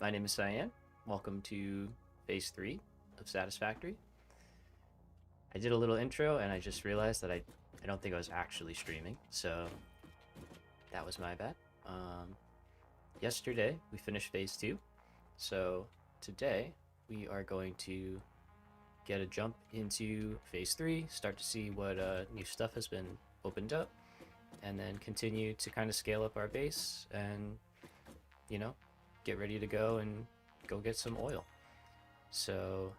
my name is Cyan. Welcome to Phase 3 of Satisfactory. I did a little intro and I just realized that I don't think I was actually streaming, so that was my bad. Yesterday we finished Phase 2, so today we are going to get a jump into Phase 3, start to see what new stuff has been opened up, and then continue to kind of scale up our base and, you know, get ready to go and go get some oil. So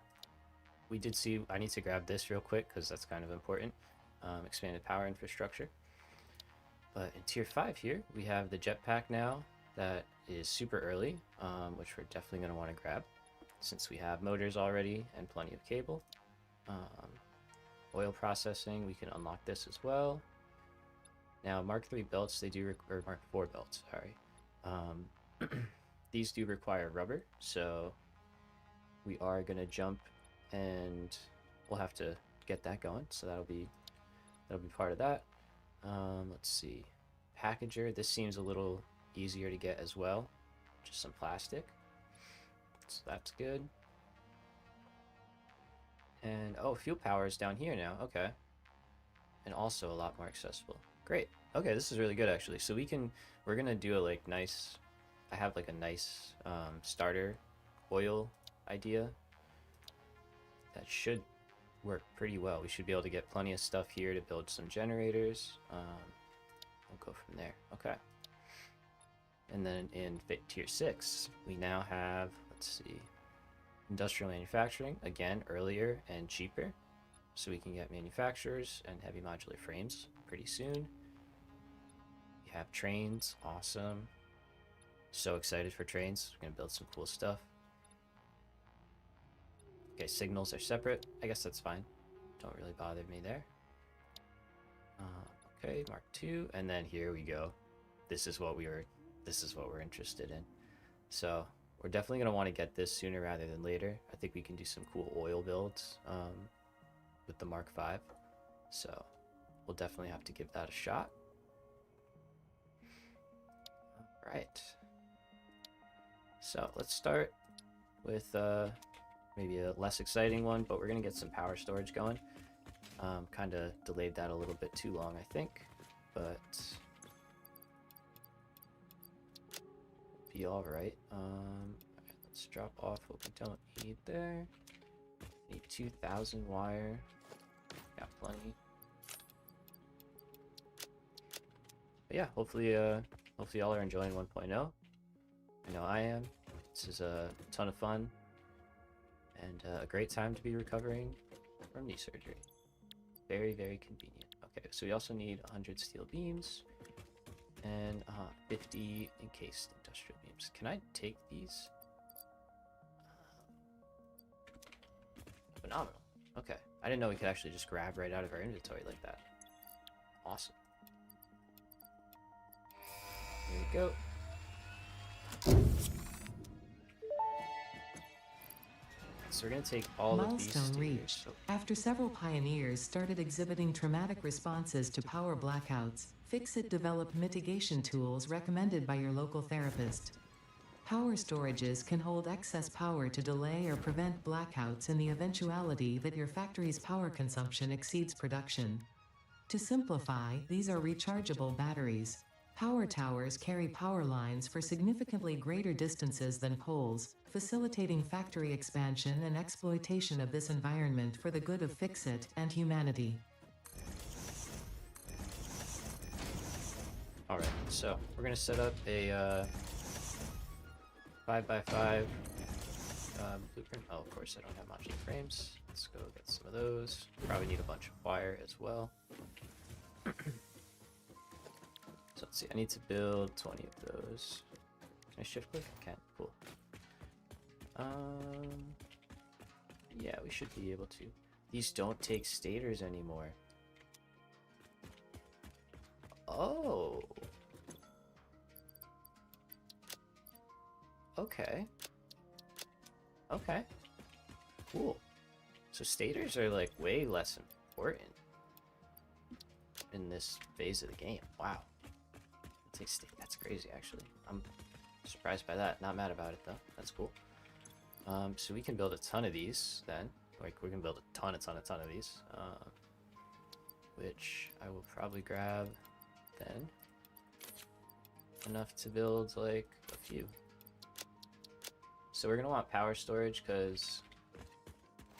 we did see, I need to grab this real quick because that's kind of important. Expanded power infrastructure. But in tier 5 here, we have the jetpack now that is super early, which we're definitely going to want to grab since we have motors already and plenty of cable. Oil processing, we can unlock this as well. Now Mark 3 belts, they do, or Mark 4 belts, sorry. These do require rubber, so we are going to jump and we'll have to get that going, so that'll be part of that. Let's see, packager, this seems a little easier to get as well, just some plastic, so that's good. And oh, fuel power is down here now, okay, and also a lot more accessible. Great. Okay, this is really good actually. So we're gonna do a like nice, I have like a nice starter oil idea that should work pretty well. We should be able to get plenty of stuff here to build some generators. We'll go from there. Okay. And then in tier 6, we now have, let's see, industrial manufacturing, again, earlier and cheaper. So we can get manufacturers and heavy modular frames pretty soon. We have trains, awesome. So excited for trains. We're gonna build some cool stuff. Okay, signals are separate. I guess that's fine. Don't really bother me there. Okay, Mark 2, and then here we go. This is what we're interested in. So we're definitely gonna want to get this sooner rather than later. I think we can do some cool oil builds with the Mark 5. So we'll definitely have to give that a shot. All right. So let's start with maybe a less exciting one, but we're gonna get some power storage going. Kind of delayed that a little bit too long, I think, but be all right. Let's drop off what we don't need there. Need 2,000 wire. Got plenty. But yeah, hopefully y'all are enjoying 1.0. I know I am. This is a ton of fun and a great time to be recovering from knee surgery. Very, very convenient. Okay, so we also need 100 steel beams and 50 encased industrial beams. Can I take these? Phenomenal. Okay, I didn't know we could actually just grab right out of our inventory like that. Awesome. Here we go. So we're going to take all of these Milestone reached. After several pioneers started exhibiting traumatic responses to power blackouts, Fixit developed mitigation tools recommended by your local therapist. Power storages can hold excess power to delay or prevent blackouts in the eventuality that your factory's power consumption exceeds production. To simplify, these are rechargeable batteries. Power towers carry power lines for significantly greater distances than poles, facilitating factory expansion and exploitation of this environment for the good of Fixit and humanity. Alright, so we're going to set up a 5x5 blueprint. Oh, of course I don't have modular frames. Let's go get some of those. Probably need a bunch of wire as well. So let's see, I need to build 20 of those. Can I shift click? I can. Cool. Yeah, we should be able to. These don't take stators anymore. Oh. Okay. Okay. Cool. So stators are like way less important in this phase of the game. Wow. That's crazy, actually. I'm Surprised by that. Not mad about it though. That's cool. So we can build a ton of these then. Like we can build a ton of these. Which I will probably grab then. Enough to build like a few. So we're gonna want power storage because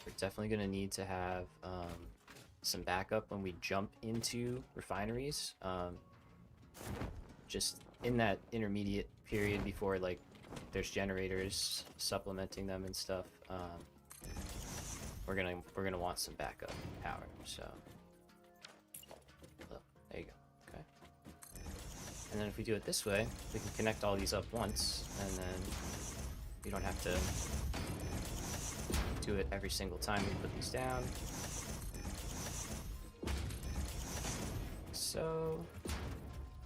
we're definitely gonna need to have some backup when we jump into refineries. Just in that intermediate period before like there's generators supplementing them and stuff. We're gonna want some backup power. So oh, there you go. Okay. And then if we do it this way, we can connect all these up once, and then we don't have to do it every single time we put these down. So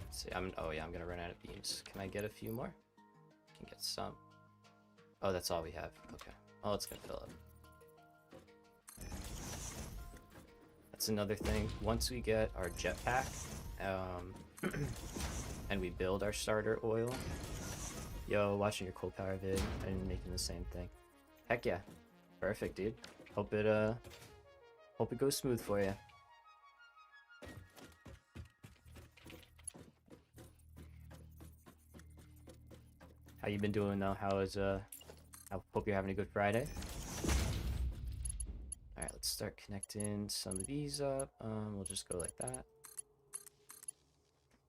let's see. Oh yeah, I'm gonna run out of beams. Can I get a few more? Can get some. Oh, that's all we have. Okay. Oh, it's gonna fill up. That's another thing. Once we get our jetpack, and we build our starter oil. Yo, watching your coal power vid and making the same thing. Heck yeah. Perfect, dude. Hope it goes smooth for you. How you been doing though? I hope you're having a good Friday. Alright, let's start connecting some of these up. We'll just go like that.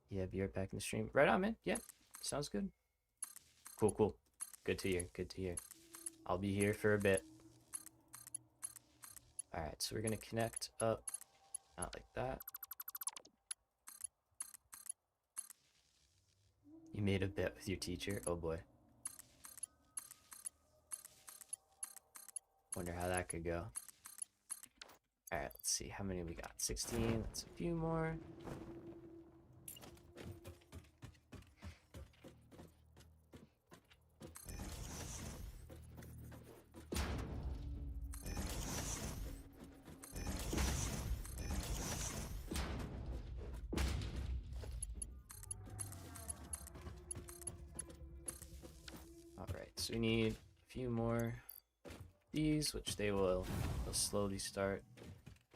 Yeah, be right back in the stream. Right on, man. Yeah, sounds good. Cool, cool. Good to hear, good to hear. I'll be here for a bit. Alright, so we're gonna connect up, not like that. You made a bet with your teacher? Oh boy. Wonder how that could go. Alright, let's see how many we got. 16, that's a few more. Alright, so we need a few more of these, which they'll slowly start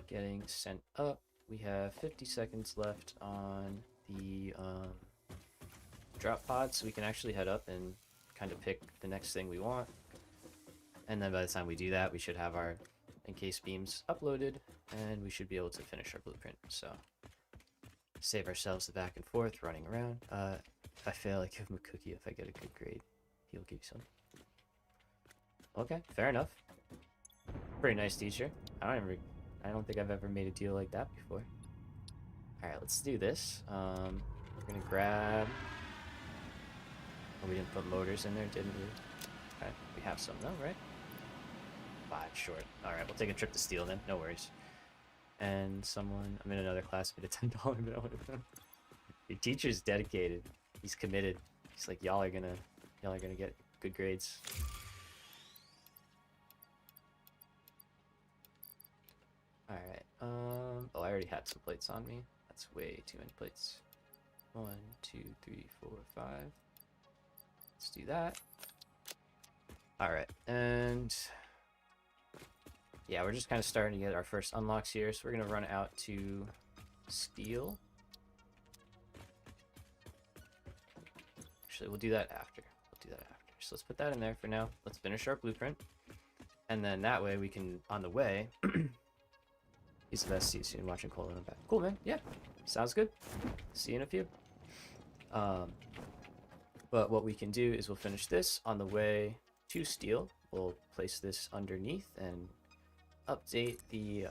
getting sent up. We have 50 seconds left on the drop pod, so we can actually head up and kind of pick the next thing we want. And then by the time we do that, we should have our encased beams uploaded, and we should be able to finish our blueprint. So save ourselves the back and forth running around. If I fail, I give him a cookie. If I get a good grade, he'll give you some. Okay, fair enough. Pretty nice teacher. I don't think I've ever made a deal like that before. Alright, let's do this. We're gonna grab... Oh, we didn't put motors in there, didn't we? Okay, we have some though, right? 5 short. Alright, we'll take a trip to steel then, no worries. And someone... I'm in another class with a $10 bill with him. Your teacher's dedicated. He's committed. He's like, y'all are gonna get good grades. Alright, oh, I already had some plates on me. That's way too many plates. 1, 2, 3, 4, 5. Let's do that. Alright, and yeah, we're just kind of starting to get our first unlocks here, so we're gonna run out to steel. Actually, we'll do that after. So let's put that in there for now. Let's finish our blueprint. And then that way we can, on the way, he's the best. See you soon. Watching Cole and I'm back. Cool, man. Yeah, sounds good. See you in a few. But what we can do is we'll finish this on the way to steel. We'll place this underneath and update the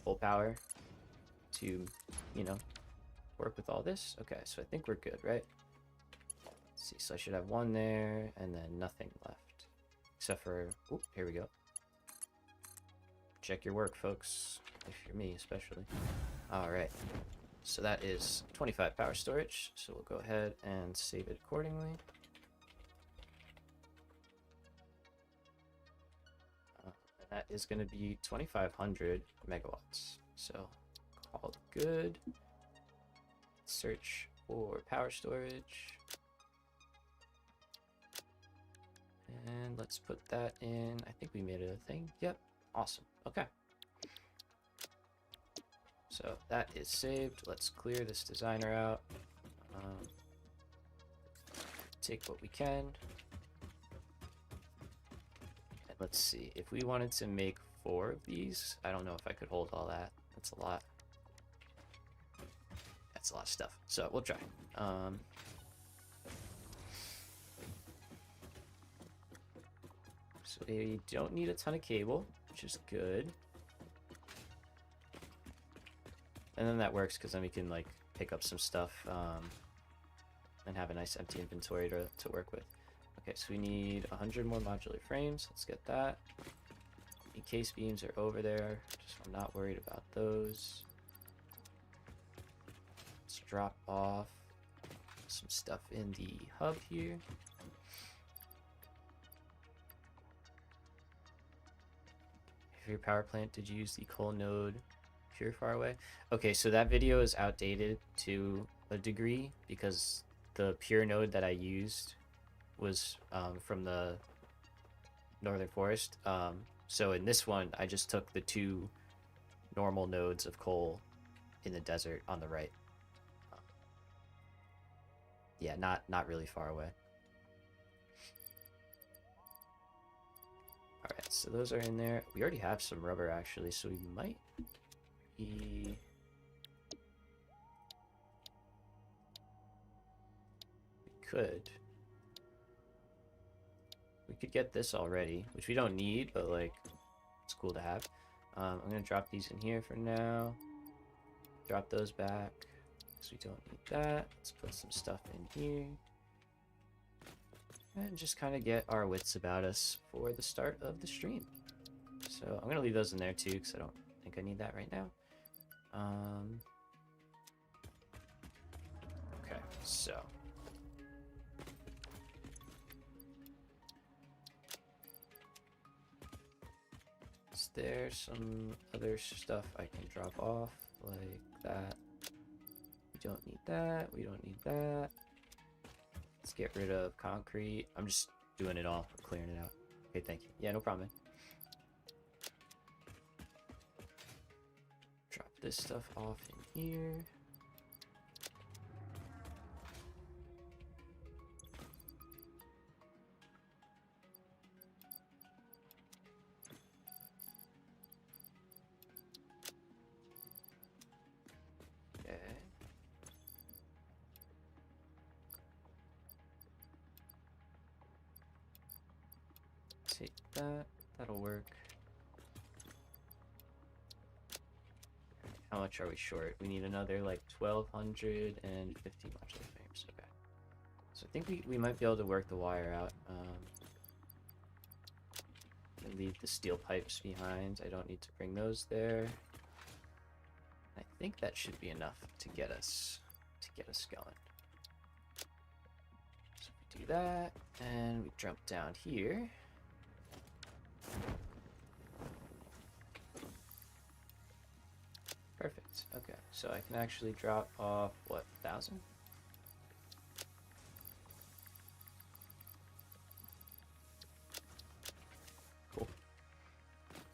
full power to, you know, work with all this. Okay, so I think we're good, right? Let's see, so I should have one there and then nothing left. Except for, oh, here we go. Check your work, folks. If you're me, especially. Alright. So that is 25 power storage. So we'll go ahead and save it accordingly. And that is going to be 2,500 megawatts. So, all good. Search for power storage. And let's put that in. I think we made it a thing. Yep. Awesome. Okay. So that is saved. Let's clear this designer out. Take what we can. And let's see. If we wanted to make 4 of these, I don't know if I could hold all that. That's a lot. That's a lot of stuff. So we'll try. So we don't need a ton of cable, which is good. And then that works because then we can like pick up some stuff and have a nice empty inventory to work with. Okay, so we need 100 more modular frames. Let's get that. Encased beams are over there. Just I'm not worried about those. Let's drop off some stuff in the hub here. For your power plant, did you use the coal node pure far away? Okay, so that video is outdated to a degree because the pure node that I used was from the northern forest. So in this one, I just took the 2 normal nodes of coal in the desert on the right. Yeah, not really far away. Alright, so those are in there. We already have some rubber actually, so we might be... We could get this already, which we don't need, but like, it's cool to have. I'm gonna drop these in here for now. Drop those back, because we don't need that. Let's put some stuff in here. And just kind of get our wits about us for the start of the stream. So I'm gonna leave those in there too, because I don't think I need that right now. Okay, so is there some other stuff I can drop off like that? We don't need that. We don't need that. Let's get rid of concrete. I'm just doing it all, clearing it out. Okay, thank you. Yeah, no problem. Drop this stuff off in here. Okay. Take that. That'll work. How much are we short? We need another like 1,250 modular frames. Okay. So I think we might be able to work the wire out. And leave the steel pipes behind. I don't need to bring those there. I think that should be enough to get us going. So we do that, and we jump down here. Perfect. Okay, so I can actually drop off what, 1,000? Cool.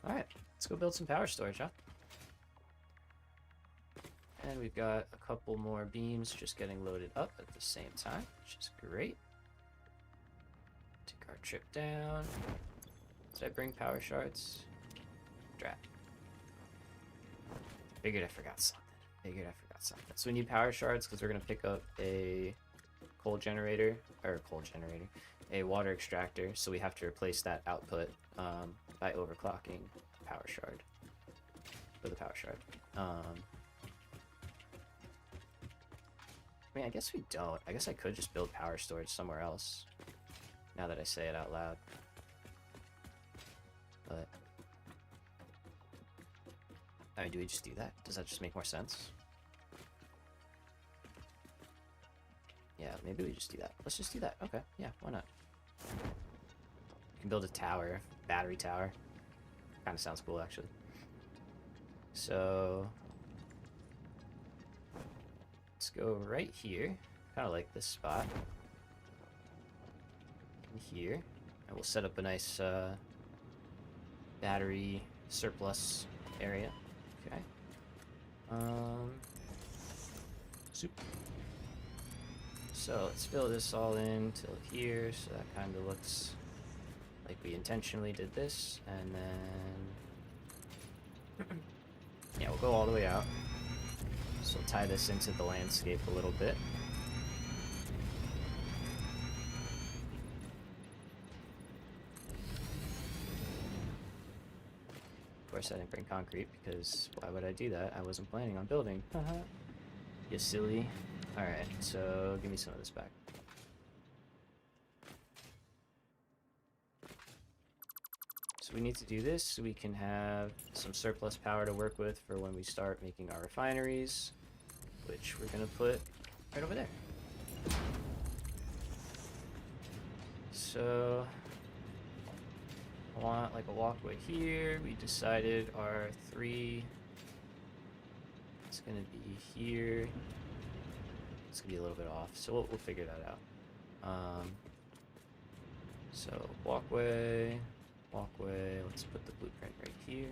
All right, let's go build some power storage, huh? And we've got a couple more beams just getting loaded up at the same time, which is great. Take our trip down. Did I bring power shards? Drat. Figured I forgot something. So we need power shards because we're going to pick up a a water extractor. So we have to replace that output by overclocking power shard. For the power shard. I mean, I guess we don't. I guess I could just build power storage somewhere else. Now that I say it out loud. But I mean, do we just do that? Does that just make more sense? Yeah, maybe we just do that. Let's just do that. Okay, yeah, why not? We can build a tower, battery tower. Kind of sounds cool, actually. So let's go right here. Kind of like this spot. In here. And we'll set up a nice battery surplus area. Okay. Soup. So let's fill this all in till here, so that kind of looks like we intentionally did this, and then yeah, we'll go all the way out. So tie this into the landscape a little bit. Of course, I didn't bring concrete because why would I do that? I wasn't planning on building. You silly. Alright, so give me some of this back. So we need to do this so we can have some surplus power to work with for when we start making our refineries, which we're going to put right over there. So I want like a walkway here. We decided our 3 is going to be here. It's going to be a little bit off, so we'll figure that out. So walkway, let's put the blueprint right here.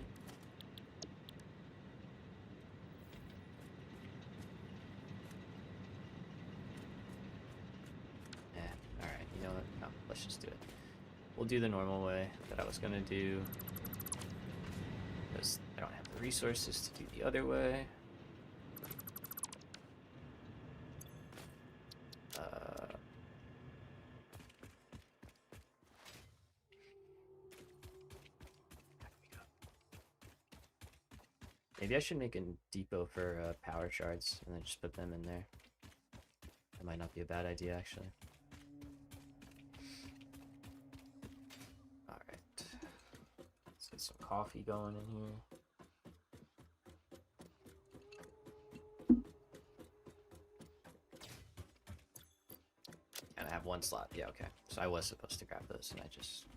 Alright, you know what? No, let's just do it. We'll do the normal way that I was going to do, because I don't have the resources to do the other way. Maybe I should make a depot for power shards and then just put them in there. That might not be a bad idea, actually. Alright. Let's get some coffee going in here. And I have 1 slot. Yeah, okay. So I was supposed to grab those, and I just...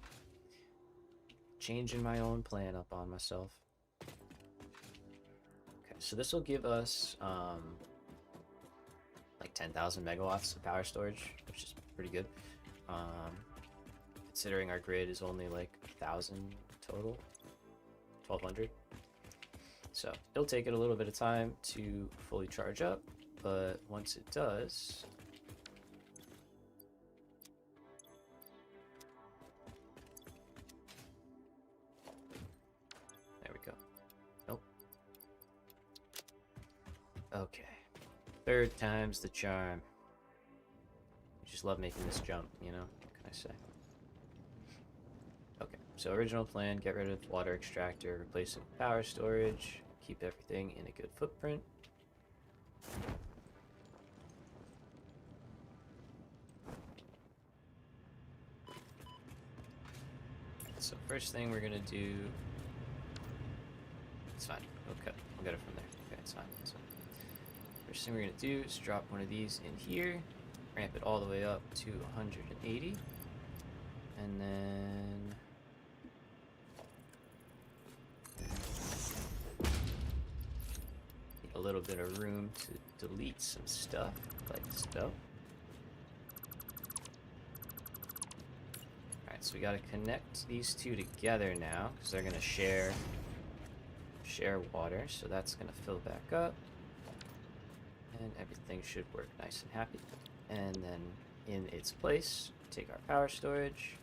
changing my own plan up on myself. So this will give us like 10,000 megawatts of power storage, which is pretty good. Considering our grid is only like 1,000 total, 1,200. So it'll take it a little bit of time to fully charge up, but once it does, there we go. Nope. Okay. 3rd time's the charm. I just love making this jump, you know? What can I say? Okay, so original plan, get rid of water extractor, replace it with power storage, keep everything in a good footprint. So first thing we're gonna do... It's fine. Okay, we'll get it from there. Okay, it's fine. It's fine. First thing we're going to do is drop one of these in here, ramp it all the way up to 180, and then need a little bit of room to delete some stuff, like so. Alright, so we got to connect these 2 together now, because they're going to share water, so that's going to fill back up. And everything should work nice and happy. And then in its place, take our power storage,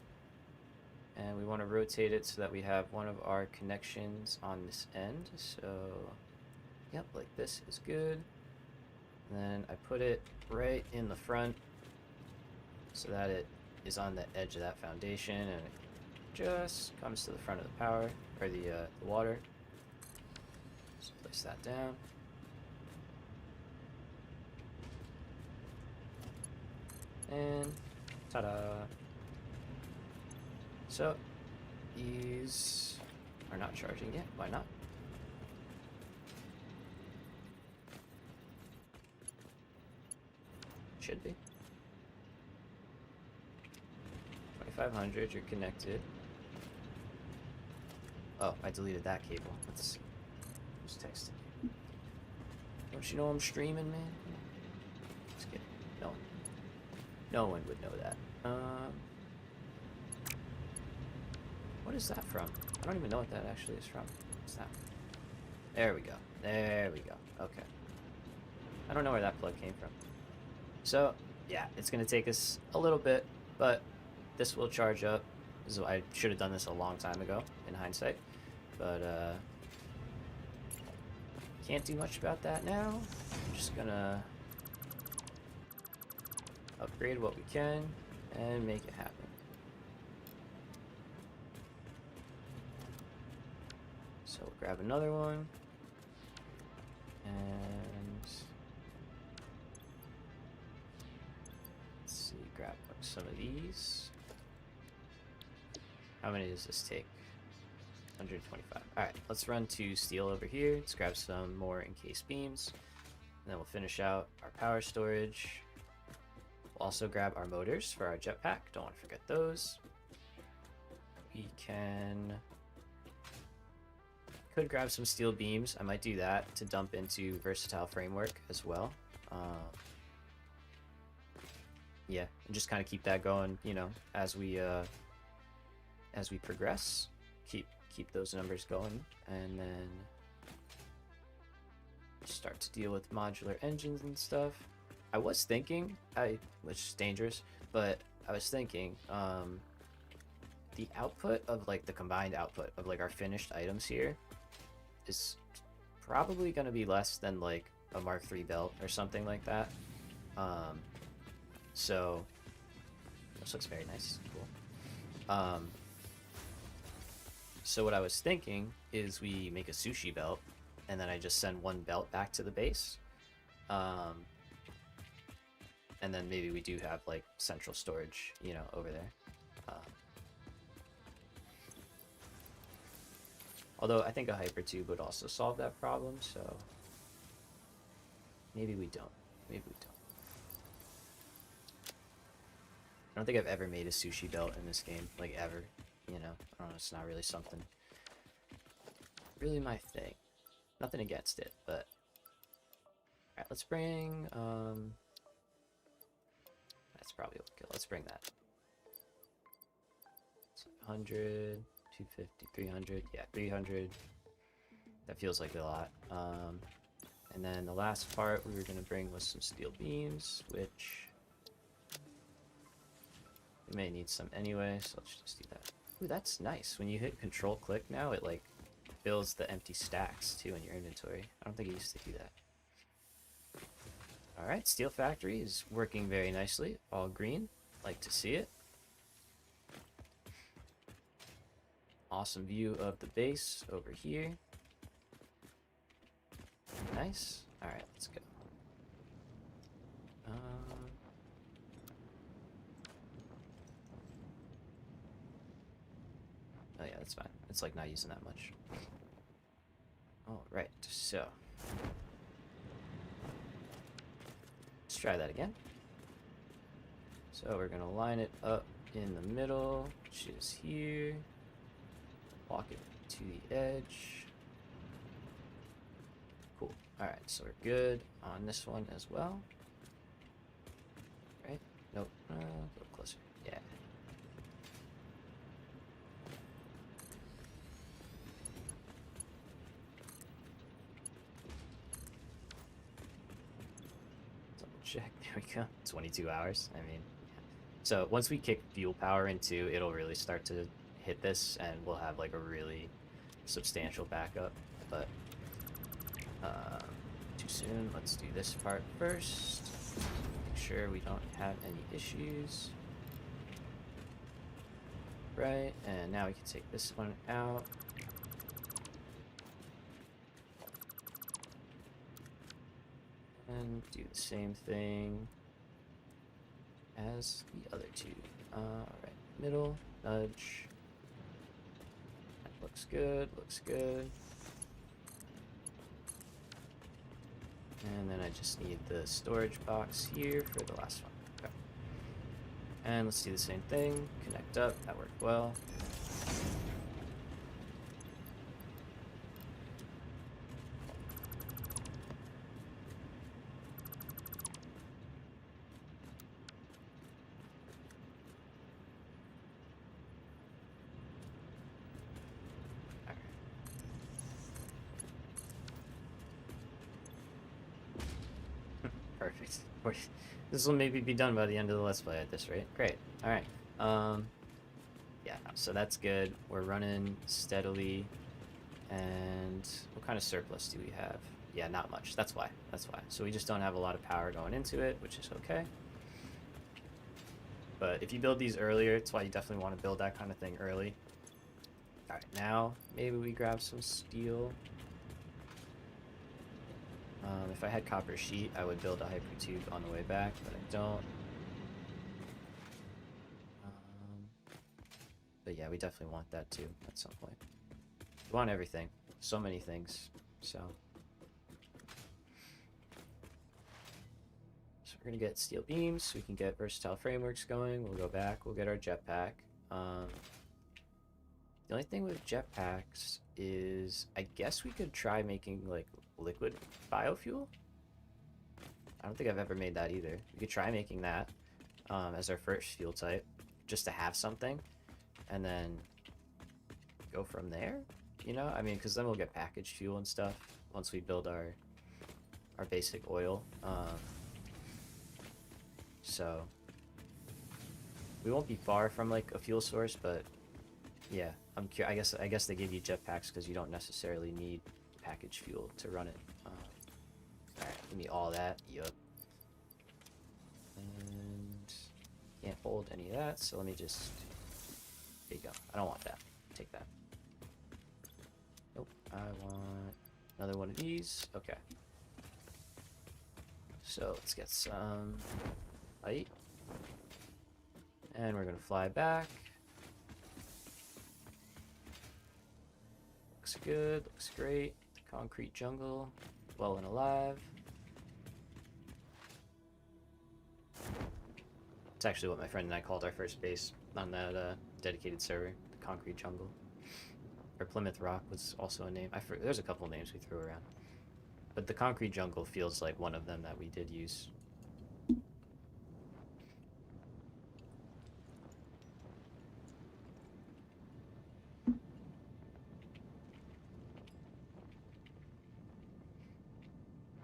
and we want to rotate it so that we have one of our connections on this end. So, yep, like this is good. And then I put it right in the front so that it is on the edge of that foundation, and it just comes to the front of the power, or the water. So place that down. And ta-da! So these are not charging yet. Why not? Should be. 2500, you're connected. Oh, I deleted that cable. Let's see. Who's texting me? Don't you know I'm streaming, man? Just kidding. No one would know that. What is that from? I don't even know what that actually is from. What's that? There we go. There we go. Okay. I don't know where that plug came from. So, yeah, it's going to take us a little bit, but this will charge up. I should have done this a long time ago, in hindsight. But, can't do much about that now. I'm just going to upgrade what we can and make it happen. So we'll grab another one. And let's see, grab some of these. How many does this take? 125. Alright, let's run to steel over here. Let's grab some more encased beams. And then we'll finish out our power storage. We'll also grab our motors for our jetpack. Don't want to forget those. We could grab some steel beams. I might do that to dump into versatile framework as well. Yeah, and just kind of keep that going, you know, as we progress. Keep those numbers going, and then start to deal with modular engines and stuff. I was thinking, which is dangerous, but I was thinking, the output of like the combined output of like our finished items here is probably going to be less than like a Mark III belt or something like that. So this looks very nice. Cool. So what I was thinking is we make a sushi belt, and then I just send one belt back to the base. And then maybe we do have like central storage, you know, over there. Although I think a hypertube would also solve that problem, so maybe we don't. Maybe we don't. I don't think I've ever made a sushi belt in this game, like ever. You know, I don't know, it's not really something really my thing. Nothing against it, but alright, let's bring that's probably okay. Let's bring that. It's 100, 250, 300. Yeah, 300. That feels like a lot. And then the last part we were gonna bring was some steel beams, which we may need some anyway, so let's just do that. Ooh, that's nice. When you hit control click now, it like fills the empty stacks too in your inventory. I don't think it used to do that. Alright, Steel Factory is working very nicely. All green. Like to see it. Awesome view of the base over here. Nice. Alright, let's go. Oh yeah, that's fine. It's like not using that much. Alright, so let's try that again. So we're gonna line it up in the middle, which is here. Walk it to the edge. Cool. Alright, so we're good on this one as well. Right? Nope. A little closer. Yeah. Check. There we go. 22 hours. I mean, yeah. So once we kick fuel power into, it'll really start to hit this, and we'll have like a really substantial backup. But too soon. Let's do this part first. Make sure we don't have any issues. Right, and now we can take this one out. And do the same thing as the other two. Alright, middle, nudge. That looks good, looks good. And then I just need the storage box here for the last one. Okay. And let's do the same thing. Connect up, that worked well. This will maybe be done by the end of the Let's Play at this rate. Great. Alright. Yeah, so that's good. We're running steadily. And what kind of surplus do we have? Yeah, not much. That's why. That's why. So we just don't have a lot of power going into it, which is okay. But if you build these earlier, it's why you definitely want to build that kind of thing early. Alright, now maybe we grab some steel. If I had copper sheet, I would build a hypertube on the way back, but I don't. But yeah, we definitely want that too at some point. We want everything. So many things. So we're going to get steel beams so we can get versatile frameworks going. We'll go back. We'll get our jetpack. The only thing with jetpacks is I guess we could try making like liquid biofuel. I don't think I've ever made that either. We could try making that as our first fuel type just to have something and then go from there. You know, I mean, because then we'll get packaged fuel and stuff once we build our basic oil. So we won't be far from like a fuel source, but yeah, I guess they give you jetpacks because you don't necessarily need packaged fuel to run it. All right, give me all that. Yup. And can't hold any of that, so let me just. There you go. I don't want that. Take that. Nope. I want another one of these. Okay. So let's get some light. And we're gonna fly back. Looks good, looks great. The concrete jungle, well and alive. It's actually what my friend and I called our first base on that dedicated server, the concrete jungle. Or Plymouth Rock was also a name. There's a couple names we threw around. But the concrete jungle feels like one of them that we did use.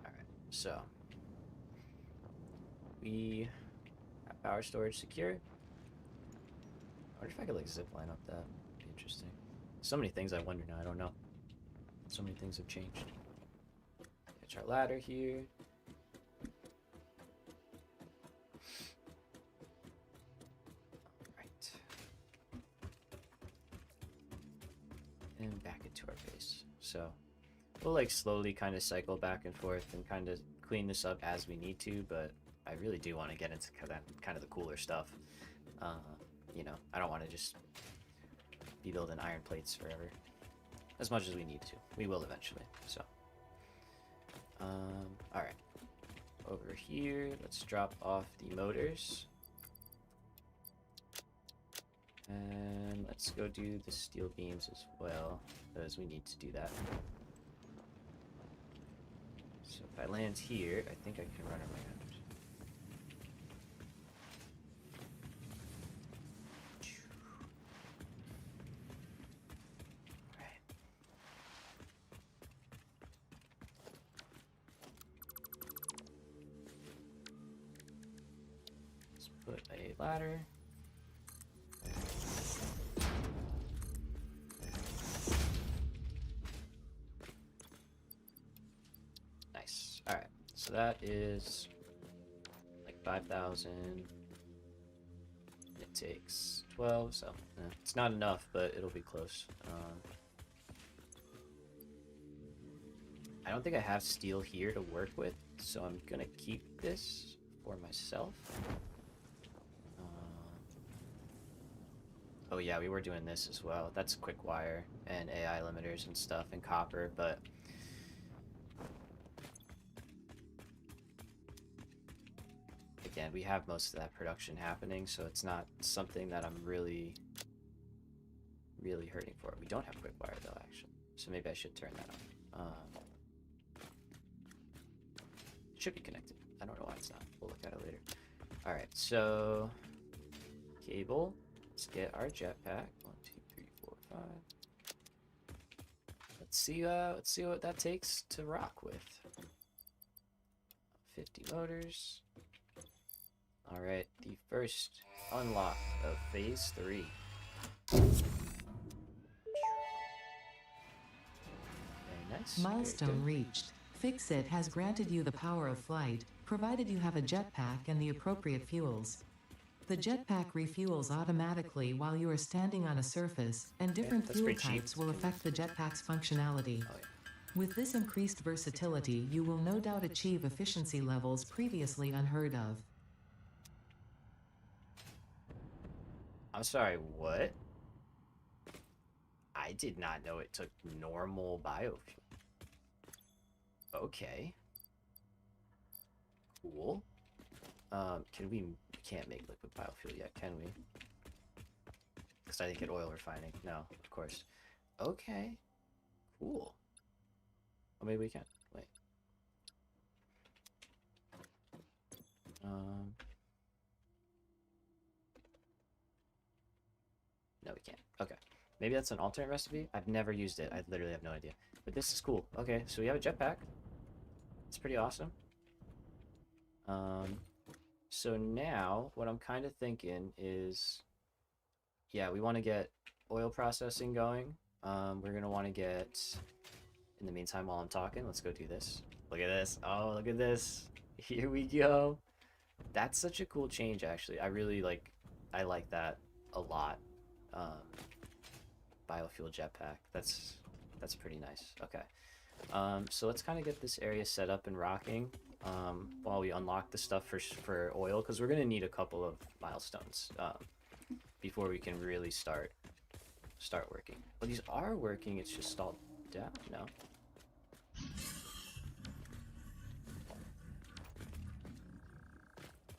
Alright, so we have power storage secure. I wonder if I could like zip line up that. Be interesting. So many things I wonder now, I don't know. So many things have changed. It's our ladder here. Right. And back into our base. So we'll like slowly kind of cycle back and forth and kind of clean this up as we need to, but I really do want to get into kind of the cooler stuff. You know, I don't want to just be building iron plates forever. As much as we need to. We will eventually, so. Alright. Over here, let's drop off the motors. And let's go do the steel beams as well, because we need to do that. So if I land here, I think I can run around. Put a ladder. Nice. Alright, so that is like 5,000. It takes 12, so it's not enough, but it'll be close. I don't think I have steel here to work with, so I'm gonna keep this for myself. Oh yeah, we were doing this as well. That's quick wire and AI limiters and stuff and copper, but again, we have most of that production happening, so it's not something that I'm really hurting for. We don't have quick wire though, actually, so maybe I should turn that on. It should be connected. I don't know why it's not. We'll look at it later. All right, so cable. Let's get our jetpack. 1, 2, 3, 4, 5. Let's see what that takes to rock with. 50 motors. Alright, the first unlock of phase 3. Very nice. Milestone reached. Fix-It has granted you the power of flight, provided you have a jetpack and the appropriate fuels. The jetpack refuels automatically while you are standing on a surface, and different that's fuel pretty cheap. types will affect the jetpack's functionality. Oh, yeah. With this increased versatility, you will no doubt achieve efficiency levels previously unheard of. I'm sorry, what? I did not know it took normal biofuel. Okay. Cool. We can't make liquid biofuel yet, can we? Because I think at oil refining. No, of course. Okay. Cool. Oh, maybe we can. Wait. No, we can't. Okay. Maybe that's an alternate recipe? I've never used it. I literally have no idea. But this is cool. Okay, so we have a jetpack. It's pretty awesome. So now, what I'm kind of thinking is... Yeah, we want to get oil processing going. We're going to want to get... In the meantime, while I'm talking, let's go do this. Look at this. Oh, look at this. Here we go. That's such a cool change, actually. I like that a lot. Biofuel jetpack. That's pretty nice. Okay. So let's kind of get this area set up and rocking while we unlock the stuff for oil, because we're going to need a couple of milestones before we can really start working. Well, these are working. It's just stalled down. No.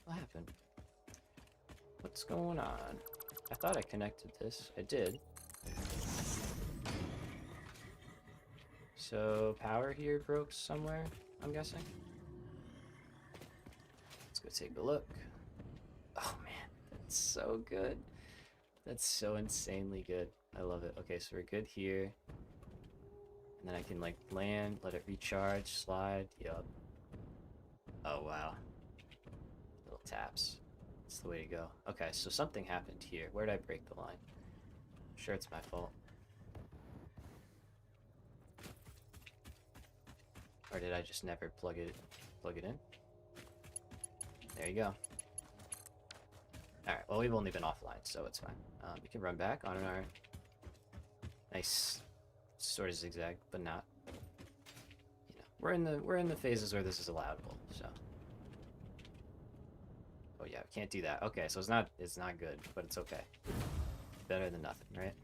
What happened? What's going on? I thought I connected this. I did. So power here broke somewhere, I'm guessing. Let's go take a look. Oh man, that's so good. That's so insanely good. I love it. Okay, so we're good here. And then I can like land, let it recharge, slide. Yup. Oh wow. Little taps. That's the way to go. Okay, so something happened here. Where did I break the line? I'm sure it's my fault. Or did I just never plug it in? There you go. Alright, well we've only been offline, so it's fine. We can run back on our nice sort of zigzag, but not. You know, we're in the phases where this is allowable, so. Oh yeah, we can't do that. Okay, so it's not good, but it's okay. Better than nothing, right?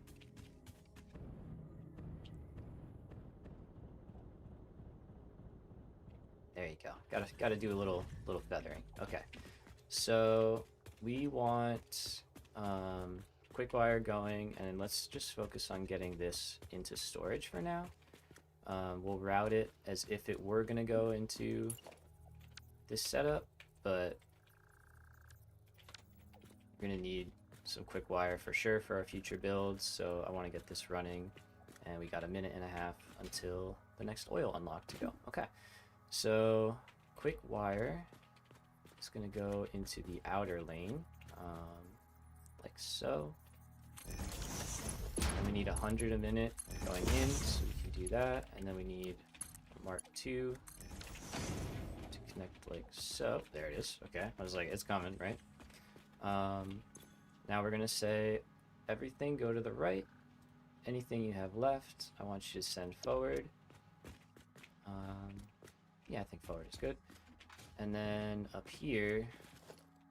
There you go. Gotta do a little feathering. Okay. So we want quick wire going, and let's just focus on getting this into storage for now. We'll route it as if it were gonna go into this setup, but we're gonna need some quick wire for sure for our future builds, so I want to get this running, and we got 1.5 minutes until the next oil unlock to go. Okay. So, quick wire is going to go into the outer lane, like so. And we need 100 a minute going in, so we can do that. And then we need Mark II to connect like so. There it is. Okay, I was like, it's coming, right? Now we're going to say everything go to the right. Anything you have left, I want you to send forward. Yeah, I think forward is good. And then up here,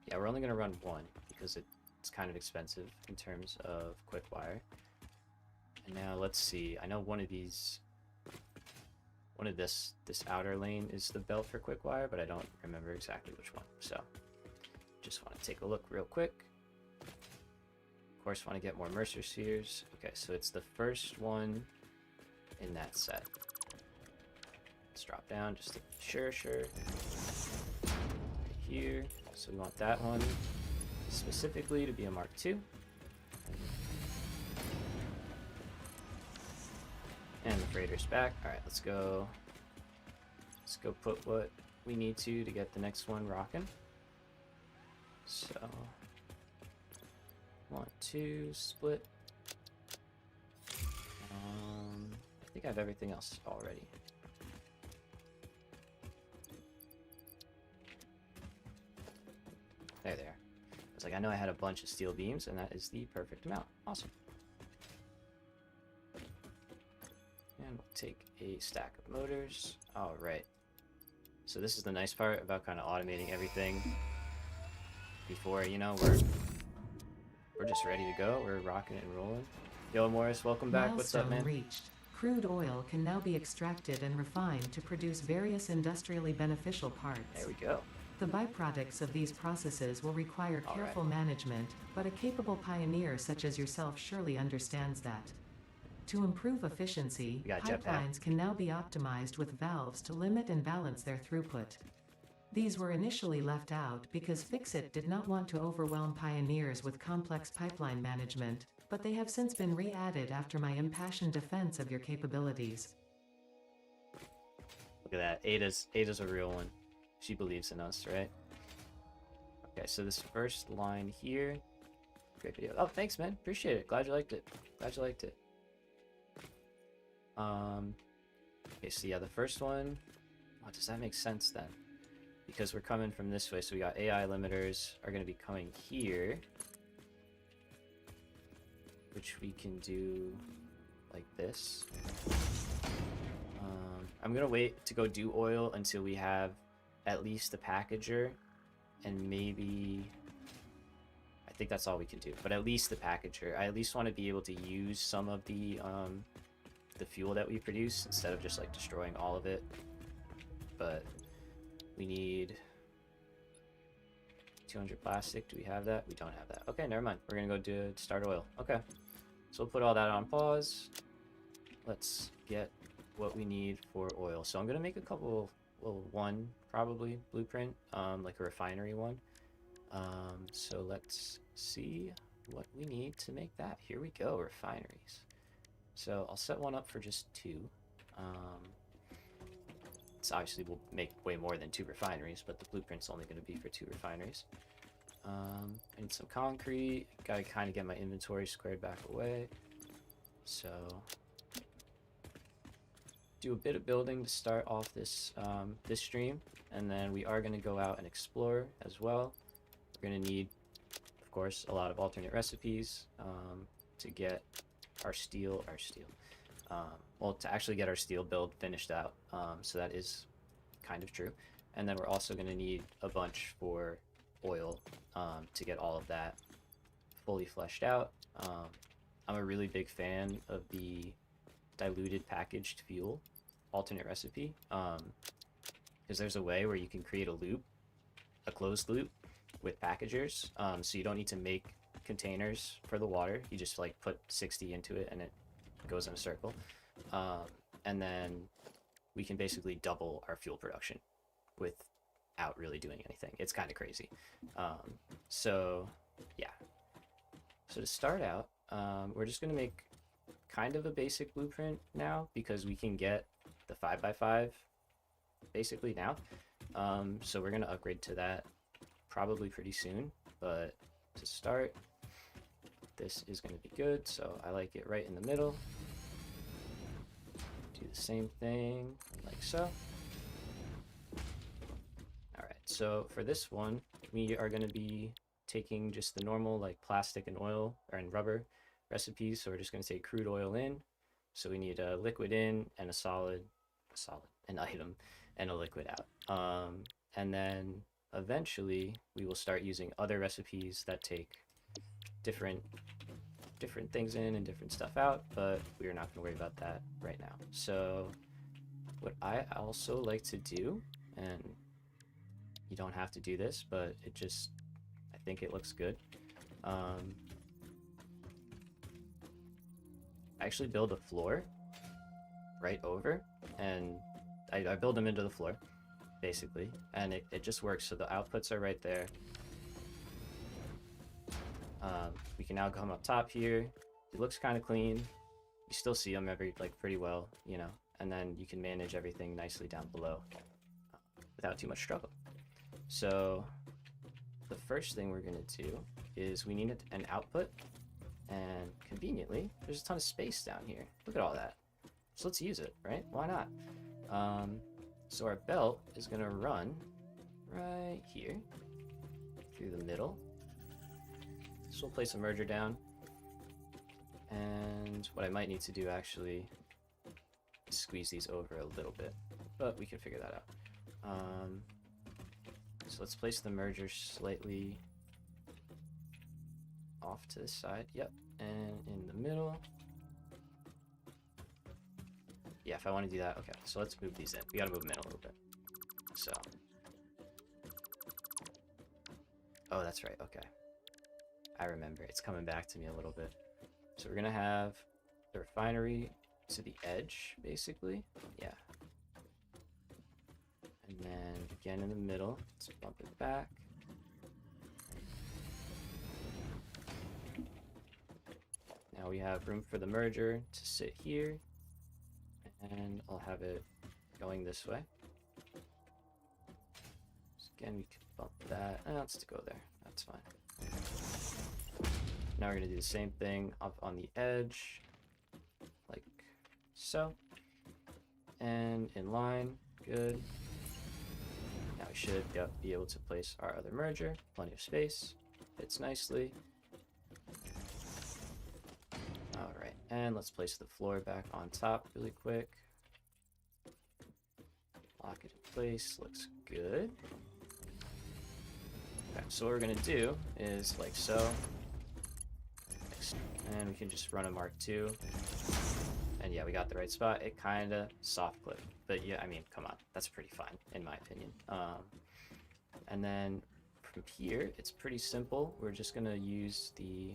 yeah, we're only going to run one because it's kind of expensive in terms of quick wire. And now let's see. I know one of this outer lane is the belt for quick wire, but I don't remember exactly which one. So just want to take a look real quick. Of course, want to get more Mercer spheres. Okay, so it's the first one in that set. Let's drop down just to sure. Right here. So we want that one specifically to be a Mark II. And the freighter's back. Alright, let's go put what we need to get the next one rocking. So 1, 2, split. I think I have everything else already. There they are. I was like, I know I had a bunch of steel beams, and that is the perfect amount. Awesome. And we'll take a stack of motors. All right. So this is the nice part about kind of automating everything before, you know, we're just ready to go. We're rocking and rolling. Yo, Morris, welcome back. What's up, man? Reached. Crude oil can now be extracted and refined to produce various industrially beneficial parts. There we go. The byproducts of these processes will require careful management, but a capable pioneer such as yourself surely understands that. To improve efficiency, pipelines can now be optimized with valves to limit and balance their throughput. These were initially left out because Fixit did not want to overwhelm pioneers with complex pipeline management, but they have since been re-added after my impassioned defense of your capabilities. Look at that. Ada's a real one. She believes in us, right? Okay, so this first line here. Great video. Oh, thanks, man. Appreciate it. Glad you liked it. Glad you liked it. Okay, so yeah, the first one. Oh, does that make sense then? Because we're coming from this way, so we got AI limiters are going to be coming here, which we can do like this. I'm going to wait to go do oil until we have at least the packager, and maybe I think that's all we can do, but at least the packager. I at least want to be able to use some of the fuel that we produce instead of just like destroying all of it. But we need 200 plastic. Do we have that? We don't have that. Okay, never mind. We're gonna go start oil. Okay, so we'll put all that on pause. Let's get what we need for oil. So I'm gonna make a couple, well, one probably blueprint, like a refinery one. So let's see what we need to make that. Here we go, refineries. So I'll set one up for just 2. It's obviously will make way more than 2 refineries, but the blueprint's only going to be for 2 refineries. I need some concrete. Gotta kind of get my inventory squared back away. So do a bit of building to start off this this stream, and then we are going to go out and explore as well. We're going to need, of course, a lot of alternate recipes to get our steel. Well, to actually get our steel build finished out. So that is kind of true. And then we're also going to need a bunch for oil to get all of that fully fleshed out. I'm a really big fan of the diluted packaged fuel alternate recipe, because there's a way where you can create a loop, a closed loop with packagers, so you don't need to make containers for the water. You just like put 60 into it and it goes in a circle, and then we can basically double our fuel production without really doing anything. It's kind of crazy. So yeah, so to start out, we're just gonna make kind of a basic blueprint now, because we can get the 5x5 basically now. So we're gonna upgrade to that probably pretty soon, but to start, this is going to be good. So I like it right in the middle. Do the same thing like so. Alright, so for this one, we are going to be taking just the normal like plastic and oil and rubber recipes. So we're just going to take crude oil in. So we need a liquid in and an item and a liquid out. And then eventually we will start using other recipes that take different things in and different stuff out, but we are not going to worry about that right now. So what I also like to do, and you don't have to do this, but I think it looks good. I actually build a floor right over, and I build them into the floor basically, and it just works. So the outputs are right there. We can now come up top here. It looks kind of clean. You still see them pretty well, you know, and then you can manage everything nicely down below. without too much struggle. So the first thing we're going to do is we need an output, and conveniently there's a ton of space down here. Look at all that. So let's use it, right? Why not? So our belt is going to run right here through the middle. So we'll place a merger down, and what I might need to do actually is squeeze these over a little bit, but we can figure that out. So let's place the merger slightly off to the side. Yep, and in the middle. Yeah, if I want to do that. Okay, so let's move these in. We gotta move them in a little bit. So. Oh, that's right. Okay. I remember. It's coming back to me a little bit. So we're gonna have the refinery to the edge, basically. Yeah. And then again in the middle. Let's bump it back. Now we have room for the merger to sit here. And I'll have it going this way. So again, we can bump that. Let's go there. That's fine. Now we're going to do the same thing up on the edge, like so. And in line, good. Now we should be able to place our other merger. Plenty of space. Fits nicely. Alright, and let's place the floor back on top really quick. Lock it in place. Looks good. Okay, so what we're going to do is like so. And we can just run a Mark II. And yeah, we got the right spot. It kind of soft clipped. But yeah, I mean, come on. That's pretty fine, in my opinion. And then from here, it's pretty simple. We're just going to use the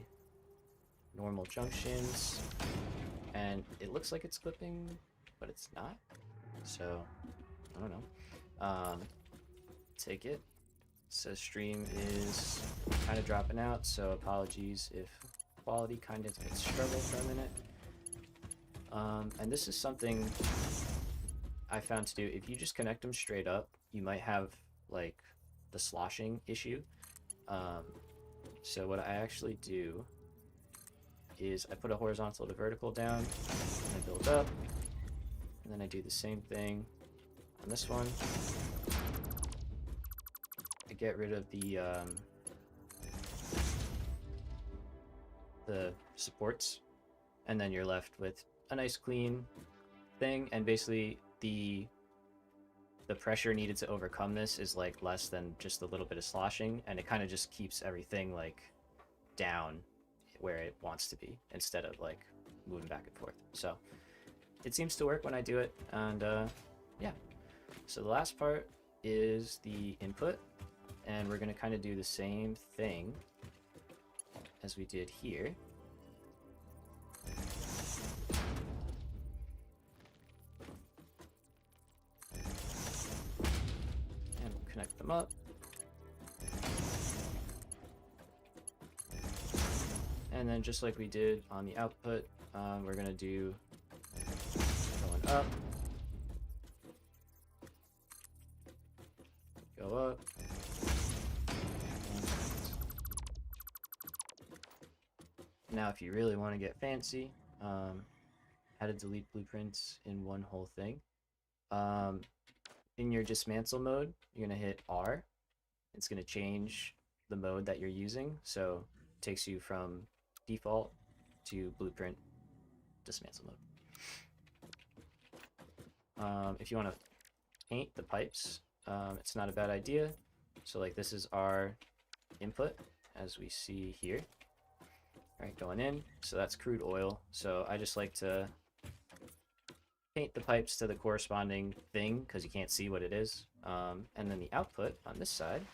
normal junctions. And it looks like it's clipping, but it's not. So, I don't know. Take it. It says stream is kind of dropping out, so apologies if quality kind of makes struggle for a minute. And this is something I found to do. If you just connect them straight up, you might have like the sloshing issue. So what I actually do is I put a horizontal to vertical down, and I build up, and then I do the same thing on this one. I get rid of the supports, and then you're left with a nice clean thing, and basically the pressure needed to overcome this is like less than just a little bit of sloshing, and it kind of just keeps everything like down where it wants to be instead of like moving back and forth. So it seems to work when I do it, and yeah. So the last part is the input, and we're going to kind of do the same thing as we did here. And we'll connect them up. And then just like we did on the output, we're going to do going up, go up, now if you really want to get fancy, how to delete blueprints in one whole thing. In your dismantle mode, you're going to hit R. It's going to change the mode that you're using, so it takes you from default to blueprint dismantle mode. If you want to paint the pipes, it's not a bad idea. So like this is our input as we see here. All right, going in, so that's crude oil. So I just like to paint the pipes to the corresponding thing because you can't see what it is. And then the output on this side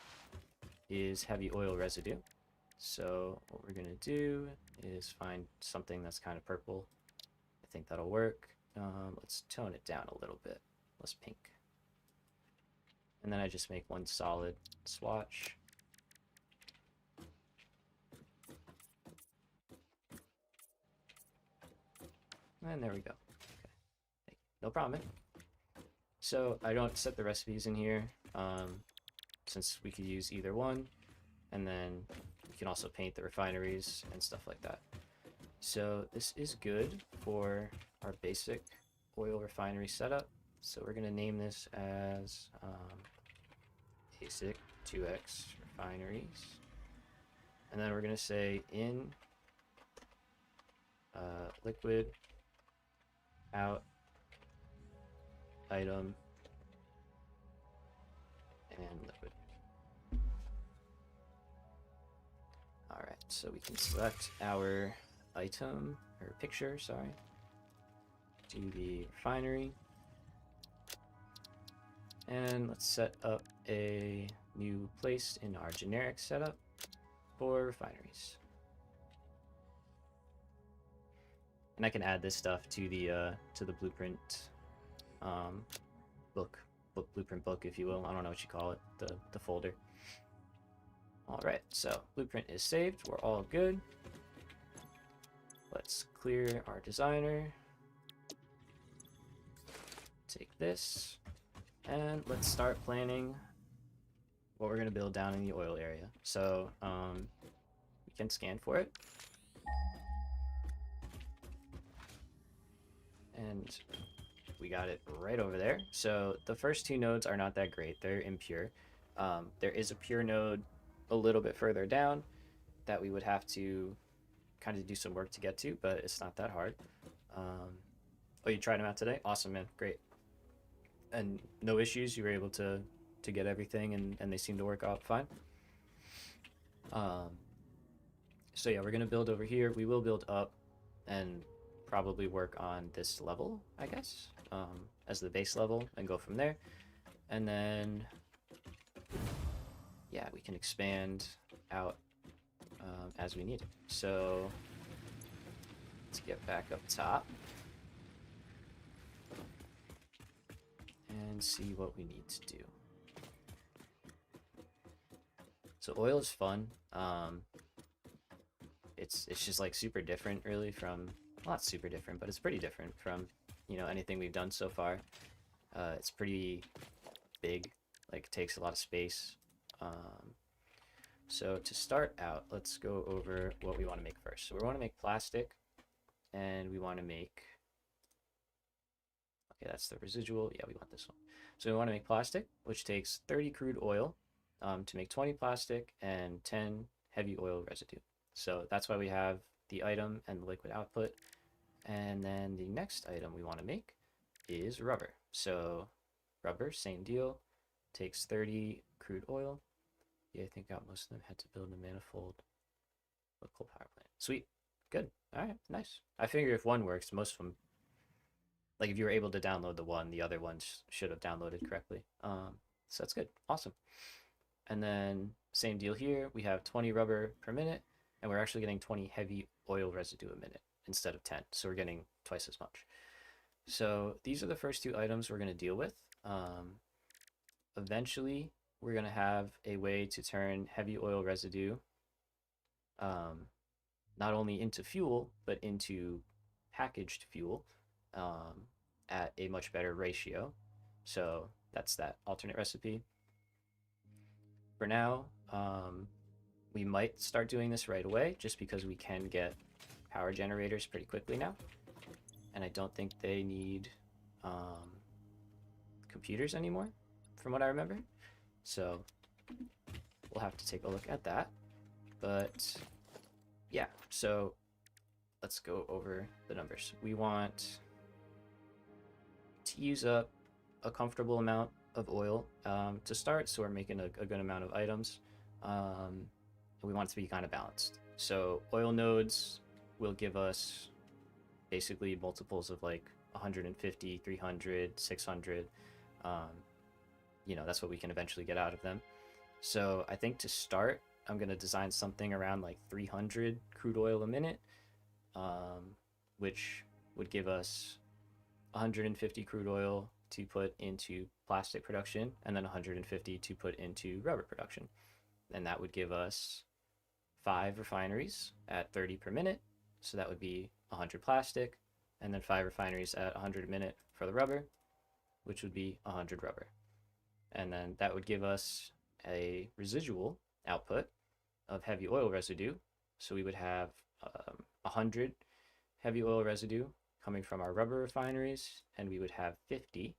is heavy oil residue. So what we're gonna do is find something that's kind of purple. I think that'll work. Let's tone it down a little bit. Let's pink. And then I just make one solid swatch. And there we go. Okay. No problem. So I don't set the recipes in here. since we could use either one, and then we can also paint the refineries and stuff like that. So this is good for our basic oil refinery setup. So we're going to name this as basic 2x refineries. And then we're going to say in liquid out item and liquid. Alright, so we can select our item, or picture, sorry, to the refinery. And let's set up a new place in our generic setup for refineries. And I can add this stuff to the blueprint blueprint book, if you will. I don't know what you call it, the folder. All right, so blueprint is saved. We're all good. Let's clear our designer. Take this, and let's start planning what we're going to build down in the oil area. So we can scan for it. And we got it right over there. So the first two nodes are not that great. They're impure. There is a pure node a little bit further down that we would have to kind of do some work to get to, but it's not that hard. Oh, you tried them out today? Awesome, man. Great. And no issues? You were able to get everything, and they seem to work out fine? So yeah, we're going to build over here. We will build up and probably work on this level, I guess, as the base level, and go from there. And then, yeah, we can expand out as we need it. So let's get back up top and see what we need to do. So oil is fun. It's just like super different, really, from, well, not super different, but it's pretty different from, you know, anything we've done so far. It's pretty big, like takes a lot of space. So to start out, let's go over what we want to make first. So we want to make plastic, and we want to make, okay, that's the residual. Yeah, we want this one. So we want to make plastic, which takes 30 crude oil to make 20 plastic and 10 heavy oil residue. So that's why we have the item and the liquid output. And then the next item we want to make is rubber. So rubber, same deal, takes 30 crude oil. Yeah, I think most of them had to build a manifold local power plant. Sweet. Good. All right, nice. I figure if one works, most of them, like if you were able to download the one, the other ones should have downloaded correctly. So that's good. Awesome. And then same deal here. We have 20 rubber per minute, and we're actually getting 20 heavy oil residue a minute instead of 10. So we're getting twice as much. So these are the first two items we're going to deal with. Eventually, we're going to have a way to turn heavy oil residue not only into fuel, but into packaged fuel at a much better ratio. So that's that alternate recipe. For now, we might start doing this right away just because we can get power generators pretty quickly now. And I don't think they need computers anymore, from what I remember. So we'll have to take a look at that. But yeah, so let's go over the numbers. We want to use up a comfortable amount of oil to start, so we're making a good amount of items. We want it to be kind of balanced. So oil nodes will give us basically multiples of like 150, 300, 600. You know, that's what we can eventually get out of them. So I think to start, I'm going to design something around like 300 crude oil a minute, which would give us 150 crude oil to put into plastic production, and then 150 to put into rubber production. And that would give us 5 refineries at 30 per minute. So that would be 100 plastic, and then 5 refineries at 100 a minute for the rubber, which would be 100 rubber. and then that would give us a residual output of heavy oil residue. So we would have 100 heavy oil residue coming from our rubber refineries, and we would have 50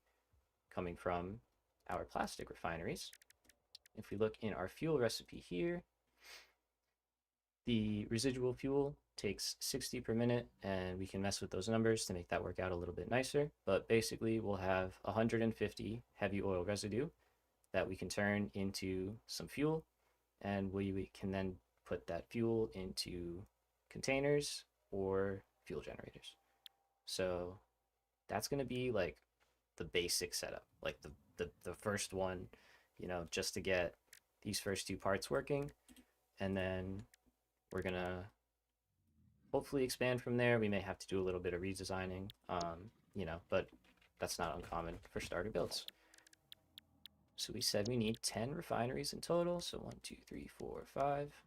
coming from our plastic refineries. If we look in our fuel recipe here, the residual fuel takes 60 per minute, and we can mess with those numbers to make that work out a little bit nicer. But basically, we'll have 150 heavy oil residue that we can turn into some fuel, and we can then put that fuel into containers or fuel generators. So that's going to be like the basic setup, like the first one, just to get these first two parts working. And then we're going to hopefully expand from there. We may have to do a little bit of redesigning, but that's not uncommon for starter builds. So we said we need 10 refineries in total. So 1, 2, 3, 4, 5.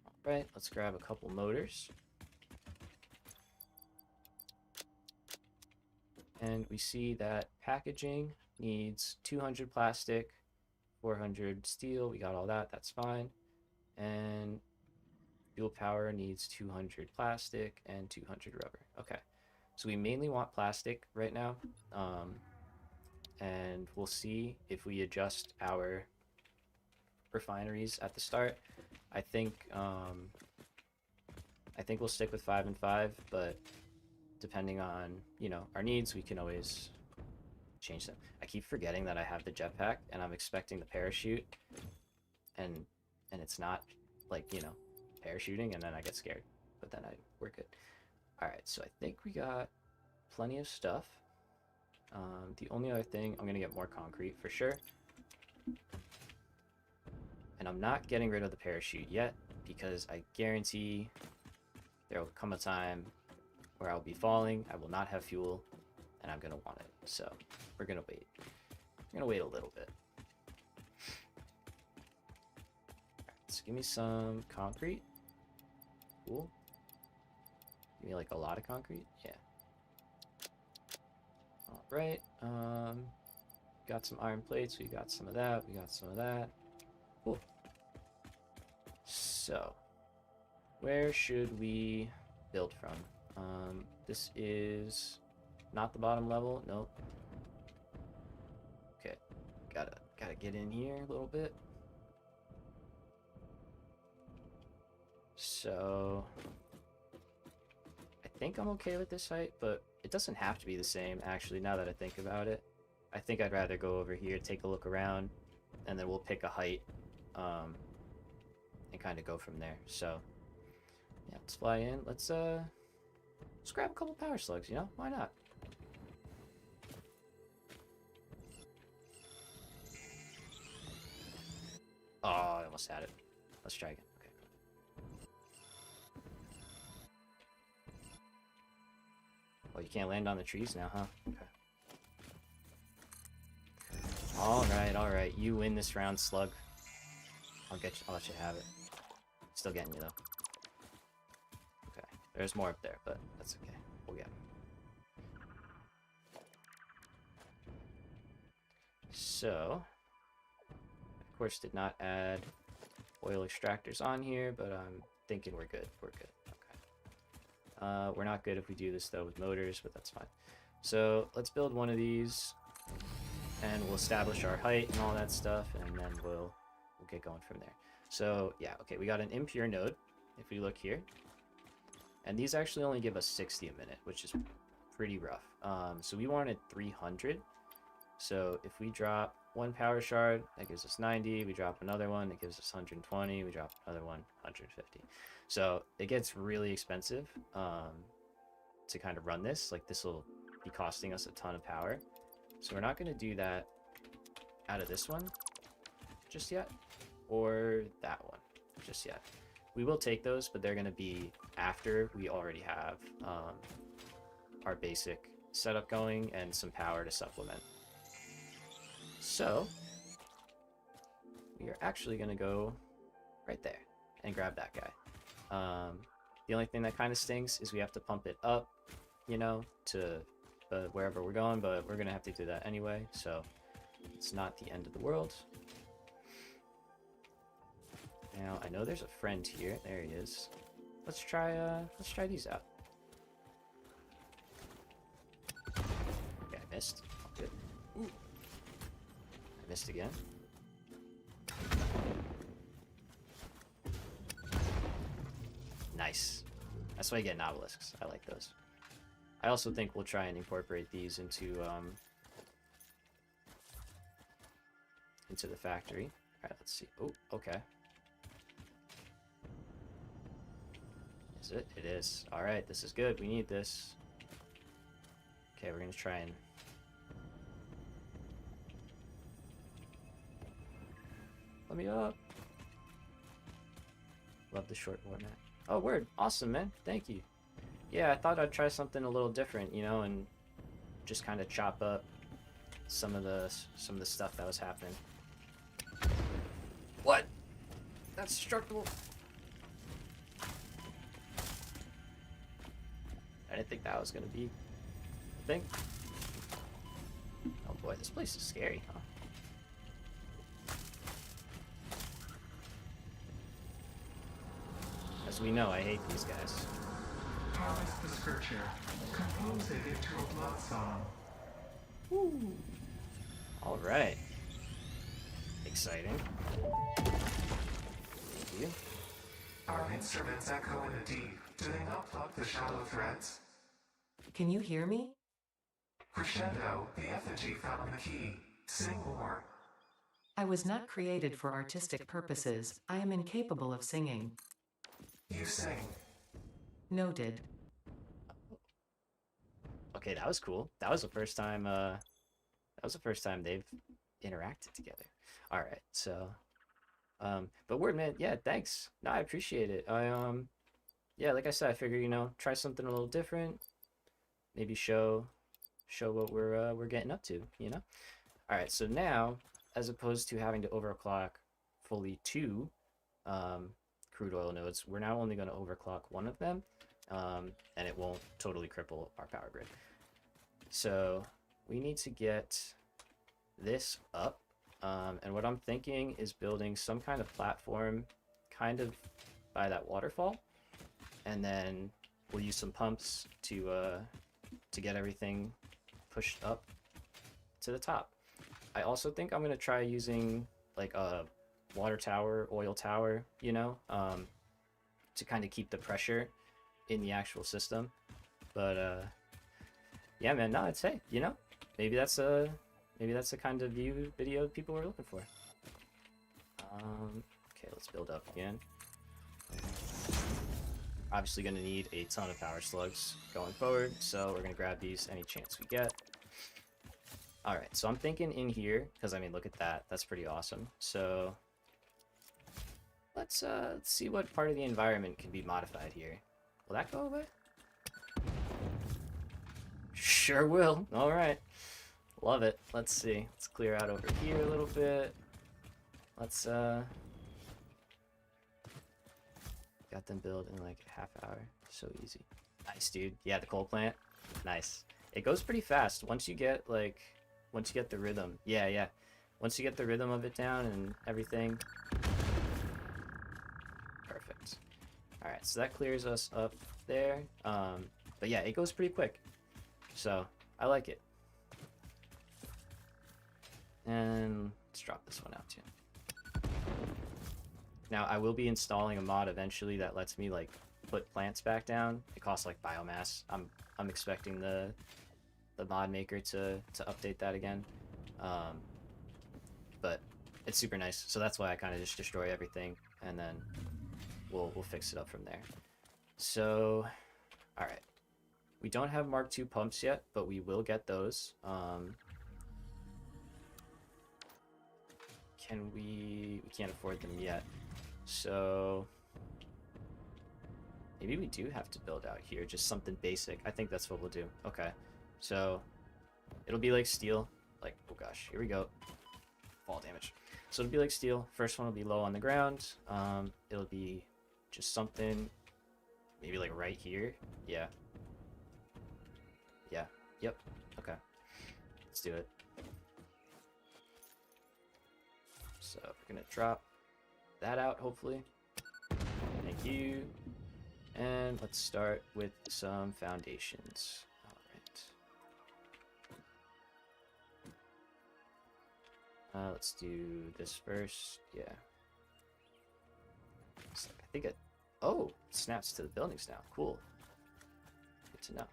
All right, let's grab a couple motors. And we see that packaging needs 200 plastic, 400 steel. We got all that. That's fine. And fuel power needs 200 plastic and 200 rubber. Okay. So we mainly want plastic right now. And we'll see if we adjust our refineries at the start. I think we'll stick with 5 and 5, but depending on our needs, we can always change them. I keep forgetting that I have the jetpack, and I'm expecting the parachute, and it's not like parachuting, and then I get scared. But then we're good. All right, so I think we got plenty of stuff. The only other thing, I'm gonna get more concrete for sure. And I'm not getting rid of the parachute yet, because I guarantee there will come a time where I'll be falling, I will not have fuel, and I'm gonna want it. So we're gonna wait. We're gonna wait a little bit. Alright, so give me some concrete. Cool. Give me like a lot of concrete. Yeah. Alright. Got some iron plates, we got some of that, we got some of that. Cool. So where should we build from? This is not the bottom level. Nope. Okay, gotta get in here a little bit. So I think I'm okay with this height, but it doesn't have to be the same. Actually, now that I think about it, I think I'd rather go over here, take a look around, and then we'll pick a height, and kind of go from there. So yeah, let's fly in. Let's grab a couple power slugs, why not? Oh, I almost had it. Let's try again. Okay. Well, you can't land on the trees now, huh? Okay. All right. You win this round, slug. I'll let you have it. Still getting you though. Okay. There's more up there, but that's okay. We'll get it. So, of course, did not add oil extractors on here, but I'm thinking we're good. We're good. Okay. We're not good if we do this though with motors, but that's fine. So let's build one of these, and we'll establish our height and all that stuff, and then we'll get going from there. So yeah, okay, we got an impure node. If we look here, and these actually only give us 60 a minute, which is pretty rough. So we wanted 300. So if we drop one power shard, that gives us 90. We drop another one, it gives us 120. We drop another one, 150. So it gets really expensive to kind of run this. Like, this will be costing us a ton of power. So we're not going to do that out of this one just yet, or that one just yet. We will take those, but they're going to be after we already have our basic setup going and some power to supplement. So we are actually going to go right there and grab that guy. The only thing that kind of stinks is we have to pump it up, to wherever we're going, but we're going to have to do that anyway. So It's not the end of the world. Now, I know there's a friend here. There he is. Let's try these out. Okay, I missed. Good. Ooh. I missed again. Nice. That's why you get obelisks. I like those. I also think we'll try and incorporate these into the factory. Alright, let's see. Oh, okay. Is it? It is. Alright, this is good. We need this. Okay, we're gonna try and... Let me up. Love the short format. Oh, word. Awesome, man. Thank you. Yeah, I thought I'd try something a little different, you know, and just kind of chop up some of the stuff that was happening. What? That's destructible. I didn't think that was gonna be a thing. Oh boy, this place is scary, huh? As we know, I hate these guys. How is the scripture? Compose it into a blood song. Woo! Alright. Exciting. Thank you. Our instruments echo in the deep. Do they not pluck the shallow threads? Can you hear me? Crescendo, the effigy found on the key. Sing more. I was not created for artistic purposes. I am incapable of singing. You sing. Noted. Okay, that was cool. That was the first time they've interacted together. Alright, so but word, man, yeah, thanks. No, I appreciate it. Yeah, like I said, I figure, you know, try something a little different. Maybe show what we're getting up to, you know? Alright, so now, as opposed to having to overclock fully 2 crude oil nodes, we're now only going to overclock one of them, and it won't totally cripple our power grid. So we need to get this up, and what I'm thinking is building some kind of platform kind of by that waterfall, and then we'll use some pumps to get everything pushed up to the top. I also think I'm going to try using like a water tower, oil tower, you know, to kind of keep the pressure in the actual system. But yeah, man, no, it's, hey, you know, maybe that's the kind of video people were looking for. Okay, let's build up again. Obviously going to need a ton of power slugs going forward, so we're going to grab these any chance we get. Alright, so I'm thinking in here, because I mean, look at that. That's pretty awesome. So let's see what part of the environment can be modified here. Will that go away? Sure will. Alright. Love it. Let's see. Let's clear out over here a little bit. Let's got them built in like a half hour. So easy. Nice, dude. Yeah, the coal plant. Nice. It goes pretty fast once you get the rhythm. Yeah. Once you get the rhythm of it down and everything. Perfect. Alright, so that clears us up there. But yeah, it goes pretty quick. So, I like it. And let's drop this one out too. Now, I will be installing a mod eventually that lets me like put plants back down. It costs like biomass. I'm expecting the mod maker to update that again. But it's super nice. So that's why I kind of just destroy everything and then we'll fix it up from there. So, all right. We don't have Mark II pumps yet, but we will get those. We can't afford them yet. So maybe we do have to build out here, just something basic. I think that's what we'll do. Okay. So it'll be like steel. Like, oh gosh, here we go. Fall damage. So it'll be like steel. First one will be low on the ground. It'll be just something maybe like right here. Yeah. Yep. Okay. Let's do it. So we're gonna drop that out, hopefully. Thank you. And let's start with some foundations. All right. Let's do this first. Yeah. So I think it. Oh, it snaps to the buildings now. Cool. Good to know.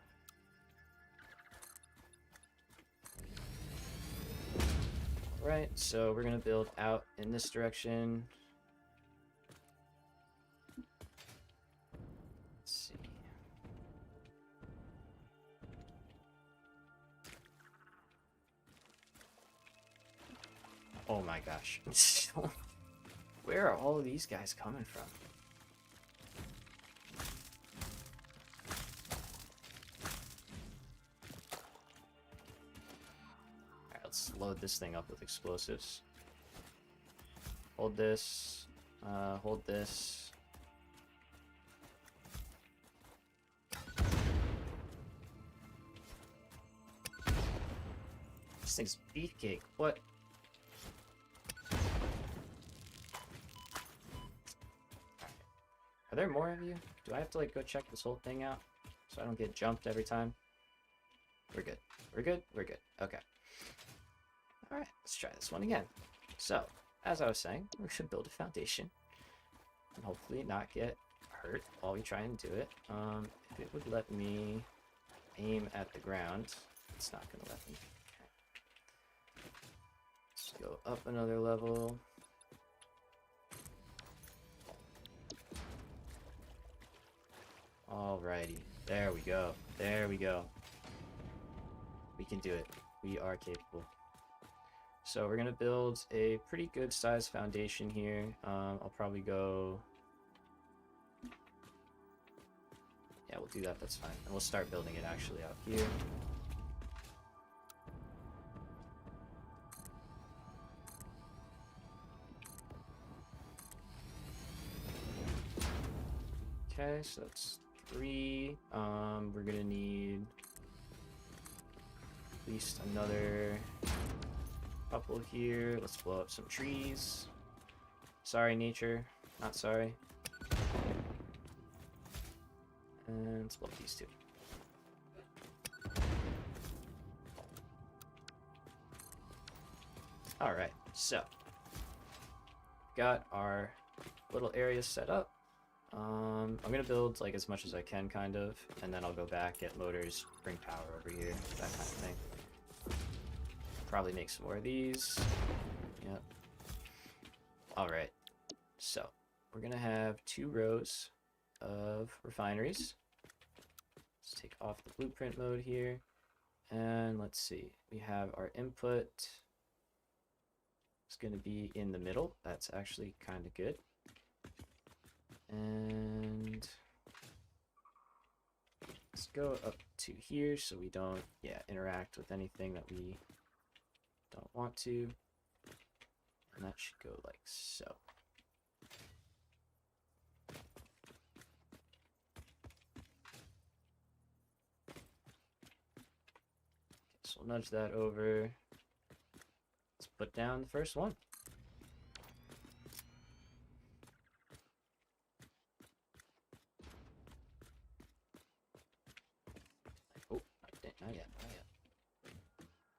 Alright, so we're gonna build out in this direction. Let's see. Oh my gosh. Where are all of these guys coming from? Alright, let's load this thing up with explosives. Hold this. Hold this. This thing's beefcake. What? Are there more of you? Do I have to like go check this whole thing out so I don't get jumped every time? We're good. We're good? We're good. Okay. Alright, let's try this one again. So, as I was saying, we should build a foundation and hopefully not get hurt while we try and do it. If it would let me aim at the ground, it's not going to let me. Okay. Let's go up another level. Alrighty, there we go. There we go. We can do it. We are capable. So we're gonna build a pretty good size foundation here. I'll probably go. Yeah, we'll do that. That's fine. And we'll start building it actually out here. Okay, so that's 3. We're gonna need at least another couple here. Let's blow up some trees. Sorry, nature. Not sorry. And let's blow up these two. Alright, so got our little area set up. I'm gonna build like as much as I can, kind of, and then I'll go back, get motors, bring power over here, that kind of thing. Probably make some more of these. Yep. Alright, so we're gonna have 2 rows of refineries. Let's take off the blueprint mode here, and let's see, we have our input. It's gonna be in the middle. That's actually kind of good. And let's go up to here so we don't, interact with anything that we don't want to. And that should go like so. Okay, so we'll nudge that over. Let's put down the first one. Not yet, not yet.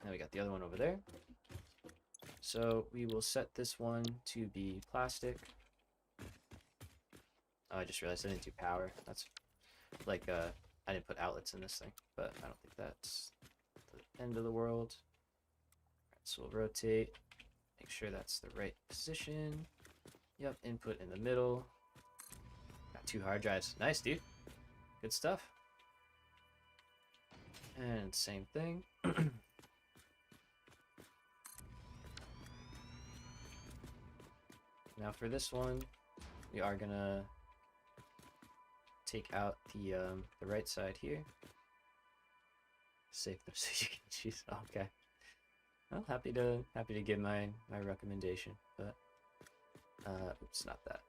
Now we got the other one over there. So we will set this one to be plastic. Oh, I just realized I didn't do power. That's like, I didn't put outlets in this thing, but I don't think that's the end of the world. Alright, so we'll rotate, make sure that's the right position. Yep, input in the middle. Got 2 hard drives. Nice, dude. Good stuff. And same thing. Now for this one, we are gonna take out the right side here. Save them so you can choose. Okay. Well, happy to give my recommendation, but oops, not that.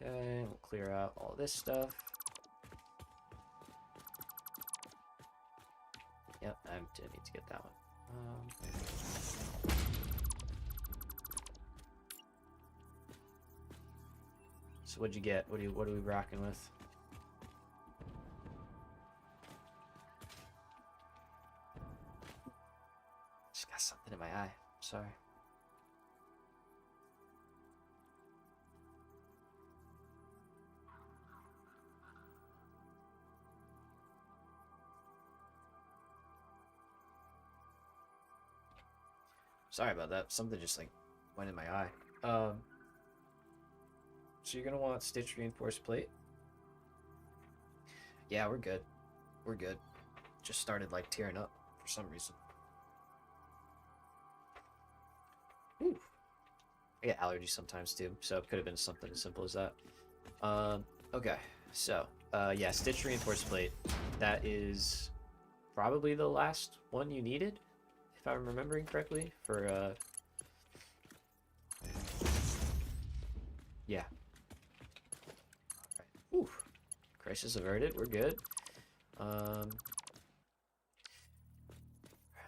Okay, we'll clear out all this stuff. Yep, I didn't need to get that one. So what'd you get? What are we rocking with? Just got something in my eye. Sorry. Sorry about that. Something just like went in my eye. So you're gonna want stitch reinforced plate. Yeah, we're good. We're good. Just started like tearing up for some reason. Ooh. I get allergies sometimes too, so it could have been something as simple as that. Okay, so yeah, stitch reinforced plate. That is probably the last one you needed, if I'm remembering correctly. For yeah. All right. Ooh. Crisis averted. We're good.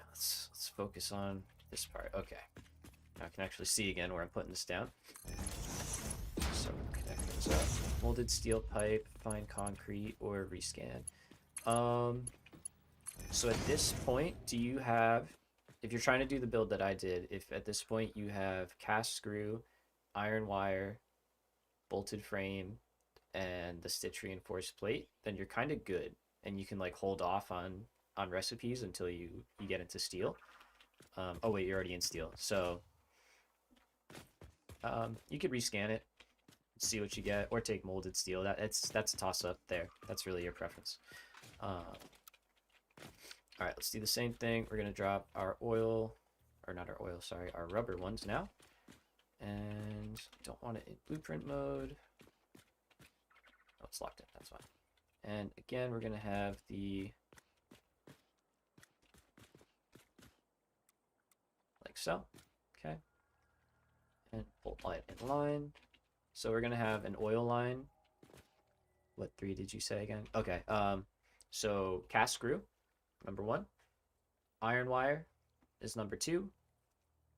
Let's focus on this part. Okay. Now I can actually see again where I'm putting this down. So connect those up. Molded steel pipe, fine concrete, or rescan. So at this point, do you have, if you're trying to do the build that I did, if at this point you have cast screw, iron wire, bolted frame, and the stitch reinforced plate, then you're kind of good, and you can like hold off on recipes until you get into steel. Oh wait, you're already in steel, so you could rescan it, see what you get, or take molded steel. That's a toss up there. That's really your preference. All right, let's do the same thing. We're gonna drop our oil, or not our oil, sorry, our rubber ones now, and don't want it in blueprint mode. Oh, it's locked in. That's fine. And again, we're gonna have the like so. Okay. And bolt light in line. So we're gonna have an oil line. What 3 did you say again? Okay. So cast screw, number 1. Iron wire is number 2.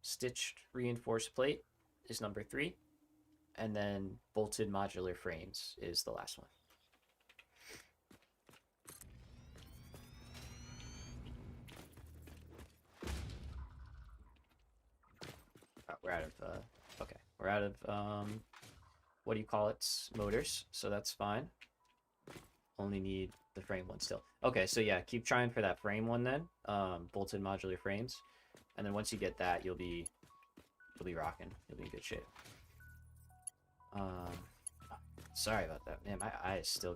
Stitched reinforced plate is number 3. And then bolted modular frames is the last one. We're out of okay, we're out of what do you call it, motors, so that's fine. Only need the frame one still. Okay, so yeah, keep trying for that frame one then, bolted modular frames, and then once you get that, you'll be rocking. You'll be in good shape. Sorry about that, man. My eyes still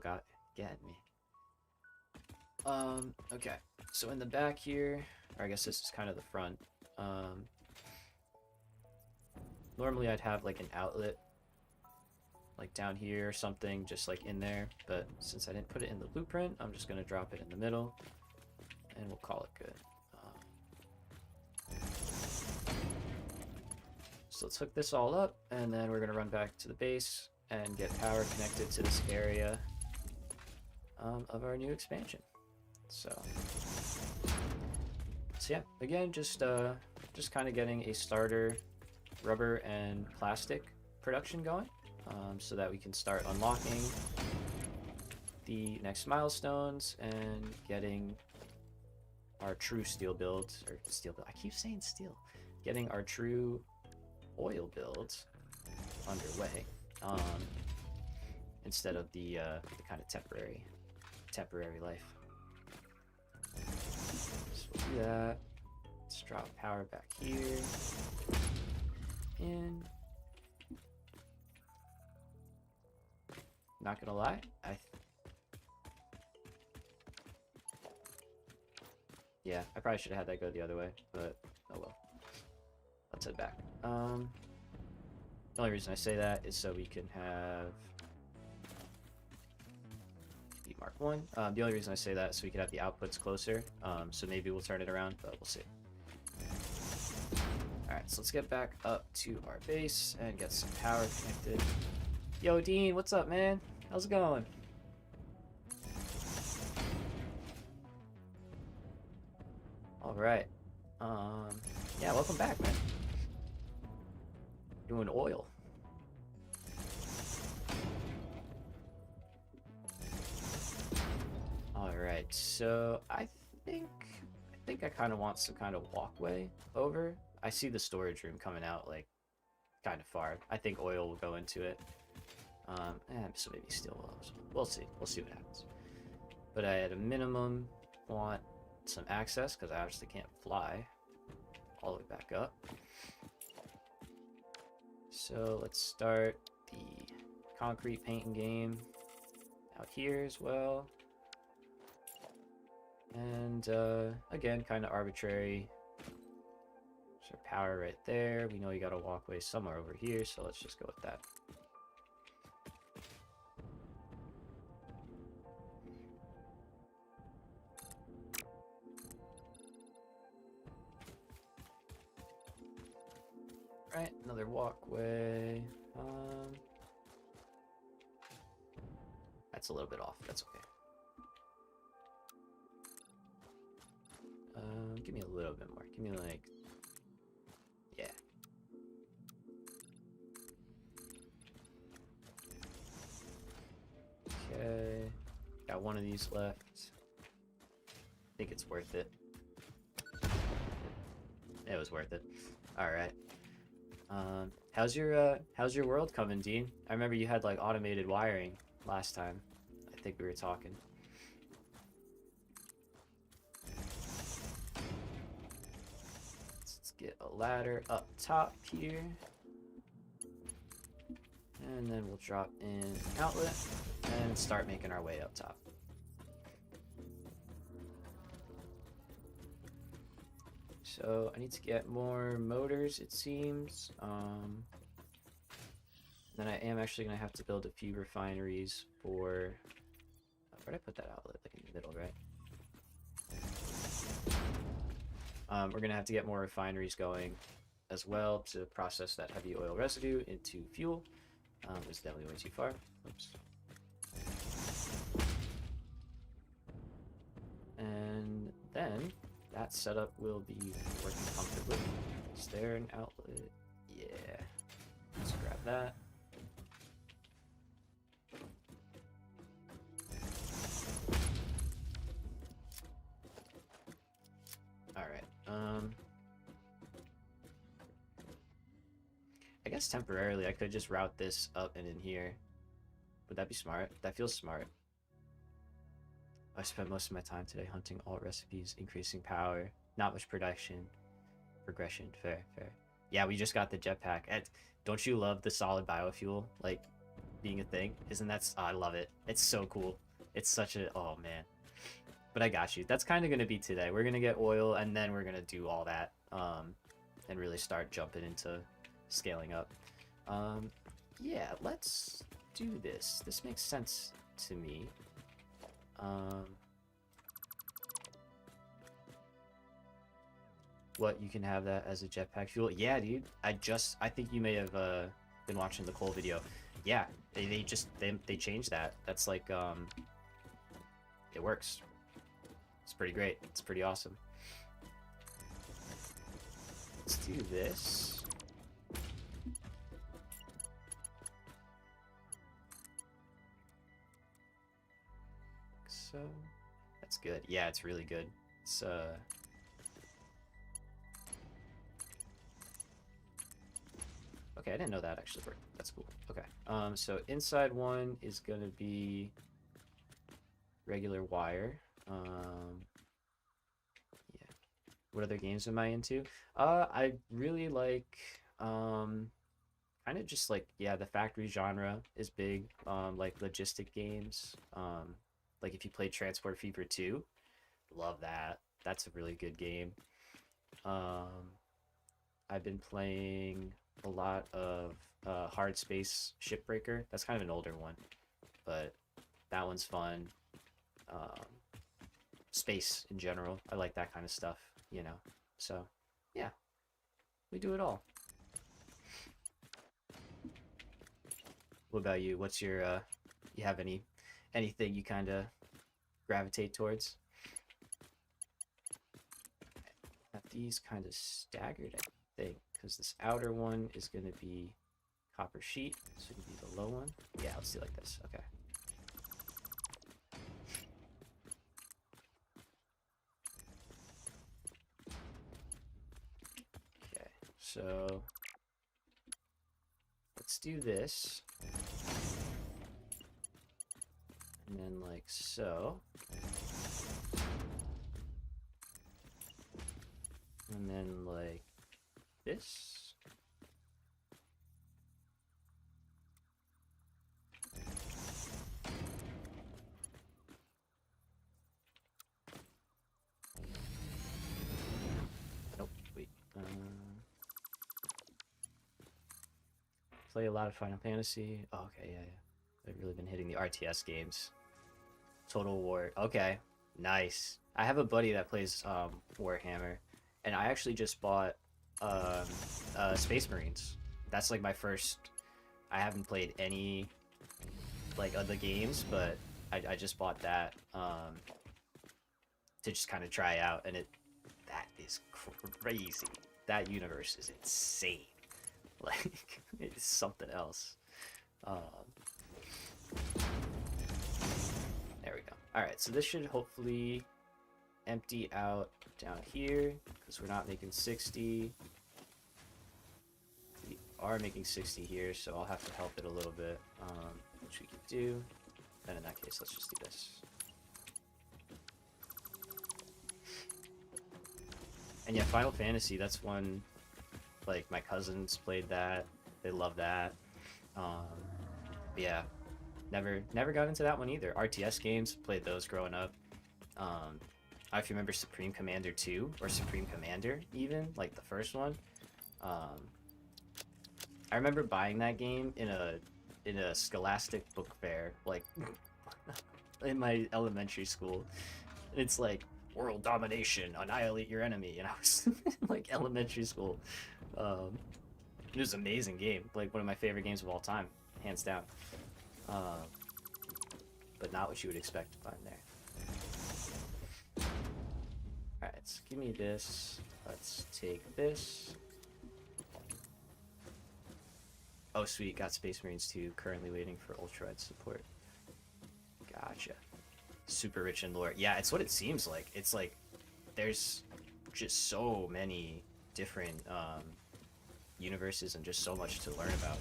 getting me. Okay, so in the back here, or I guess this is kind of the front. Normally I'd have like an outlet like down here or something, just like in there, but since I didn't put it in the blueprint, I'm just gonna drop it in the middle and we'll call it good. So let's hook this all up, and then we're gonna run back to the base and get power connected to this area of our new expansion. So yeah, again, just kind of getting a starter rubber and plastic production going, so that we can start unlocking the next milestones and getting our true steel builds, or steel build. I keep saying steel. Getting our true oil builds underway, instead of the kind of temporary life. So we'll do that. Let's drop power back here. And not gonna lie, yeah, I probably should have had that go the other way, but oh well. Let's head back. The only reason I say that is so we can have the Mark 1. The only reason I say that is so we can have the outputs closer. So maybe we'll turn it around, but we'll see. Alright, so let's get back up to our base and get some power connected. Yo, Dean, what's up, man? How's it going? Alright. Yeah, welcome back, man. Doing oil. Alright, so I think I kind of want some kind of walkway over. I see the storage room coming out, like, kind of far. I think oil will go into it. So maybe steel will also. We'll see. We'll see what happens. But I, at a minimum, want some access, because I obviously can't fly all the way back up. So let's start the concrete painting game out here as well. And again, kind of arbitrary. There's our power right there. We know you got a walkway somewhere over here, so let's just go with that. Right, another walkway. That's a little bit off. That's okay. Give me a little bit more. Give me like, yeah. Okay, got one of these left. I think it's worth it. It was worth it. All right. How's your world coming, Dean? I remember you had like automated wiring last time. I think we were talking. Let's get a ladder up top here. And then we'll drop in an outlet and start making our way up top. So I need to get more motors, it seems. Then I am actually going to have to build a few refineries for... where'd I put that outlet? Like in the middle, right? We're going to have to get more refineries going as well to process that heavy oil residue into fuel. It's definitely way too far. Oops. And then that setup will be working comfortably. Is there an outlet? Yeah. Let's grab that. Alright. I guess temporarily I could just route this up and in here. Would that be smart? That feels smart. I spent most of my time today hunting all recipes, increasing power, not much production, progression, fair. Yeah, we just got the jetpack. Don't you love the solid biofuel, like, being a thing? Isn't that, oh, I love it. It's so cool. It's such a, oh man. But I got you. That's kind of going to be today. We're going to get oil, and then we're going to do all that, and really start jumping into scaling up. Yeah, let's do this. This makes sense to me. What, you can have that as a jetpack fuel? Yeah, dude. I think you may have been watching the Cole video. Yeah, they changed that. That's like it works. It's pretty great. It's pretty awesome. Let's do this. So that's good. Yeah, it's really good. It's okay, I didn't know that actually worked. That's cool. Okay. So inside one is gonna be regular wire. Yeah. What other games am I into? I really like kind of just like, yeah, the factory genre is big. Like logistic games. Like if you played Transport Fever 2, love that. That's a really good game. I've been playing a lot of Hard Space Shipbreaker. That's kind of an older one, but that one's fun. Space in general, I like that kind of stuff, you know. So, yeah, we do it all. What about you? What's your you have anything you kind of gravitate towards? these kind of staggered, I think, because this outer one is going to be copper sheet, so it can be the low one. Yeah, let's do it like this. Okay. Okay, so let's do this. And then like so. And then like this. Nope, wait. Play a lot of Final Fantasy. Oh, okay, yeah. I've really been hitting the RTS games. Total War. Okay, nice. I have a buddy that plays Warhammer, and I actually just bought Space Marines. That's like my first. I haven't played any like other games, but I just bought that to just kind of try out, and that is crazy. That universe is insane. Like it's something else. There we go. Alright, so this should hopefully empty out down here, because we're not making 60. We are making 60 here, so I'll have to help it a little bit, which we can do. Then in that case, let's just do this. And yeah, Final Fantasy, that's one, like, my cousins played that. They love that. Yeah. Never got into that one either. RTS games, played those growing up. I don't know if you remember Supreme Commander 2 or Supreme Commander even, like the first one. I remember buying that game in a Scholastic book fair, like in my elementary school. It's like world domination, annihilate your enemy, and I was like elementary school. It was an amazing game, like one of my favorite games of all time, hands down. But not what you would expect to find there. Alright, so give me this. Let's take this. Oh, sweet. Got Space Marines 2. Currently waiting for Ultra-Red support. Gotcha. Super rich in lore. Yeah, it's what it seems like. It's like there's just so many different universes and just so much to learn about.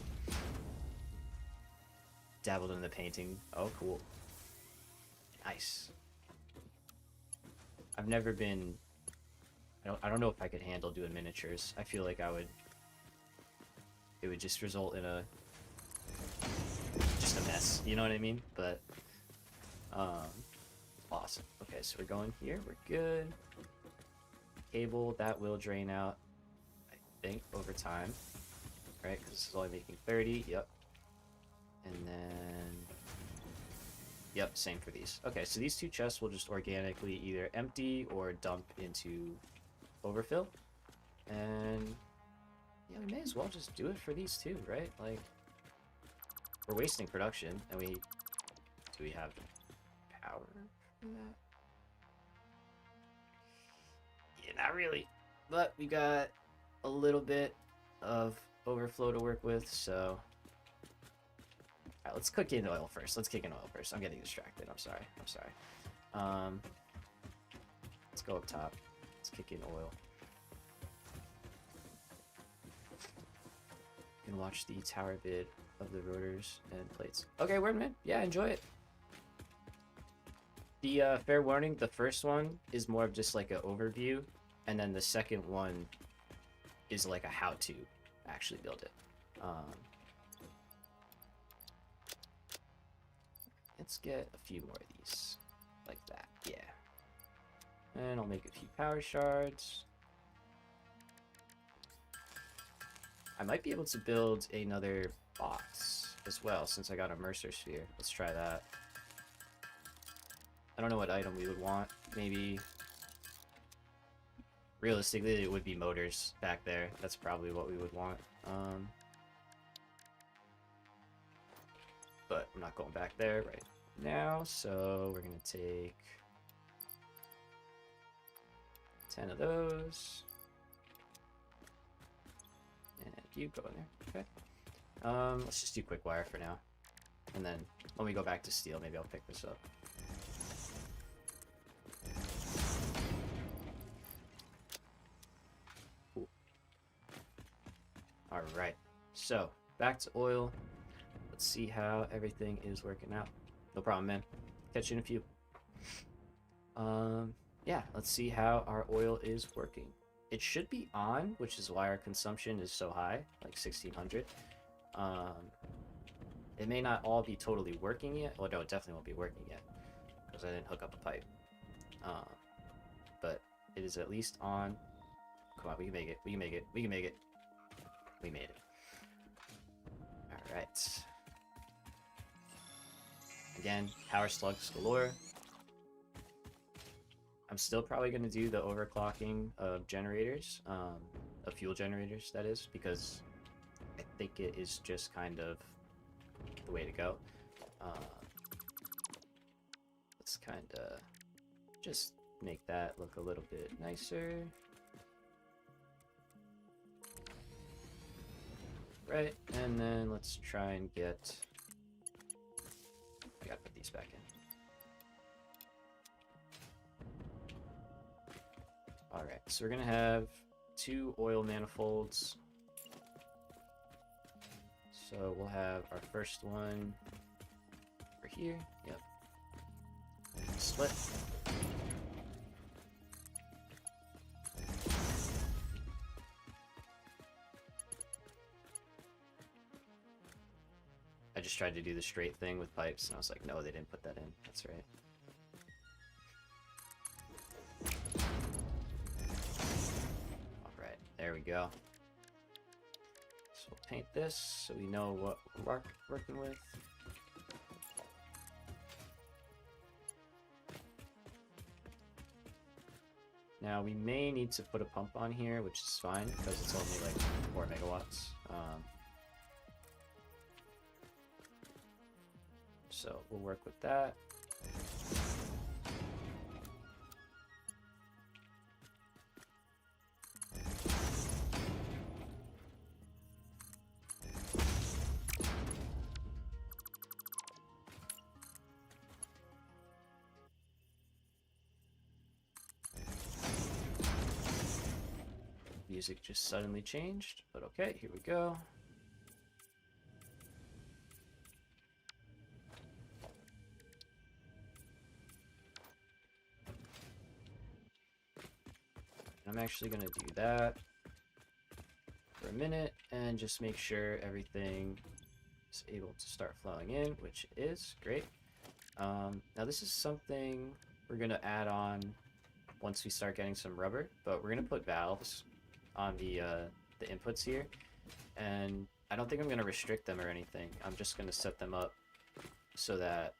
Dabbled in the painting. Oh, cool. Nice. I've never been... I don't know if I could handle doing miniatures. I feel like it would just result in just a mess. You know what I mean? But, awesome. Okay, so we're going here. We're good. Cable, that will drain out, I think, over time. Right? Because this is only making 30. Yep. And then... Yep, same for these. Okay, so these two chests will just organically either empty or dump into overfill. And yeah, we may as well just do it for these two, right? Like, we're wasting production, and do we have power for that? Yeah, not really. But we got a little bit of overflow to work with, so... Alright, let's cook in oil first. Let's kick in oil first. I'm getting distracted. I'm sorry. Let's go up top. Let's kick in oil. You can watch the tower bid of the rotors and plates. Okay, we're in. Yeah, enjoy it. The fair warning, the first one is more of just like an overview, and then the second one is like a how-to actually build it. Let's get a few more of these, like that, yeah. And I'll make a few power shards. I might be able to build another box as well, since I got a Mercer Sphere. Let's try that. I don't know what item we would want. Maybe... Realistically, it would be motors back there. That's probably what we would want. But I'm not going back there right now, so we're gonna take 10 of those. you go in there. Okay. Let's just do quick wire for now. And then when we go back to steel, maybe I'll pick this up. Cool. Alright. So, back to oil. Let's see how everything is working out. No problem, man. Catch you in a few. Yeah, let's see how our oil is working. It should be on, which is why our consumption is so high, like 1600. It may not all be totally working yet. Well, no, it definitely won't be working yet because I didn't hook up a pipe. But it is at least on. Come on, we can make it. We can make it. We can make it. We made it. All right. Again, power slugs galore. I'm still probably going to do the overclocking of generators, of fuel generators, that is, because I think it is just kind of the way to go. Let's kind of just make that look a little bit nicer. Right, and then let's try and get... I gotta put these back in. Alright, so we're gonna have 2 oil manifolds. So we'll have our first one over here. Yep. Split. I just tried to do the straight thing with pipes, and I was like, no, they didn't put that in. That's right. Alright, there we go. So we'll paint this so we know what we're working with. Now we may need to put a pump on here, which is fine because it's only like 4 megawatts. So we'll work with that. Music just suddenly changed, but okay, here we go. I'm actually going to do that for a minute and just make sure everything is able to start flowing in, which it is. Great. Now this is something we're going to add on once we start getting some rubber, but we're going to put valves on the inputs here, and I don't think I'm going to restrict them or anything. I'm just going to set them up so that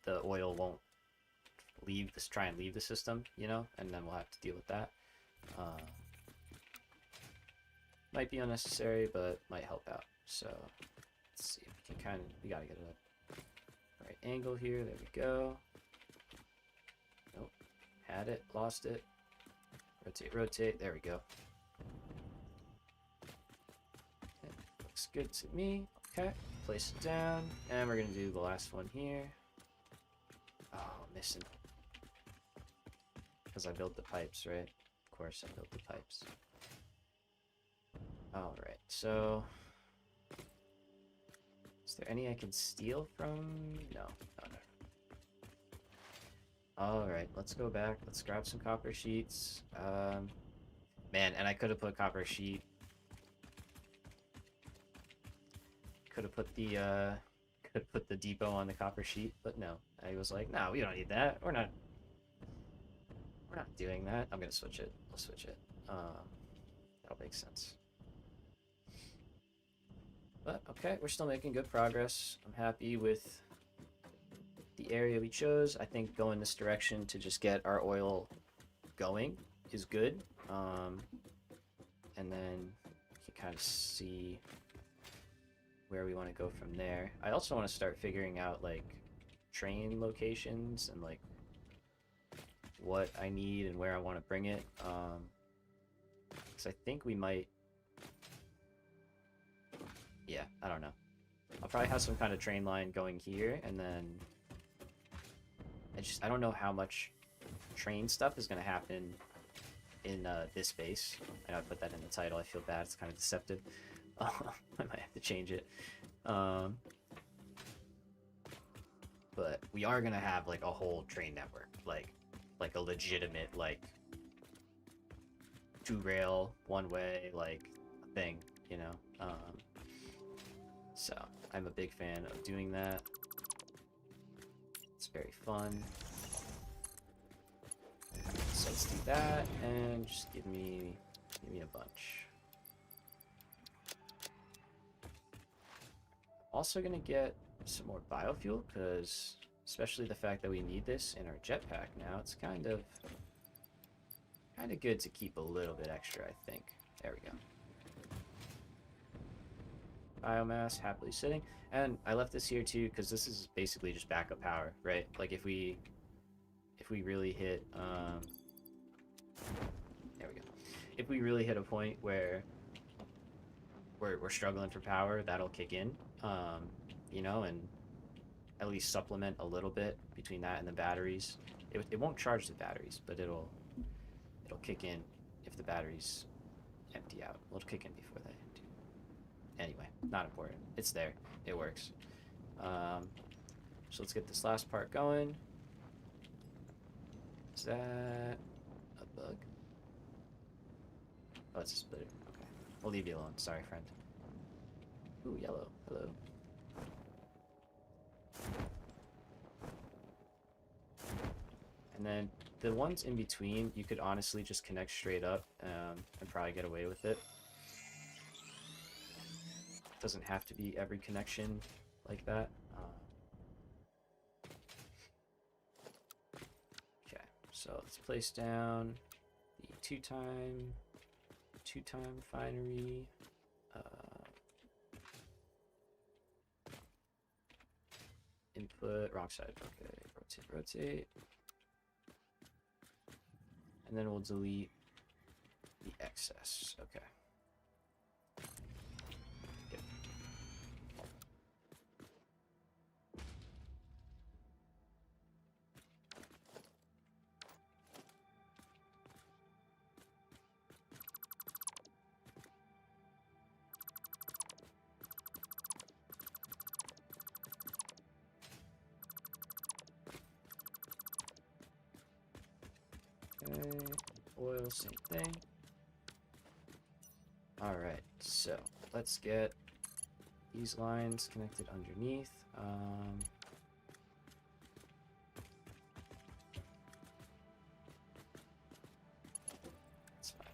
the oil won't leave this, try and leave the system, you know, and then we'll have to deal with that. Might be unnecessary, but might help out. So let's see if we can kind of, we gotta get a right angle here. There we go. Nope, had it, lost it. Rotate, rotate. There we go. Okay. Looks good to me. Okay, place it down, and we're gonna do the last one here. Oh, missing. Because I built the pipes, right? Of course I built the pipes. Alright, so... Is there any I can steal from? No. Oh, no. Alright, let's go back. Let's grab some copper sheets. Man, and I could have put copper sheet. Could have put the depot on the copper sheet, but no. I was like, no, we don't need that. We're not doing that. I'm gonna switch it. I'll switch it. That'll make sense. But okay, we're still making good progress. I'm happy with the area we chose. I think going this direction to just get our oil going is good. And then you can kind of see where we want to go from there. I also want to start figuring out like train locations and like what I need and where I want to bring it. Because I think we might yeah, I don't know. I'll probably have some kind of train line going here, and then I don't know how much train stuff is going to happen in this base. I know I put that in the title. I feel bad. It's kind of deceptive. I might have to change it. But we are going to have like a whole train network, like a legitimate like 2-rail, 1-way like thing, you know. So I'm a big fan of doing that. It's very fun. So let's do that, and just give me a bunch. Also gonna get some more biofuel, because especially the fact that we need this in our jetpack now, it's kind of good to keep a little bit extra, I think. There we go. Biomass happily sitting, and I left this here too because this is basically just backup power, right? Like if we really hit there we go. If we really hit a point where we're struggling for power, that'll kick in, you know, and at least supplement a little bit between that and the batteries. It won't charge the batteries, but it'll kick in if the batteries empty out. Well, it'll kick in before they empty. Anyway, not important. It's there. It works. So let's get this last part going. Is that a bug? Oh, it's a splitter. Okay. We'll leave you alone. Sorry, friend. Ooh, yellow. Hello. And then the ones in between, you could honestly just connect straight up and probably get away with it. Doesn't have to be every connection like that. Okay, so let's place down the two-time refinery. Input, wrong side. Okay, rotate. And then we'll delete the excess. Okay. Good. Okay, oil, same thing. Alright, so let's get these lines connected underneath. That's fine.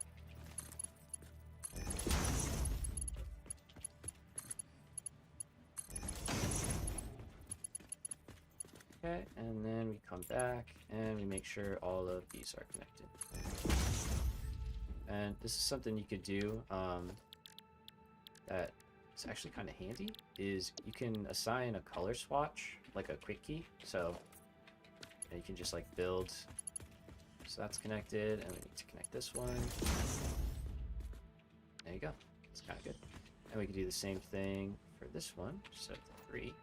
Okay, and then we come back and we make sure all of these are connected. And this is something you could do that is actually kind of handy, is you can assign a color swatch, like a quick key. So you can just like build, so that's connected, and we need to connect this one. There you go. It's kind of good. And we can do the same thing for this one, set to 3.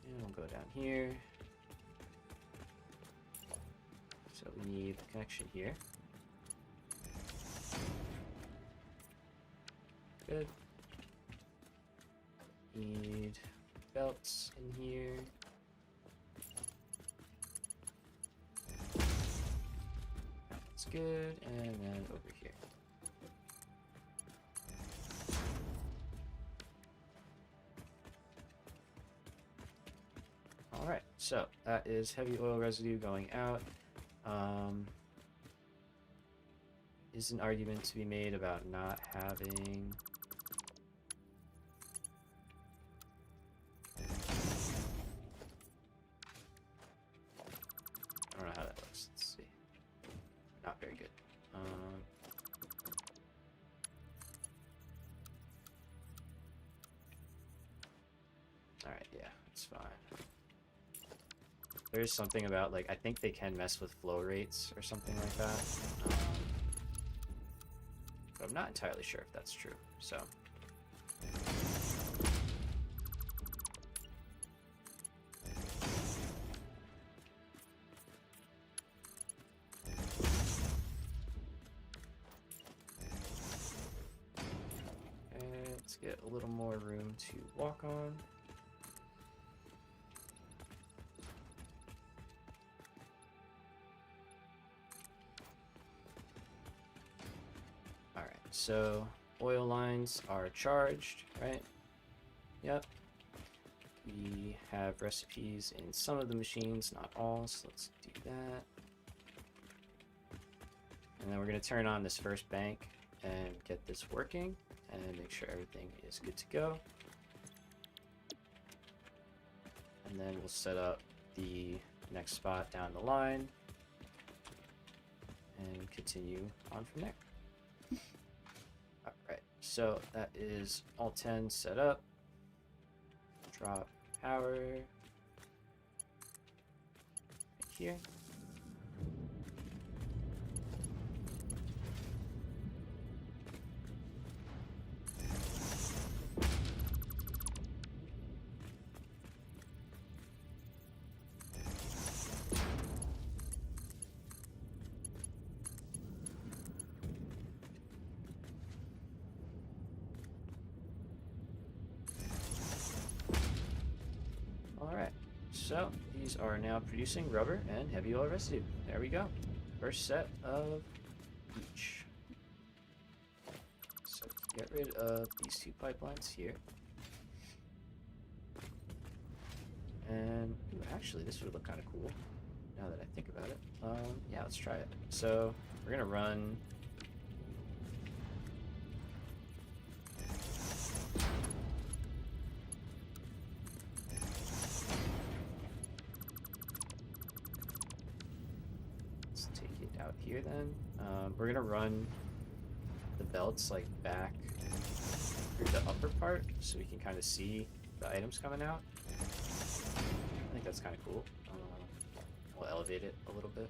And we'll go down here. So we need the connection here. Good. Need belts in here. That's good. And then over here. Alright, so that is heavy oil residue going out. Is an argument to be made about not having I don't know how that looks. Let's see. Not very good. Alright, yeah, it's fine. There's something about, like, I think they can mess with flow rates or something like that. but I'm not entirely sure if that's true. So. Let's get a little more room to walk on. Alright, so oil lines are charged, right? Yep. We have recipes in some of the machines, not all, so let's do that. And then we're going to turn on this first bank and get this working. And make sure everything is good to go. And then we'll set up the next spot down the line and continue on from there. Alright, so that is all 10 set up. Drop power right here. Alright, so these are now producing rubber and heavy oil residue. There we go. First set of each. So get rid of these two pipelines here. And ooh, actually, this would look kind of cool now that I think about it. Yeah, let's try it. So we're gonna run. Let's take it out here then. We're gonna run the belts like back through the upper part so we can kind of see the items coming out. I think that's kind of cool. We'll elevate it a little bit.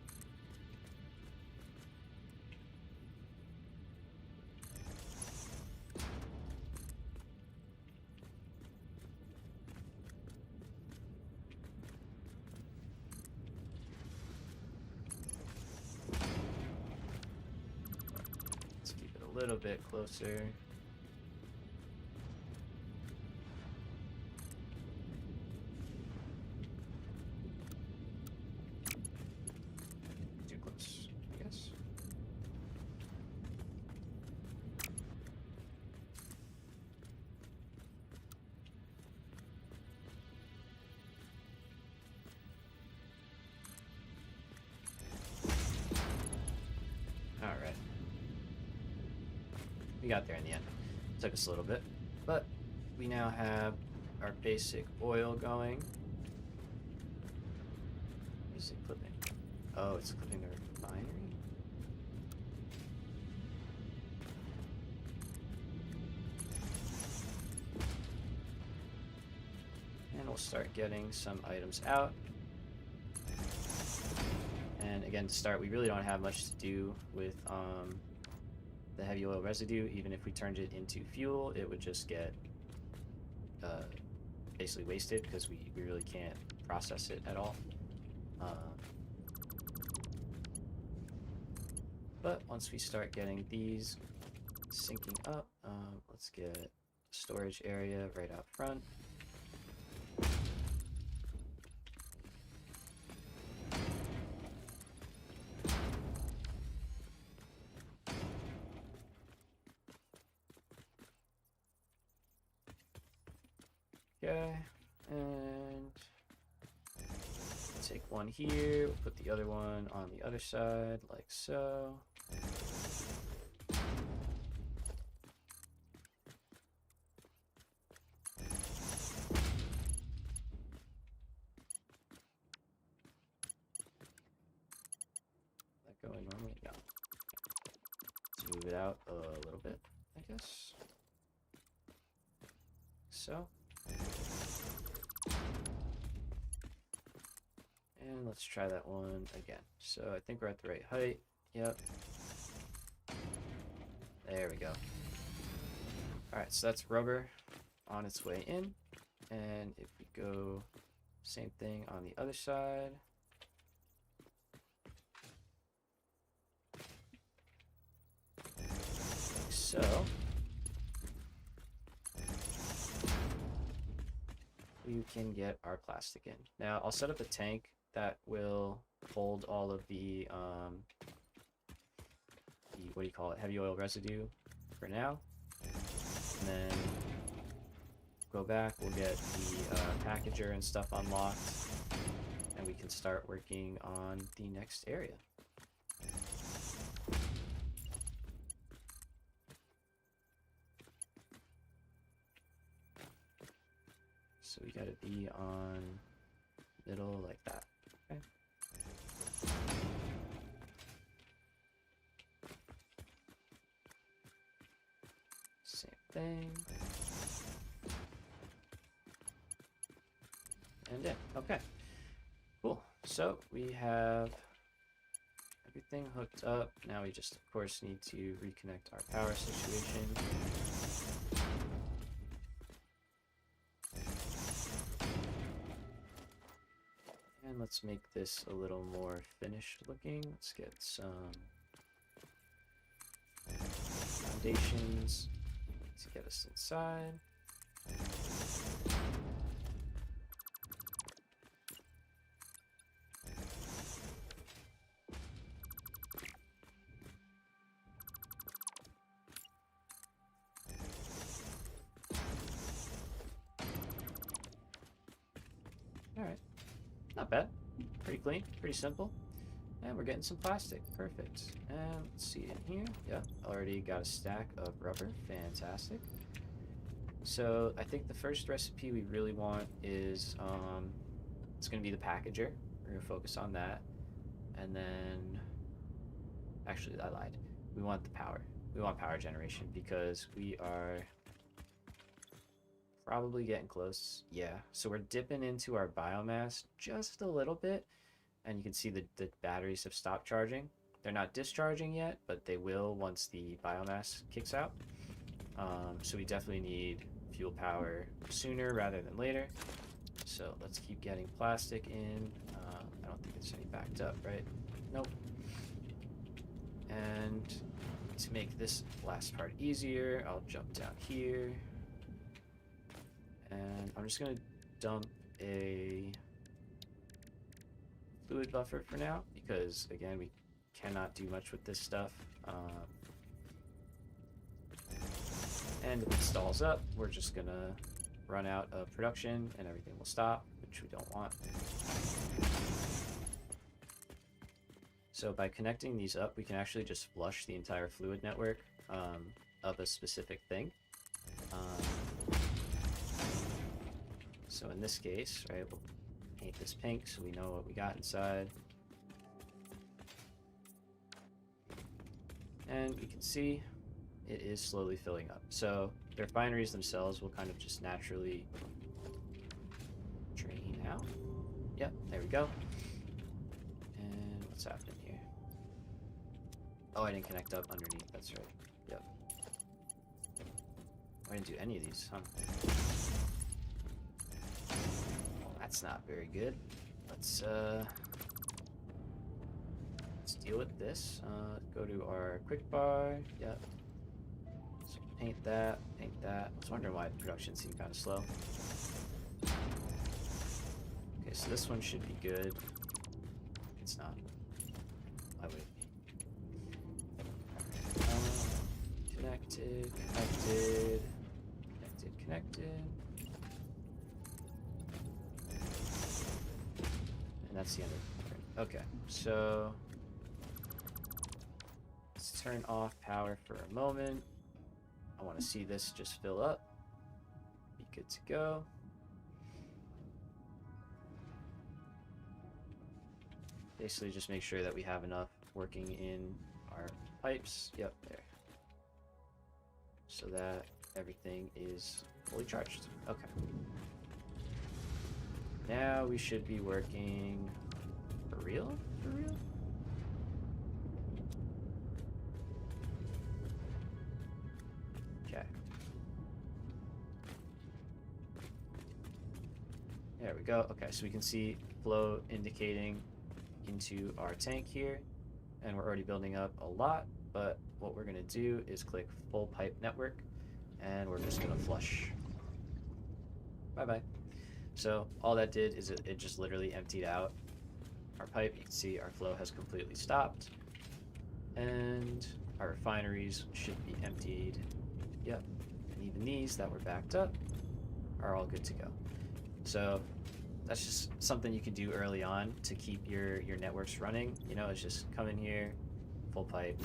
Let's keep it a little bit closer. Too close, I guess. All right. We got there in the end. Took us a little bit, but we now have our basic oil going. Is it clipping? Oh, it's clipping the refinery? And we'll start getting some items out. And again, to start, we really don't have much to do with the heavy oil residue. Even if we turned it into fuel, it would just get basically wasted because we really can't process it at all. But once we start getting these syncing up, let's get a storage area right out front. Okay, and take one here, we'll put the other one on the other side, like so. That going normally? No. Let's move it out a little bit, I guess. So. And let's try that one again. So I think we're at the right height. Yep. There we go. Alright, so that's rubber on its way in. And if we go same thing on the other side. Like so. We can get our plastic in. Now, I'll set up a tank that will hold all of the what do you call it, heavy oil residue for now. And then go back, we'll get the packager and stuff unlocked, and we can start working on the next area. So we gotta be on middle like that. Okay. Same thing. And in. Okay. Cool. So we have everything hooked up. Now we just, of course, need to reconnect our power situation. And let's make this a little more finished looking. Let's get some foundations to get us inside. Alright, not bad. Pretty clean, pretty simple. And we're getting some plastic. Perfect. And let's see in here. Yep, already got a stack of rubber. Fantastic. So I think the first recipe we really want is, it's going to be the packager. We're going to focus on that. And then, actually I lied. We want the power. We want power generation because we are probably getting close. Yeah, so we're dipping into our biomass just a little bit. And you can see the batteries have stopped charging. They're not discharging yet, but they will once the biomass kicks out. So we definitely need fuel power sooner rather than later. So let's keep getting plastic in. I don't think it's any backed up, right? Nope. And to make this last part easier, I'll jump down here. And I'm just going to dump a fluid buffer for now, because again, we cannot do much with this stuff. And if it stalls up, we're just gonna run out of production and everything will stop, which we don't want. So by connecting these up, we can actually just flush the entire fluid network of a specific thing. So in this case, right, we'll paint this pink so we know what we got inside. And we can see it is slowly filling up. So the refineries themselves will kind of just naturally drain out. Yep, there we go. And what's happening here? Oh, I didn't connect up underneath, that's right. Yep. I didn't do any of these, huh? Well, that's not very good. Let's deal with this. Go to our quick bar. Yep. So paint that, paint that. I was wondering why the production seemed kind of slow. Okay, so this one should be good. It's not. Why would it be? Connected, connected, connected, connected. And that's the end of it. Okay, so let's turn off power for a moment. I want to see this just fill up. Be good to go. Basically just make sure that we have enough working in our pipes. Yep, there. So that everything is fully charged. Okay. Now we should be working for real? For real? go. Okay, so we can see flow indicating into our tank here, and we're already building up a lot, but what we're going to do is click full pipe network, and we're just going to flush. Bye-bye. So all that did is it just literally emptied out our pipe. You can see our flow has completely stopped, and our refineries should be emptied. Yep, and even these that were backed up are all good to go. So that's just something you can do early on to keep your networks running. You know, it's just come in here, full pipe.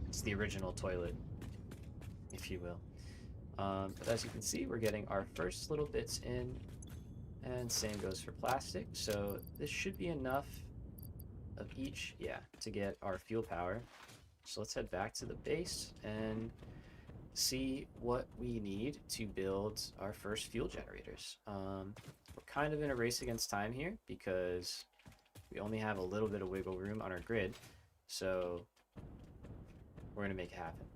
It's the original toilet, if you will. But as you can see, we're getting our first little bits in, and same goes for plastic. So this should be enough of each, yeah, to get our fuel power. So let's head back to the base and see what we need to build our first fuel generators. We're kind of in a race against time here because we only have a little bit of wiggle room on our grid, so we're going to make it happen.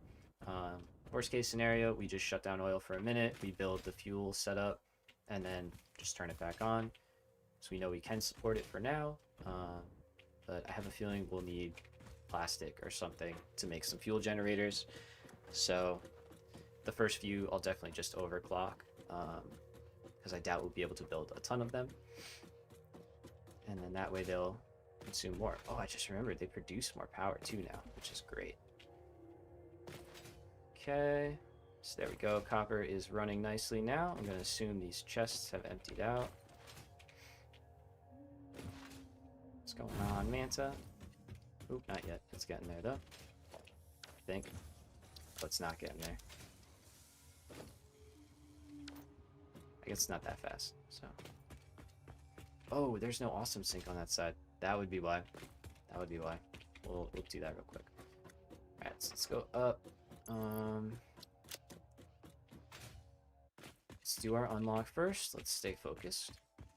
Worst case scenario, we just shut down oil for a minute, we build the fuel setup, and then just turn it back on. So we know we can support it for now, but I have a feeling we'll need plastic or something to make some fuel generators. So the first few I'll definitely just overclock, because I doubt we'll be able to build a ton of them. And then that way they'll consume more. Oh, I just remembered they produce more power too now, which is great. Okay, so there we go. Copper is running nicely now. I'm going to assume these chests have emptied out. What's going on, Manta? Oop, not yet. It's getting there, though. I think. Oh, it's not getting there. I guess it's not that fast, so. Oh, there's no awesome sink on that side. That would be why. That would be why. We'll do that real quick. Alright, so let's go up. Let's do our unlock first. Let's stay focused.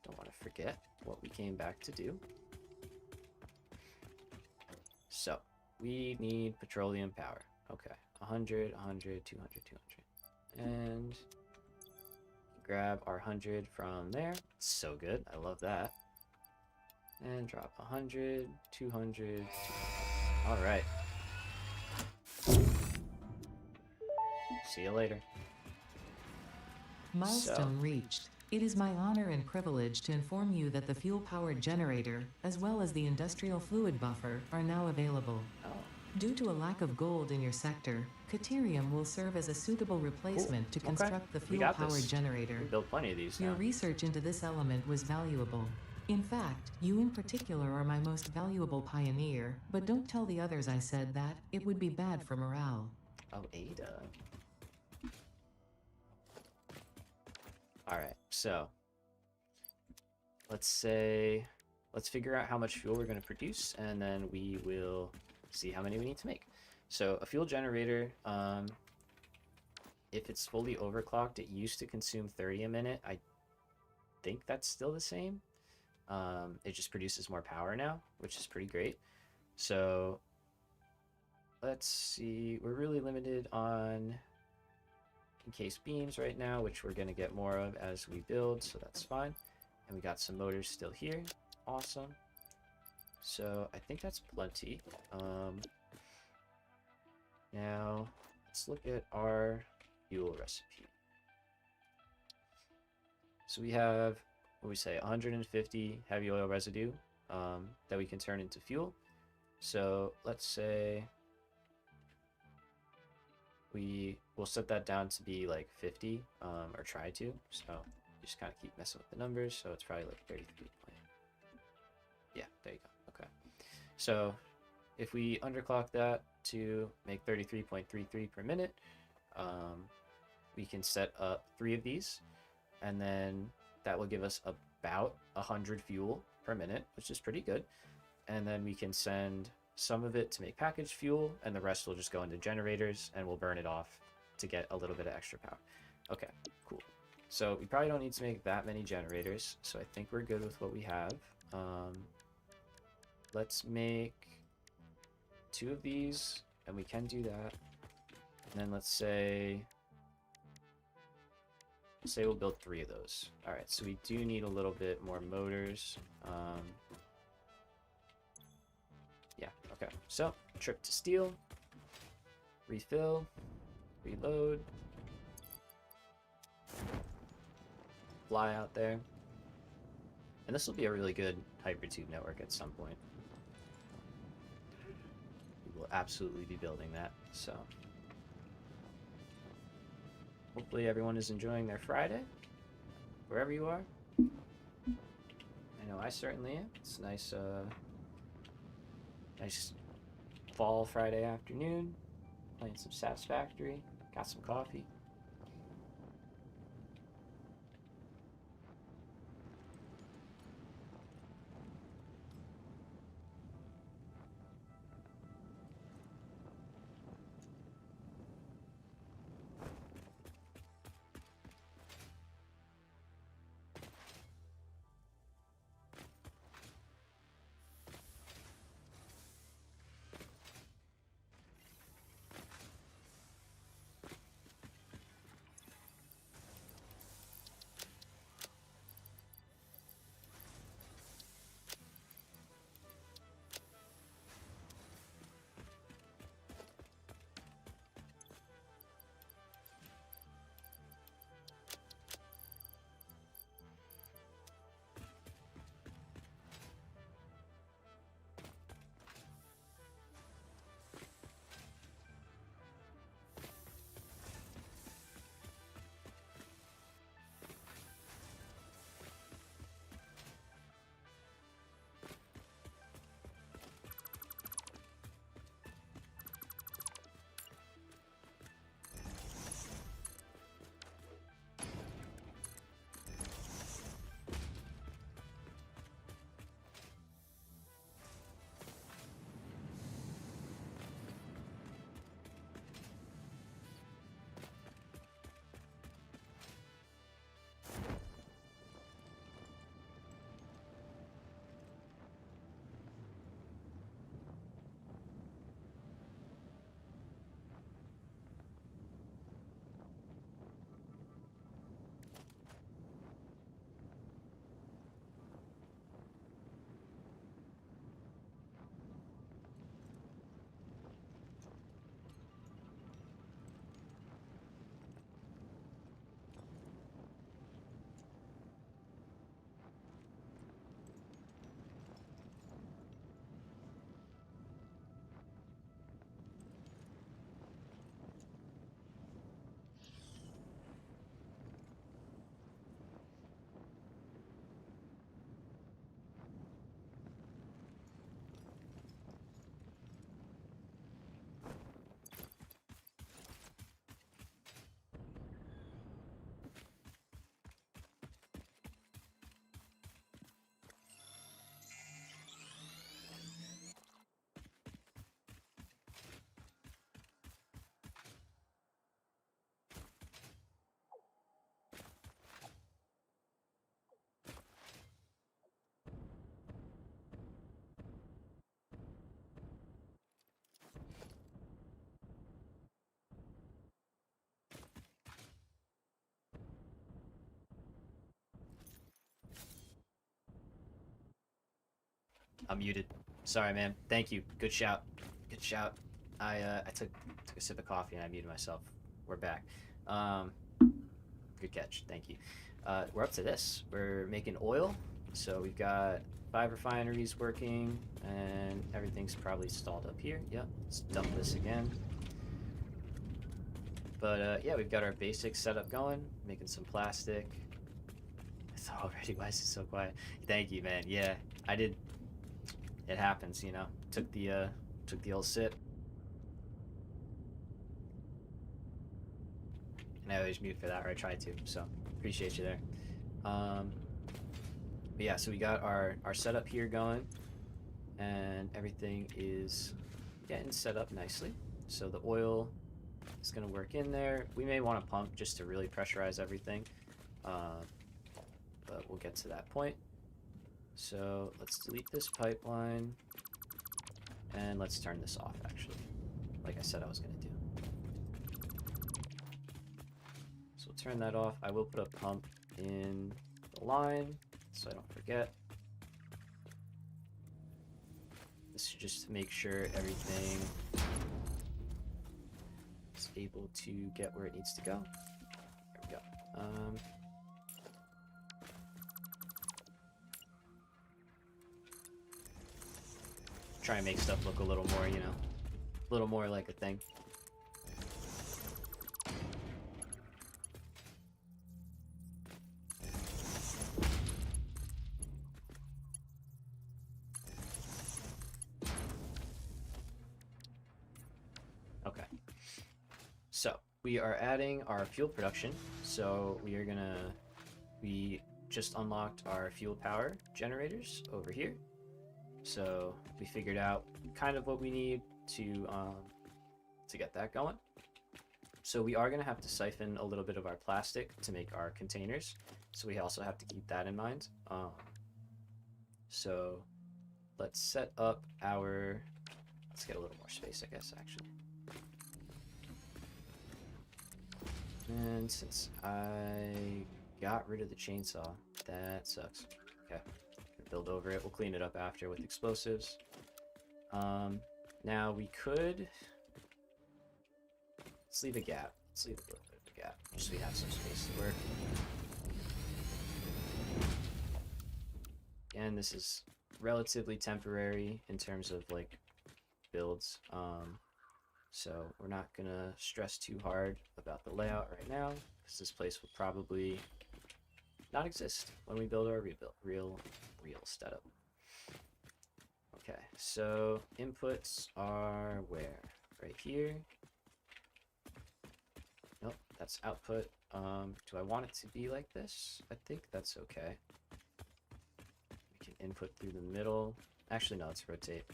Don't want to forget what we came back to do. So, we need petroleum power. Okay, 100, 100, 200, 200. And grab our 100 from there. So good. I love that. And drop 100, 200, 200. All right. See you later. Milestone reached. It is my honor and privilege to inform you that the fuel-powered generator, as well as the industrial fluid buffer, are now available. Oh, Due to a lack of gold in your sector, Caterium will serve as a suitable replacement to Okay. construct the We got fuel-powered this. generator. we built plenty of these Your now. research into this element was valuable. In fact, you in particular are my most valuable pioneer, but don't tell the others I said that. It would be bad for morale. Oh, Ada. Alright, so let's figure out how much fuel we're going to produce, and then we will see how many we need to make. So a fuel generator, if it's fully overclocked, it used to consume 30 a minute. I think that's still the same. It just produces more power now, which is pretty great. So let's see, we're really limited on encased beams right now, which we're going to get more of as we build, so that's fine. And we got some motors still here. Awesome. So I think that's plenty. Now let's look at our fuel recipe. So we have, what do we say, 150 heavy oil residue that we can turn into fuel. So let's say we'll set that down to be like 50, or try to. So just kind of keep messing with the numbers. So it's probably like 33. Yeah, there you go. Okay. So if we underclock that to make 33.33 per minute, we can set up 3 of these, and then that will give us about 100 fuel per minute, which is pretty good. And then we can send some of it to make packaged fuel, and the rest will just go into generators, and we'll burn it off to get a little bit of extra power. Okay, cool. So we probably don't need to make that many generators, so I think we're good with what we have. Let's make 2 of these, and we can do that. And then let's say Say we'll build 3 of those. Alright, so we do need a little bit more motors. Yeah, okay. So, trip to steel. Refill. Reload. Fly out there. And this will be a really good hypertube network at some point. We will absolutely be building that, so... Hopefully everyone is enjoying their Friday, wherever you are. I know I certainly am. It's nice, nice fall Friday afternoon. Playing some Satisfactory. Got some coffee. I'm muted. Sorry, man. Thank you. Good shout. Good shout. I took a sip of coffee and I muted myself. We're back. Good catch. Thank you. We're up to this. We're making oil. So we've got 5 refineries working, and everything's probably stalled up here. Yep. Let's dump this again. But yeah, we've got our basic setup going. Making some plastic. It's already. Why is it so quiet? Thank you, man. Yeah, I did. It happens, you know. Took the old sip. And I always mute for that, or I try to, so appreciate you there. But yeah, so we got our setup here going, and everything is getting set up nicely. So the oil is going to work in there. We may want to pump just to really pressurize everything, but we'll get to that point. So let's delete this pipeline, and let's turn this off, actually, like I said I was going to do. So we'll turn that off. I will put a pump in the line so I don't forget. This is just to make sure everything is able to get where it needs to go. There we go. Try and make stuff look a little more, you know, a little more like a thing. Okay. So we are adding our fuel production. So we just unlocked our fuel power generators over here. So we figured out kind of what we need to get that going. So we are going to have to siphon a little bit of our plastic to make our containers. So we also have to keep that in mind. So let's set up our, let's get a little more space, I guess, actually. And since I got rid of the chainsaw, that sucks. Okay. Build over it. We'll clean it up after with explosives. Now we could, let's leave a gap. Let's leave a little bit of a gap, just so we have some space to work. And this is relatively temporary in terms of like builds. So we're not gonna stress too hard about the layout right now, because this place will probably not exist when we build our real setup. Okay, so inputs are where? Right here. Nope, that's output. Do I want it to be like this? I think that's okay. We can input through the middle. Actually, no, let's rotate.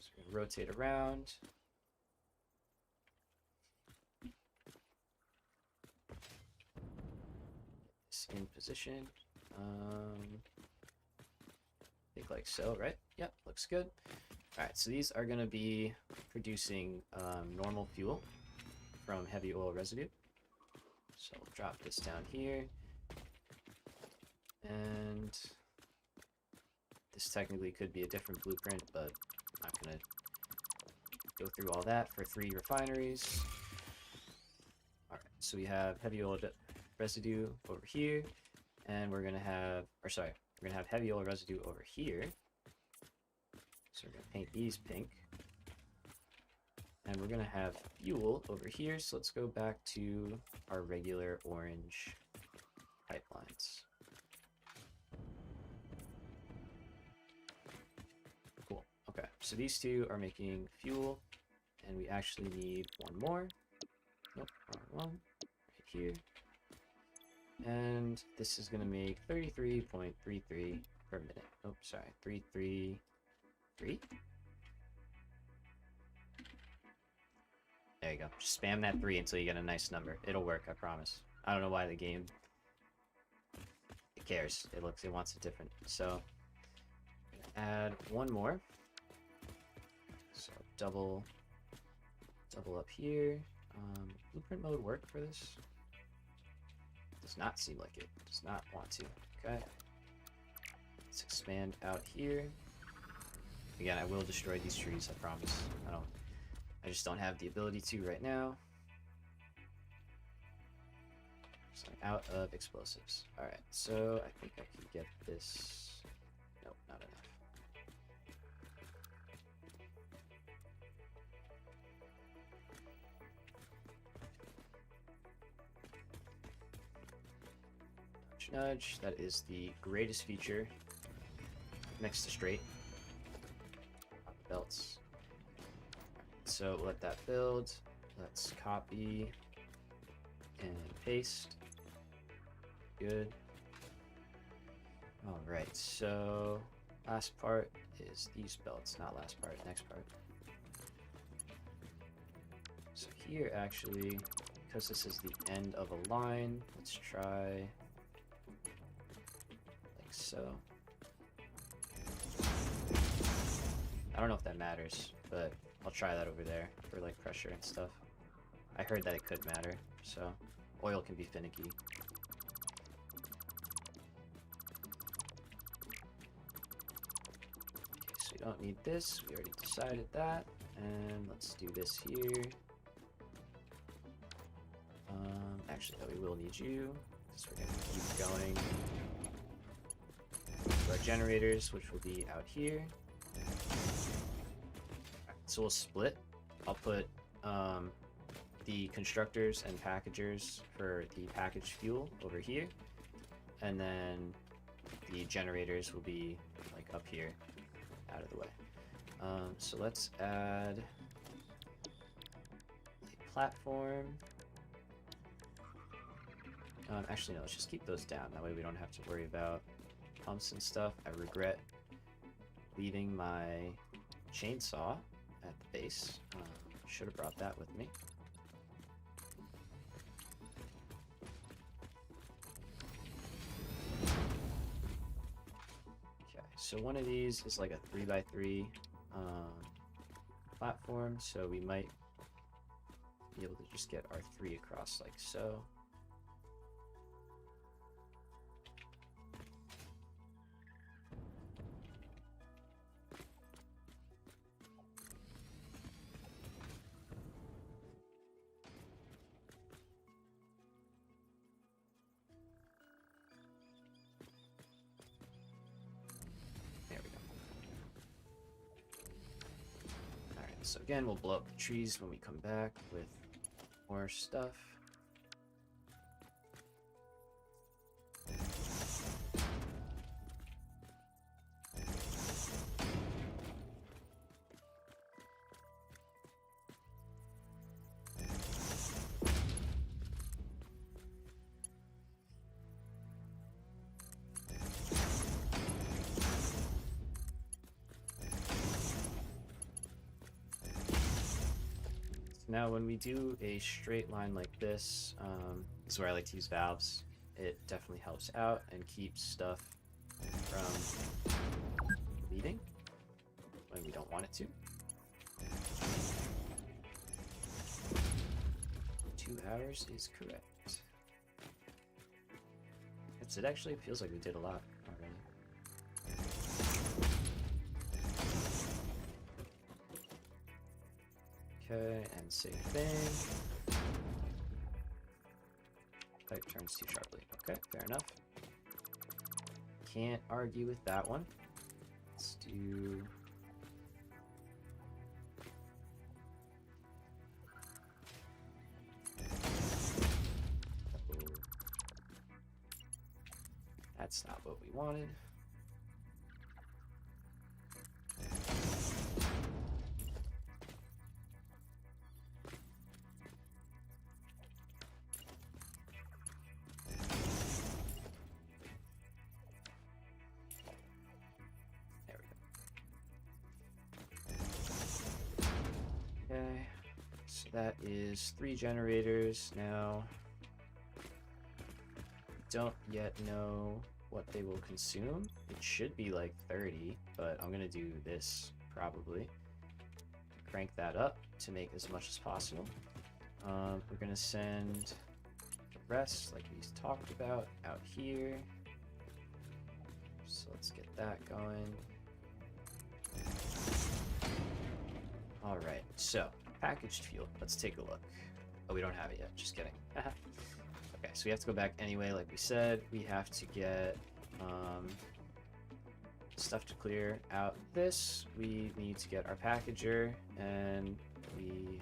So we're gonna rotate around. In position. I think like so, right? Yep, looks good. Alright, so these are going to be producing normal fuel from heavy oil residue. So we'll drop this down here. And this technically could be a different blueprint, but I'm not going to go through all that for 3 refineries. Alright, so we have heavy oil residue over here, and we're gonna have, we're gonna have heavy oil residue over here. So we're gonna paint these pink, and we're gonna have fuel over here. So let's go back to our regular orange pipelines. Cool. Okay, so these two are making fuel, and we actually need one more. Nope, wrong one. Right here. And this is going to make 33.33 per minute. Oh, sorry, 333. There you go. Just spam that 3 until you get a nice number. It'll work, I promise. I don't know why the game, it cares. It wants it different. So, I'm gonna add one more. So double up here. Blueprint mode work for this? Does not seem like it. Does not want to. Okay. Let's expand out here. Again, I will destroy these trees, I promise. I just don't have the ability to right now. So I'm out of explosives. Alright, so I think I can get this. Nope, not enough. Nudge, that is the greatest feature next to straight on the belts. So let that build. Let's copy and paste. Good. Alright, so last part is these belts, not last part, next part. So here actually, because this is the end of a line, let's try so. I don't know if that matters, but I'll try that over there for like pressure and stuff. I heard that it could matter. so oil can be finicky. Okay, so we don't need this. We already decided that. And let's do this here. Actually, no, we will need you. So we're going to keep going. Our generators, which will be out here. So we'll split. I'll put the constructors and packagers for the packaged fuel over here, and then the generators will be like up here, out of the way. So let's add a platform. Actually, no, let's just keep those down. That way we don't have to worry about pumps and stuff. I regret leaving my chainsaw at the base. Should have brought that with me. Okay, so one of these is like a 3x3 platform, so we might be able to just get our 3 across like so. So again, we'll blow up the trees when we come back with more stuff. Now, when we do a straight line like this, is where I like to use valves. It definitely helps out and keeps stuff from leaving when we don't want it to. 2 hours is correct. It actually feels like we did a lot already. Okay, and same thing. Pipe turns too sharply. Okay, fair enough. Can't argue with that one. Let's do... Oh. That's not what we wanted. Okay, so that is 3 generators now. Don't yet know what they will consume. It should be like 30, but I'm gonna do this probably. Crank that up to make as much as possible. We're gonna send the rest, like we talked about, out here. So let's get that going. Alright, so, packaged fuel. Let's take a look. Oh, we don't have it yet. Just kidding. Okay, so we have to go back anyway, like we said. We have to get stuff to clear out this. We need to get our packager, and we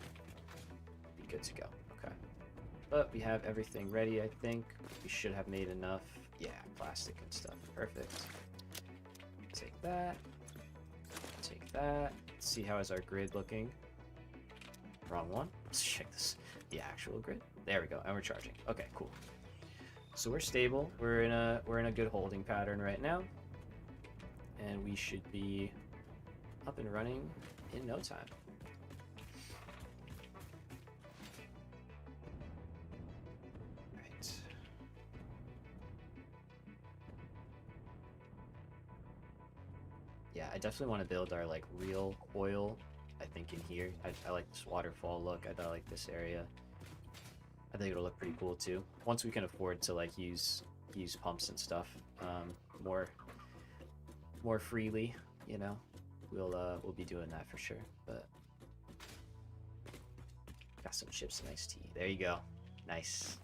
be good to go. Okay. But we have everything ready, I think. We should have made enough. Yeah, plastic and stuff. Perfect. Take that. Take that. Let's see how is our grid looking. Wrong one. Let's check this. The actual grid. There we go. And we're charging. Okay, cool. So we're stable. We're in a good holding pattern right now. And we should be up and running in no time. Right. Yeah, I definitely want to build our like real oil, I think, in here. I like this waterfall look. I like this area. I think it'll look pretty cool too. Once we can afford to like use pumps and stuff more freely, you know, we'll be doing that for sure. But got some chips and iced tea. There you go. Nice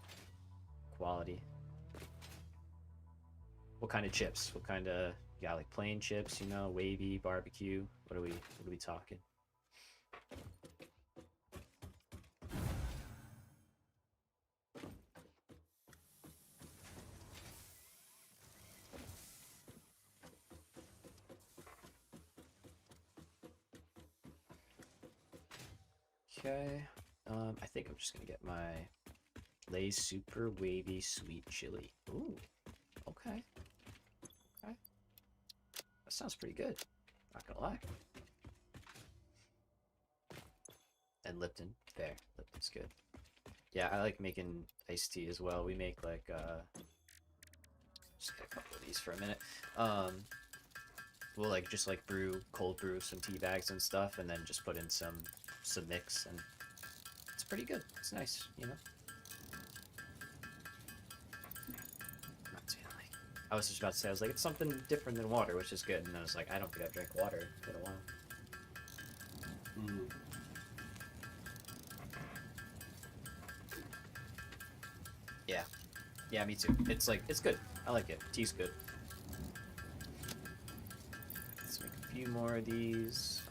quality. What kind of chips? What kind of, you got like plain chips, you know, wavy, barbecue? What are we talking? Okay. I think I'm just gonna get my Lay's Super Wavy Sweet Chili. Ooh. Okay. Okay. That sounds pretty good. Not gonna lie. And Lipton. There. Lipton's good. Yeah, I like making iced tea as well. We make like just get a couple of these for a minute. We'll like just like cold brew some tea bags and stuff, and then just put in some mix, and it's pretty good. It's nice, you know. Not too like. I was just about to say, I was like, it's something different than water, which is good. And I was like, I don't think I've drank water in a while. Yeah. Yeah, me too. It's like, it's good. I like it. Tea's good. Let's make a few more of these.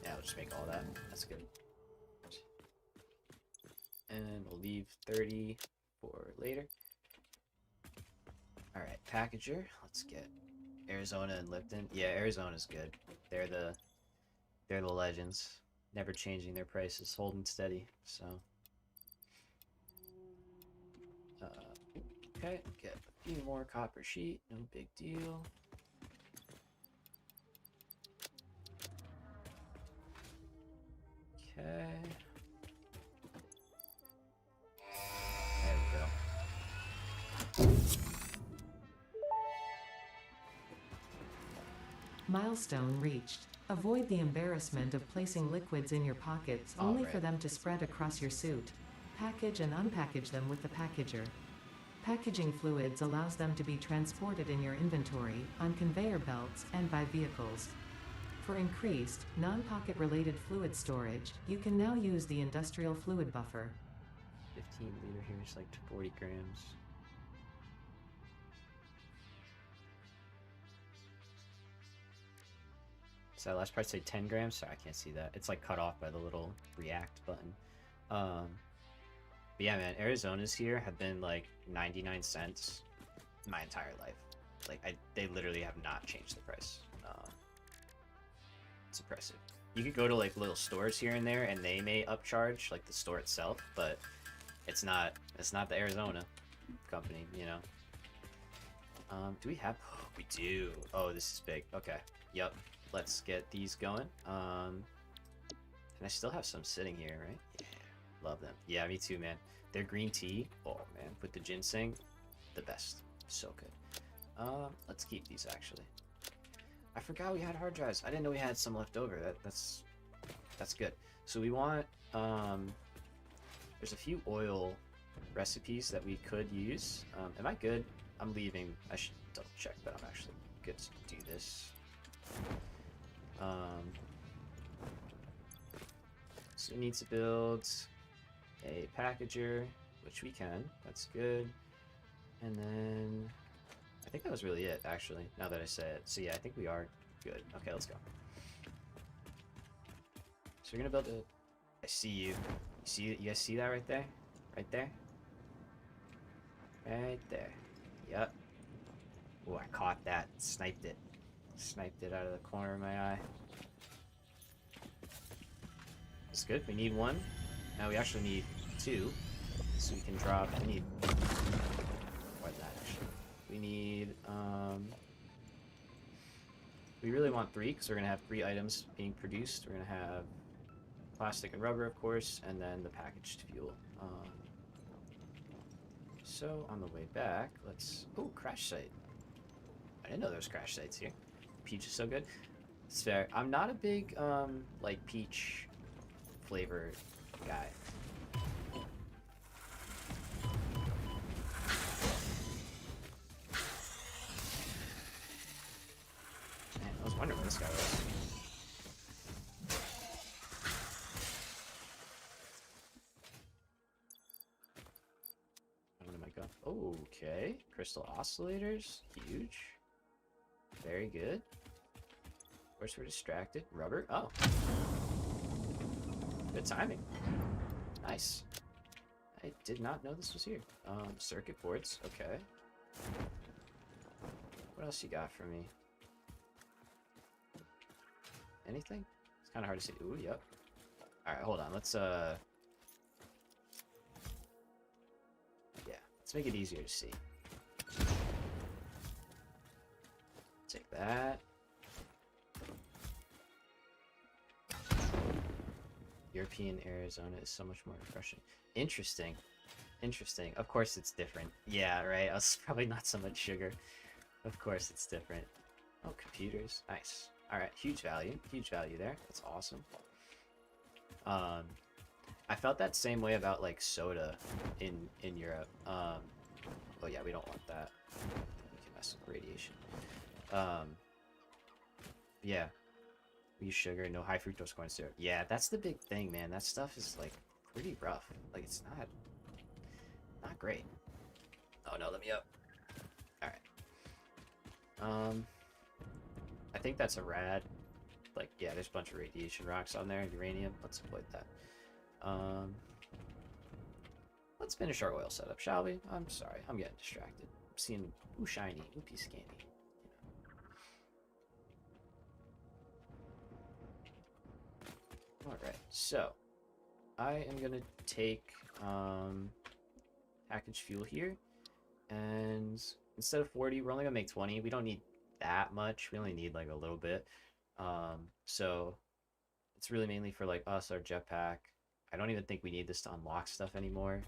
Yeah, I'll just make all that. That's good. And we'll leave 30 for later. Alright, packager. Let's get Arizona and Lipton. Yeah, Arizona's good. They're the legends. Never changing their prices, holding steady. So okay, get a few more copper sheet, no big deal. Okay. There we go. Milestone reached. Avoid the embarrassment of placing liquids in your pockets only for them to spread across your suit. Package and unpackage them with the packager. Packaging fluids allows them to be transported in your inventory, on conveyor belts, and by vehicles. For increased, non-pocket related fluid storage, you can now use the industrial fluid buffer. 15 liter here is like 40 grams. So that last part say 10 grams? Sorry, I can't see that. It's like cut off by the little react button. But yeah, man, Arizona's here have been like 99 cents my entire life. Like, they literally have not changed the price. It's impressive. You could go to like little stores here and there, and they may upcharge like the store itself, but it's not the Arizona company, you know. Do we have? Oh, we do. Oh, this is big. Okay. Yep. Let's get these going. And I still have some sitting here, right? Yeah. Love them. Yeah, me too, man. Their green tea. Oh man, with the ginseng, the best. So good. Let's keep these actually. I forgot we had hard drives. I didn't know we had some left over. That's good. So we want there's a few oil recipes that we could use. Am I good? I'm leaving. I should double check, but I'm actually good to do this. So we need to build a packager, which we can. That's good. And then I think that was really it, actually, now that I say it. So yeah, I think we are good. Okay, let's go. So we're gonna build a... I see you. You guys see that right there? Right there? Right there. Yep. Oh, I caught that. Sniped it. Sniped it out of the corner of my eye. That's good. We need one. Now we actually need two. So we can drop... We need... More than that, actually. We need, we really want 3, because we're going to have 3 items being produced. We're going to have plastic and rubber, of course, and then the packaged fuel. So, on the way back, let's... Oh, crash site. I didn't know there was crash sites here. Peach is so good. It's fair. I'm not a big, like, peach flavor guy. Man, I was wondering what this guy was. What am I going? Oh, okay. Crystal oscillators. Huge. Very good. Of course, we're distracted. Rubber. Oh. Good timing. Nice. I did not know this was here. Circuit boards. Okay. What else you got for me? Anything? It's kind of hard to see. Ooh, yep. Alright, hold on. Let's, yeah. Let's make it easier to see. Take that. European Arizona is so much more refreshing. Interesting. Interesting. Of course it's different. Yeah, right. I was probably not so much sugar. Of course it's different. Oh, computers. Nice. Alright, huge value. Huge value there. That's awesome. I felt that same way about like soda in Europe. Oh yeah, we don't want that. We can mess with radiation. Yeah. We use sugar, no high fructose corn syrup. Yeah, that's the big thing, man. That stuff is like pretty rough. Like it's not great. Oh no, let me up. Alright. I think that's a rad. Like, yeah, there's a bunch of radiation rocks on there, uranium. Let's avoid that. Let's finish our oil setup, shall we? I'm sorry, I'm getting distracted. I'm seeing ooh shiny, oopie scanny. Alright, so I am gonna take packaged fuel here, and instead of 40, we're only gonna make 20. We don't need that much. We only need like a little bit. So it's really mainly for like us, our jetpack. I don't even think we need this to unlock stuff anymore.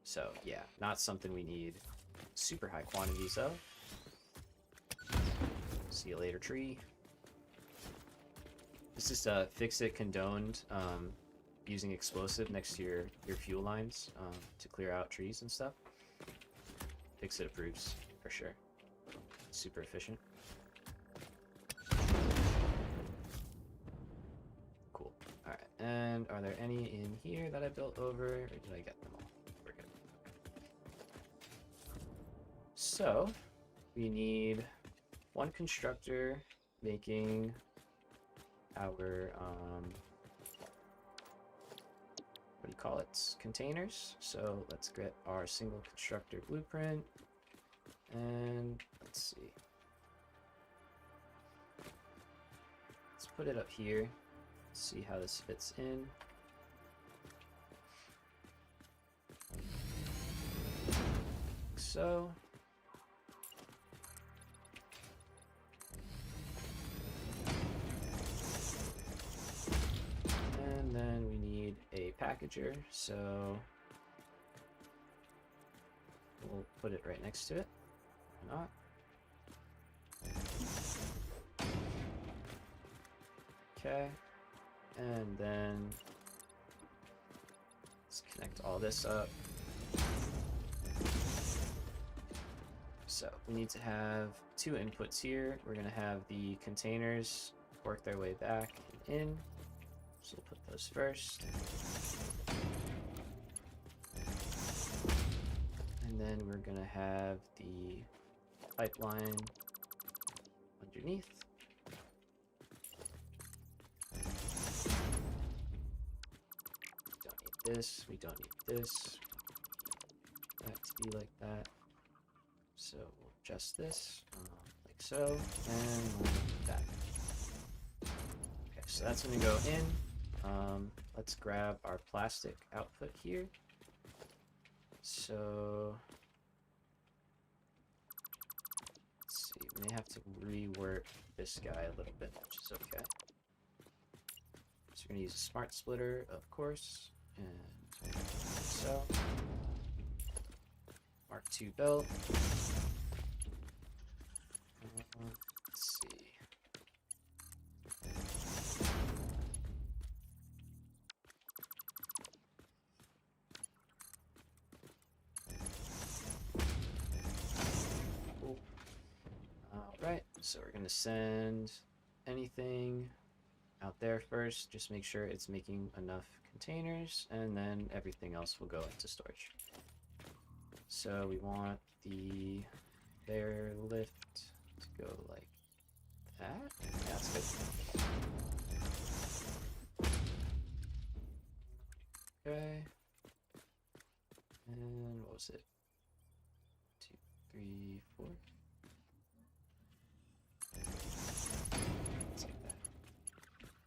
So yeah, not something we need super high quantities of. See you later, tree. This is fix-it condoned using explosive next to your fuel lines to clear out trees and stuff. Fix-it approves for sure. Super efficient. Cool. All right. And are there any in here that I built over, or did I get them all? We're good. So we need one constructor making our what do you call it, containers. So let's get our single constructor blueprint, and let's see, let's put it up here, see how this fits in. So and then we need a packager, so we'll put it right next to it. Why not? Okay, and then let's connect all this up. So we need to have two inputs here. We're going to have the containers work their way back and in. So we'll put those first. And then we're going to have the pipeline underneath. We don't need this. We don't need this. That to be like that. So we'll adjust this like so, and like that. Okay, so that's going to go in. Let's grab our plastic output here. So let's see, we may have to rework this guy a little bit, which is okay. So we're going to use a smart splitter, of course, and so Mark II belt. Let's see. So we're gonna send anything out there first. Just make sure it's making enough containers, and then everything else will go into storage. So we want the bear lift to go like that. Yeah, that's good. Okay. And what was it? 2, 3, 4. Let's get that.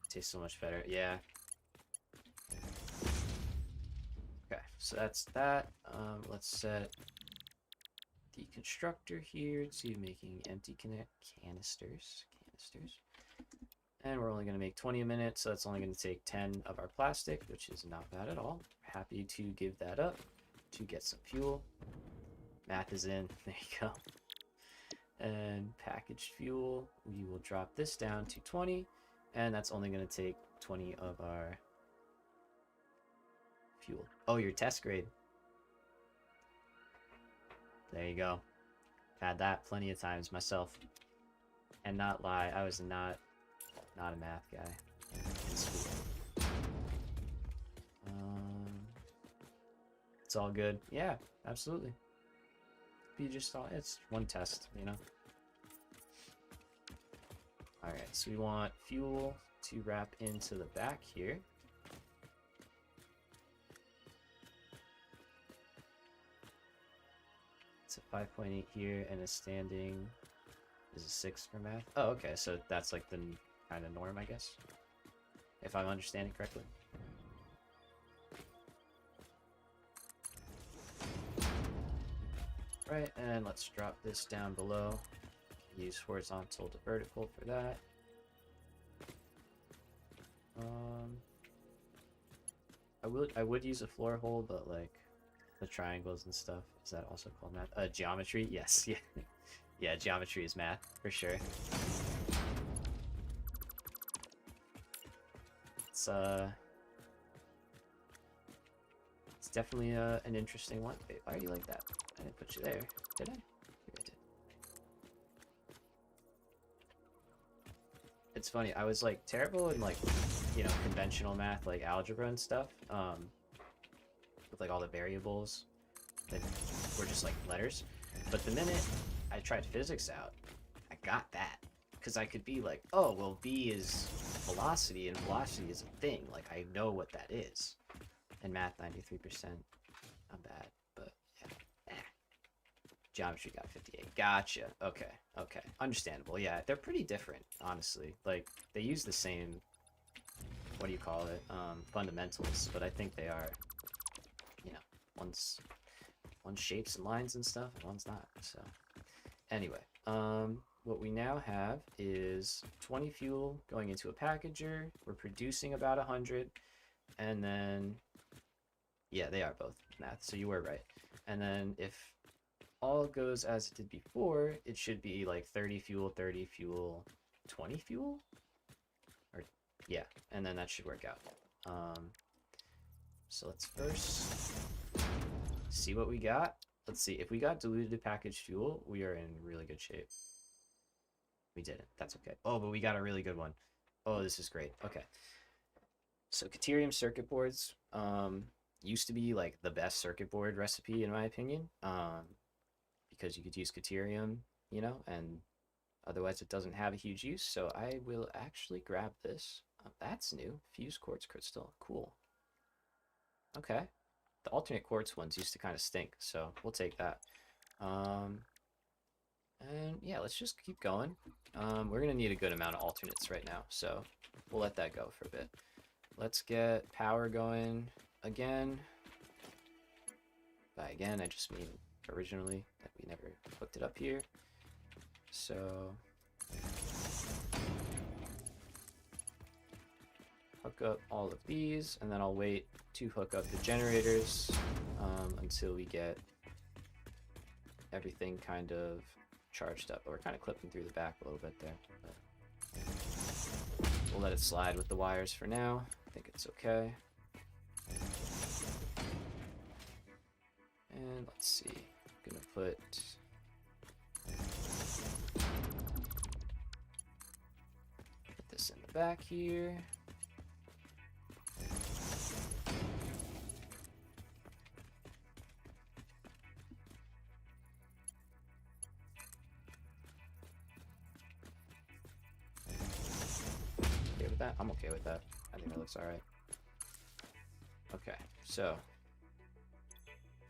Tastes so much better. Yeah. Okay, so that's that. Let's set the constructor here to making empty canisters. And we're only going to make 20 a minute, so that's only going to take 10 of our plastic, which is not bad at all. Happy to give that up to get some fuel. Math is in. There you go. And packaged fuel, we will drop this down to 20, and that's only going to take 20 of our fuel. Oh, your test grade. There you go. Had that plenty of times myself. And not lie, I was not a math guy in school. It's all good. Yeah, absolutely. You just thought it's one test, you know. Alright, so we want fuel to wrap into the back here. It's a 5.8 here, and a standing is a 6 for math. Oh, okay, so that's like the kind of norm, I guess, if I'm understanding correctly. Right, and let's drop this down below. Use horizontal to vertical for that. I would use a floor hole, but like the triangles and stuff, is that also called math? Geometry? Yes, yeah. Yeah, geometry is math, for sure. It's definitely an interesting one. Wait, why are you like that? I didn't put you there, did I? Maybe I did. It's funny, I was like terrible in like, you know, conventional math, like algebra and stuff, with like all the variables that were just like letters. But the minute I tried physics out, I got that. Because I could be like, oh, well, v is velocity, and velocity is a thing. Like, I know what that is. And math, 93%. Not bad, but yeah. Geometry got 58. Gotcha. Okay, okay. Understandable. Yeah, they're pretty different, honestly. Like, they use the same, what do you call it, fundamentals, but I think they are, you know, one's shapes and lines and stuff, and one's not. So, anyway, what we now have is 20 fuel going into a packager. We're producing about 100, and then, yeah, they are both math, so you were right. And then if all goes as it did before, it should be like 30 fuel, 30 fuel, 20 fuel? Or, yeah, and then that should work out. So let's first see what we got. Let's see, if we got diluted packaged fuel, we are in really good shape. We didn't. That's okay. Oh, but we got a really good one. Oh, this is great. Okay. So Caterium circuit boards used to be like the best circuit board recipe in my opinion, because you could use Caterium, you know, and otherwise it doesn't have a huge use. So I will actually grab this. That's new. Fused quartz crystal. Cool. Okay. The alternate quartz ones used to kind of stink, so we'll take that. And yeah, let's just keep going. We're gonna need a good amount of alternates right now, so we'll let that go for a bit. Let's get power going again. By again, I just mean originally, that we never hooked it up here. So hook up all of these, and then I'll wait to hook up the generators until we get everything kind of charged up. We're kind of clipping through the back a little bit there, but we'll let it slide with the wires for now. I think it's okay. And let's see, I'm gonna put back here. Okay with that? I'm okay with that. I think that looks alright. Okay, so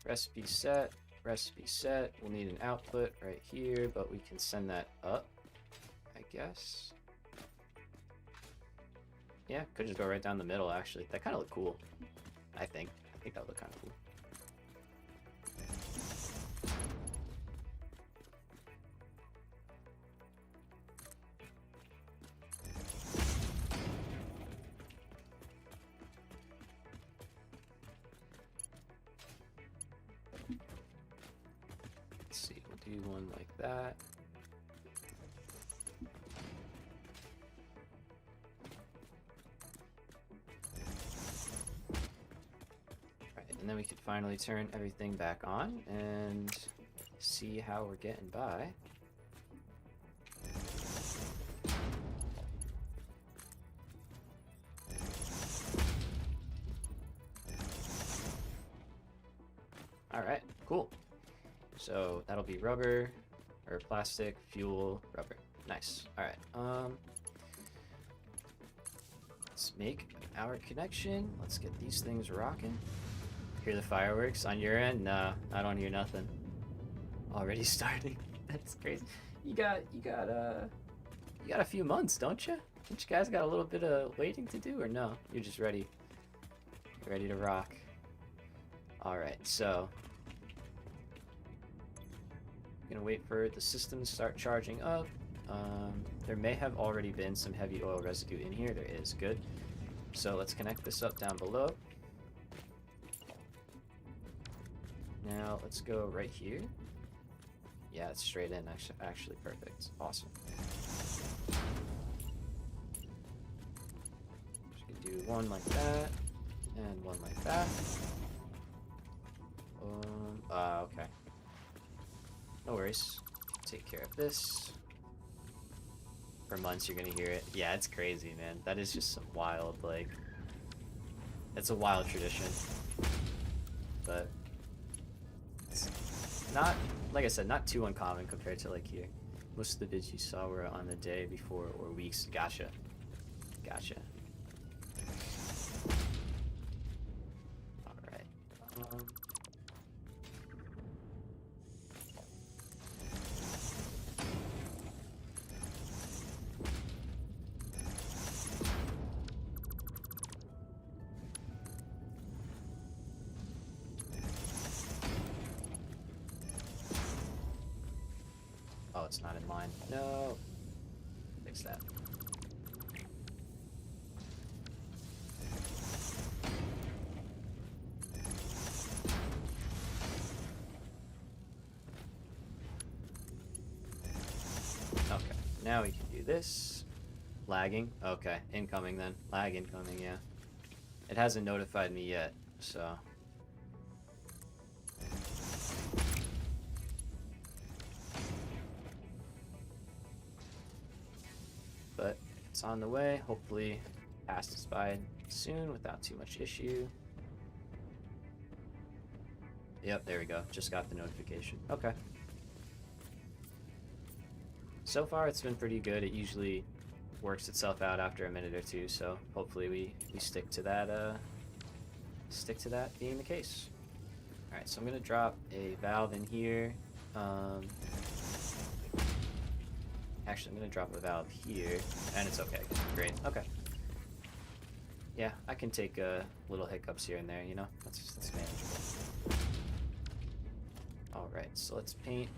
recipe set, recipe set. We'll need an output right here, but we can send that up, I guess. Yeah, could just go right down the middle, actually. That kind of look cool, I think. I think that would look kind of cool. Let's see, we'll do one like that. And then we can finally turn everything back on and see how we're getting by. Alright, cool. So that'll be rubber, or plastic, fuel, rubber. Nice. Alright, let's make our connection. Let's get these things rocking. Hear the fireworks on your end? Nah, I don't hear nothing. Already starting. That's crazy. You got a few months, don't you? Don't you guys got a little bit of waiting to do, or no? You're just ready. Ready to rock. All right, so gonna wait for the system to start charging up. There may have already been some heavy oil residue in here. There is. Good. So let's connect this up down below. Now let's go right here. Yeah, it's straight in. Actually perfect. Awesome. Just gonna do one like that, and one like that. Okay. No worries. Take care of this. For months you're gonna hear it. Yeah, it's crazy, man. That is just some wild, like... It's a wild tradition. But... It's not, like I said, not too uncommon compared to, like, here. Most of the vids you saw were on the day before or weeks. Gotcha. Gotcha. Alright. Oh, it's not in line. No. Fix that. Okay, now we can do this. Lagging. Okay, incoming then. Lag incoming, yeah. It hasn't notified me yet, so... But it's on the way. Hopefully passes by soon without too much issue. Yep, there we go. Just got the notification. Okay. So far it's been pretty good. It usually works itself out after a minute or two, so hopefully we stick to that being the case. Alright, so I'm gonna drop a valve in here. Actually, I'm gonna drop a valve here, and it's okay. Great. Okay. Yeah, I can take little hiccups here and there, you know? That's manageable. Alright, so let's paint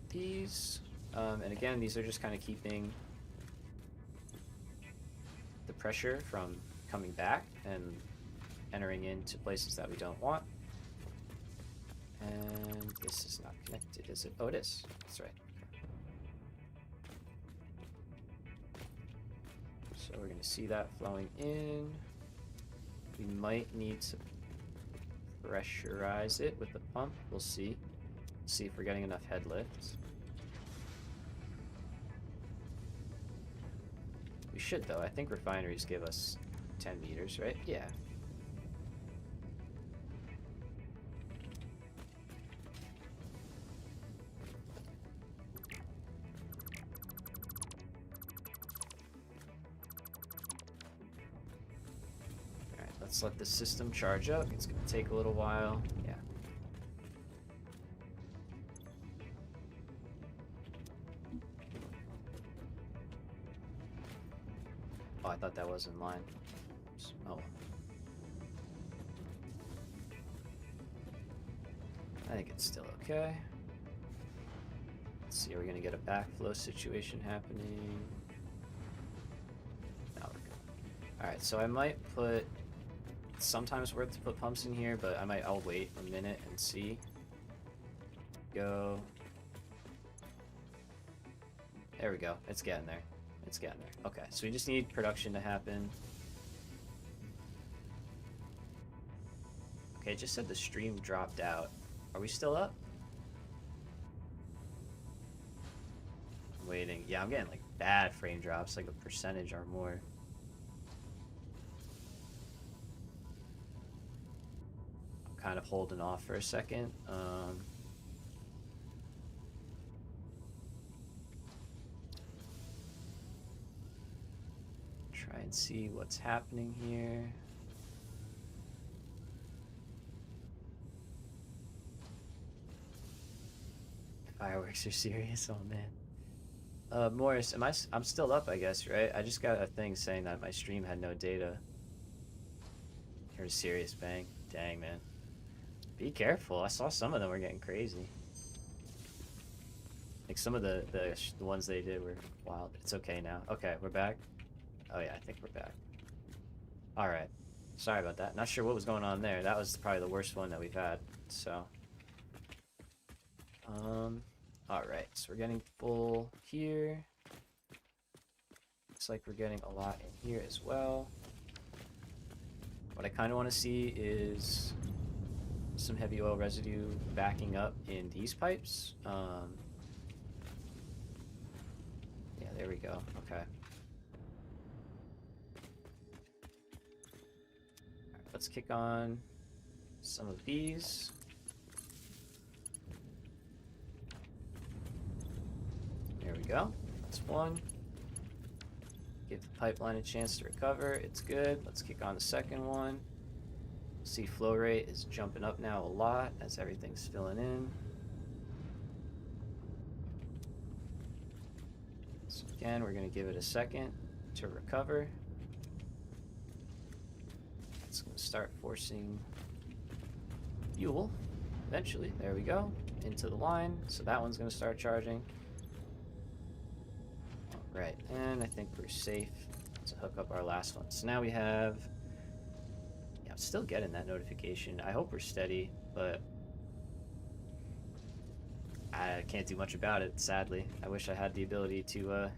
these. And again, these are just kind of keeping the pressure from coming back and entering into places that we don't want. And this is not connected, is it? Oh, it is. That's right. So we're going to see that flowing in. We might need to pressurize it with the pump. We'll see. See if we're getting enough head lift. We should, though. I think refineries give us 10 meters, right? Yeah. Alright, let's let the system charge up. It's going to take a little while. Yeah. Oh, I thought that was in line. Oh. I think it's still okay. Let's see, are we gonna get a backflow situation happening? No, we're good. Alright, so I might put... Sometimes worth to put pumps in here, but I'll wait a minute and see. Go. There we go. It's getting there. It's getting there. Okay, so we just need production to happen. Okay, it just said the stream dropped out. Are we still up? I'm waiting. Yeah, I'm getting like bad frame drops, like a percentage or more. I'm kind of holding off for a second. Try and see what's happening here. Fireworks are serious, oh man. Morris, I'm still up, I guess, right? I just got a thing saying that my stream had no data. Here's a serious bang. Dang, man. Be careful. I saw some of them were getting crazy. Like some of the ones they did were wild. It's okay now. Okay, we're back. Oh yeah, I think we're back. Alright. Sorry about that. Not sure what was going on there. That was probably the worst one that we've had. So. Alright, so we're getting full here. Looks like we're getting a lot in here as well. What I kind of want to see is some heavy oil residue backing up in these pipes. Yeah, there we go. Okay. Alright, let's kick on some of these. There we go. That's one. Give the pipeline a chance to recover. It's good. Let's kick on the second one. See, flow rate is jumping up now a lot as everything's filling in. So again, we're going to give it a second to recover. It's going to start forcing fuel eventually. There we go. Into the line. So that one's going to start charging. Right, and I think we're safe to hook up our last one. So now we have... Yeah, I'm still getting that notification. I hope we're steady, but I can't do much about it, sadly. I wish I had the ability to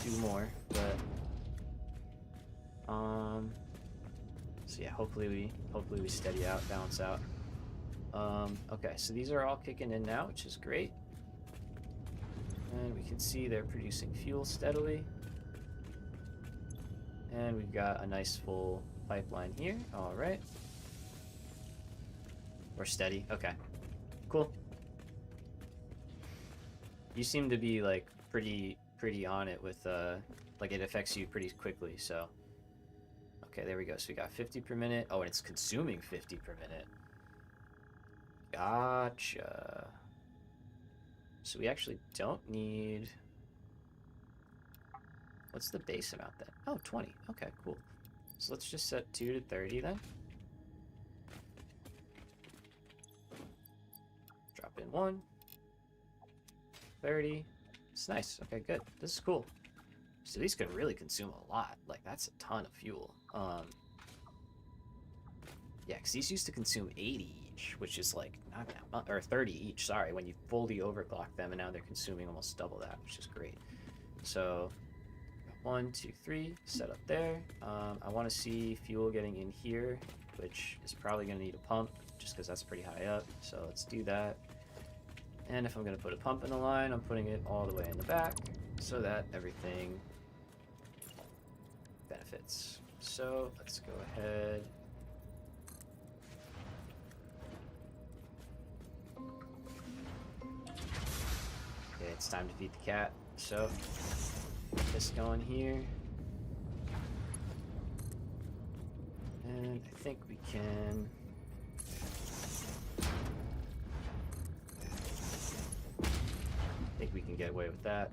do more, but... So yeah, hopefully we steady out, balance out. Okay, so these are all kicking in now, which is great. And we can see they're producing fuel steadily. And we've got a nice full pipeline here. Alright. We're steady. Okay. Cool. You seem to be like pretty on it with like it affects you pretty quickly, so. Okay, there we go. So we got 50 per minute. Oh, and it's consuming 50 per minute. Gotcha. So we actually don't need... What's the base amount then? Oh, 20. Okay, cool. So let's just set 2 to 30 then. Drop in 1. 30. It's nice. Okay, good. This is cool. So these could really consume a lot. Like, that's a ton of fuel. Yeah, because these used to consume 80 each, which is like not that much, or 30 each, sorry, when you fully overclock them, and now they're consuming almost double that, which is great. So 1, 2, 3, set up there. I want to see fuel getting in here, which is probably going to need a pump, just because that's pretty high up. So let's do that. And if I'm going to put a pump in the line, I'm putting it all the way in the back. so that everything benefits. So let's go ahead. Okay, it's time to feed the cat. So get this going here. And I think we can. I think we can get away with that.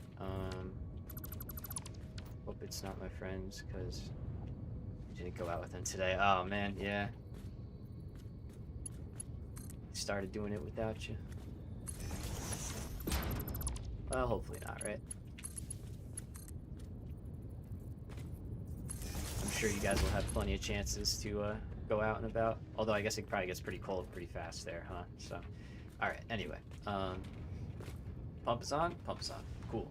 Hope it's not my friends, because I didn't go out with them today. Oh man, yeah. Started doing it without you. Well, hopefully not, right? I'm sure you guys will have plenty of chances to go out and about. Although I guess it probably gets pretty cold pretty fast there, huh? So, alright, anyway. Pump is on, pump is on. Cool.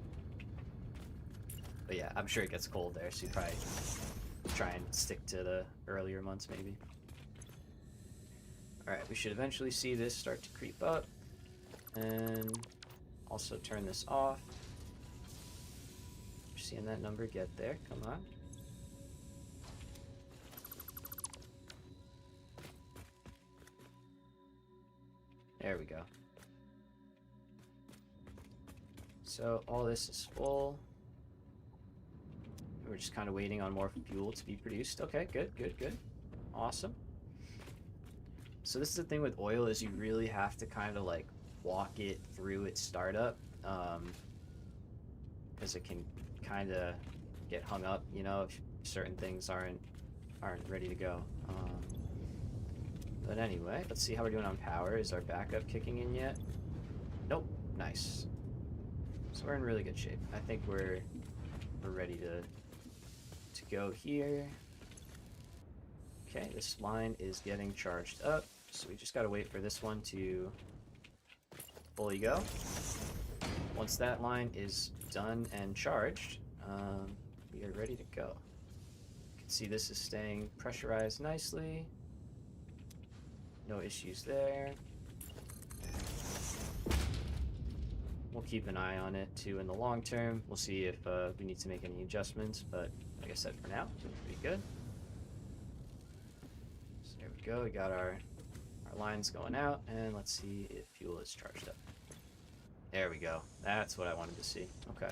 But yeah, I'm sure it gets cold there, so you probably try and stick to the earlier months maybe. Alright, we should eventually see this start to creep up. And also turn this off. You're seeing that number get there, come on. There we go. So all this is full. We're just kind of waiting on more fuel to be produced. Okay, good, good, good. Awesome. So this is the thing with oil, is you really have to kind of like walk it through its startup, because it can kind of get hung up, you know, if certain things aren't ready to go. But anyway, let's see how we're doing on power. Is our backup kicking in yet? Nope. Nice. So we're in really good shape. I think we're ready to go here. Okay, this line is getting charged up, so we just gotta wait for this one to fully go. Once that line is done and charged, we are ready to go. You can see this is staying pressurized nicely. No issues there. We'll keep an eye on it too in the long term. We'll see if we need to make any adjustments, but like I said, for now, doing pretty good. So there we go. We got our lines going out, and let's see if fuel is charged up. There we go. That's what I wanted to see. Okay.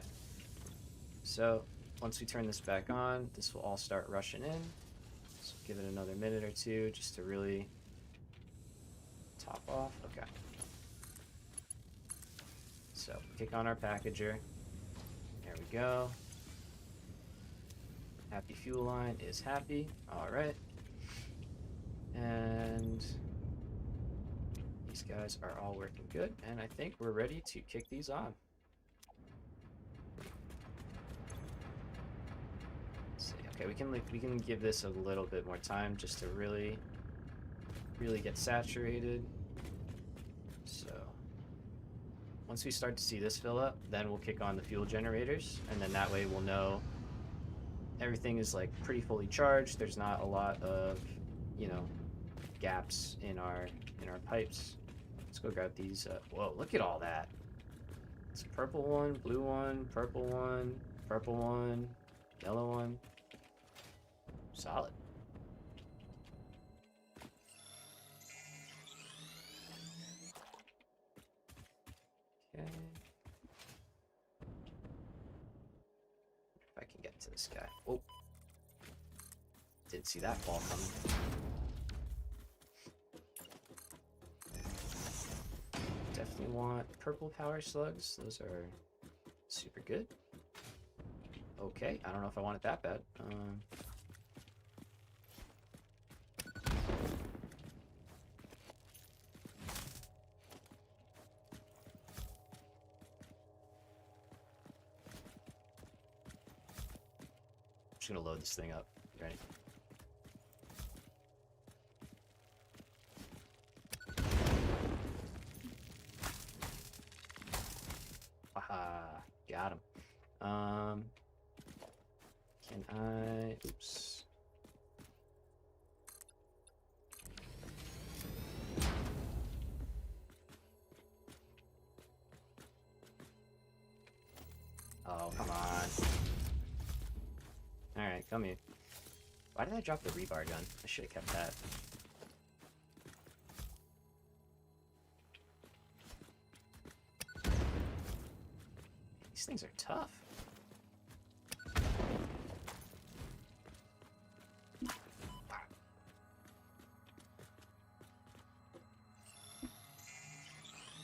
So once we turn this back on, this will all start rushing in. So give it another minute or two just to really top off. Okay. So kick on our packager. There we go. Happy fuel line is happy. All right. And these guys are all working good, and I think we're ready to kick these on. Let's see. Okay, we can give this a little bit more time just to really get saturated. So once we start to see this fill up, then we'll kick on the fuel generators, and then that way we'll know everything is like pretty fully charged. There's not a lot of, you know, gaps in our pipes. Let's go grab these. Whoa, look at all that. It's a purple one, blue one, purple one, yellow one. Solid. Okay. If I can get to this guy. Oh. Didn't see that ball coming. Definitely want purple power slugs. Those are super good. Okay, I don't know if I want it that bad. I'm just gonna load this thing up. Ready? Aha, got him. Can I? Oops. Oh, come on. Alright, come here. Why did I drop the rebar gun? I should have kept that. These things are tough.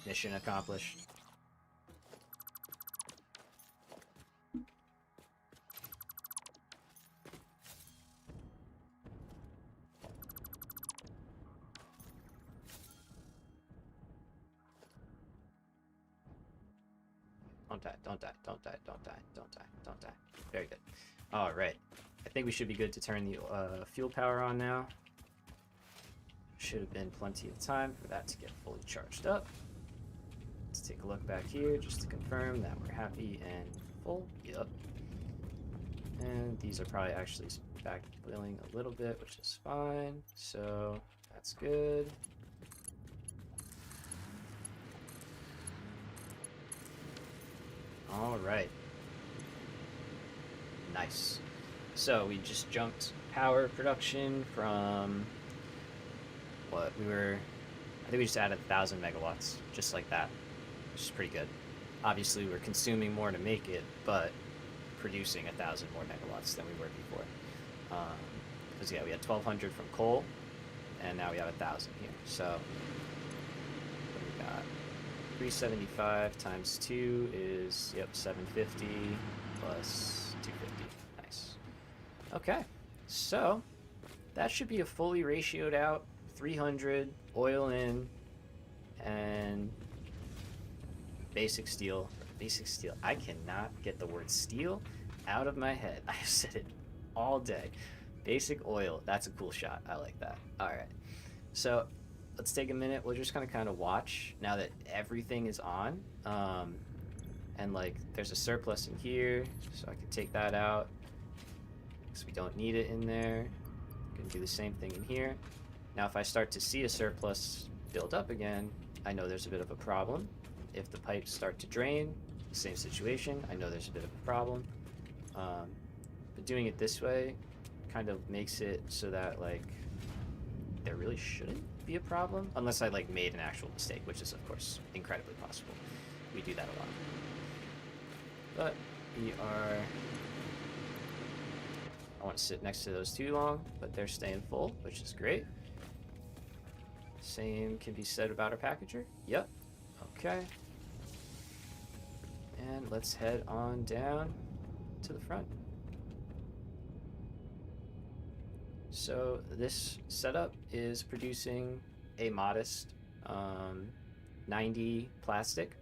Mission accomplished. Don't die, don't die, don't die, don't die, don't die, don't die. Very good. Alright. I think we should be good to turn the fuel power on now. Should have been plenty of time for that to get fully charged up. Let's take a look back here just to confirm that we're happy and full. Yep. And these are probably actually back boiling a little bit, which is fine. So that's good. All right. Nice. So we just jumped power production from what we were. I think we just added 1,000 megawatts, just like that, which is pretty good. Obviously, we're consuming more to make it, but producing 1,000 more megawatts than we were before. Because yeah, we had 1,200 from coal, and now we have 1,000 here. So what do we got? 375 times 2 is, yep, 750 plus 250. Nice. Okay, so that should be a fully ratioed out 300 oil in and basic steel. Basic steel. I cannot get the word steel out of my head. I've said it all day. Basic oil. That's a cool shot. I like that. All right. So let's take a minute. We're just gonna kind of watch now that everything is on. And like there's a surplus in here, so I can take that out because we don't need it in there. Gonna do the same thing in here. Now if I start to see a surplus build up again, I know there's a bit of a problem. If the pipes start to drain, same situation, I know there's a bit of a problem. But doing it this way kind of makes it so that like there really shouldn't be a problem unless I like made an actual mistake, which is of course incredibly possible. We do that a lot. But we are, I want to sit next to those too long, but they're staying full, which is great. Same can be said about our packager. Yep. Okay. And let's head on down to the front. So this setup is producing a modest 90 plastic.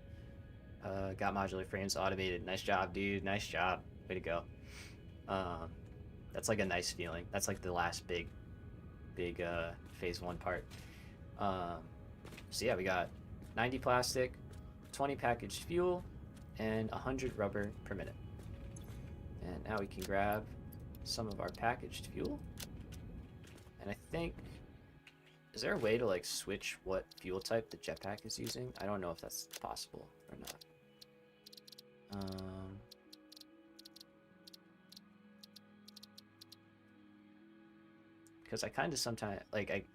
Got modular frames automated. Nice job, dude. Nice job. Way to go. That's like a nice feeling. That's like the last big phase 1 part. So yeah, we got 90 plastic, 20 packaged fuel, and 100 rubber per minute. And now we can grab some of our packaged fuel. And I think, is there a way to like switch what fuel type the jetpack is using? I don't know if that's possible or not. Because I kind of sometimes like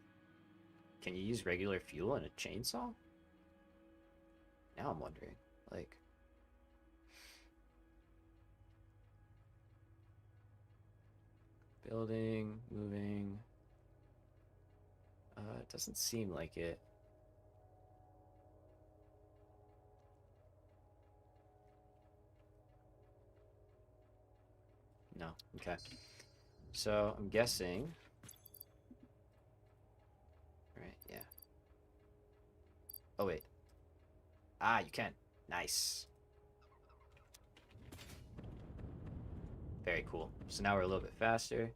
can you use regular fuel in a chainsaw? Now I'm wondering, like, building, moving. It doesn't seem like it. No, okay. So I'm guessing. Right, yeah. Oh wait. Ah, you can. Nice. Very cool. So now we're a little bit faster.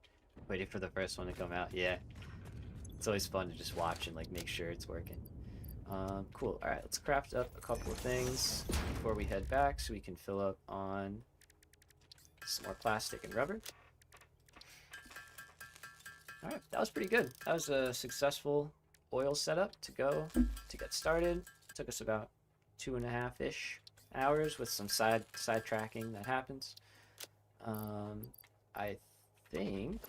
Waiting for the first one to come out. Yeah. It's always fun to just watch and like make sure it's working. Cool. All right, let's craft up a couple of things before we head back so we can fill up on some more plastic and rubber. All right, that was pretty good. That was a successful oil setup to get started. It took us about 2.5-ish hours with some side tracking that happens. I think.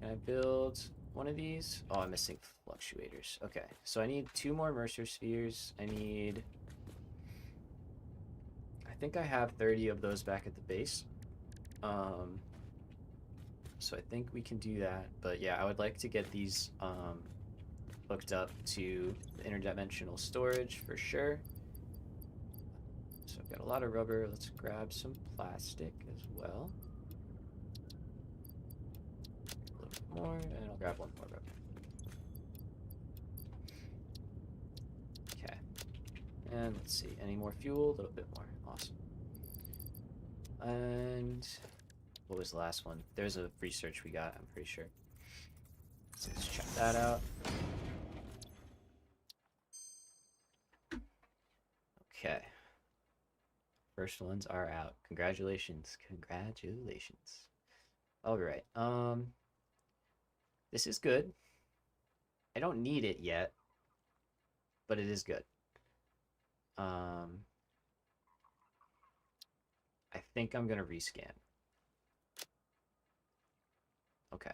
Can I build one of these? Oh, I'm missing fluctuators. Okay, so I need 2 more Mercer spheres. I think I have 30 of those back at the base. So I think we can do that. But yeah, I would like to get these hooked up to the interdimensional storage for sure. So I've got a lot of rubber. Let's grab some plastic as well. A little bit more, and I'll grab one more rubber. Okay. And let's see, any more fuel? A little bit more. Awesome. And what was the last one? There's a research we got, I'm pretty sure. So let's check that out. Okay. First ones are out. Congratulations. Congratulations. All right. This is good. I don't need it yet, but it is good. I think I'm gonna rescan. Okay.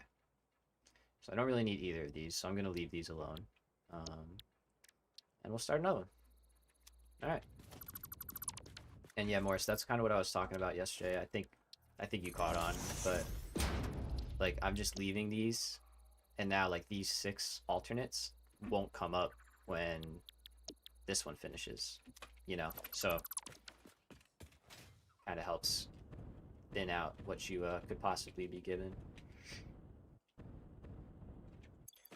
So I don't really need either of these, so I'm gonna leave these alone. And we'll start another one. All right. And yeah, Morris, that's kind of what I was talking about yesterday. I think you caught on, but like I'm just leaving these, and now like these 6 alternates won't come up when this one finishes, you know. So kind of helps thin out what you could possibly be given.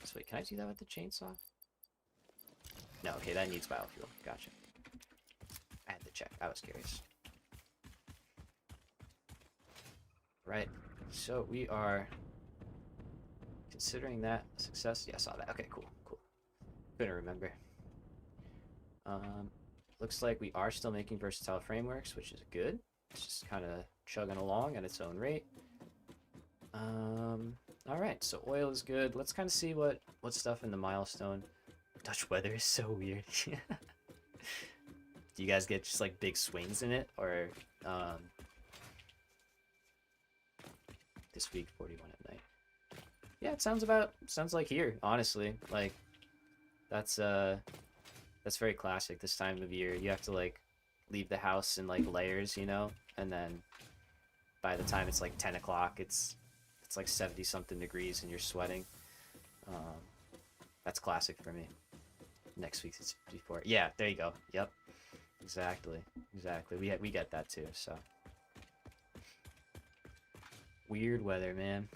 So wait, can I do that with the chainsaw? No, okay, that needs biofuel. Gotcha. I had to check. I was curious. Right. So we are considering that a success. Yeah, I saw that. Okay, cool, cool. Couldn't remember. Looks like we are still making versatile frameworks, which is good. It's just kind of chugging along at its own rate. All right. So oil is good. Let's kind of see what stuff in the milestone. Dutch weather is so weird. Do you guys get just like big swings in it, or this week 41 at night? Yeah, it sounds like here, honestly. Like that's very classic this time of year. You have to like leave the house in like layers, you know, and then by the time it's like 10 o'clock, it's like 70 something degrees and you're sweating. That's classic for me. Next week it's 54. Yeah, there you go. Yep. Exactly. We get that too, so. Weird weather, man.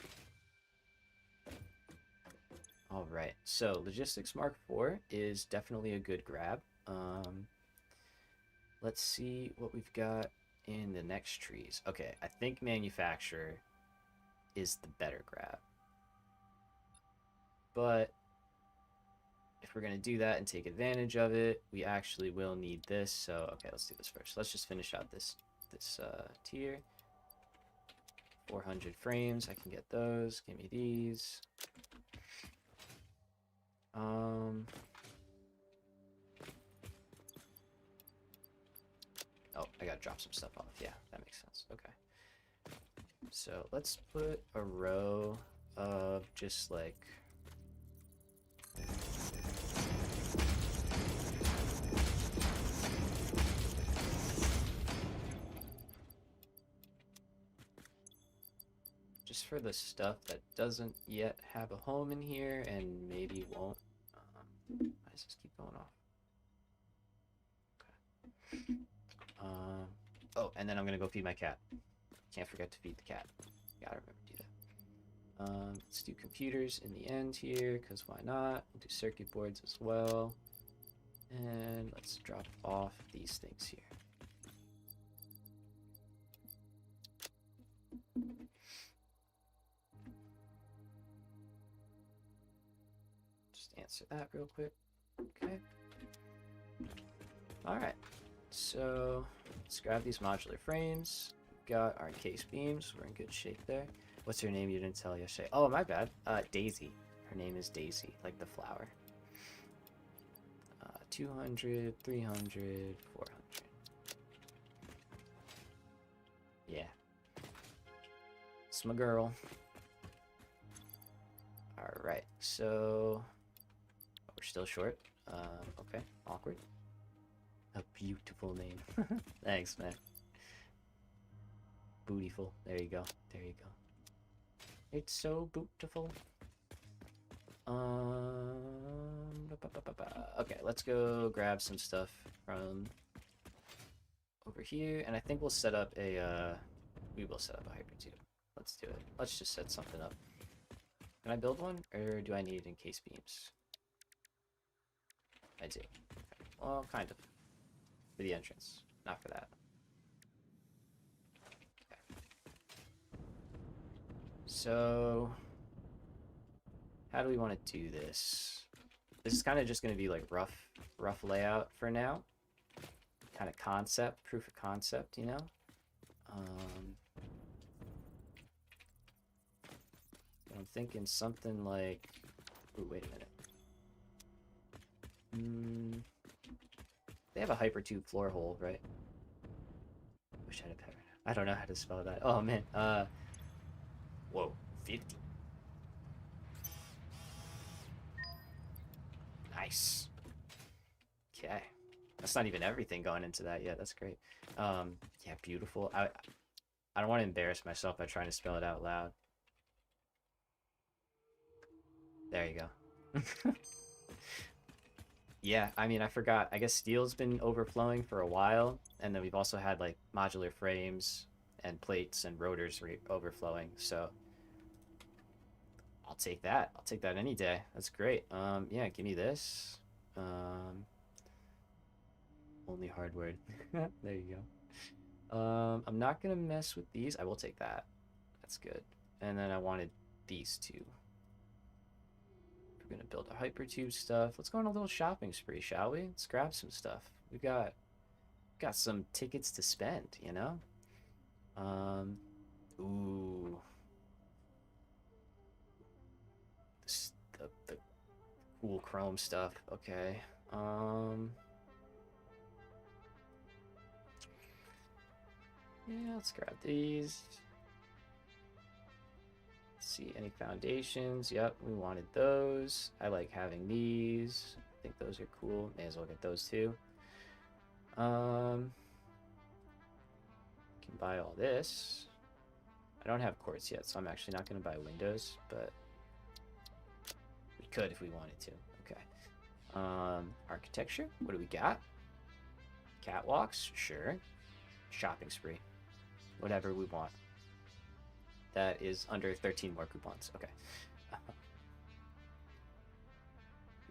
All right. So, Logistics Mark IV is definitely a good grab. Let's see what we've got in the next trees. Okay, I think Manufacturer is the better grab. But if we're going to do that and take advantage of it, we actually will need this. So, okay, let's do this first. Let's just finish out this tier. 400 frames, I can get those. Give me these. Oh, I gotta drop some stuff off. Yeah, that makes sense. Okay. So let's put a row of just like for the stuff that doesn't yet have a home in here and maybe won't. Why does this keep going off? Okay. Oh, and then I'm gonna go feed my cat. Can't forget to feed the cat. Gotta remember to do that. Let's do computers in the end here, because why not? We'll do circuit boards as well. And let's drop off these things here. Answer that real quick. Okay. Alright. So let's grab these modular frames. We've got our encased beams. We're in good shape there. What's her name? You didn't tell yesterday. Oh, my bad. Daisy. Her name is Daisy, like the flower. 200, 300, 400. Yeah. It's my girl. Alright, so... we're still short. Okay, awkward. A beautiful name. Thanks, man. Bootyful. There you go. There you go. It's so beautiful. Okay, let's go grab some stuff from over here, and I think we'll set up a, we will set up a hypertube. Let's do it. Let's just set something up. Can I build one, or do I need encased beams? I do. Well, kind of. For the entrance, not for that. Okay. So, how do we want to do this? This is kind of just going to be like rough layout for now. Kind of concept, proof of concept, you know? I'm thinking something like... ooh, wait a minute. They have a hypertube floor hole, right? Wish I had a pattern. I don't know how to spell that. Oh, man. Whoa. 50. Nice. Okay. That's not even everything going into that yet. That's great. Yeah, beautiful. I don't want to embarrass myself by trying to spell it out loud. There you go. Yeah, I mean, I forgot. I guess steel's been overflowing for a while, and then we've also had like modular frames and plates and rotors overflowing. So I'll take that. I'll take that any day. That's great. Yeah, give me this. Only hardware. There you go. I'm not gonna mess with these. I will take that. That's good. And then I wanted these two. We're gonna build a hypertube stuff. Let's go on a little shopping spree, shall we? Let's grab some stuff. We've got some tickets to spend, you know? Ooh. The cool chrome stuff. Okay. Yeah, let's grab these. See any foundations. Yep, we wanted those. I like having these. I think those are cool. May as well get those too. Can buy all this. I don't have quartz yet, so I'm actually not going to buy windows, but we could if we wanted to. Okay. Architecture. What do we got? Catwalks. Sure. Shopping spree. Whatever we want. That is under 13 more coupons. Okay.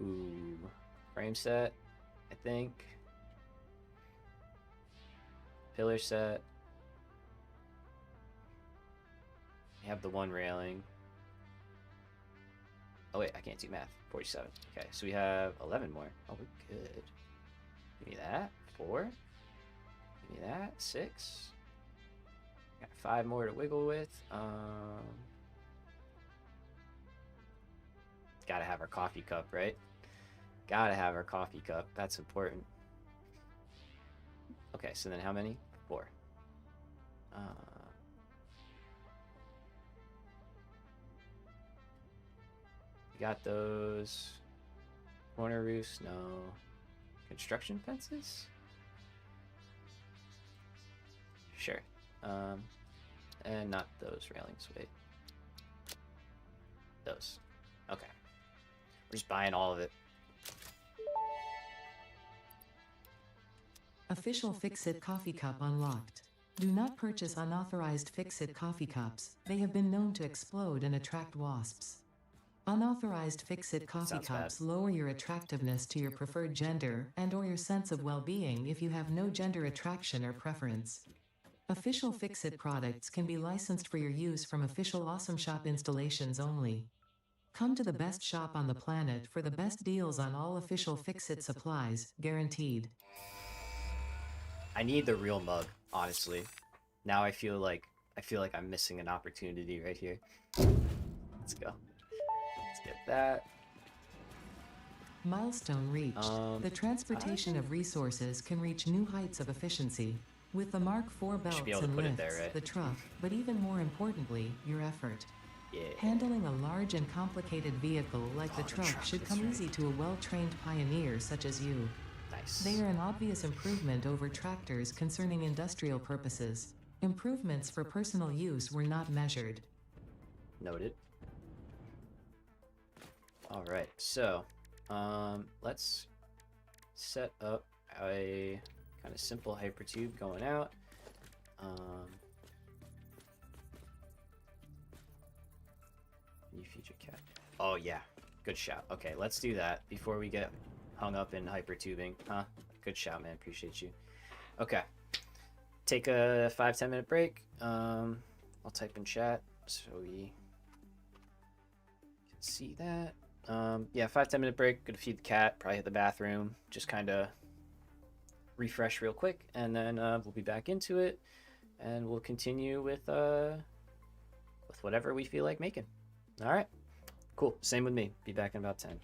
Ooh. Frame set, I think. Pillar set. We have the one railing. Oh wait, I can't do math. 47. Okay, so we have 11 more. Oh, we're good. Give me that. 4. Give me that. 6. Got 5 more to wiggle with. Gotta have our coffee cup, right? Gotta have our coffee cup. That's important. Okay, so then how many? 4. We got those. Corner roofs, no. Construction fences? Sure. And not those railings, wait. Those. Okay. We're just buying all of it. Official Fix-It coffee cup unlocked. Do not purchase unauthorized Fix-It coffee cups. They have been known to explode and attract wasps. Unauthorized Fix-It coffee Sounds cups bad. lower your attractiveness to your preferred gender and/or your sense of well-being if you have no gender attraction or preference. Official Fix-It products can be licensed for your use from official Awesome Shop installations only. Come to the best shop on the planet for the best deals on all official Fix-It supplies, guaranteed. I need the real mug, honestly. Now I feel like I'm missing an opportunity right here. Let's go. Let's get that. Milestone reached. The transportation of resources can reach new heights of efficiency. With the Mark IV I should be belts able to and put it lifts, there, right? the truck, but even more importantly, your effort. Yeah. Handling a large and complicated vehicle like the truck should that's come right. easy to a well-trained pioneer such as you. Nice. They are an obvious improvement over tractors concerning industrial purposes. Improvements for personal use were not measured. Noted. All right, so let's set up a kind of simple hypertube going out. New feature cat. Oh yeah, good shout. Okay, let's do that before we get hung up in hypertubing. Huh? Good shout, man. Appreciate you. Okay, take a 5-10 minute break. I'll type in chat so we can see that. Yeah, 5-10 minute break. Gonna feed the cat. Probably hit the bathroom. Just kind of refresh real quick, and then we'll be back into it, and we'll continue with whatever we feel like making. All right, cool. Same with me. Be back in about 10.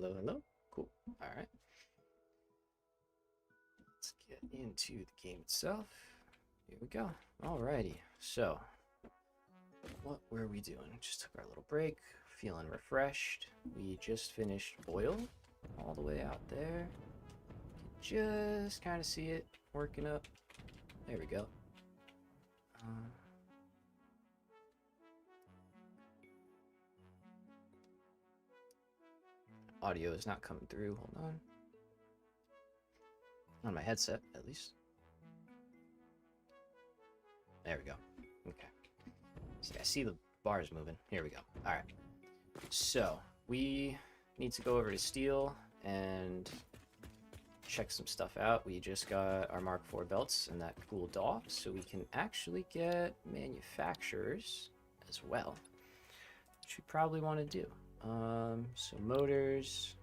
Hello, hello. Cool. All right. Let's get into the game itself. Here we go. Alrighty. So, what were we doing? Just took our little break. Feeling refreshed. We just finished oil all the way out there. You can just kind of see it working up. There we go. Audio is not coming through. Hold on. On my headset, at least. There we go. Okay. So I see the bars moving. Here we go. All right. So we need to go over to steel and check some stuff out. We just got our Mark IV belts and that cooled off, so we can actually get manufacturers as well, which we probably want to do. So motors,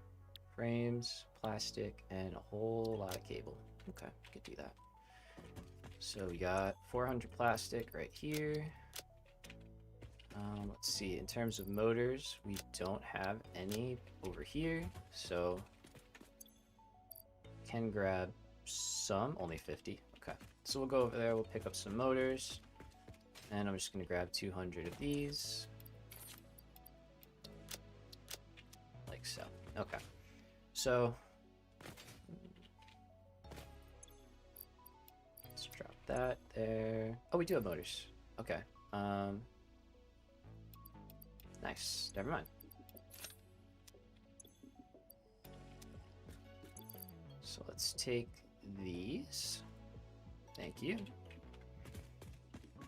frames, plastic, and a whole lot of cable. Okay, we could do that. So we got 400 plastic right here. Let's see, in terms of motors, we don't have any over here, so can grab some, only 50. Okay, so we'll go over there, we'll pick up some motors, and I'm just going to grab 200 of these. Like so. Okay, so let's drop that there. Oh, we do have motors. Okay. Nice. Never mind. So let's take these. Thank you.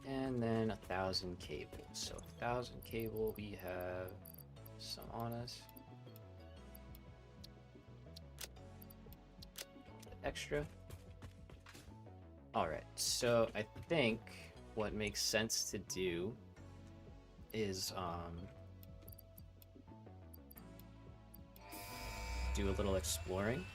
And then 1,000 cable. So 1,000 cable, we have some on us. Extra. Alright, so I think what makes sense to do is do a little exploring.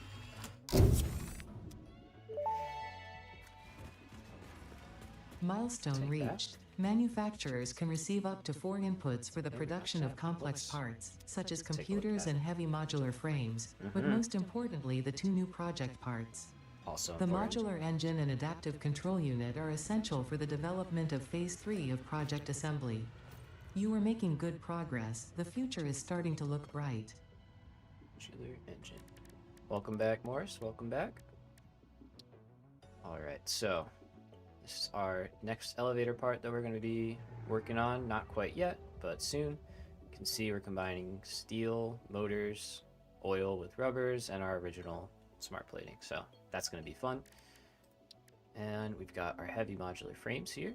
Milestone Take that. reached. Manufacturers can receive up to 4 inputs for the production of complex parts, such as Take a look computers at it. and heavy modular frames, but most importantly, the 2 new project parts. Also The important. modular engine and adaptive control unit are essential for the development of Phase 3 of Project Assembly. You are making good progress. The future is starting to look bright. Modular engine. Welcome back, Morris. Welcome back. Alright, so this is our next elevator part that we're going to be working on. Not quite yet, but soon. You can see we're combining steel, motors, oil with rubbers, and our original smart plating. So that's going to be fun. And we've got our heavy modular frames here.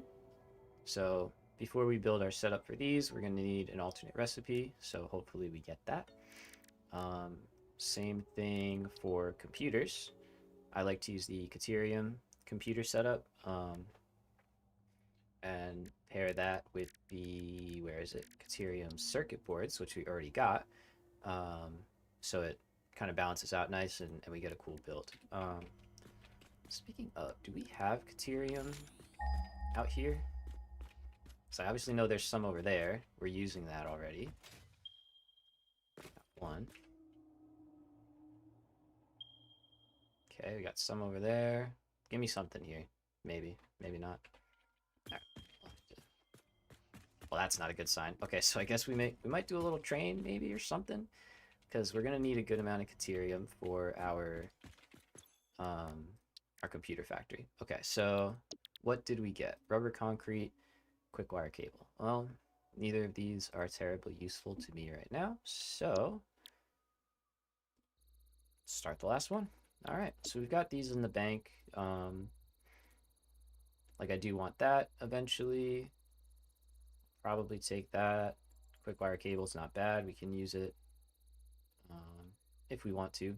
So before we build our setup for these, we're going to need an alternate recipe. So hopefully we get that. Same thing for computers. I like to use the Caterium computer setup and pair that with the, where is it, Caterium circuit boards, which we already got. So it kind of balances out nice and we get a cool build. Speaking of, do we have Caterium out here? So I obviously know there's some over there. We're using that already. Got one. Okay, we got some over there. Give me something here. Maybe. Maybe not. Alright. Well, that's not a good sign. Okay, so I guess we might do a little train maybe or something. Because we're gonna need a good amount of Caterium for our computer factory. Okay, so what did we get? Rubber concrete, quick wire cable. Well, neither of these are terribly useful to me right now, so start the last one. All right, so we've got these in the bank. Like I do want that eventually. Probably take that. Quick wire cable's not bad. We can use it if we want to.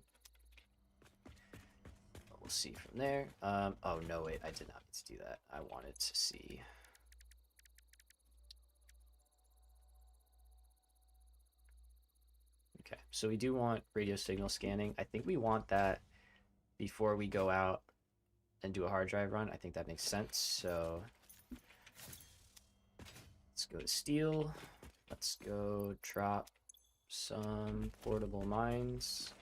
But we'll see from there. Oh no, wait, I did not need to do that. I wanted to see. Okay, so we do want radio signal scanning. I think we want that before we go out and do a hard drive run. I think that makes sense. So let's go to steel. Let's go drop some portable mines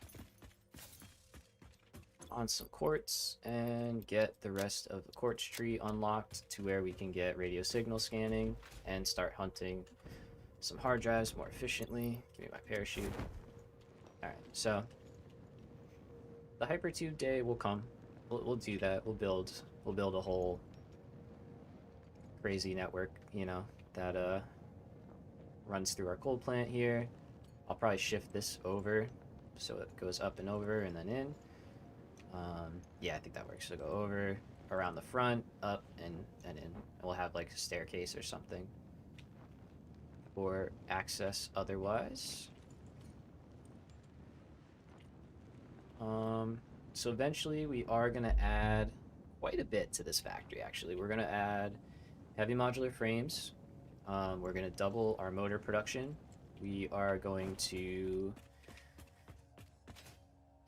on some quartz and get the rest of the quartz tree unlocked to where we can get radio signal scanning and start hunting some hard drives more efficiently. Give me my parachute. Alright, so the hypertube day will come. We'll do that. We'll build a whole crazy network, you know, that runs through our coal plant here. I'll probably shift this over so it goes up and over and then in. Yeah, I think that works. So go over, around the front, up, and in. And we'll have like a staircase or something for access otherwise. So eventually we are going to add quite a bit to this factory, actually. We're going to add heavy modular frames. We're going to double our motor production. We are going to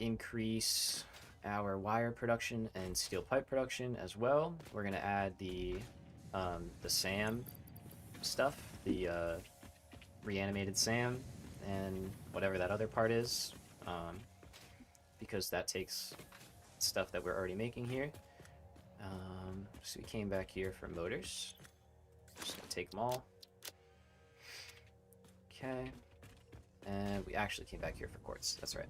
increase our wire production and steel pipe production as well. We're going to add the SAM stuff, the reanimated SAM, and whatever that other part is, because that takes stuff that we're already making here. So we came back here for motors. Just gonna take them all. Okay. And we actually came back here for quartz. That's right.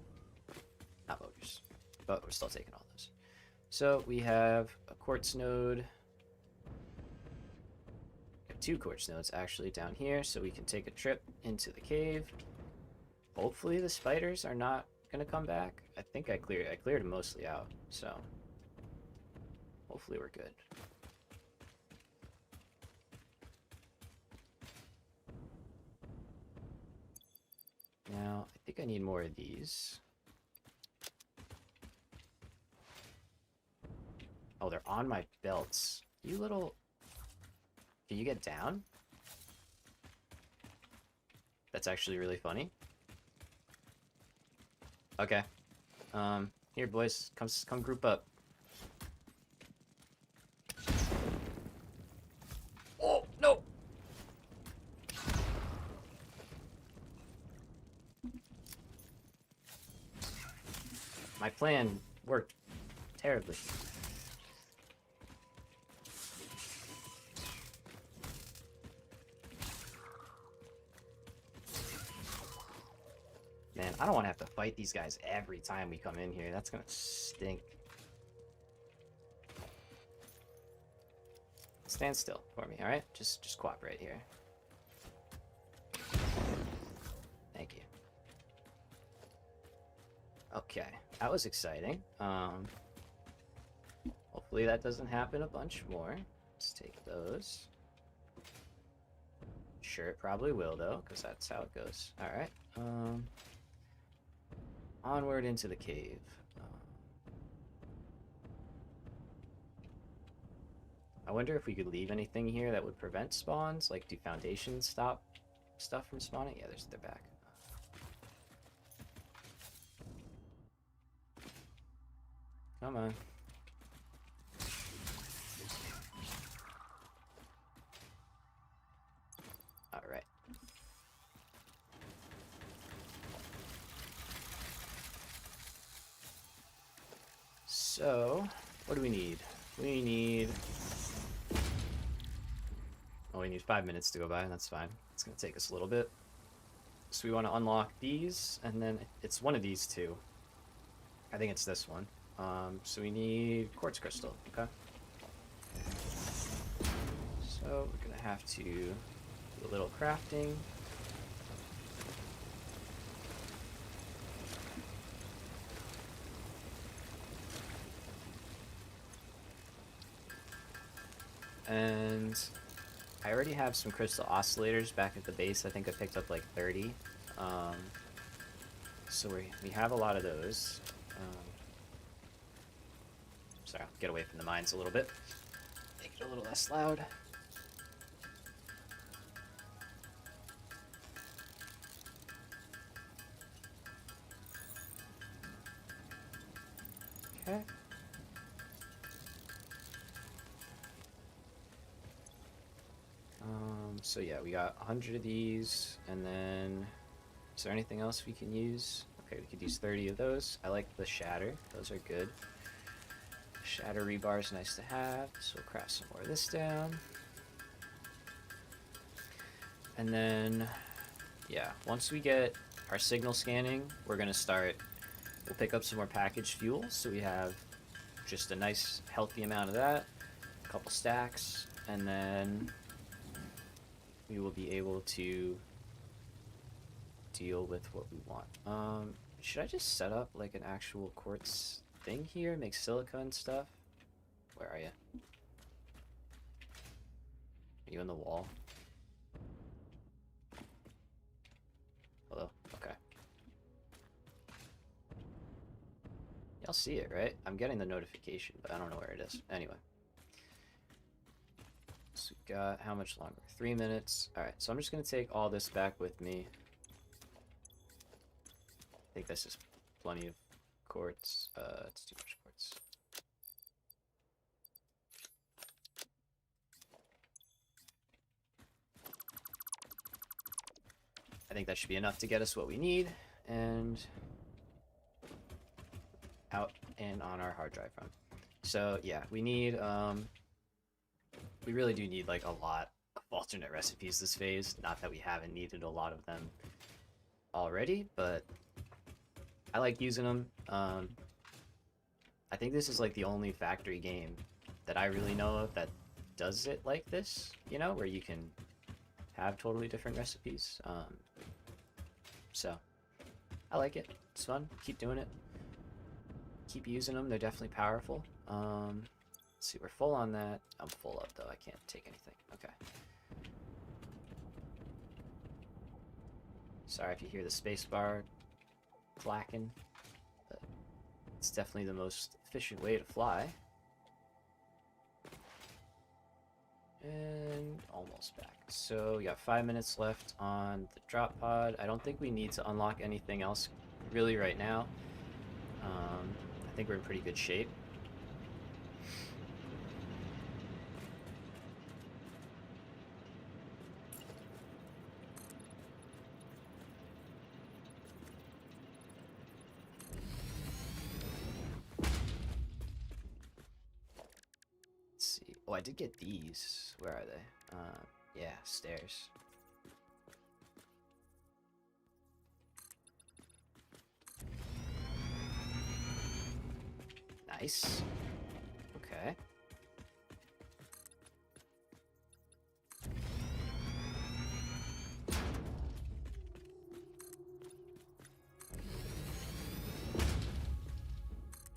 Not motors. But we're still taking all those. So we have a quartz node. We have 2 quartz nodes actually down here, so we can take a trip into the cave. Hopefully the spiders are not gonna come back. I think I cleared them mostly out, so hopefully we're good. Now, I think I need more of these. Oh, they're on my belts. You little... Can you get down? That's actually really funny. Okay. Here, boys. Come group up. Oh, no! My plan worked terribly. Man, I don't want to have to fight these guys every time we come in here. That's gonna stink. Stand still for me, alright? Just cooperate here. Thank you. Okay, that was exciting. Hopefully that doesn't happen a bunch more. Let's take those. Sure, it probably will, though, because that's how it goes. Alright, onward into the cave. I wonder if we could leave anything here that would prevent spawns, like do foundations stop stuff from spawning? Yeah, they're back. Come on. Alright. So, what do we need? We need... Oh, we need 5 minutes to go by, that's fine. It's gonna take us a little bit. So we want to unlock these, and then it's one of these two. I think it's this one. So we need quartz crystal, okay? So we're gonna have to do a little crafting. And I already have some crystal oscillators back at the base. I think I picked up like 30. So we have a lot of those. Sorry, I'll get away from the mines a little bit. Make it a little less loud. Okay. So yeah, we got 100 of these, and then Is there anything else we can use? Okay, we could use 30 of those. I like the shatter. Those are good. Shatter rebar is nice to have, so we'll craft some more of this down. And then, yeah, once we get our signal scanning, we'll pick up some more packaged fuel, so we have just a nice healthy amount of that, a couple stacks, and then we will be able to deal with what we want. Should I just set up like an actual quartz thing here, make silica and stuff? Where are you? Are you in the wall? Hello? Okay. Y'all see it, right? I'm getting the notification, but I don't know where it is. Anyway. So we got how much longer? 3 minutes. Alright, so I'm just gonna take all this back with me. I think this is plenty of quartz. It's too much quartz. I think that should be enough to get us what we need, and out and on our hard drive from. So yeah, we need, we really do need like a lot of alternate recipes this phase. Not that we haven't needed a lot of them already, but I like using them. I think this is like the only factory game that I really know of that does it like this, you know, where you can have totally different recipes. So I like it. It's fun. Keep doing it. Keep using them. They're definitely powerful. Let's see, we're full on that. I'm full up though. I can't take anything. Okay. Sorry if you hear the spacebar clacking, but it's definitely the most efficient way to fly. And almost back. So we got 5 minutes left on the drop pod. I don't think we need to unlock anything else really right now. I think we're in pretty good shape. Let's see. Oh, I did get these. Where are they? Yeah, stairs. Nice. Okay.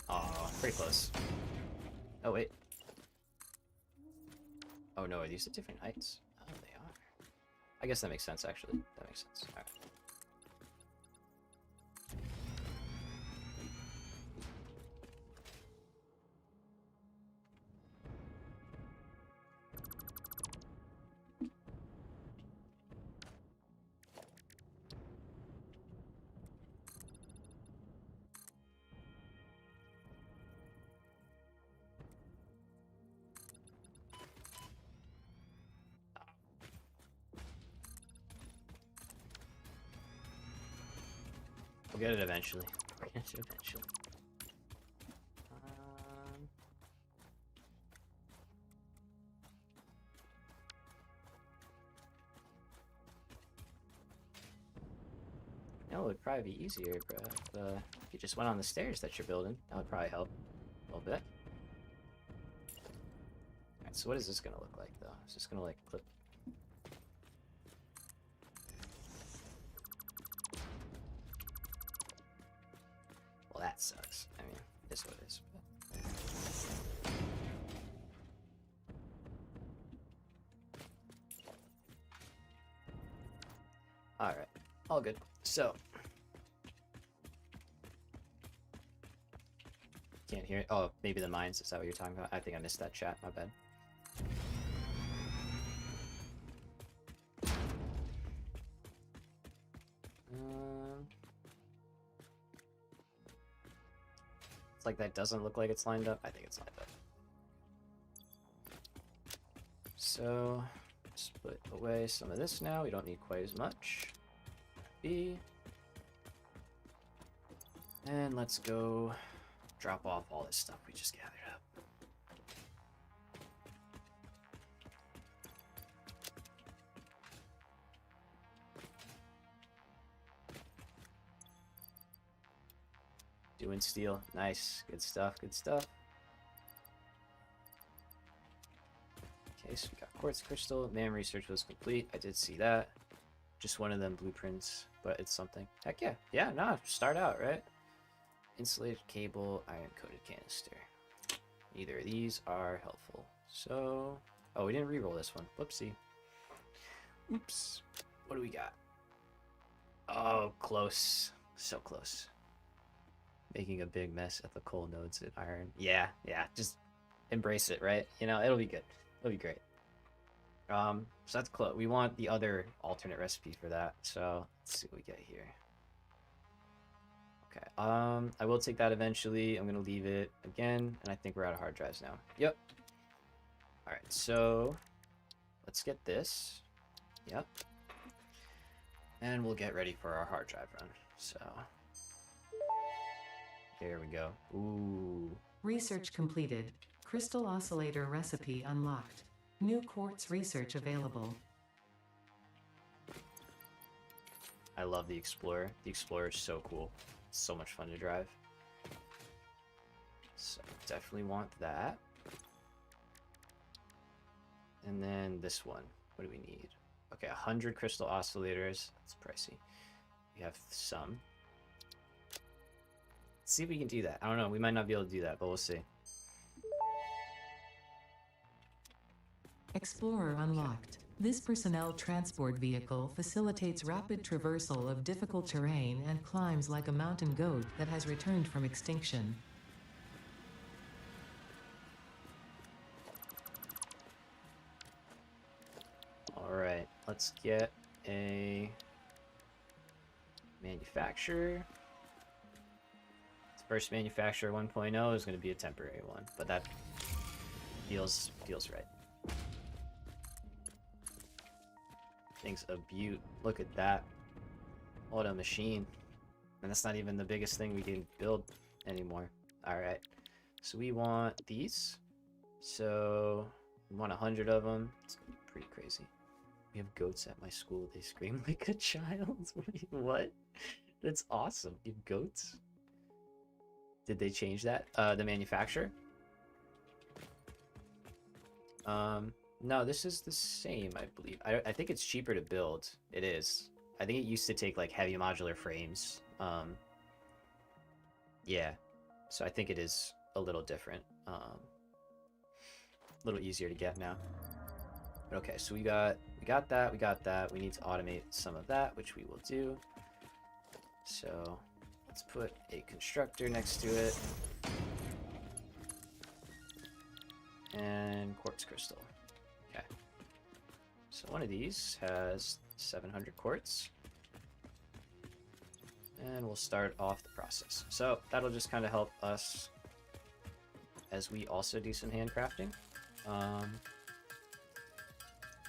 Oh, pretty close. Oh, wait. Oh, no, are these at different heights? Oh, they are. I guess that makes sense, actually. That makes sense. Alright. We'll get it eventually. We'll get it eventually. No, it would probably be easier, bro. If you just went on the stairs that you're building, that would probably help a little bit. Alright, so what is this gonna look like, though? Is this gonna, like, clip? Well, that sucks. I mean, it is what it is. But... Alright, all good. So... Can't hear it. Oh, maybe the mines. Is that what you're talking about? I think I missed that chat. My bad. It's like that doesn't look like it's lined up. I think it's lined up. So, let's put away some of this now. We don't need quite as much. B. And let's go drop off all this stuff we just gathered up. Doing steel. Nice. Good stuff. Good stuff. Okay, so we got quartz crystal. Man research was complete. I did see that. Just one of them blueprints, but it's something. Heck yeah. Yeah, nah, start out, right? Insulated cable, iron coated canister. Either of these are helpful. So, oh, we didn't reroll this one. Whoopsie. Oops. What do we got? Oh, close. So close. Making a big mess at the coal nodes at iron. Yeah, yeah. Just embrace it, right? You know, it'll be good. It'll be great. So that's close. We want the other alternate recipe for that. So let's see what we get here. Okay. I will take that eventually. I'm gonna leave it again, and I think we're out of hard drives now. Yep. All right. So let's get this. Yep. And we'll get ready for our hard drive run. So there we go. Ooh. Research completed. Crystal oscillator recipe unlocked. New quartz research available. I love the Explorer. The Explorer is so cool. It's so much fun to drive. So definitely want that. And then this one. What do we need? Okay, 100 crystal oscillators. That's pricey. We have some. Let's see if we can do that. I don't know. We might not be able to do that, but we'll see. Explorer unlocked. This personnel transport vehicle facilitates rapid traversal of difficult terrain and climbs like a mountain goat that has returned from extinction. Alright, let's get a manufacturer. First manufacturer 1.0 is going to be a temporary one, but that feels right. Thing's a beaut. Look at that. What a machine. And that's not even the biggest thing we can build anymore. Alright. So we want these. So we want 100 of them. It's pretty crazy. We have goats at my school. They scream like a child. Wait, what? That's awesome. You have goats? Did they change that? The manufacturer? No, this is the same, I believe. I think it's cheaper to build. It is. I think it used to take, like, heavy modular frames. Yeah. So I think it is a little different. A little easier to get now. Okay, so we got that. We need to automate some of that, which we will do. So let's put a constructor next to it. And quartz crystal. Okay. So one of these has 700 quartz. And we'll start off the process. So that'll just kind of help us as we also do some handcrafting.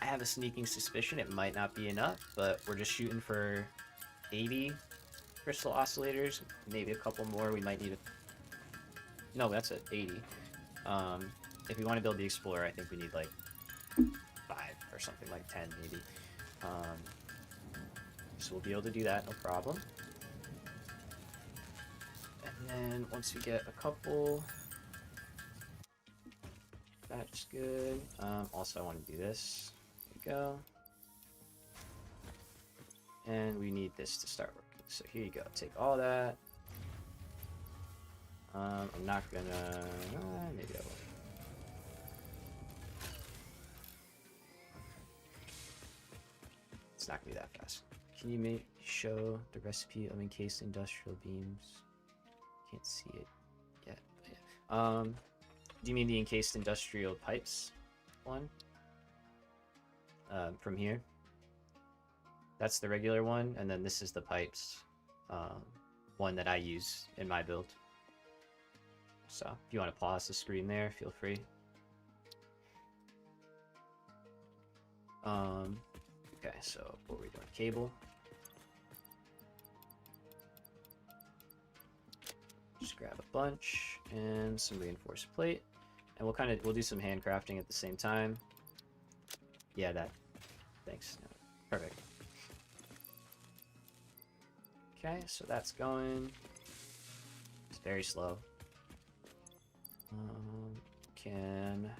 I have a sneaking suspicion it might not be enough, but we're just shooting for 80 crystal oscillators, maybe a couple more. We might need a... No, that's it, 80. If we want to build the Explorer, I think we need like 5 or something, like 10 maybe. So we'll be able to do that, no problem. And then once we get a couple, that's good. Also, I want to do this. There we go. And we need this to start working. So here you go. Take all that. I'm not gonna... maybe I will. It's not gonna be that fast. Can you show the recipe of encased industrial beams? Can't see it yet. But yeah. Do you mean the encased industrial pipes one? From here? That's the regular one, and then this is the pipes one that I use in my build. So if you want to pause the screen there, feel free. Okay, so what were we doing? Cable. just grab a bunch and some reinforced plate, and we'll do some handcrafting at the same time. Yeah, that. Thanks. No, perfect. Okay, so that's going. It's very slow. Can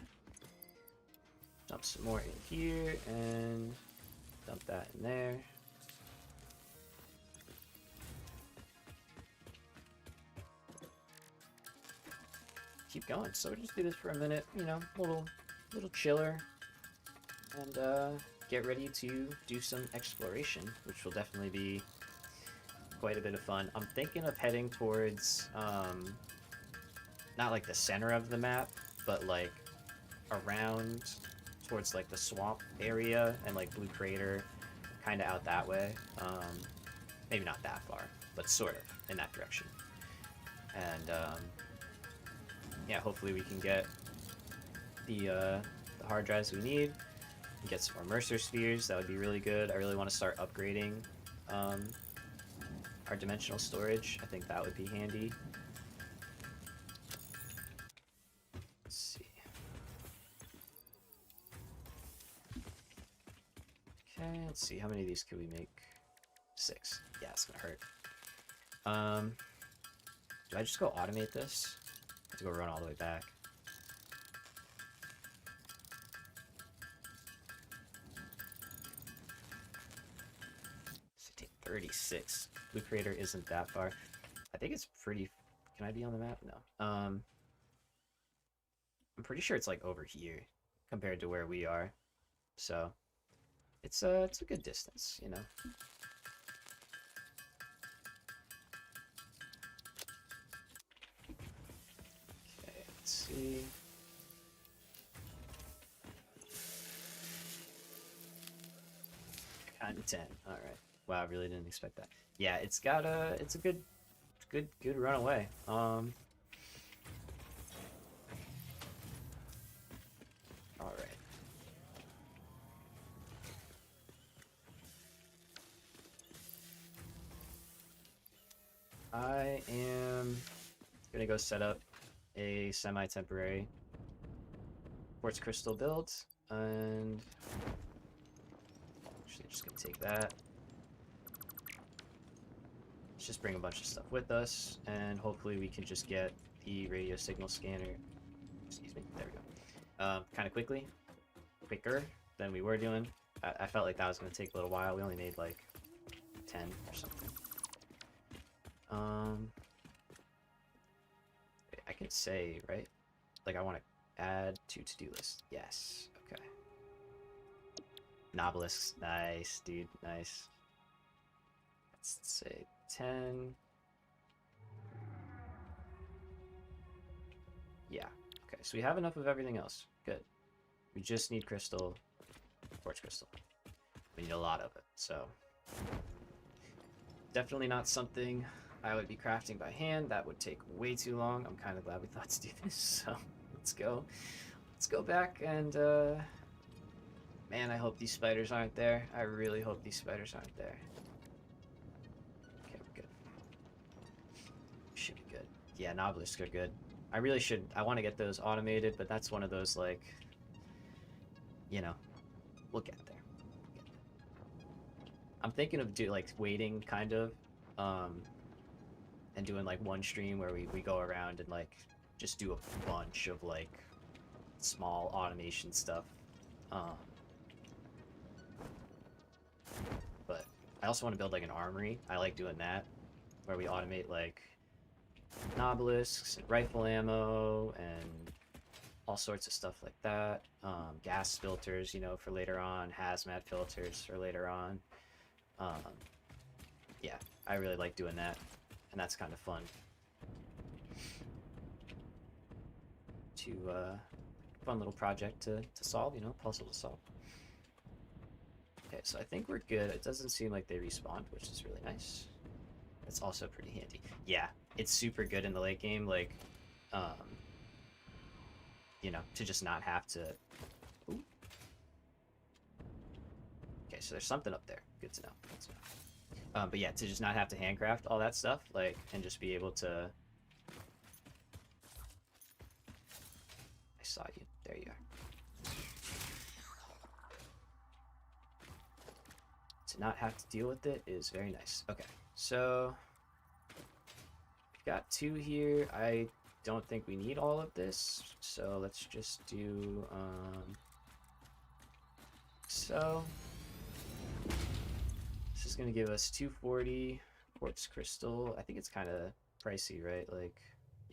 dump some more in here and dump that in there. Keep going. So we'll just do this for a minute, you know, little chiller, and get ready to do some exploration, which will definitely be quite a bit of fun. I'm thinking of heading towards not like the center of the map, but like around towards like the swamp area and like Blue Crater, kind of out that way. Maybe not that far, but sort of in that direction. And yeah, hopefully we can get the hard drives we need, and get some more Mercer spheres. That would be really good. I really want to start upgrading our dimensional storage. I think that would be handy. Let's see. Okay, let's see. How many of these can we make? 6. Yeah, it's gonna hurt. Do I just go automate this? I have to go run all the way back. So take 36. Blue Crater isn't that far. I think it's pretty. Can I be on the map? No. I'm pretty sure it's like over here compared to where we are. So it's a good distance, you know. Okay, let's see. Kind of 10. All right. Wow, I really didn't expect that. Yeah, it's a good run away. All right. I am gonna go set up a semi-temporary quartz crystal build, and actually just gonna take that. Let's just bring a bunch of stuff with us, and hopefully we can just get the radio signal scanner. Excuse me. There we go. Kind of quicker than we were doing. I felt like that was gonna take a little while. We only made like 10 or something. I can say, right? Like I want to add to to-do list. Yes. Okay. Nobelisks. Nice, dude. Nice. Let's say 10. Yeah. Okay, so we have enough of everything else. Good. We just need crystal, quartz crystal. We need a lot of it, so definitely not something I would be crafting by hand. That would take way too long. I'm kind of glad we thought to do this, so let's go. Let's go back and, man, I hope these spiders aren't there. I really hope these spiders aren't there. Okay, we're good. Should be good. Yeah, Nobelisks are good. I really should, I want to get those automated, but that's one of those, like, you know, we'll get there. I'm thinking of waiting, kind of, and doing like one stream where we go around and like just do a bunch of like small automation stuff. But I also want to build like an armory. I like doing that, where we automate like Nobelisks and rifle ammo and all sorts of stuff like that. Gas filters, you know, for later on. Hazmat filters for later on. Yeah, I really like doing that, and that's kind of fun to fun little project to solve, you know, puzzle to solve. Okay, so I think we're good. It doesn't seem like they respawned, which is really nice. It's also pretty handy. Yeah, it's super good in the late game, like, you know, to just not have to. Ooh. Okay, so there's something up there. Good to know. Good to know. But yeah, to just not have to handcraft all that stuff, like, and just be able to saw you. There you are. To not have to deal with it is very nice. Okay, so we've got 2 here. I don't think we need all of this, so let's just do so. This is going to give us 240 quartz crystal. I think it's kind of pricey, right? Like,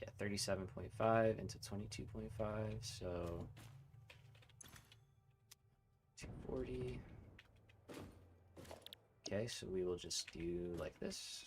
yeah, 37.5 into 22.5, so 240. Okay, so we will just do like this.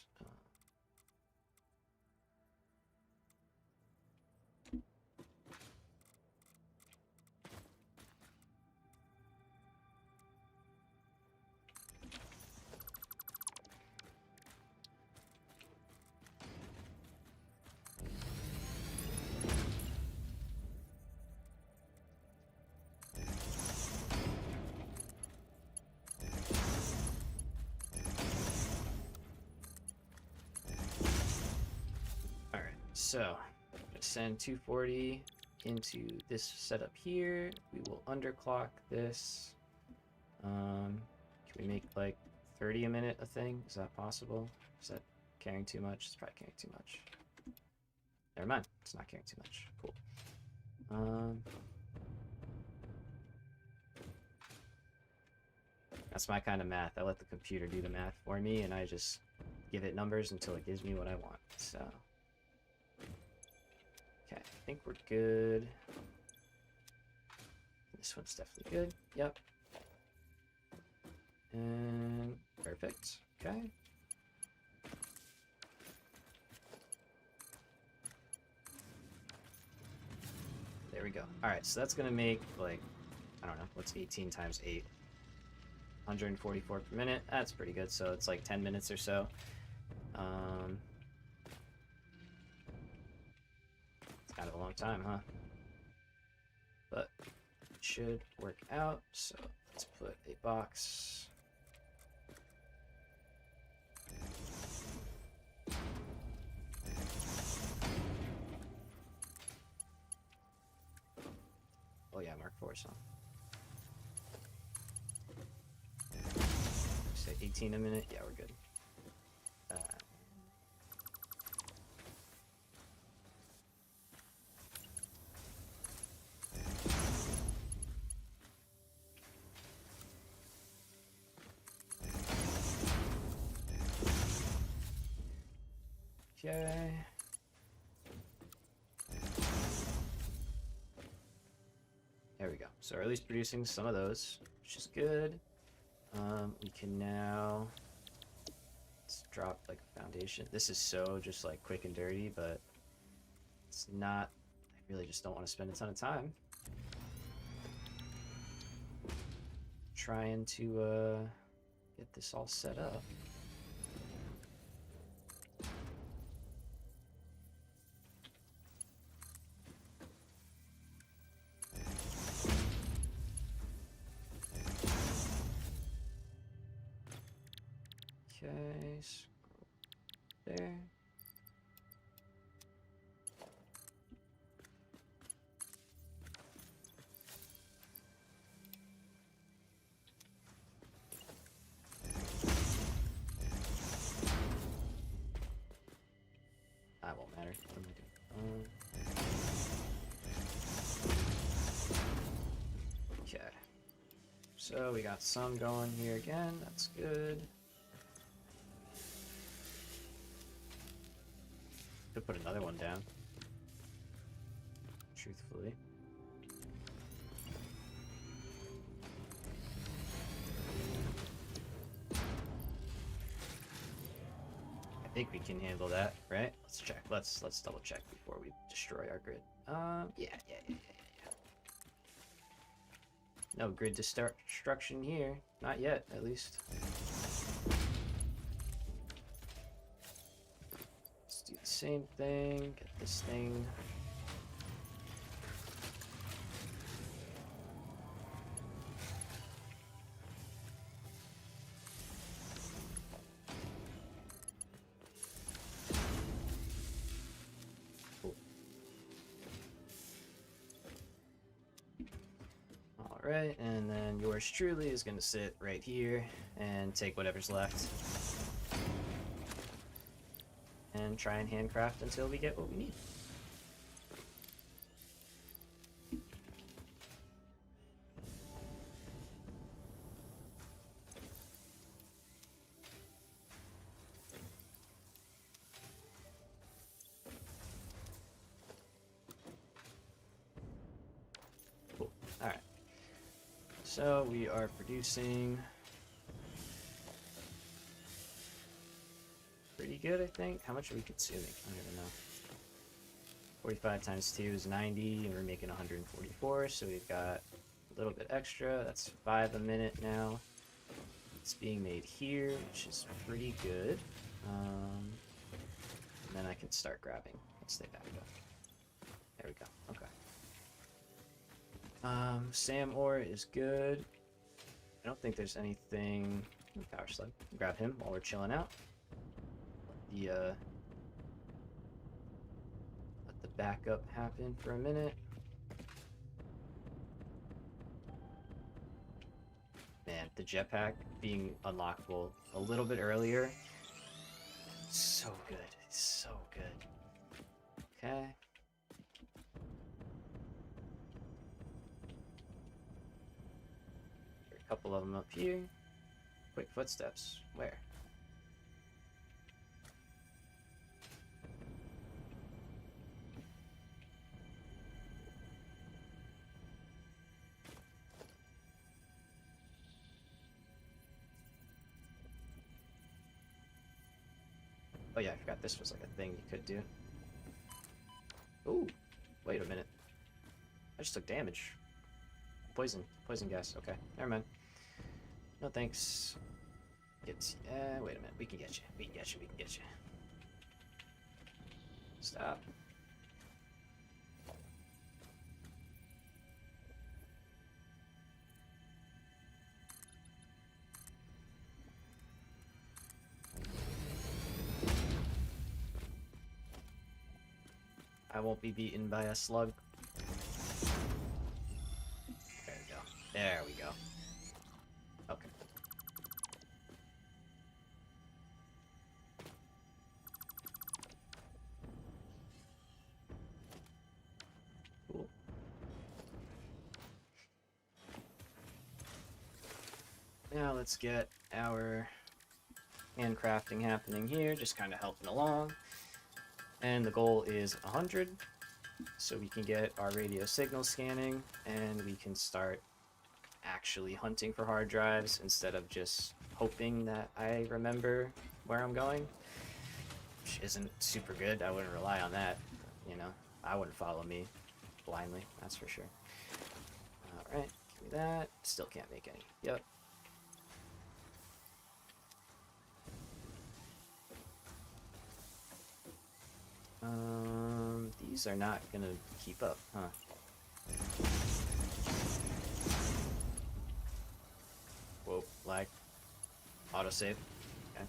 So, I'm going to send 240 into this setup here. We will underclock this. Can we make like 30 a minute a thing? Is that possible? Is that carrying too much? It's probably carrying too much. Never mind. It's not carrying too much. Cool. That's my kind of math. I let the computer do the math for me, and I just give it numbers until it gives me what I want. So... okay, I think we're good. This one's definitely good. Yep. And perfect. Okay. There we go. Alright, so that's gonna make, like, I don't know, what's 18 times 8? 144 per minute. That's pretty good, so it's like 10 minutes or so. It's kind of a long time, huh? But it should work out, so let's put a box. Oh yeah, Mark 4, so. Say 18 a minute? Yeah, we're good. Okay. There we go. So we're at least producing some of those, which is good. We can now let's drop like a foundation. This is so just like quick and dirty, but it's not. I really just don't want to spend a ton of time trying to get this all set up. Okay, scroll there. That won't matter. What am I doing? Okay. So we got some going here again. That's good. Could put another one down. Truthfully. I think we can handle that, right? Let's check. Let's double check before we destroy our grid. Yeah. No grid destruction here. Not yet, at least. Let's do the same thing. Get this thing. Alright, and then yours truly is gonna sit right here and take whatever's left. And try and handcraft until we get what we need. Cool. Alright. So we are producing pretty good, I think. How much are we consuming? I don't even know. 45 times 2 is 90, and we're making 144, so we've got a little bit extra. That's 5 a minute now. It's being made here, which is pretty good. And then I can start grabbing once they back up. There we go. Okay. SAM ore is good. I don't think there's anything. Power slug. Grab him while we're chilling out. Let the backup happen for a minute. Man, the jetpack being unlockable a little bit earlier. So good. So good. Okay. A couple of them up here. Quick footsteps. Where? Oh yeah, I forgot this was like a thing you could do. Ooh, wait a minute. I just took damage. Poison gas. Okay, never mind. No thanks. Wait a minute. We can get you. We can get you. We can get you. Stop. I won't be beaten by a slug. There we go. There we go. Okay. Cool. Now let's get our handcrafting happening here, just kind of helping along. And the goal is 100, so we can get our radio signal scanning, and we can start actually hunting for hard drives instead of just hoping that I remember where I'm going, which isn't super good. I wouldn't rely on that, you know. I wouldn't follow me blindly, that's for sure. Alright, give me that. Still can't make any. Yep. These are not gonna keep up, huh? Whoa, lag. Autosave. Okay.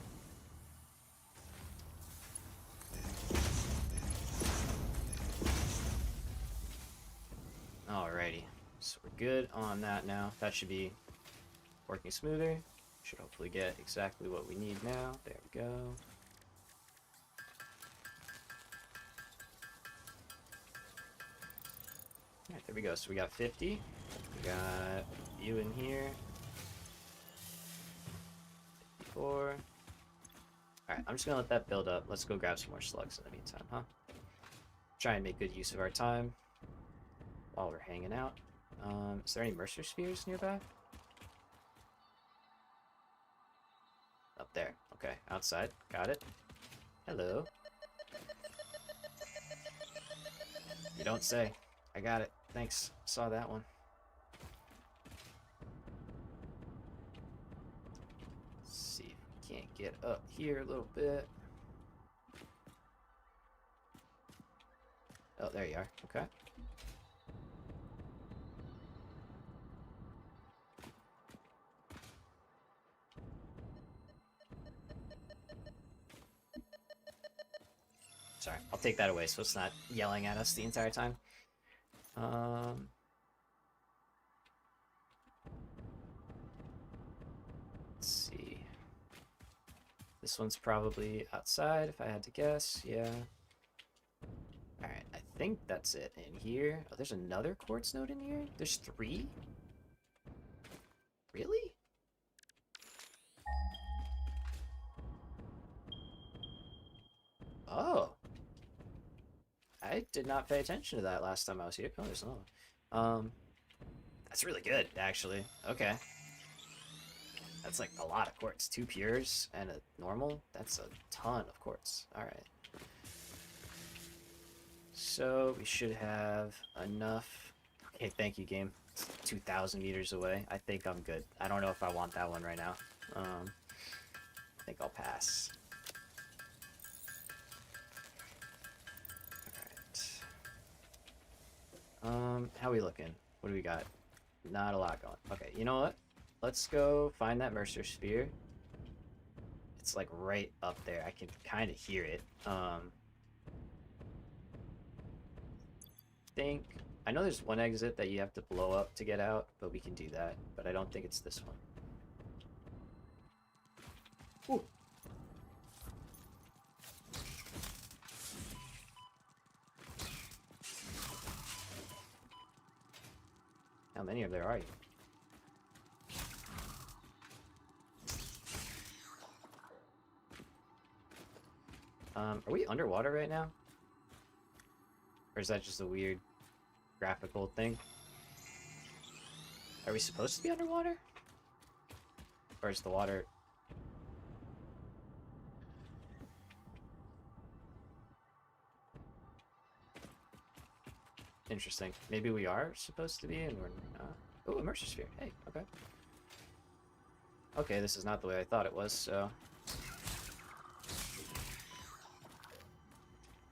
Alrighty. So we're good on that now. That should be working smoother. Should hopefully get exactly what we need now. There we go. Alright, there we go. So we got 50. We got you in here. 54. Alright, I'm just gonna let that build up. Let's go grab some more slugs in the meantime, huh? Try and make good use of our time while we're hanging out. Is there any Mercer spheres nearby? Up there. Okay, outside. Got it. Hello. You don't say. I got it. Thanks. Saw that one. Let's see if we can't get up here a little bit. Oh, there you are. Okay. Sorry, I'll take that away so it's not yelling at us the entire time. This one's probably outside if I had to guess. Yeah. Alright, I think that's it. In here. Oh, there's another quartz node in here? There's 3? Really? Oh. I did not pay attention to that last time I was here. Oh, there's another one. That's really good, actually. Okay. That's like a lot of quartz. 2 pures and a normal. That's a ton of quartz. Alright. So we should have enough. Okay, thank you, game. 2,000 meters away. I think I'm good. I don't know if I want that one right now. I think I'll pass. Alright. How we looking? What do we got? Not a lot going. Okay, you know what? Let's go find that Mercer sphere. It's like right up there. I can kind of hear it. I know there's one exit that you have to blow up to get out, but we can do that. But I don't think it's this one. Ooh. How many of there are you? Are we underwater right now? Or is that just a weird graphical thing? Are we supposed to be underwater? Or is the water... Interesting. Maybe we are supposed to be and we're not. Oh, immersion sphere. Hey, okay. Okay, this is not the way I thought it was, so...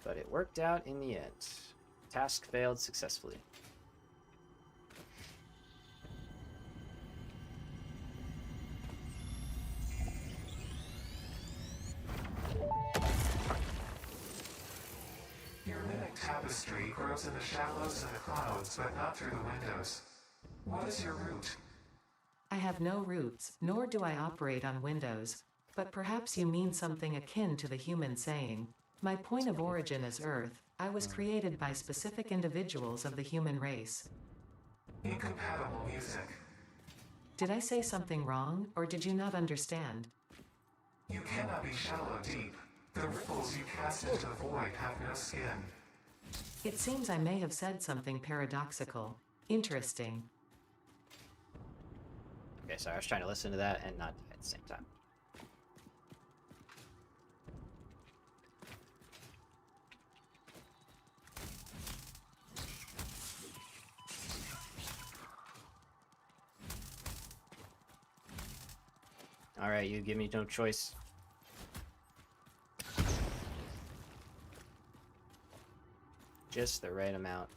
But it worked out in the end. Task failed successfully. Your mimic tapestry grows in the shallows and the clouds, but not through the windows. What is your root? I have no roots, nor do I operate on Windows. But perhaps you mean something akin to the human saying, "My point of origin is Earth. I was created by specific individuals of the human race." Incompatible music. Did I say something wrong, or did you not understand? You cannot be shallow deep. The ripples you cast into the void have no skin. It seems I may have said something paradoxical. Interesting. Okay, sorry, I was trying to listen to that and not at the same time. Alright, you give me no choice. Just the right amount.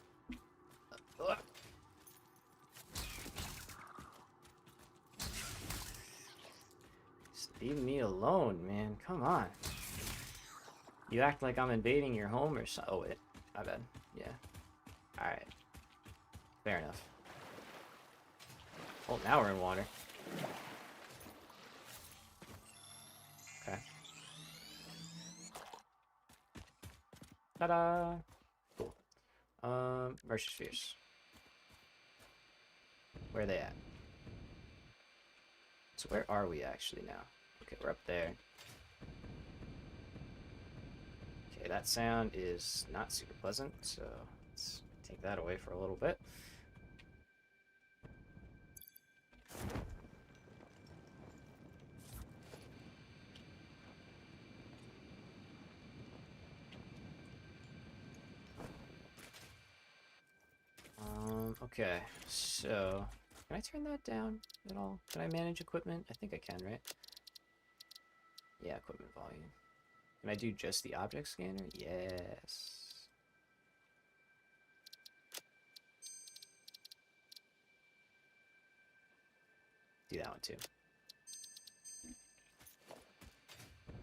Ugh. Just leave me alone, man. Come on. You act like I'm invading your home or so. Oh, wait. My bad. Yeah. Alright. Fair enough. Oh, now we're in water. Okay. Ta-da! Cool. Mercy spheres. Where are they at? So where are we actually now? Okay, we're up there. Okay, that sound is not super pleasant, so let's take that away for a little bit. Okay, so can I turn that down at all? Can I manage equipment? I think I can, right? Yeah, equipment volume. Can I do just the object scanner? Yes. Do that one too.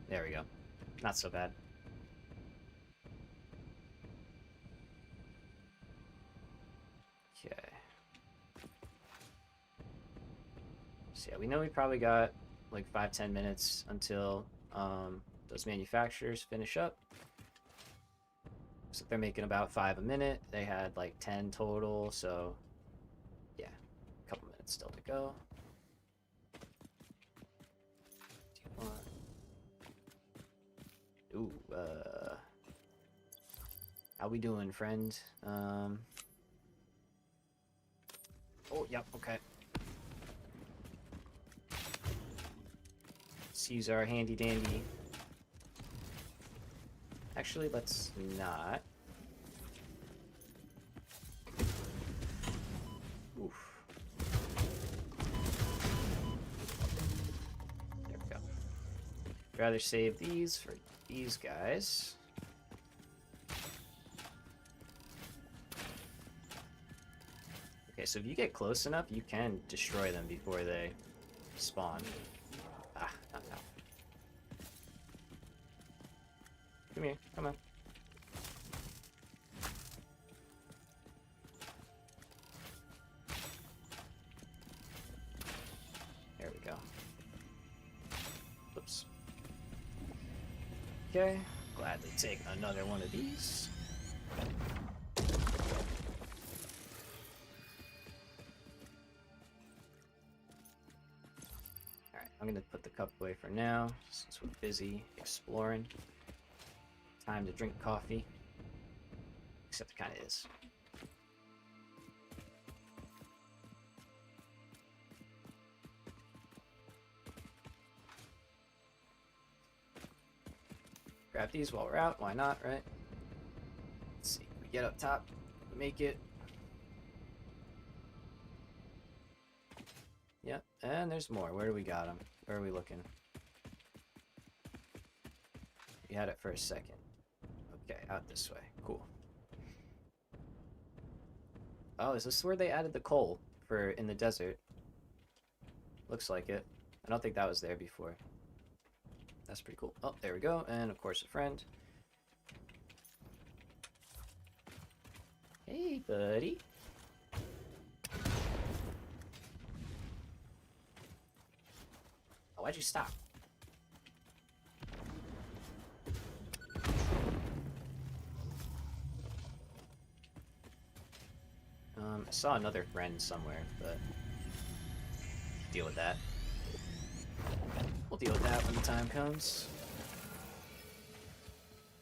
There we go. Not so bad. Okay. So yeah, we know we probably got like 5-10 minutes until Those manufacturers finish up. So they're making about 5 a minute. They had like 10 total, so yeah, a couple minutes still to go. Do you want... Ooh, how we doing, friend? Oh, yep, okay. Let's use our handy dandy. Actually, let's not. Oof. There we go. Rather save these for these guys. Okay, so if you get close enough, you can destroy them before they spawn. Ah, not now. Come here, come on. There we go. Oops. Okay, gladly take another one of these. Alright, I'm gonna put the cup away for now, since we're busy exploring. Time to drink coffee. Except it kind of is. Grab these while we're out. Why not, right? Let's see. We get up top. We make it. Yep. And there's more. Where do we got them? Where are we looking? We had it for a second. Okay, out this way. Cool. Oh, is this where they added the coal for in the desert? Looks like it. I don't think that was there before. That's pretty cool. Oh, there we go. And of course a friend. Hey, buddy. Oh, why'd you stop? I saw another friend somewhere, but deal with that. We'll deal with that when the time comes.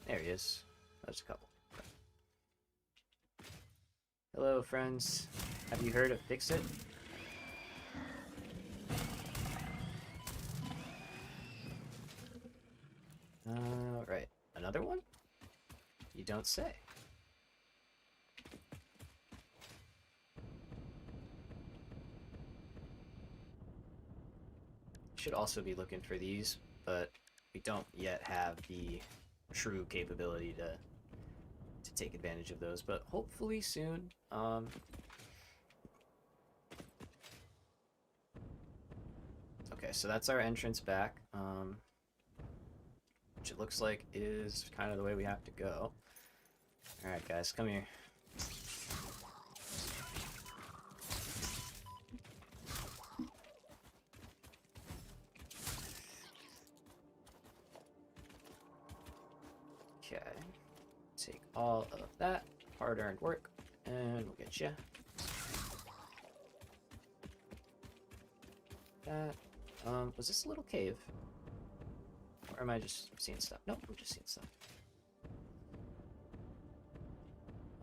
There he is. There's a couple. Hello, friends. Have you heard of Fix-It? Right. Another one? You don't say. Should also be looking for these, but we don't yet have the true capability to take advantage of those, but hopefully soon. Okay, so that's our entrance back, which it looks like is kind of the way we have to go. Alright guys, come here. Okay, take all of that hard-earned work, and we'll get you. That, was this a little cave? Or am I just seeing stuff? Nope, I'm just seeing stuff.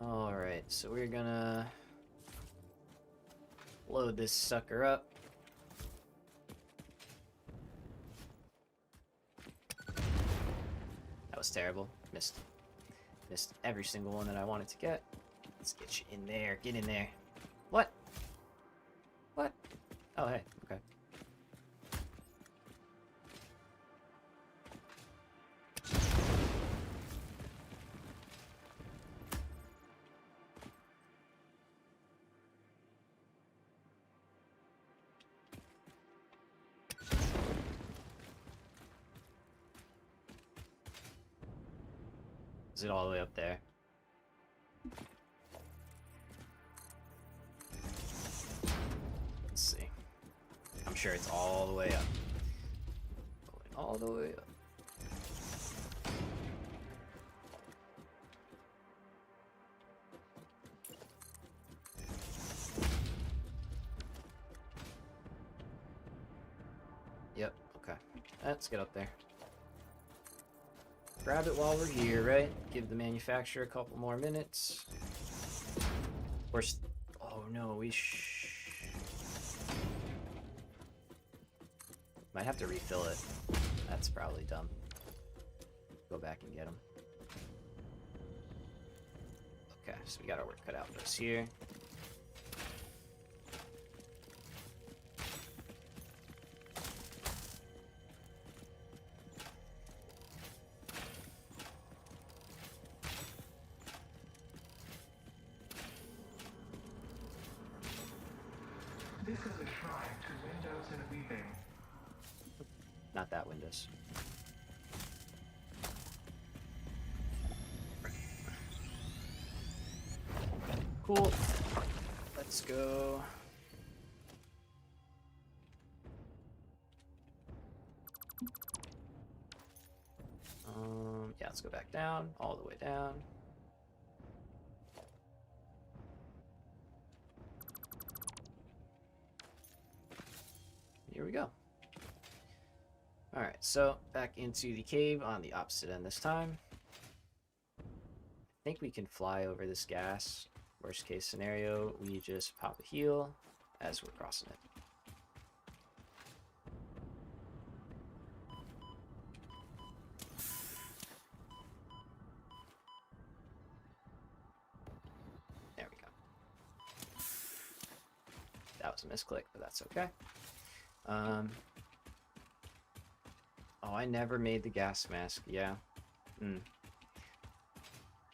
Alright, so we're gonna load this sucker up. That was terrible. Missed every single one that I wanted to get. Let's get you in there. Get in there. What? What? Oh, hey. Okay. Is it all the way up there? Let's see. I'm sure it's all the way up. Going all the way up. Okay, let's get up there. Grab it while we're here, right? Give the manufacturer a couple more minutes. Oh no, might have to refill it. That's probably dumb. Go back and get them. Okay, so we got our work cut out for us here. This is a shrine to windows and weaving. Not that Windows. Cool. Let's go. Yeah, let's go back down, all the way down. Here we go. Alright, so back into the cave on the opposite end this time. I think we can fly over this gas. Worst case scenario, we just pop a heal as we're crossing it. There we go. That was a misclick, but that's okay. Oh, I never made the gas mask. Yeah.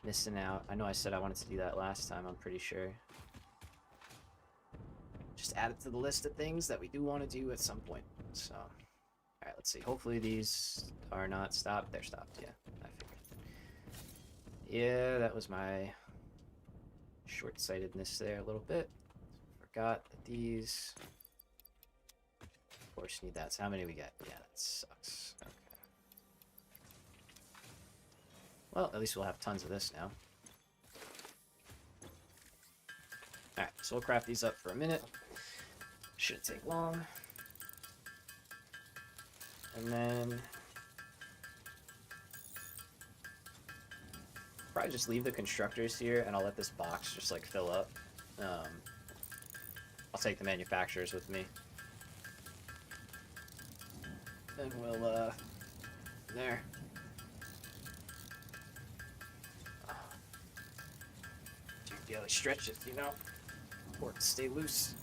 Missing out. I know I said I wanted to do that last time, I'm pretty sure. Just add it to the list of things that we do want to do at some point. So, alright, let's see. Hopefully these are not stopped. They're stopped, yeah. I figured. Yeah, that was my short-sightedness there a little bit. Forgot that these... Of course, need that. So how many we get? Yeah, that sucks. Okay. Well, at least we'll have tons of this now. Alright, so we'll craft these up for a minute. Shouldn't take long. And then... probably just leave the constructors here, and I'll let this box just, like, fill up. I'll take the manufacturers with me. And we'll, there. Do your daily stretches, you know? Or to stay loose.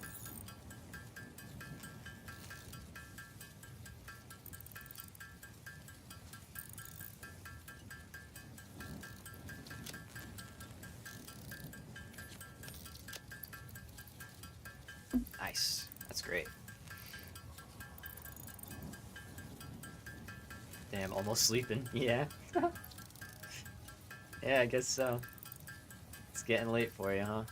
Nice. That's great. Damn, almost sleeping. Yeah. Yeah, I guess so. It's getting late for you, huh?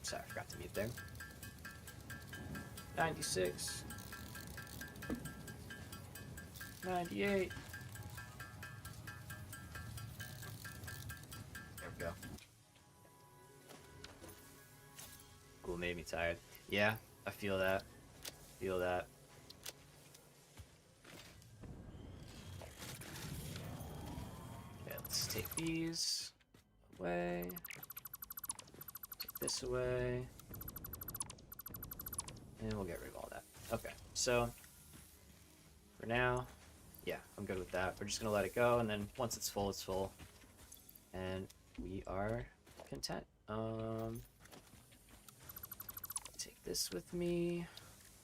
Sorry, I forgot to mute there. 96. 98. There we go. Cool, made me tired. Yeah, I feel that. Feel that. Okay, let's take these away. Take this away. And we'll get rid of all that. Okay, so for now, yeah, I'm good with that. We're just gonna let it go, and then once it's full, it's full. And we are content. Take this with me.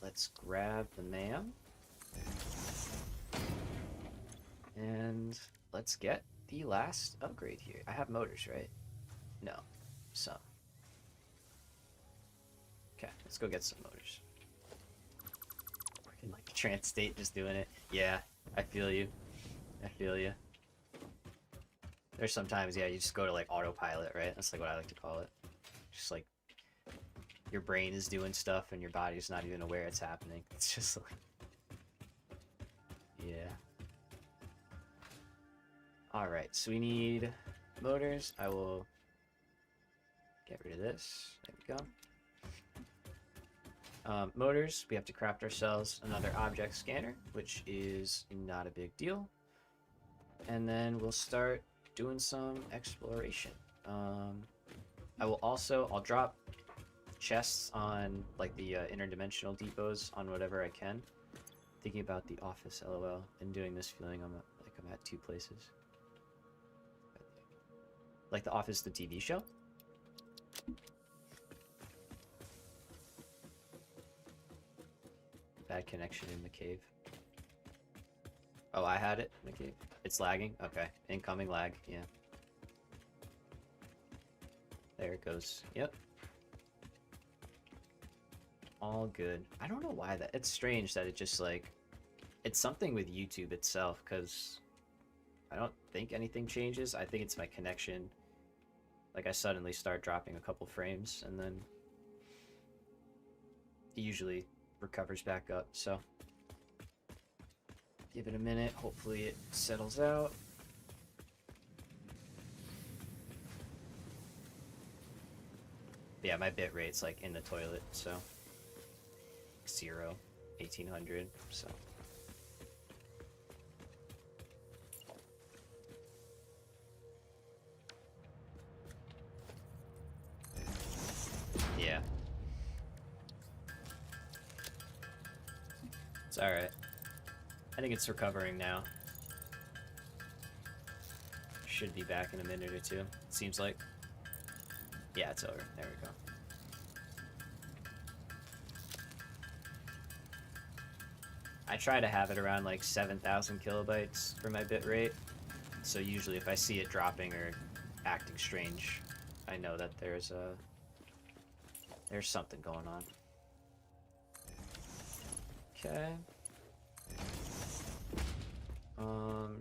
Let's grab the MAM. And let's get the last upgrade here. I have motors, right? No. Some. Okay, let's go get some motors. Working like a trance state, just doing it. Yeah, I feel you. I feel you. There's sometimes, yeah, you just go to like autopilot, right? That's like what I like to call it. Just like your brain is doing stuff and your body's not even aware it's happening. It's just like, yeah. Alright, so we need motors. I will Get rid of this. There we go. Motors, we have to craft ourselves another object scanner, which is not a big deal. And then we'll start doing some exploration. I'll drop chests on like the interdimensional depots on whatever I can. Thinking about the office, lol, and doing this feeling I'm at two places. Like the office, the TV show. Bad connection in the cave. Oh, I had it in the cave. It's lagging. Okay, incoming lag. Yeah. There it goes. Yep. All good. I don't know why that. It's strange that it just like. It's something with YouTube itself, because I don't think anything changes. I think it's my connection. Like I suddenly start dropping a couple frames and then it usually recovers back up. So give it a minute. Hopefully it settles out. Yeah, my bit rate's like in the toilet, so 0, 1800, so. Yeah. It's alright. I think it's recovering now. Should be back in a minute or two, it seems like. Yeah, it's over. There we go. I try to have it around like 7,000 kilobytes for my bit rate. So usually if I see it dropping or acting strange, I know that there's something going on. Okay.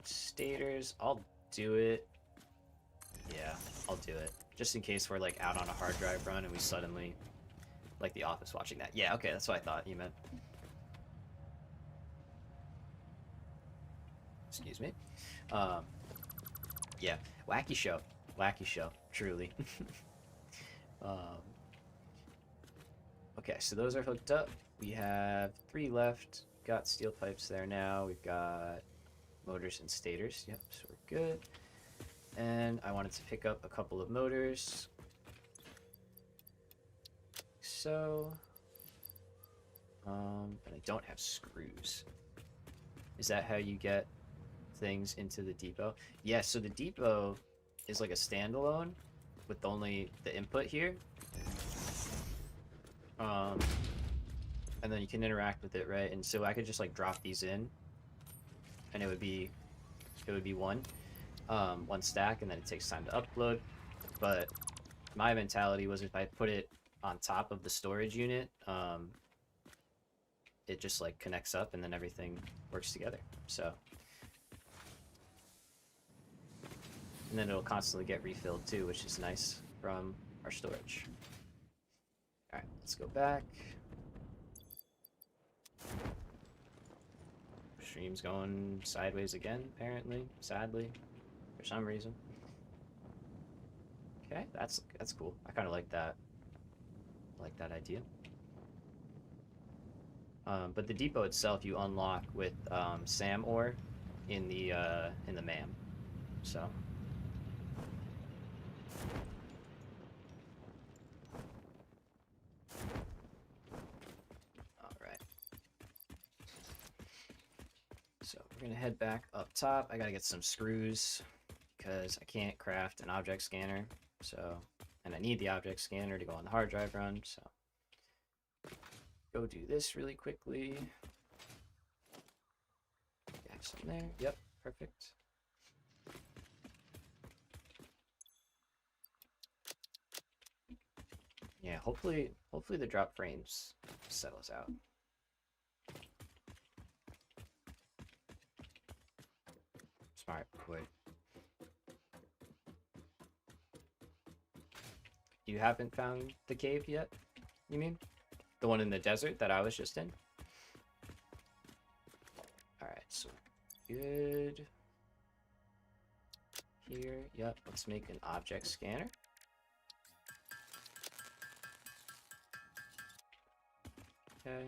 Stators, I'll do it. Yeah, I'll do it. Just in case we're like out on a hard drive run and we suddenly, like The Office watching that. Yeah, okay, that's what I thought you meant. Excuse me. Yeah, wacky show, truly. Okay, so those are hooked up. We have 3 left. Got steel pipes there now. We've got motors and stators. Yep, so we're good. And I wanted to pick up a couple of motors. So, but I don't have screws. Is that how you get things into the depot? Yeah, so the depot is like a standalone with only the input here. And then you can interact with it, right? And so I could just like drop these in and it would be one stack, and then it takes time to upload. But my mentality was if I put it on top of the storage unit, it just like connects up and then everything works together. So, and then it'll constantly get refilled too, which is nice from our storage. All right, let's go back. Stream's going sideways again, apparently, sadly, for some reason. Okay, that's cool. I kind of like that. I like that idea. But the depot itself you unlock with SAM ore in the MAM. So. So we're gonna head back up top. I gotta get some screws because I can't craft an object scanner. So, and I need the object scanner to go on the hard drive run. So, go do this really quickly. Have some there. Yep, perfect. Yeah, hopefully the drop frames settles out. Smart. Wait. You haven't found the cave yet? You mean? The one in the desert that I was just in? Alright, so good. Here, yep, let's make an object scanner. Okay.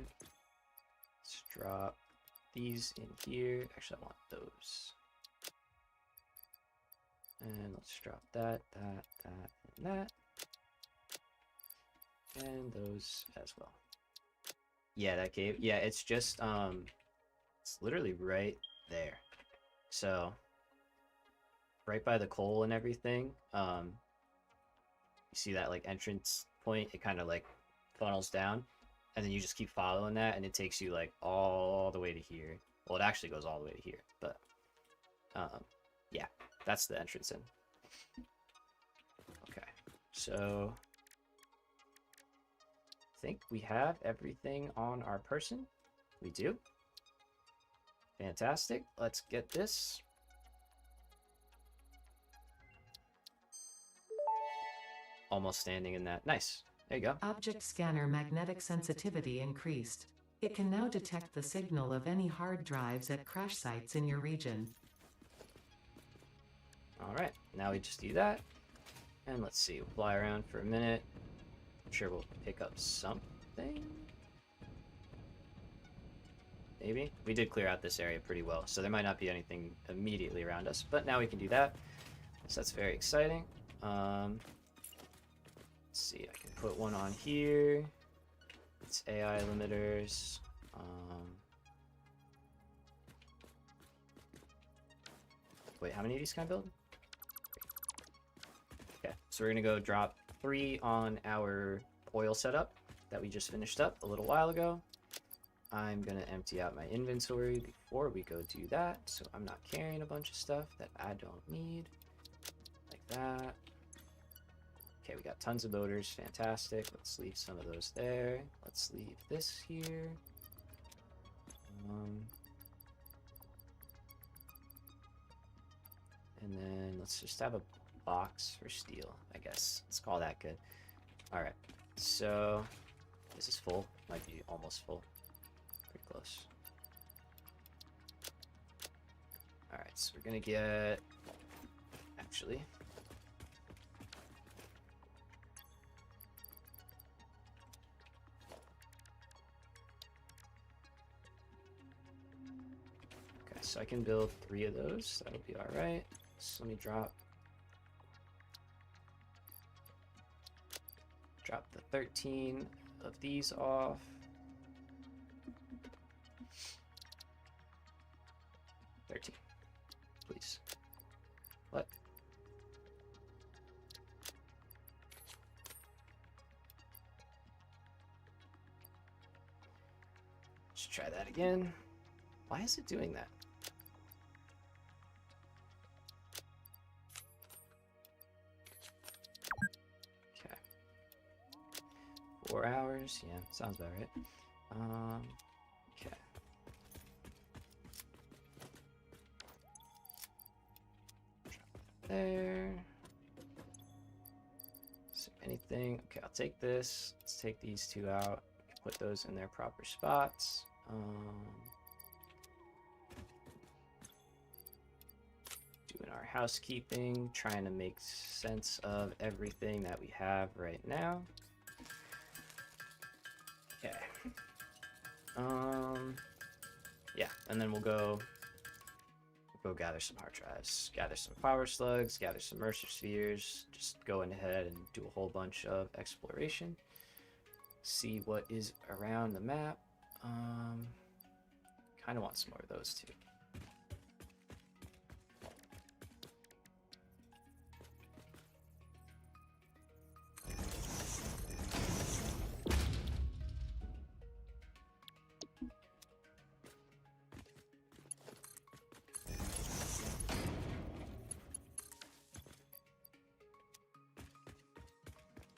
Let's drop these in here. Actually, I want those. And let's drop that, and that. And those as well. Yeah, that cave. Yeah, it's just, it's literally right there. So, right by the coal and everything, you see that, like, entrance point? It kind of, like, funnels down. And then you just keep following that, and it takes you, like, all the way to here. Well, it actually goes all the way to here, but, yeah, that's the entrance in. Okay, so I think we have everything on our person. We do. Fantastic. Let's get this. Almost standing in that. Nice. There you go. Object scanner magnetic sensitivity increased. It can now detect the signal of any hard drives at crash sites in your region. Alright, now we just do that. And let's see, we'll fly around for a minute. I'm sure we'll pick up something. Maybe? We did clear out this area pretty well, so there might not be anything immediately around us, but now we can do that. So that's very exciting. Let's see, I can put one on here. It's AI limiters. Wait, how many of these can I build? Okay, so we're gonna go drop 3 on our oil setup that we just finished up a little while ago. I'm gonna empty out my inventory before we go do that, so I'm not carrying a bunch of stuff that I don't need. Like that. Okay, we got tons of motors, fantastic. Let's leave some of those there. Let's leave this here. And then let's just have a box for steel, I guess. Let's call that good. Alright, so this is full. Might be almost full. Pretty close. Alright, so we're gonna get... Actually... Okay, so I can build 3 of those. That'll be alright. So let me drop the 13 of these off. Please. What? Let's try that again. Why is it doing that? Okay. 4 hours. Yeah, sounds about right. Okay. There. Is there anything? Okay, I'll take this. Let's take these 2 out. Put those in their proper spots. Doing our housekeeping, trying to make sense of everything that we have right now. Okay. Yeah, and then we'll go gather some hard drives, gather some power slugs, gather some Mercer spheres, just going ahead and do a whole bunch of exploration. See what is around the map. Kind of want some more of those too.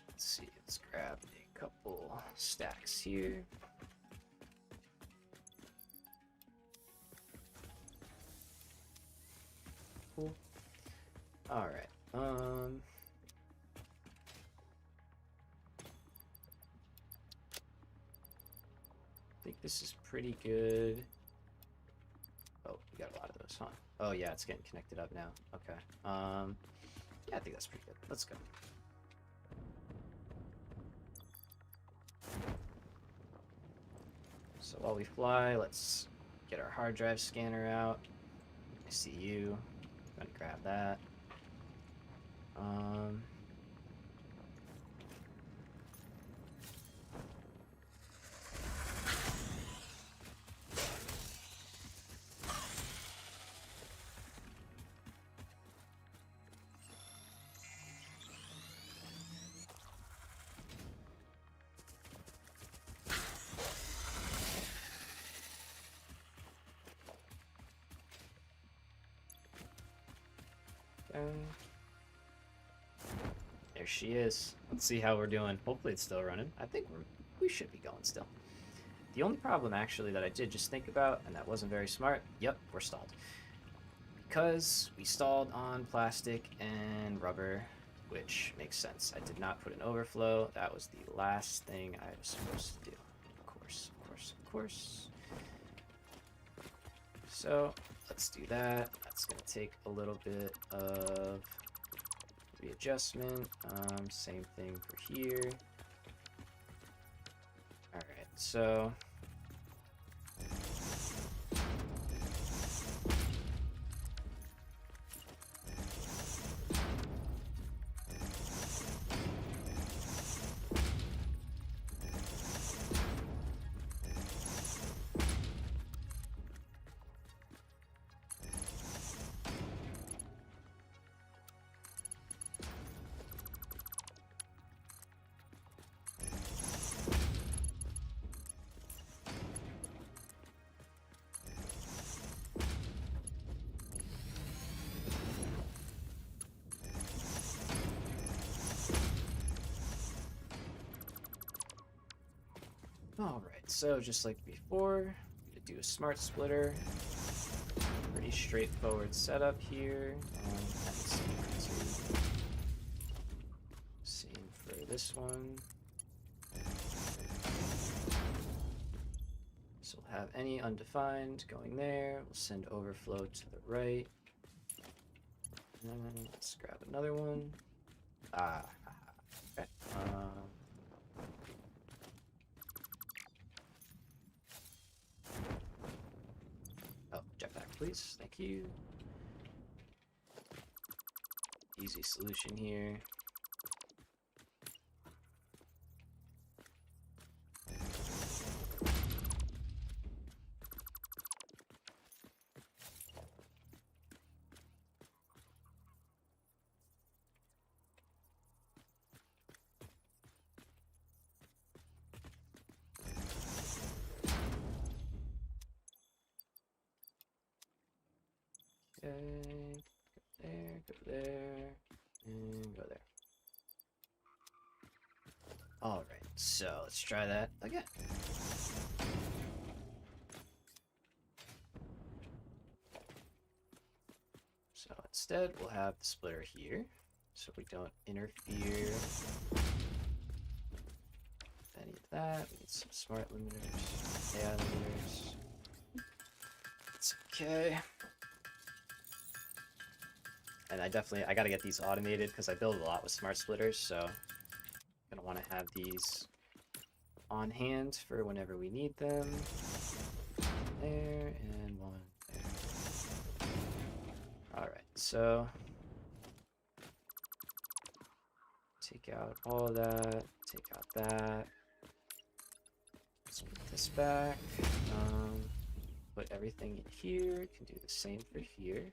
Let's see, let's grab a couple stacks here. Cool. All right. I think this is pretty good. Oh, we got a lot of those, huh? Oh yeah, it's getting connected up now. Okay. Yeah, I think that's pretty good. Let's go. So while we fly, let's get our hard drive scanner out. I see you. I'm gonna grab that. There she is. Let's see how we're doing. Hopefully it's still running. I think we should be going still. The only problem actually that I did just think about, and that wasn't very smart, yep, we're stalled. Because we stalled on plastic and rubber, which makes sense. I did not put an overflow. That was the last thing I was supposed to do. Of course, of course, of course. So let's do that. That's going to take a little bit of readjustment. Same thing for here. Alright, so alright, so just like before, I'm gonna do a smart splitter. Pretty straightforward setup here. Same for this one. So we'll have any undefined going there. We'll send overflow to the right. And then let's grab another one. Okay. Oh, jetpack, please. Thank you. Easy solution here. Okay, go there, and go there. Alright, so let's try that again. So instead, we'll have the splitter here, so we don't interfere with any of that. We need some smart limiters, AI limiters. It's okay. And I gotta get these automated because I build a lot with smart splitters, so I'm gonna want to have these on hand for whenever we need them. There, and one there. Alright, so take out all of that, take out that. Let's put this back. Put everything in here, can do the same for here.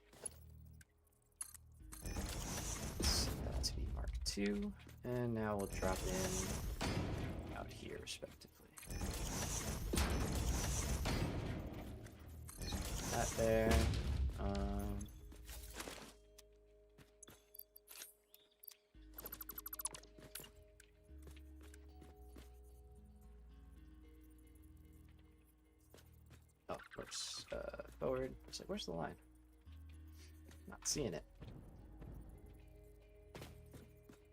Set that to be Mark II, and now we'll drop in out here respectively. So put that there. Oh, whoops. Forward. It's like, where's the line? Not seeing it.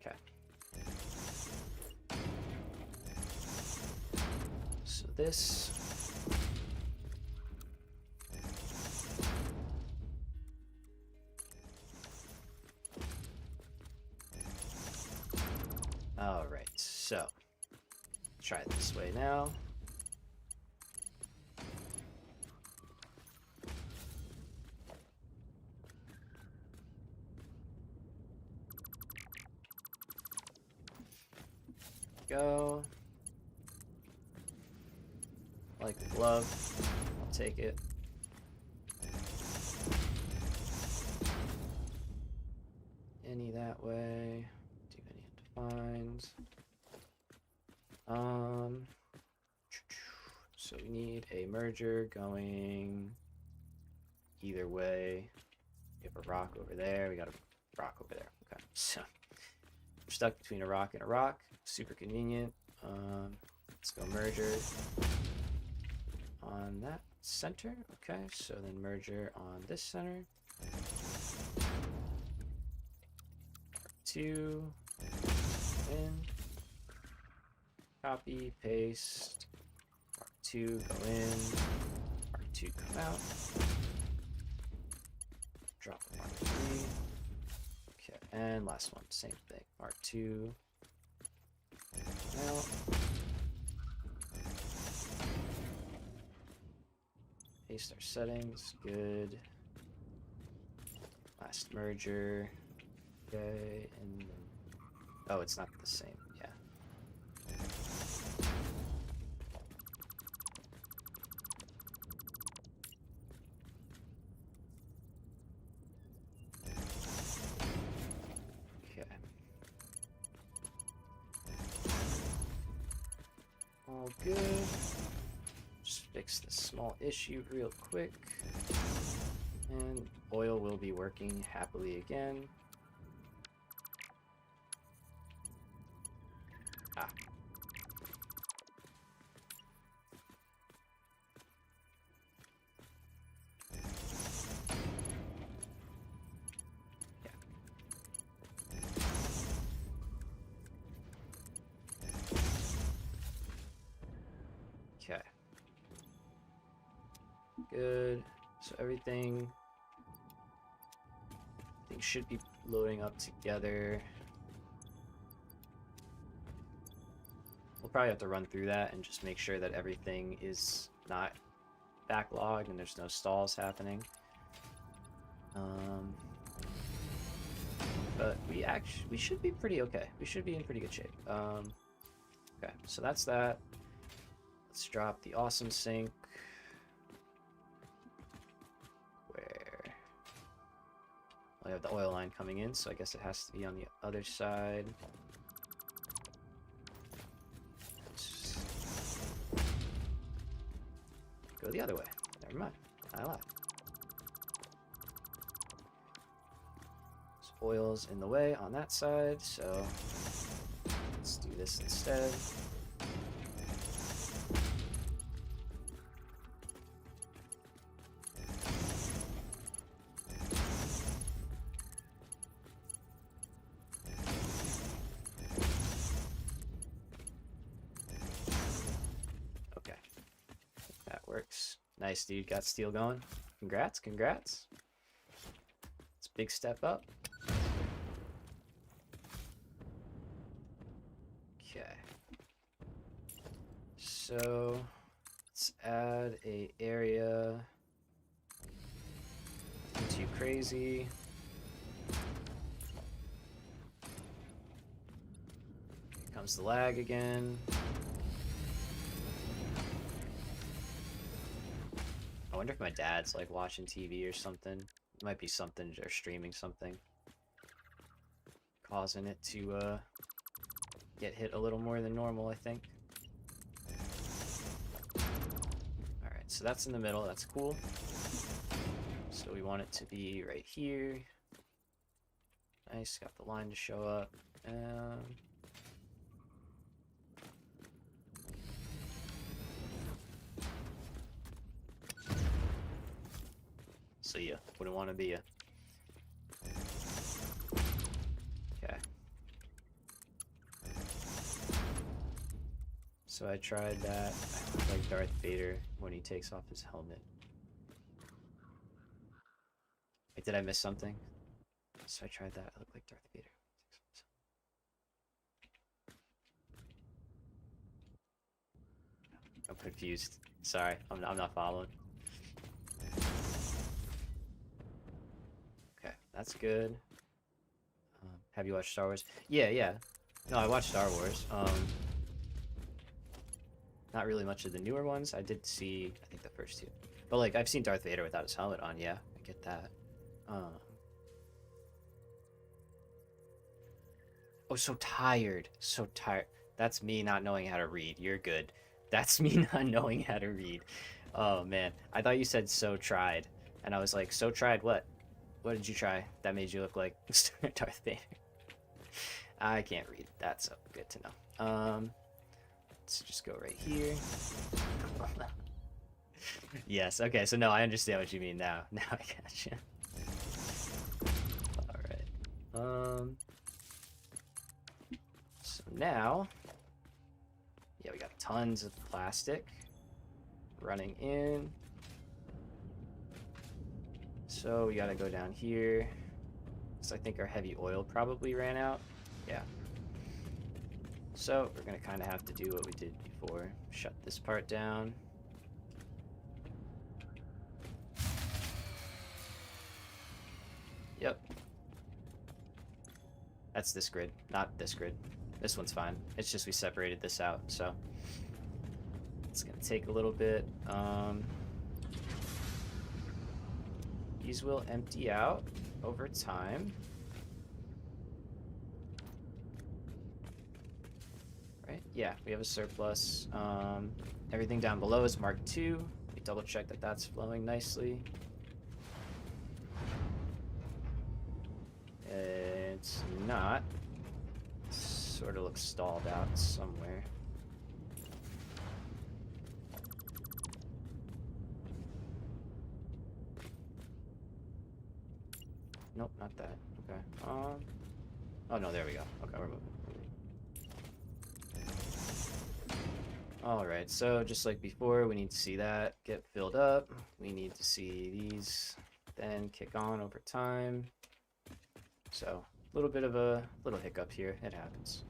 Okay. So this. All right. So try it this way now. go. I like the glove. I'll take it. Any that way. Too many undefined. So we need a merger going either way. We have a rock over there. We got a rock over there. Okay, so we're stuck between a rock and a rock. Super convenient. Let's go merger on that center. Okay, so then merger on this center. 2 in. Copy, paste. Mark 2 go in. Mark 2 come out. Drop Mark 3. Okay, and last one, same thing. Mark 2 out. Paste our settings, good. Last merger. Okay, and then, oh, it's not the same, yeah. Okay. All good. Just fix this small issue real quick. And oil will be working happily again. Ah. Yeah. Okay. Good. So everything should be loading up together. We'll probably have to run through that and just make sure that everything is not backlogged and there's no stalls happening. But we should be pretty okay. We should be in pretty good shape. Okay, so that's that. Let's drop the awesome sink. Where I have the oil line coming in, so I guess it has to be on the other side. Let's go the other way. Never mind. I lied. So oil's in the way on that side, so let's do this instead. Works. Nice, dude. Got steel going. Congrats, congrats. It's a big step up. Okay. So let's add a area. Nothing too crazy. Here comes the lag again. I wonder if my dad's like watching TV or something. It might be something, or streaming something, causing it to get hit a little more than normal, I think. Alright, so that's in the middle, that's cool. So we want it to be right here. Nice, got the line to show up. So yeah, wouldn't want to be a... Okay. So I tried that. I look like Darth Vader when he takes off his helmet. Wait, did I miss something? So I tried that. I look like Darth Vader. I'm confused. Sorry, I'm not following. Okay, that's good. Have you watched Star Wars? Yeah. No, I watched Star Wars. Not really much of the newer ones. I did see, I think, the first two. But, like, I've seen Darth Vader without his helmet on, yeah. I get that. Oh, so tired. So tired. That's me not knowing how to read. You're good. That's me not knowing how to read. Oh, man. I thought you said so tried. And I was like, so tried what? What did you try that made you look like Darth Vader? I can't read. That's good to know. Let's just go right here. Yes, okay, so no, I understand what you mean now. Now I gotcha. Alright. So now, yeah, we got tons of plastic running in. So we gotta go down here. So I think our heavy oil probably ran out. Yeah. So we're gonna kind of have to do what we did before. Shut this part down. Yep. That's this grid, not this grid. This one's fine. It's just we separated this out, so it's gonna take a little bit. These will empty out over time. Right? Yeah, we have a surplus. Everything down below is Mark II. We double check that that's flowing nicely. It's not. Sort of looks stalled out somewhere. Nope, not that. Okay. Oh no, there we go. Okay, we're moving. Alright, so just like before, we need to see that get filled up. We need to see these then kick on over time. So, a little bit of a little hiccup here. It happens.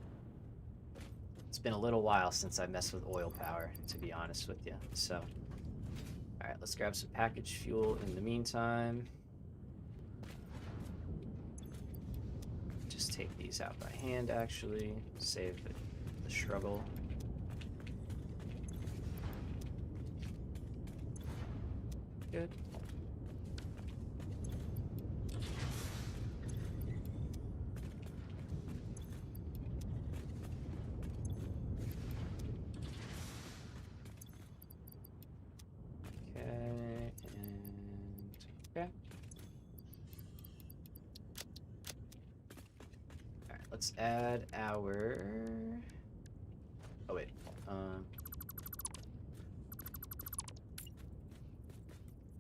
It's been a little while since I messed with oil power, to be honest with you. So, alright, let's grab some package fuel in the meantime. Just take these out by hand, actually. Save the struggle. Good. Okay. Alright, let's add our... Oh, wait.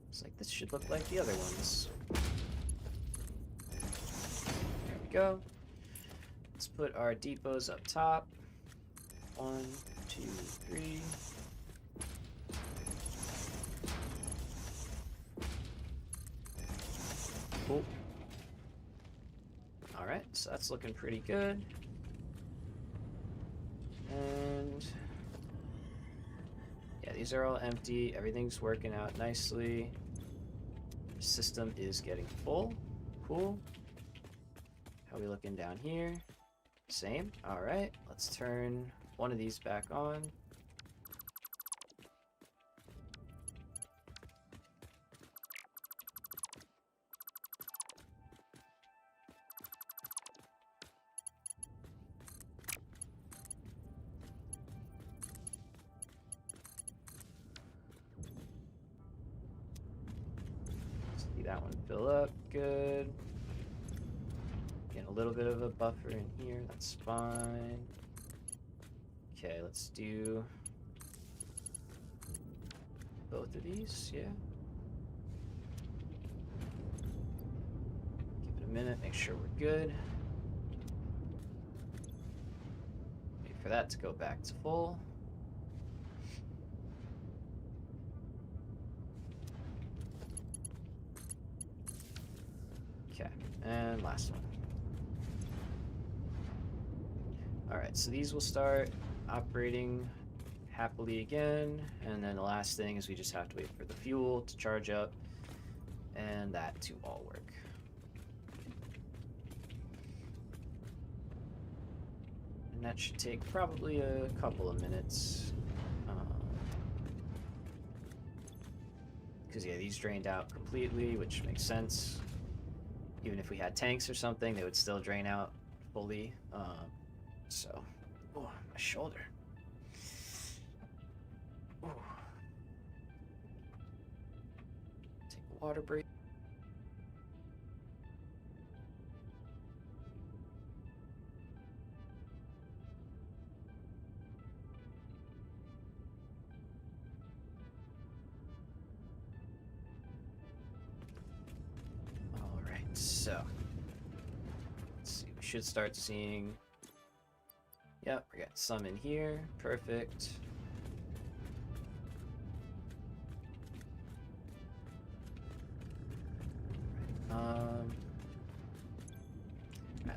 Looks like this should look like the other ones. There we go. Let's put our depots up top. 1, 2, 3. Cool. Alright, so that's looking pretty good. And yeah, these are all empty. Everything's working out nicely. The system is getting full. Cool. How are we looking down here? Same. Alright, let's turn one of these back on. See that one fill up. Good. Get a little bit of a buffer in here. That's fine. Okay, let's do both of these. Yeah. Give it a minute. Make sure we're good. Wait for that to go back to full. Okay, and last one. Alright, so these will start operating happily again, and then the last thing is we just have to wait for the fuel to charge up, and that to all work. And that should take probably a couple of minutes. Because, yeah, these drained out completely, which makes sense. Even if we had tanks or something, they would still drain out fully. So, oh, my shoulder. Ooh. Take a water break. All right, so let's see. We should start seeing. Yep, we got some in here. Perfect.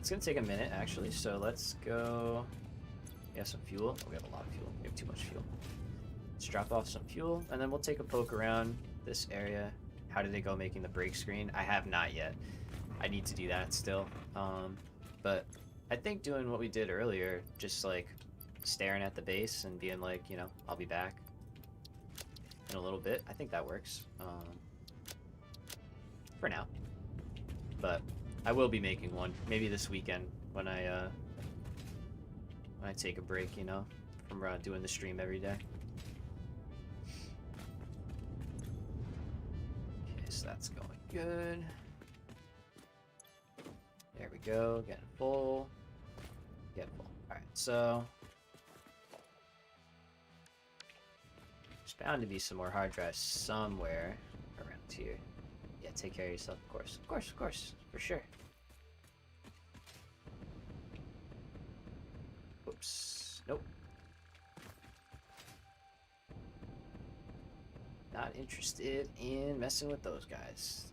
It's gonna take a minute actually, so let's go. We have some fuel. Oh, we have a lot of fuel. We have too much fuel. Let's drop off some fuel, and then we'll take a poke around this area. How did it go making the break screen? I have not yet. I need to do that still. But I think doing what we did earlier, just like staring at the base and being like, you know, I'll be back in a little bit. I think that works. For now. But I will be making one, maybe this weekend when I take a break, you know, from doing the stream every day. Okay, so that's going good. There we go, getting full. Getting full. All right, so there's bound to be some more hard drives somewhere around here. Yeah, take care of yourself, of course. Of course, of course, for sure. Oops. Nope. Not interested in messing with those guys.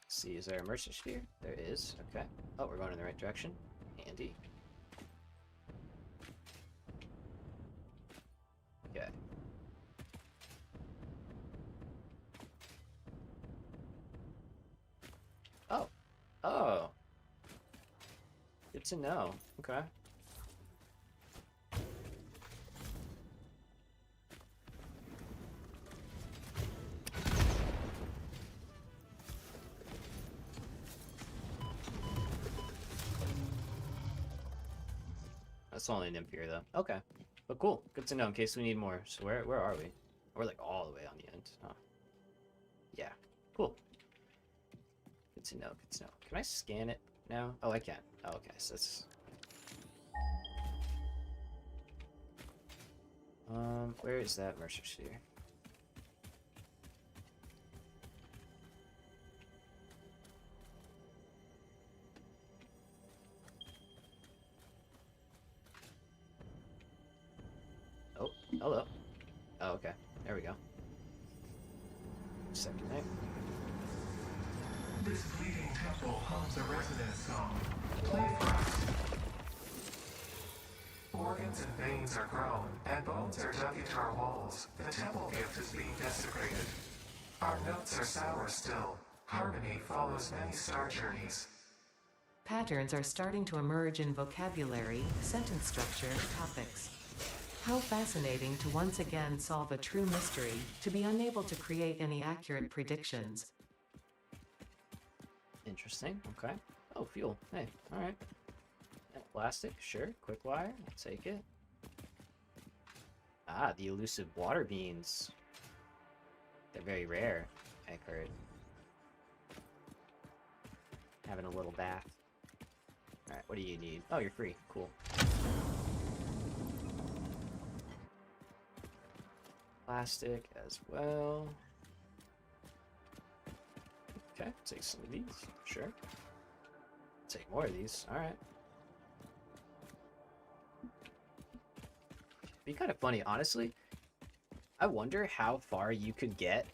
Let's see, is there a mercer sphere? There is. Okay. Oh, we're going in the right direction. Handy. Okay. Oh. Oh. Good to know. Okay. That's only an Imperial though. Okay. But cool. Good to know in case we need more. So where are we? We're like all the way on the end. Oh. Yeah. Cool. Good to know. Good to know. Can I scan it now? Oh, I can. Oh, okay. So it's... where is that Mercer Sphere? Oh, hello. Oh, okay. There we go. Second night. This bleeding temple hums a resonance song. Play for us. Organs and veins are grown, and bones are dug into our walls. The temple gift is being desecrated. Our notes are sour still. Harmony follows many star journeys. Patterns are starting to emerge in vocabulary, sentence structure, topics. How fascinating to once again solve a true mystery, to be unable to create any accurate predictions. Interesting. Okay. Oh, fuel. Hey, alright. Plastic, sure. Quick wire, I'll take it. Ah, the elusive water beans. They're very rare, I've heard. Having a little bath. Alright, what do you need? Oh, you're free. Cool. Plastic as well. Okay, take some of these. Sure. Take more of these. Alright. Be kind of funny, honestly. I wonder how far you could get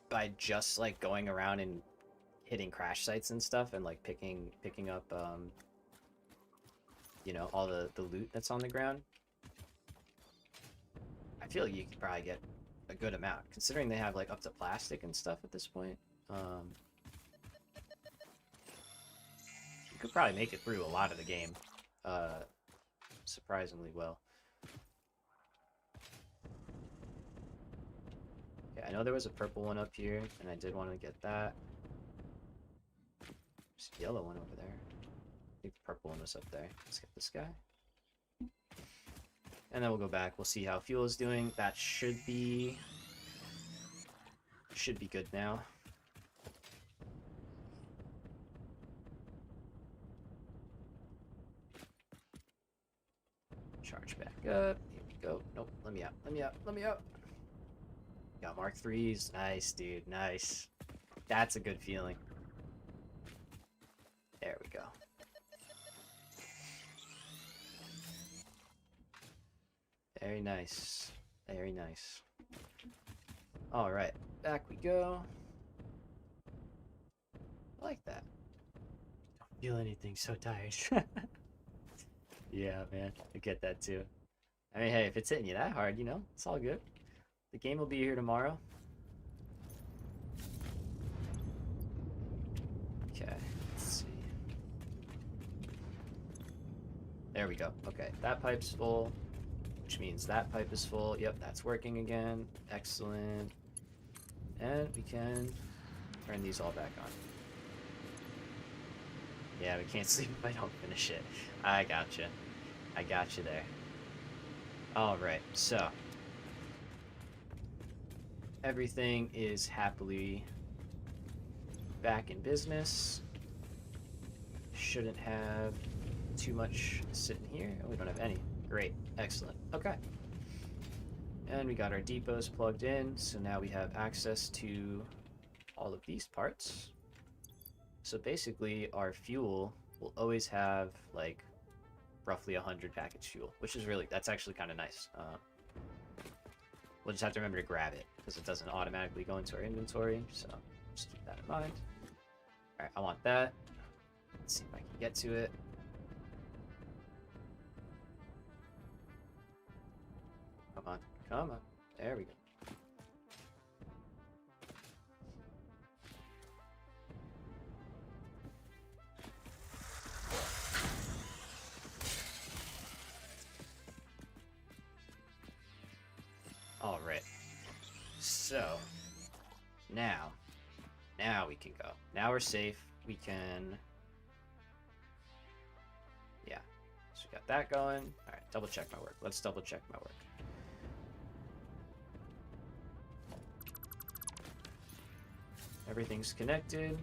by just like going around and hitting crash sites and stuff and like picking up you know, all the loot that's on the ground. I feel like you could probably get a good amount considering they have like up to plastic and stuff at this point. You could probably make it through a lot of the game surprisingly well. Okay, I know there was a purple one up here, and I did want to get that. There's a yellow one over there. I think the purple one was up there. Let's get this guy. And then we'll go back. We'll see how fuel is doing. That should be good now. Charge back up. Here we go. Nope. Let me out. Let me out. Let me out. Got Mark 3s. Nice, dude. Nice. That's a good feeling. There we go. Very nice. Very nice. Alright. Back we go. I like that. Don't feel anything. So tired. Yeah, man. I get that too. I mean, hey, if it's hitting you that hard, you know, it's all good. The game will be here tomorrow. Okay, let's see. There we go. Okay, that pipe's full, which means that pipe is full. Yep, that's working again. Excellent. And we can turn these all back on. Yeah, we can't sleep if I don't finish it. I gotcha. I got you there. Alright, so. Everything is happily back in business. Shouldn't have too much sitting here. Oh, we don't have any. Great. Excellent. Okay. And we got our depots plugged in, so now we have access to all of these parts. So basically, our fuel will always have, like, roughly 100 package fuel, which is really, that's actually kind of nice. We'll just have to remember to grab it, because it doesn't automatically go into our inventory, so just keep that in mind. Alright, I want that. Let's see if I can get to it. Come on, come on. There we go. Alright. So, now we can go. Now we're safe. We can... Yeah. So we got that going. Alright, double check my work. Let's double check my work. Everything's connected.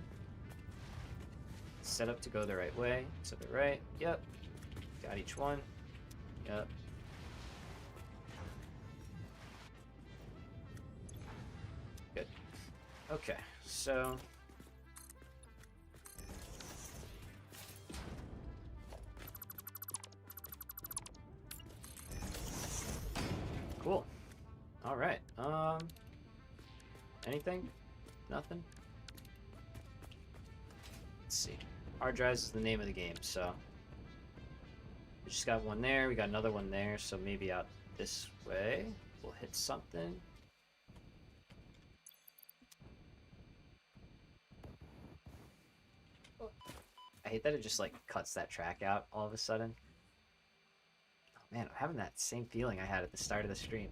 Set up to go the right way. To the right. Yep. Got each one. Yep. Good. Okay, so... Cool. Alright, anything? Nothing? Let's see. Hard drives is the name of the game, so... We just got one there, we got another one there, so maybe out this way we'll hit something. I hate that it just, like, cuts that track out all of a sudden. Oh, man, I'm having that same feeling I had at the start of the stream.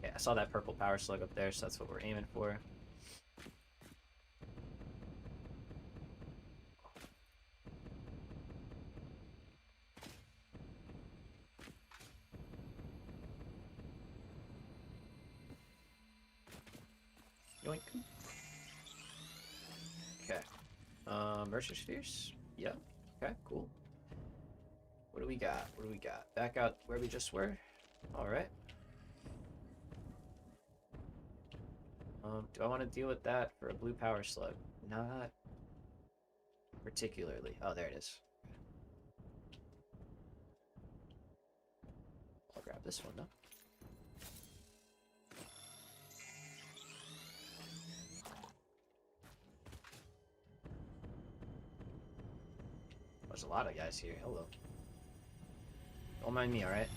Yeah, I saw that purple power slug up there, so that's what we're aiming for. Yoink. Okay. Mercer spheres? Yep. Okay, cool. What do we got? What do we got? Back out where we just were? Alright. Do I want to deal with that for a blue power slug? Not particularly. Oh, there it is. I'll grab this one, though. There's a lot of guys here. Hello. Don't mind me, alright?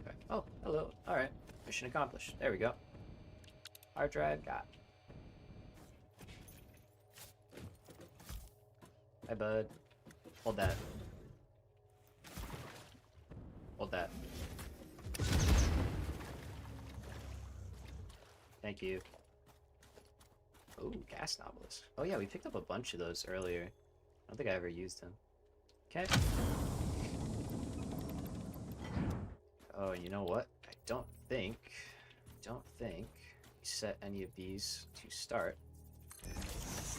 Okay. Oh, hello. Alright. Mission accomplished. There we go. Hard drive got. Hi, bud. Hold that. Hold that. Thank you. Oh, gas novelist. Oh yeah, we picked up a bunch of those earlier. I don't think I ever used them. Okay. Oh, you know what? I don't think we set any of these to start. Let's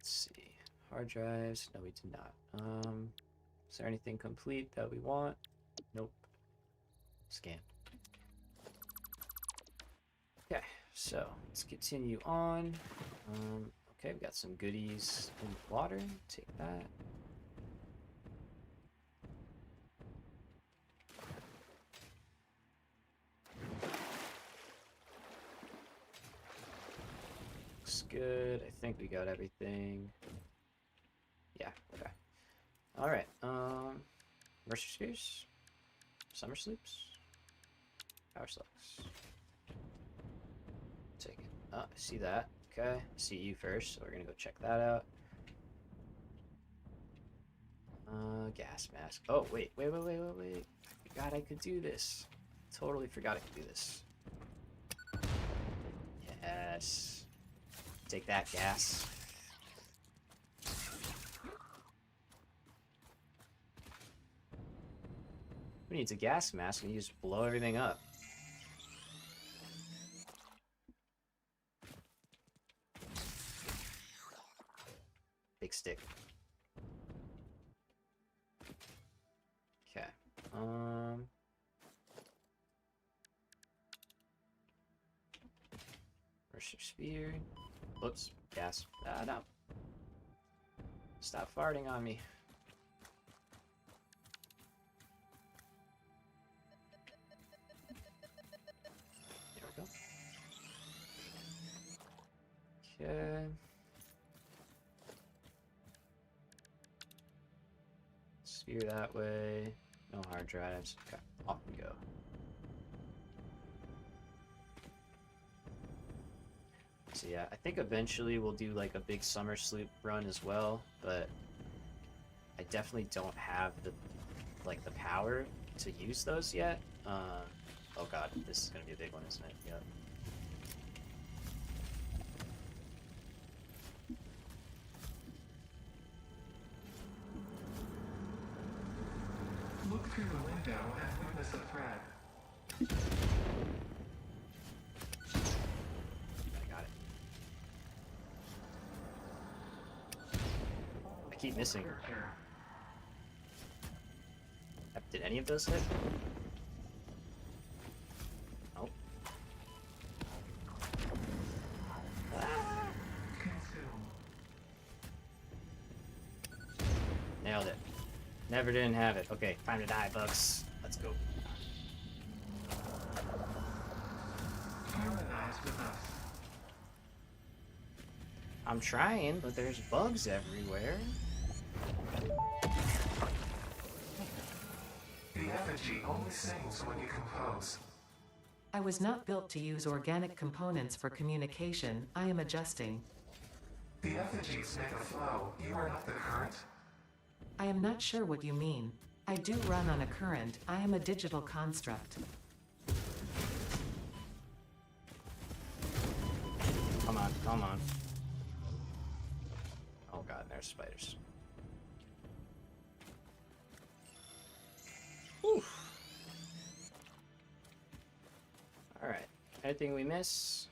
see. Hard drives. No, we did not. Is there anything complete that we want? Nope. Scan. Okay, so let's continue on. Okay, we got some goodies in the water. Take that. Looks good. I think we got everything. Yeah, okay. Alright, Mercer Spheres. Summer Sleeps. Power Slugs. Take it. Oh, I see that. Okay, I see you first, so we're gonna go check that out. Gas mask. Oh, wait. I forgot I could do this. Totally forgot I could do this. Yes. Take that, gas. Who needs a gas mask and you just blow everything up? Big stick. Okay. Mercer Sphere. Whoops. Gas. Ah, no. Stop farting on me. There we go. Okay. Sphere that way. No hard drives. Okay, off we go. So yeah, I think eventually we'll do like a big summer sleep run as well, but I definitely don't have the power to use those yet. Oh god, this is gonna be a big one, isn't it? Yep. Look through the window and witness a thread. I got it. I keep missing. Did any of those hit? Nope. Ah! Nailed it. Never didn't have it. Okay, time to die, bugs. Let's go. Harmonize with us. I'm trying, but there's bugs everywhere. The effigy only sings when you compose. I was not built to use organic components for communication. I am adjusting. The effigies make a flow. You are not the current. I am not sure what you mean. I do run on a current. I am a digital construct. Come on, come on. Oh god, there's spiders. Whew. Alright. Anything we miss?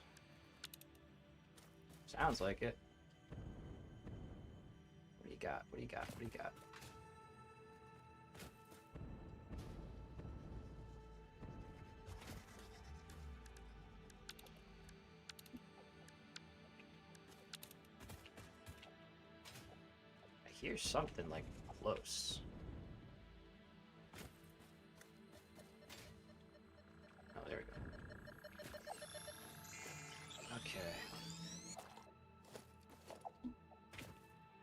Sounds like it. What do you got? What do you got? What do you got? I hear something like close. Oh, there we go. Okay.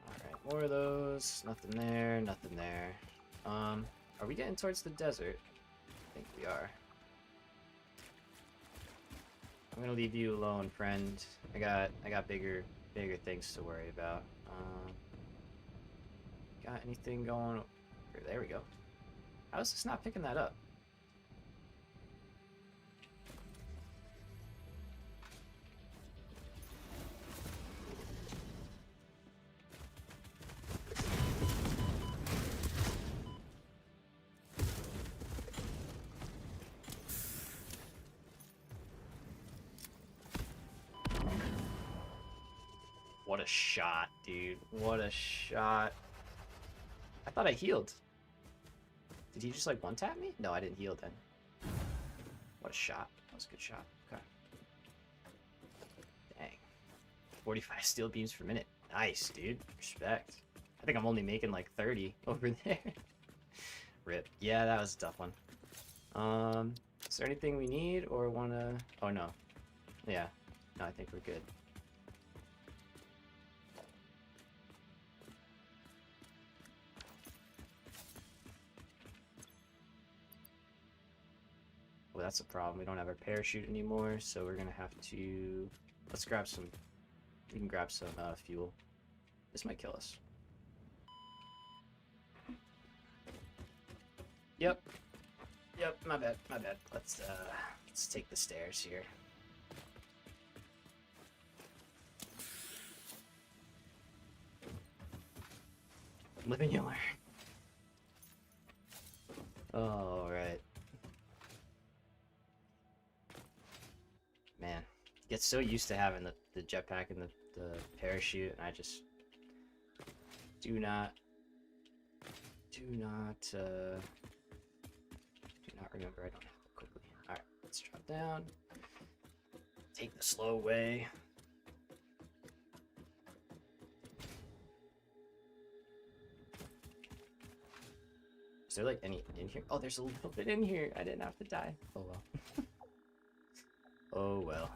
Alright, more of those. Nothing there, nothing there. Are we getting towards the desert? think we are. I'm gonna leave you alone, friend. I got bigger things to worry about. Got anything going? There we go. How is this not picking that up? What a shot, dude. What a shot. I thought I healed. Did he just like one-tap me? No, I didn't heal then. What a shot. That was a good shot. Okay. Dang. 45 steel beams per minute. Nice, dude. Respect. I think I'm only making like 30 over there. Rip. Yeah, that was a tough one. Is there anything we need or wanna... Oh, no. Yeah. No, I think we're good. Well, that's a problem. We don't have our parachute anymore, so we're gonna have to... Let's grab some... We can grab some fuel. This might kill us. Yep. Yep, my bad, my bad. Let's take the stairs here. Live and you learn. Alright. Man, get so used to having the jetpack and the parachute, and I just do not remember I don't have it quickly. Alright, let's drop down. Take the slow way. Is there like any in here? Oh, there's a little bit in here. I didn't have to die. Oh well. Oh well.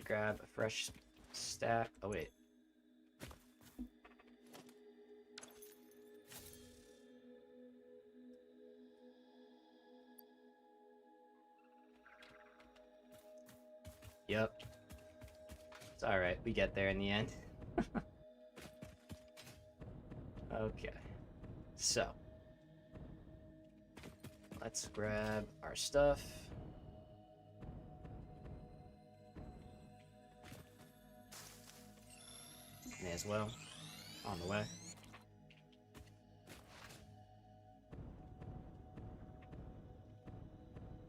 Grab a fresh stack. Oh wait. Yep. It's alright. We get there in the end. Okay. So. Let's grab our stuff. May as well. On the way.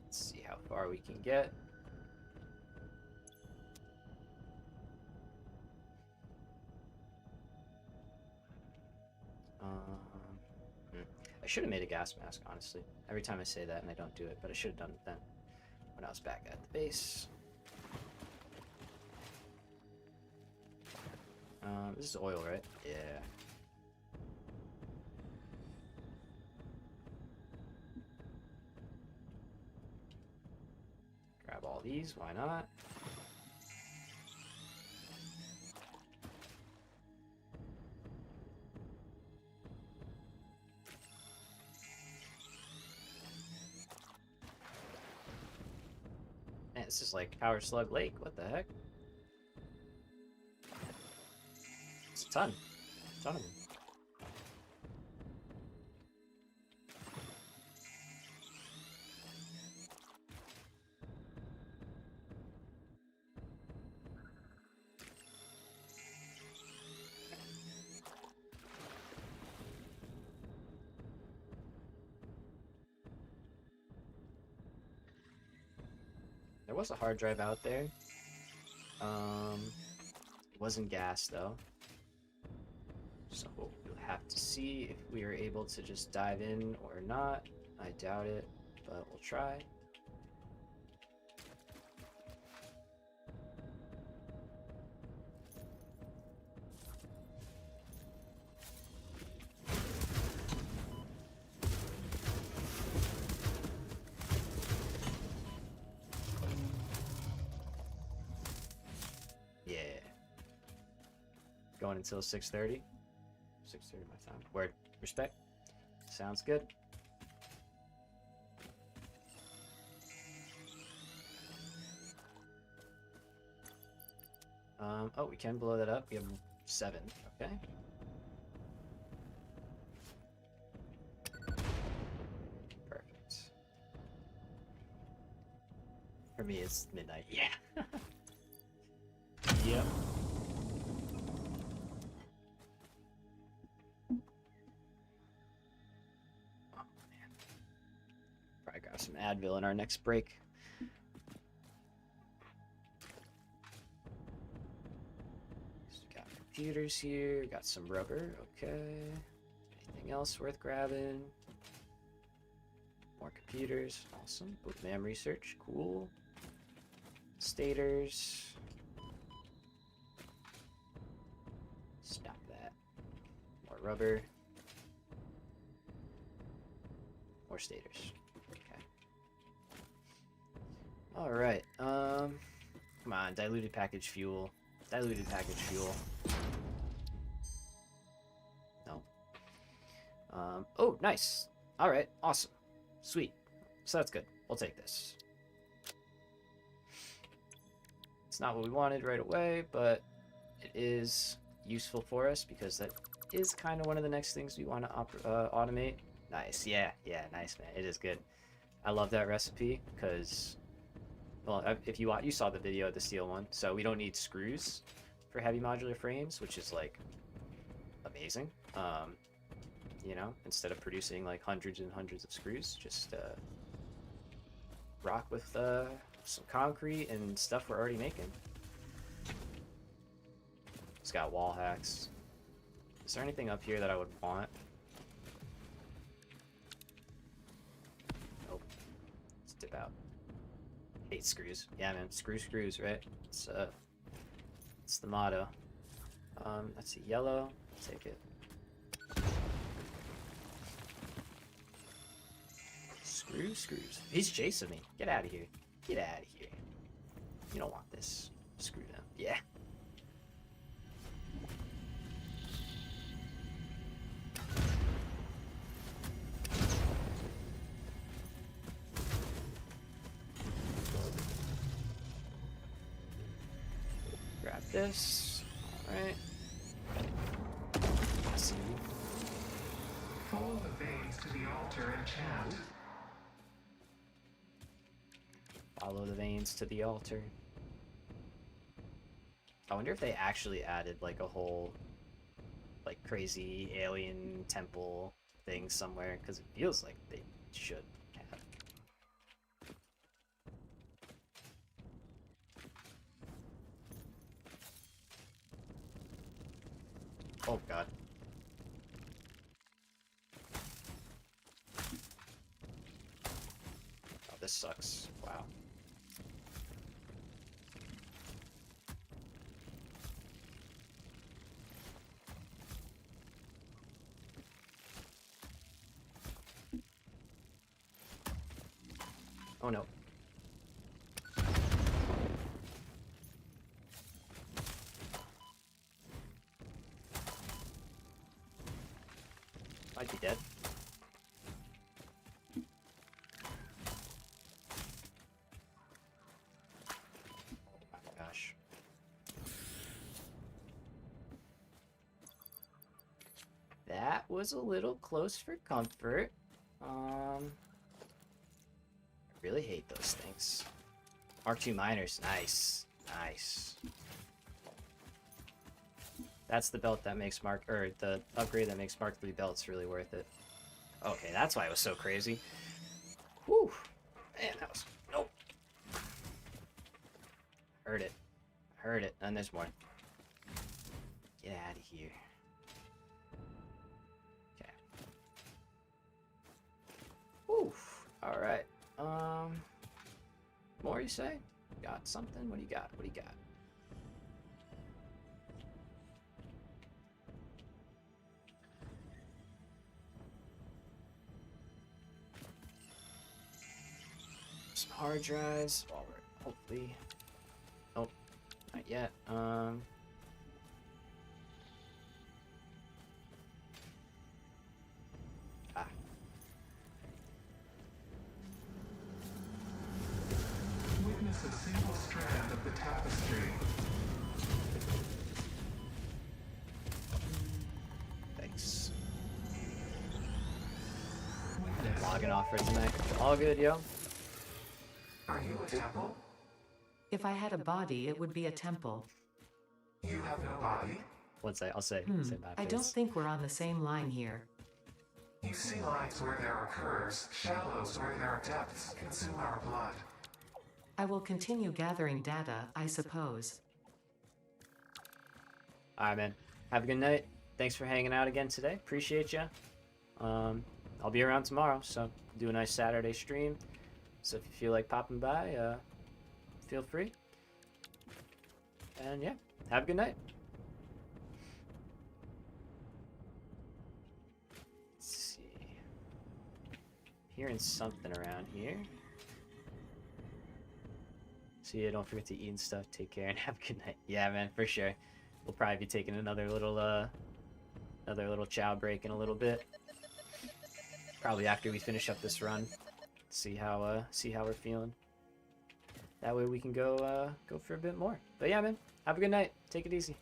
Let's see how far we can get. I should have made a gas mask, honestly. Every time I say that and I don't do it, but I should have done it then when I was back at the base. This is oil, right? Yeah. Grab all these, why not? Man, this is like Power Slug Lake, what the heck? It's a ton of them. There was a hard drive out there. It wasn't gas though. So we'll have to see if we are able to just dive in or not. I doubt it, but we'll try. Yeah. Going until 6:30. 6:30 my time. Word. Respect. Sounds good. Oh, we can blow that up. We have 7. Okay. Perfect. For me, it's midnight. Yeah. Yep. Oh, man. Probably grab some Advil in our next break. Got computers here. Got some rubber. Okay. Anything else worth grabbing? More computers. Awesome. Boot MAM research. Cool. Stators. Stop that. More rubber. More stators. Okay. Alright. Come on. Diluted package fuel. Diluted package fuel. No. Oh, nice. Alright. Awesome. Sweet. So that's good. We'll take this. It's not what we wanted right away, but it is useful for us because that is kind of one of the next things we want to automate. Nice. Yeah, nice, man. It is good. I love that recipe because, well, if you saw the video of the steel one, so we don't need screws for heavy modular frames, which is like amazing. You know, instead of producing like hundreds and hundreds of screws, just rock with some concrete and stuff we're already making. It's got wall hacks. Is there anything up here that I would want? Nope. Let's dip out. 8 screws. Yeah, man. Screws, right? It's the motto. Let's see. Yellow. Take it. Screws. He's chasing me. Get out of here. Get out of here. You don't want this. Screw them. Yeah. Grab this. Alright. See you. Follow the veins to the altar and chant. Follow the veins to the altar. I wonder if they actually added like a whole like crazy alien temple thing somewhere, because it feels like they should have. Oh god. Oh, this sucks. Wow. Oh no. Might be dead. Oh my gosh. That was a little close for comfort. I really hate those things. Mark II miners, nice. Nice. That's the belt that makes the upgrade that makes Mark III belts really worth it. Okay, that's why it was so crazy. Whew. Man, that was... Nope. Heard it. Heard it. And there's more. Get out of here. Okay. Oof. Alright. More you say? Got something? What do you got? What do you got? Some hard drives. While we're hopefully... Nope. Not yet. Witness a single strand of the tapestry. off for tonight. All good, yo. Are you a temple? If I had a body, it would be a temple. You have no body? What's that? I'll say my I don't face. think we're on the same line here. You see lines where there are curves, shallows where there are depths, consume our blood. I will continue gathering data, I suppose. Alright, man. Have a good night. Thanks for hanging out again today. Appreciate you. I'll be around tomorrow, so do a nice Saturday stream. So if you feel like popping by, feel free. And yeah, have a good night. Let's see. Hearing something around here. See ya, don't forget to eat and stuff. Take care and have a good night. Yeah, man, for sure. We'll probably be taking another little chow break in a little bit. Probably after we finish up this run. See how we're feeling. That way we can go for a bit more. But yeah, man, have a good night. Take it easy.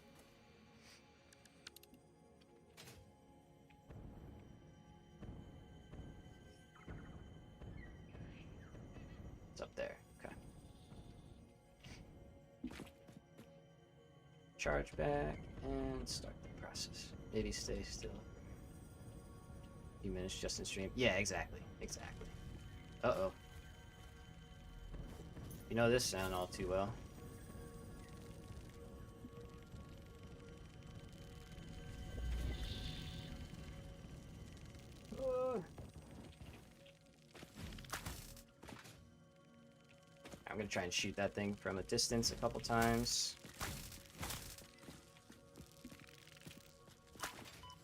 It's up there. Okay. Charge back and start the process. Maybe stay still. A few minutes just in stream. Yeah, exactly. Exactly. Uh-oh. You know this sound all too well. I'm gonna try and shoot that thing from a distance a couple times.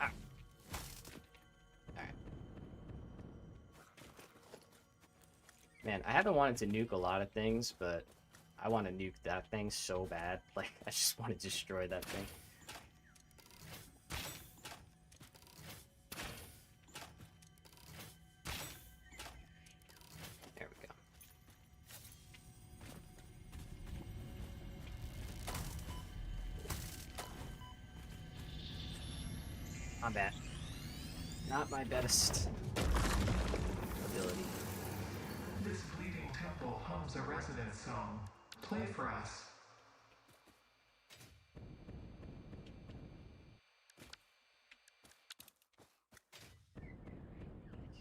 Ah. Alright. Man, I haven't wanted to nuke a lot of things, but I want to nuke that thing so bad. Like, I just want to destroy that thing. There we go. I'm bad. Not my best ability. This bleeding temple hums a resonance song. Play for us.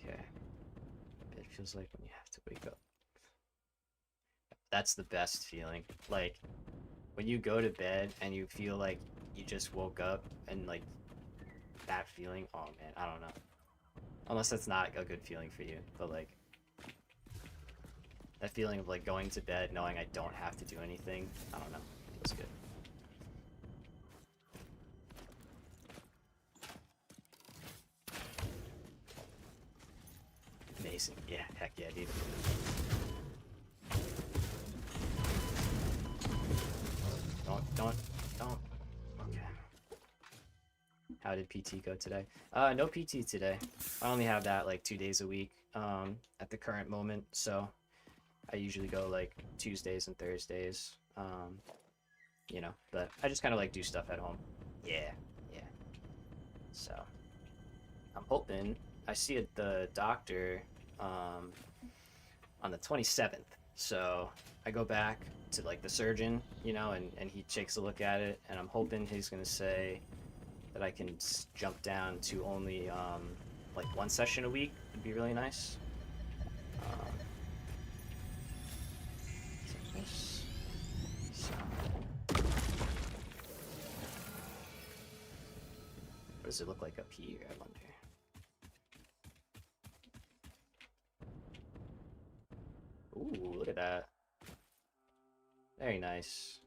Okay. It feels like when you have to wake up. That's the best feeling. Like, when you go to bed and you feel like you just woke up and, like, that feeling, oh man, I don't know. Unless that's not a good feeling for you, but, like, that feeling of, like, going to bed knowing I don't have to do anything, I don't know, feels good. Amazing. Yeah, heck yeah, dude. Don't. Okay. How did PT go today? No PT today. I only have that like 2 days a week at the current moment, so I usually go like Tuesdays and Thursdays. You know, but I just kind of like do stuff at home. Yeah. So I'm hoping I see the doctor on the 27th. So I go back to like the surgeon, you know, and he takes a look at it, and I'm hoping he's gonna say that I can jump down to only like 1 session a week. Would be really nice. Take this. So. What does it look like up here, I wonder? Ooh, look at that. Very nice.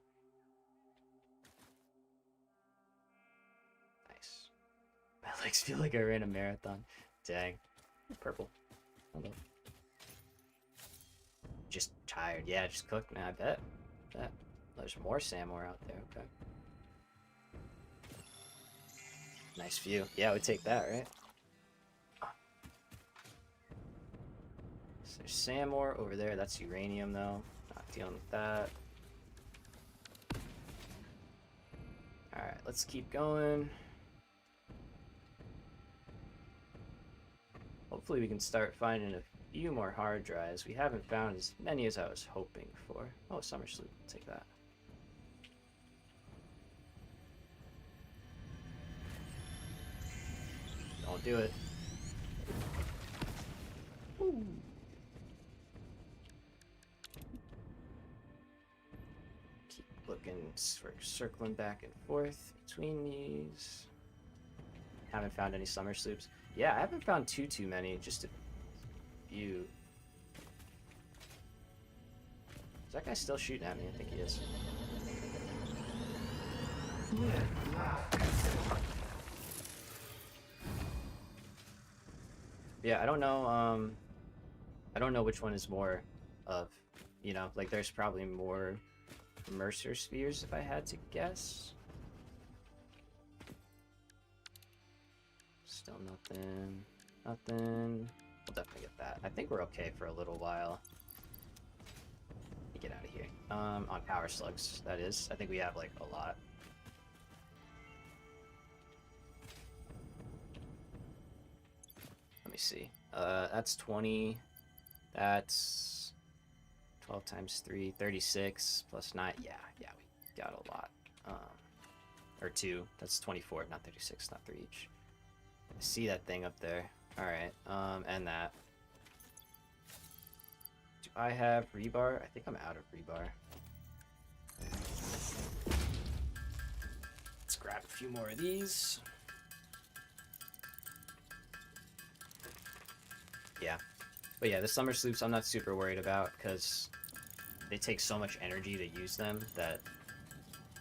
Nice. My legs feel like I ran a marathon. Dang. Purple. Hello. Just tired. Yeah, just cooked. Nah, I bet. There's more SAM ore out there. Okay. Nice view. Yeah, I would take that, right? So there's SAM ore over there. That's uranium, though. Not dealing with that. Alright, let's keep going. Hopefully we can start finding a few more hard drives. We haven't found as many as I was hoping for. Oh, summer sleep. Take that. Don't do it. Woo. Keep looking, circling back and forth between these. Haven't found any summer sloops. Yeah, I haven't found too many, just a few. Is that guy still shooting at me? I think he is. Yeah, I don't know. I don't know which one is more of, you know, like there's probably more Mercer spheres if I had to guess. Still nothing. Nothing. We'll definitely get that. I think we're okay for a little while. Let me get out of here. On power slugs, that is. I think we have like a lot. Let me see. That's 20. That's 12 times 3, 36 plus 9. Yeah, we got a lot. Or 2. That's 24, not 36, not 3 each. I see that thing up there. Alright, and that. Do I have rebar? I think I'm out of rebar. Let's grab a few more of these. Yeah. But yeah, the summer sloops I'm not super worried about because they take so much energy to use them that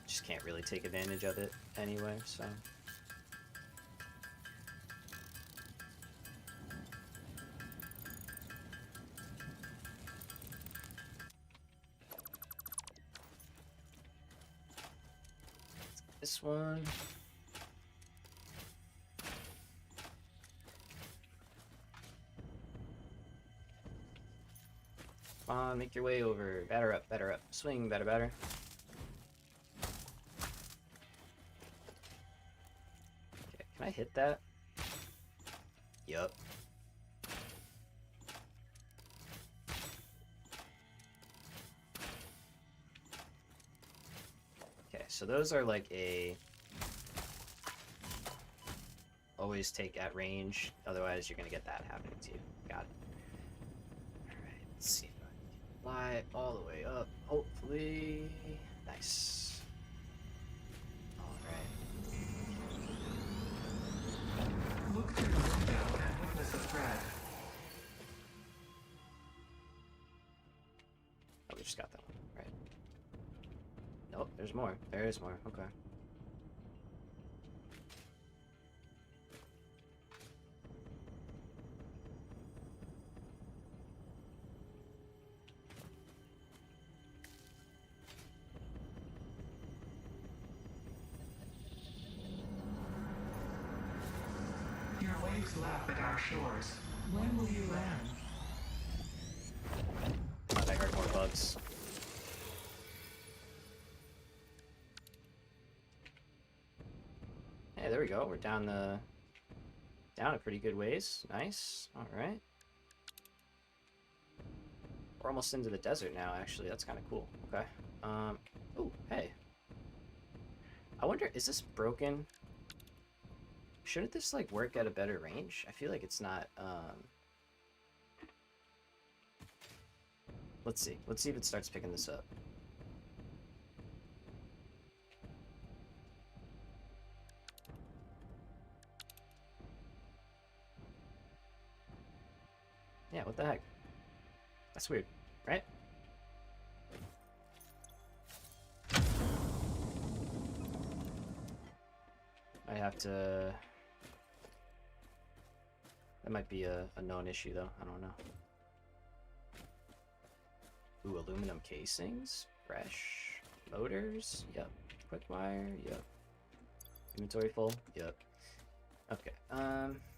just can't really take advantage of it anyway, so. This one. Come on, make your way over. Batter up, batter up. Swing, batter, batter. Okay, can I hit that? Yup. Okay, so those are like a... Always take at range, otherwise you're gonna get that happening to you. Got it. Alright, let's see. Fly all the way up, hopefully. Nice. Alright. Look through the window and witness a thread. Oh, we just got that one. Right. Nope, there's more. There is more. Okay. Your waves lap at our shores. When will you land? Thought I heard more bugs. Hey, there we go. We're down a pretty good ways. Nice. All right. We're almost into the desert now. Actually, that's kind of cool. Okay. Oh, hey. I wonder, is this broken? Shouldn't this like work at a better range? I feel like it's not. Let's see. Let's see if it starts picking this up. Yeah, what the heck? That's weird, right? I have to... That might be a known issue, though. I don't know. Ooh, aluminum casings? Fresh. Motors? Yep. Quick wire? Yep. Inventory full? Yep. Okay, let's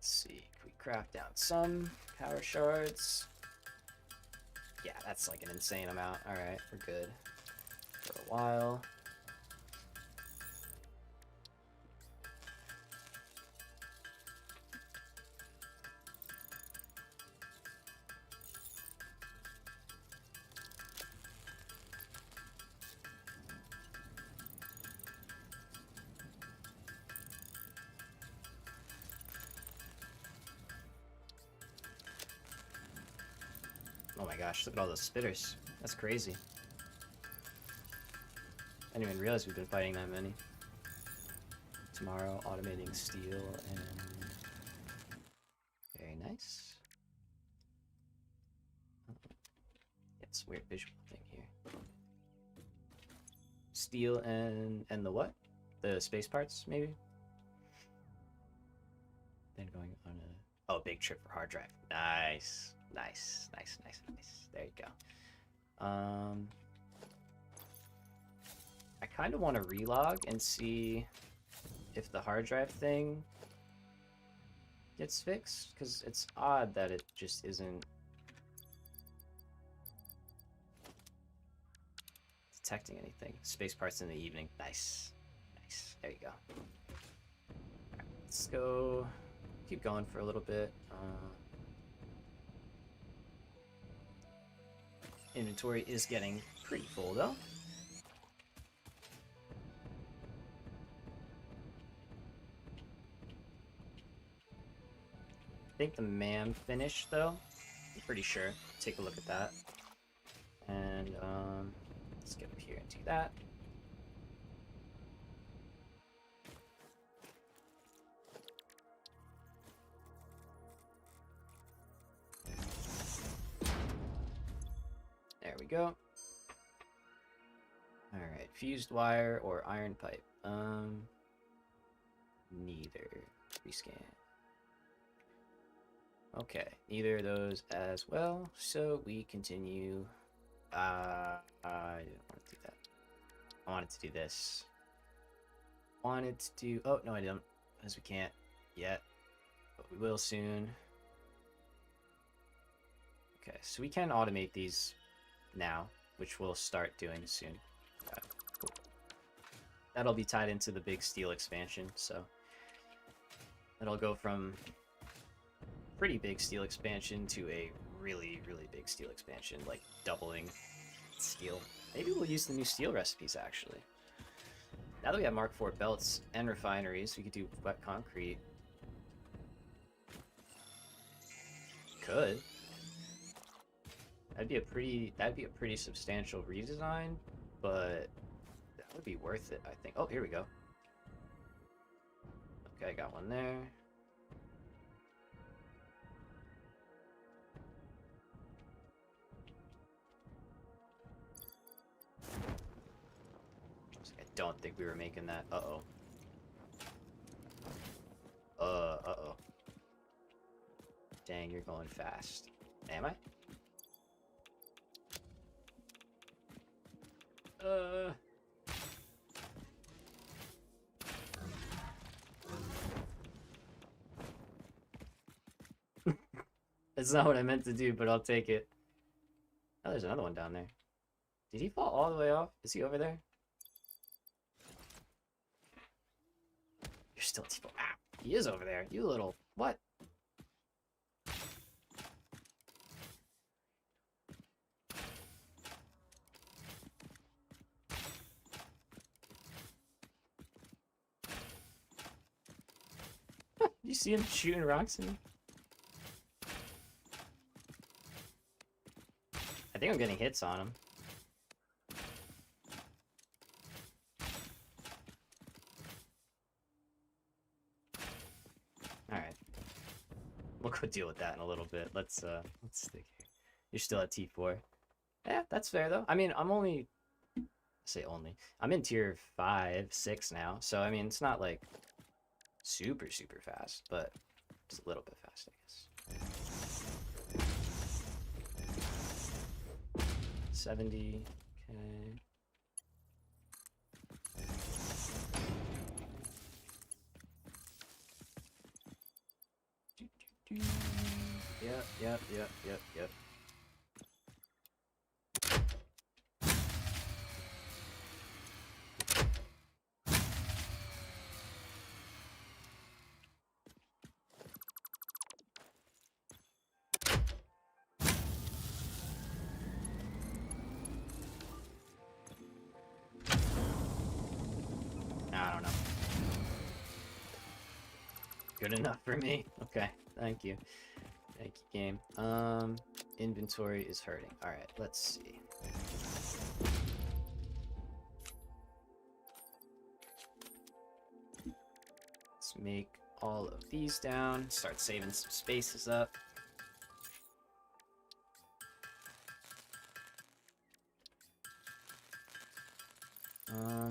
see. Can we craft down some power shards? Yeah, that's like an insane amount. Alright, we're good. For a while. Oh my gosh, look at all those spitters. That's crazy. I didn't even realize we've been fighting that many. Tomorrow, automating steel and... Very nice. It's a weird visual thing here. Steel and the what? The space parts, maybe? Then going on a... Oh, big trip for hard drive. Nice. Nice. Nice, nice, nice. There you go. I kind of want to relog and see if the hard drive thing gets fixed, because it's odd that it just isn't detecting anything. Space parts in the evening. Nice. Nice. There you go. Alright, let's go. Keep going for a little bit. Inventory is getting pretty full, though. I think the MAM finished, though. I'm pretty sure. Take a look at that. And, let's get up here and do that. There we go. Alright, fused wire or iron pipe? Neither. Rescan. Okay, neither of those as well, so we continue. I didn't want to do that. I wanted to do this. Wanted to do... Oh, no I didn't, because we can't yet, but we will soon. Okay, so we can automate these now, which we'll start doing soon. Cool. That'll be tied into the big steel expansion, so that'll go from pretty big steel expansion to a really, really big steel expansion, like doubling steel. Maybe we'll use the new steel recipes, actually. Now that we have Mark IV belts and refineries, we could do wet concrete. Could. That'd be a pretty substantial redesign, but that would be worth it, I think. Oh, here we go. Okay, I got one there. I don't think we were making that. Uh-oh. Uh-oh. Dang, you're going fast. Am I? That's not what I meant to do, but I'll take it. Oh, there's another one down there. Did he fall all the way off? Is he over there? You're still T4. Ah, he is over there. You little... What? You see him shooting rocks at me? I think I'm getting hits on him. Alright. We'll go deal with that in a little bit. Let's stick here. You're still at T4. Yeah, that's fair though. I mean, I'm only... I say only. I'm in tier 5, 6 now, so I mean, it's not like super, super fast, but it's a little bit fast, I guess. 70, okay. Yep. I don't know. Good enough for me. Okay, thank you. Thank you, game. Inventory is hurting. Alright, let's see. Let's make all of these down. Start saving some spaces up.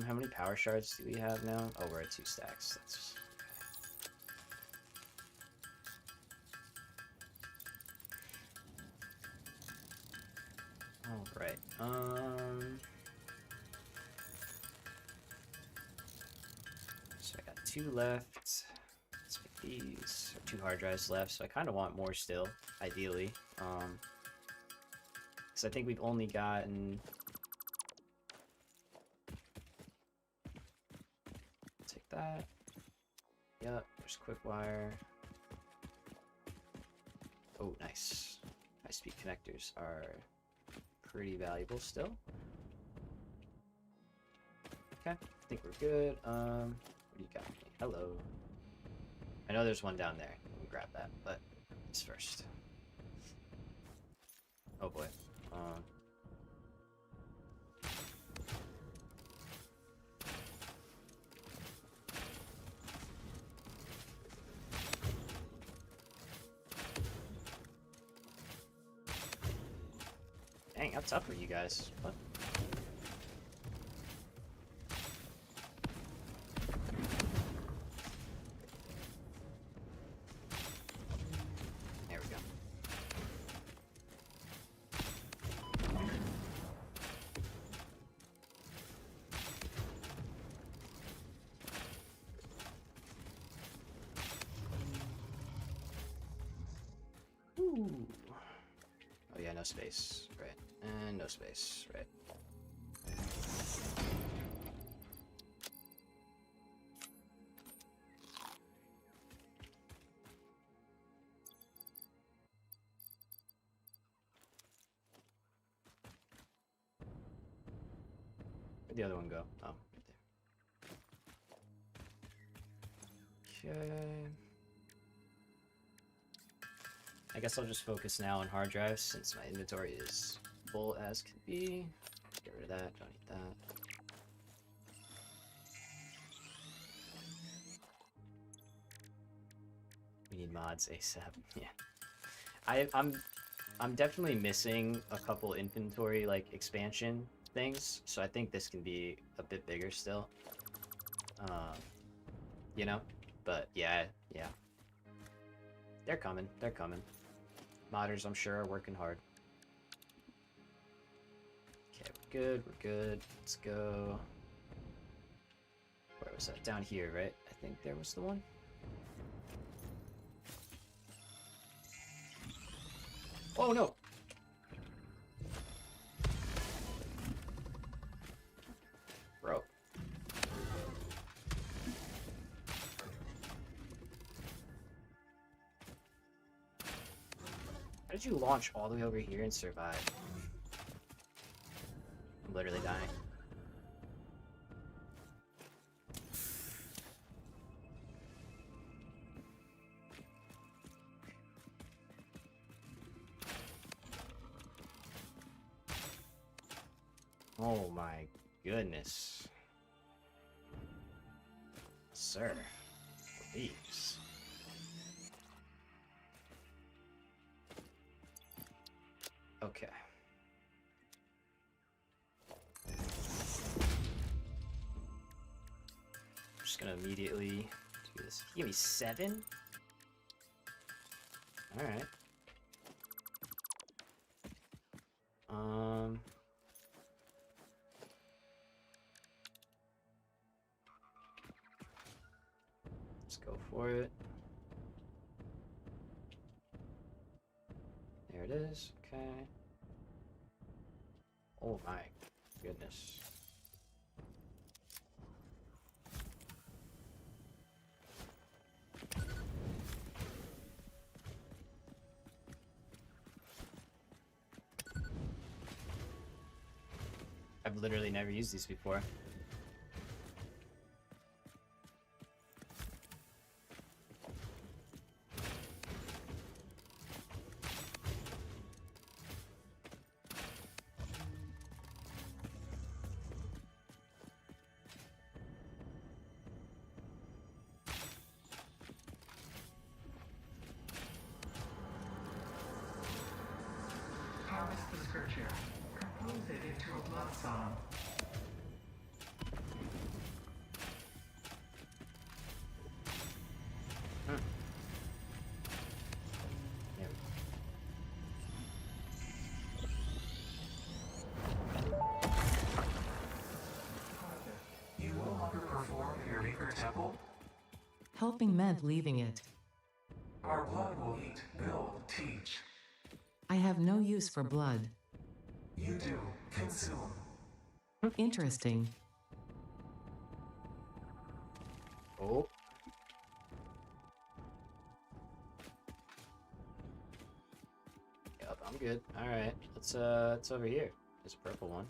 How many power shards do we have now? Oh, we're at 2 stacks. That's... Alright, so I got 2 left. Let's make these. 2 hard drives left, so I kind of want more still, ideally. Because I think we've only gotten... Take that. Yep, there's quick wire. Oh, nice. High-speed connectors are pretty valuable still. Okay, I think we're good. What do you got for me? Hello. I know there's one down there. We'll grab that, but this first. Oh boy. Dang, how tough are you guys? What? There we go. Ooh. Oh yeah, no space. Right. And no space. Right. Where'd the other one go? Oh, right there. Okay. I guess I'll just focus now on hard drives since my inventory is full as can be. Get rid of that, don't need that. We need mods ASAP. Yeah. I'm definitely missing a couple inventory like expansion things, so I think this can be a bit bigger still. You know? But yeah. They're coming. Modders, I'm sure, are working hard. Okay, we're good. Let's go. Where was that? Down here, right? I think there was the one. Oh no! Bro. How did you launch all the way over here and survive? I'm literally dying. Oh my goodness. Sir, please. Okay. I'm just gonna immediately do this. Give me 7? Alright. Let's go for it. There it is. Okay. Oh my goodness. I've literally never used these before. blood zone. There You no longer perform in your Maker Temple? Helping meant leaving it. Our blood will eat, build, teach. I have no use for blood. You do. Consume. Interesting. Oh. Yep, I'm good. Alright, it's over here. There's a purple one.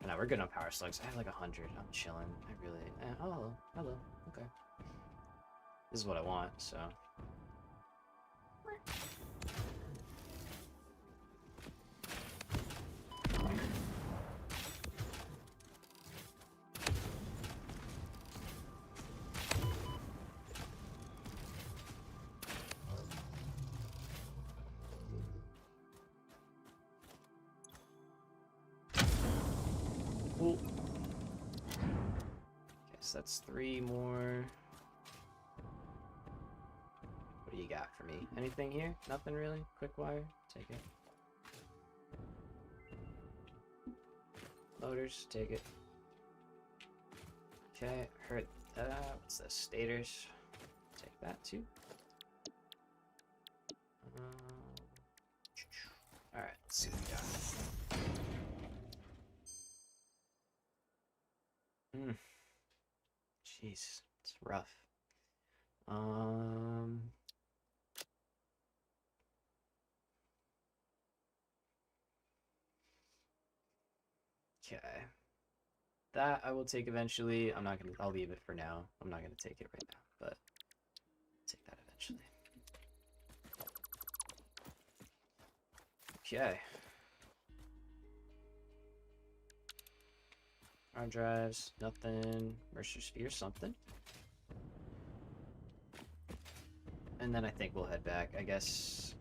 Oh, no, we're good on power slugs. I have like 100. I'm chilling. I really... oh, hello. Hello. Okay. This is what I want, so... Cool. Guess that's 3 more. What do you got for me? Anything here? Nothing really? Quick wire? Take it. Motors? Take it. Okay, heard what's this? Stators? Take that too. Alright, let's see what we got. Jeez, it's rough. Okay. That I will take eventually. I'll leave it for now. I'm not gonna take it right now, but take that eventually. Okay. Hard drives, nothing. Mercer Sphere, something. And then I think we'll head back. I guess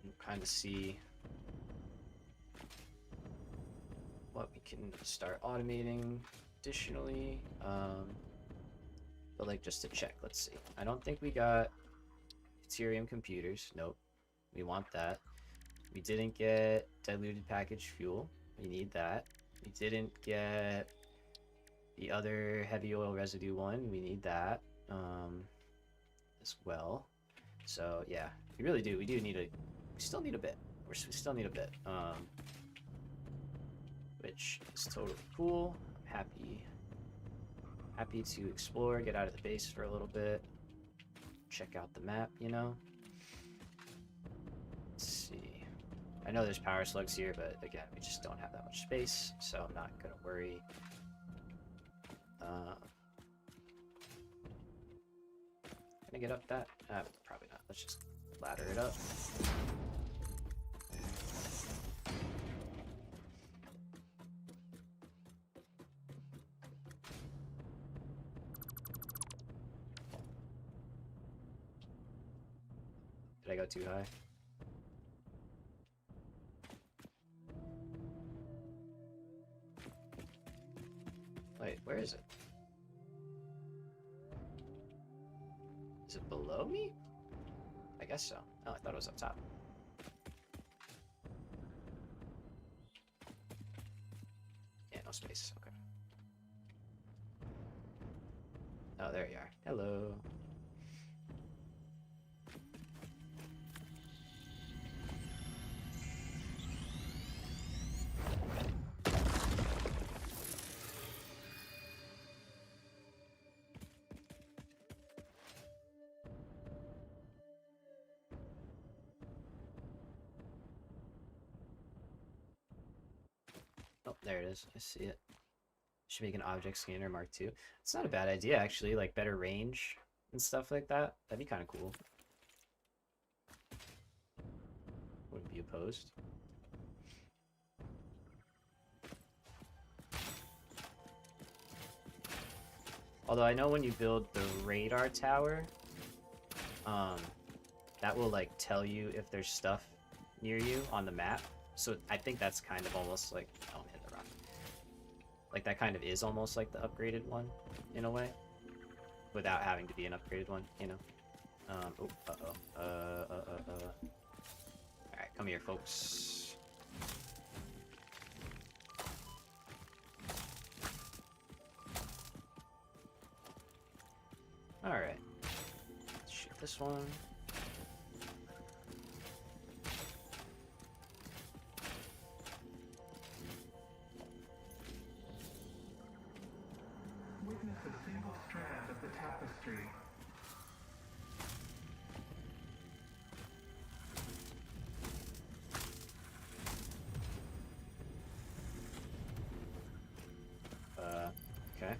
we'll kind of see what we can start automating additionally. But like just to check, let's see. I don't think we got Ethereum computers. Nope. We want that. We didn't get diluted packaged fuel. We need that. We didn't get the other heavy oil residue one. We need that as well. So yeah, we really do. We still need a bit. We still need a bit. Which is totally cool. I'm happy to explore, get out of the base for a little bit, check out the map, you know. Let's see. I know there's power slugs here, but again, we just don't have that much space, so I'm not gonna worry. Can I get up that? Probably not. Let's just ladder it up. Did I go too high? Wait, where is it? Is it below me? I guess so. Oh, I thought it was up top. Yeah, no space. Okay. Oh, there you are. Hello. Oh, there it is. I see it. Should make an object scanner Mark II. It's not a bad idea, actually. Like, better range and stuff like that. That'd be kind of cool. Wouldn't be opposed. Although I know when you build the radar tower, that will, like, tell you if there's stuff near you on the map. So I think that's kind of almost like, oh, I'm hitting the rock. Like that kind of is almost like the upgraded one in a way, without having to be an upgraded one, you know. Oh, All right, come here, folks. All right, let's shoot this one. Witness a single strand of the tapestry. Okay.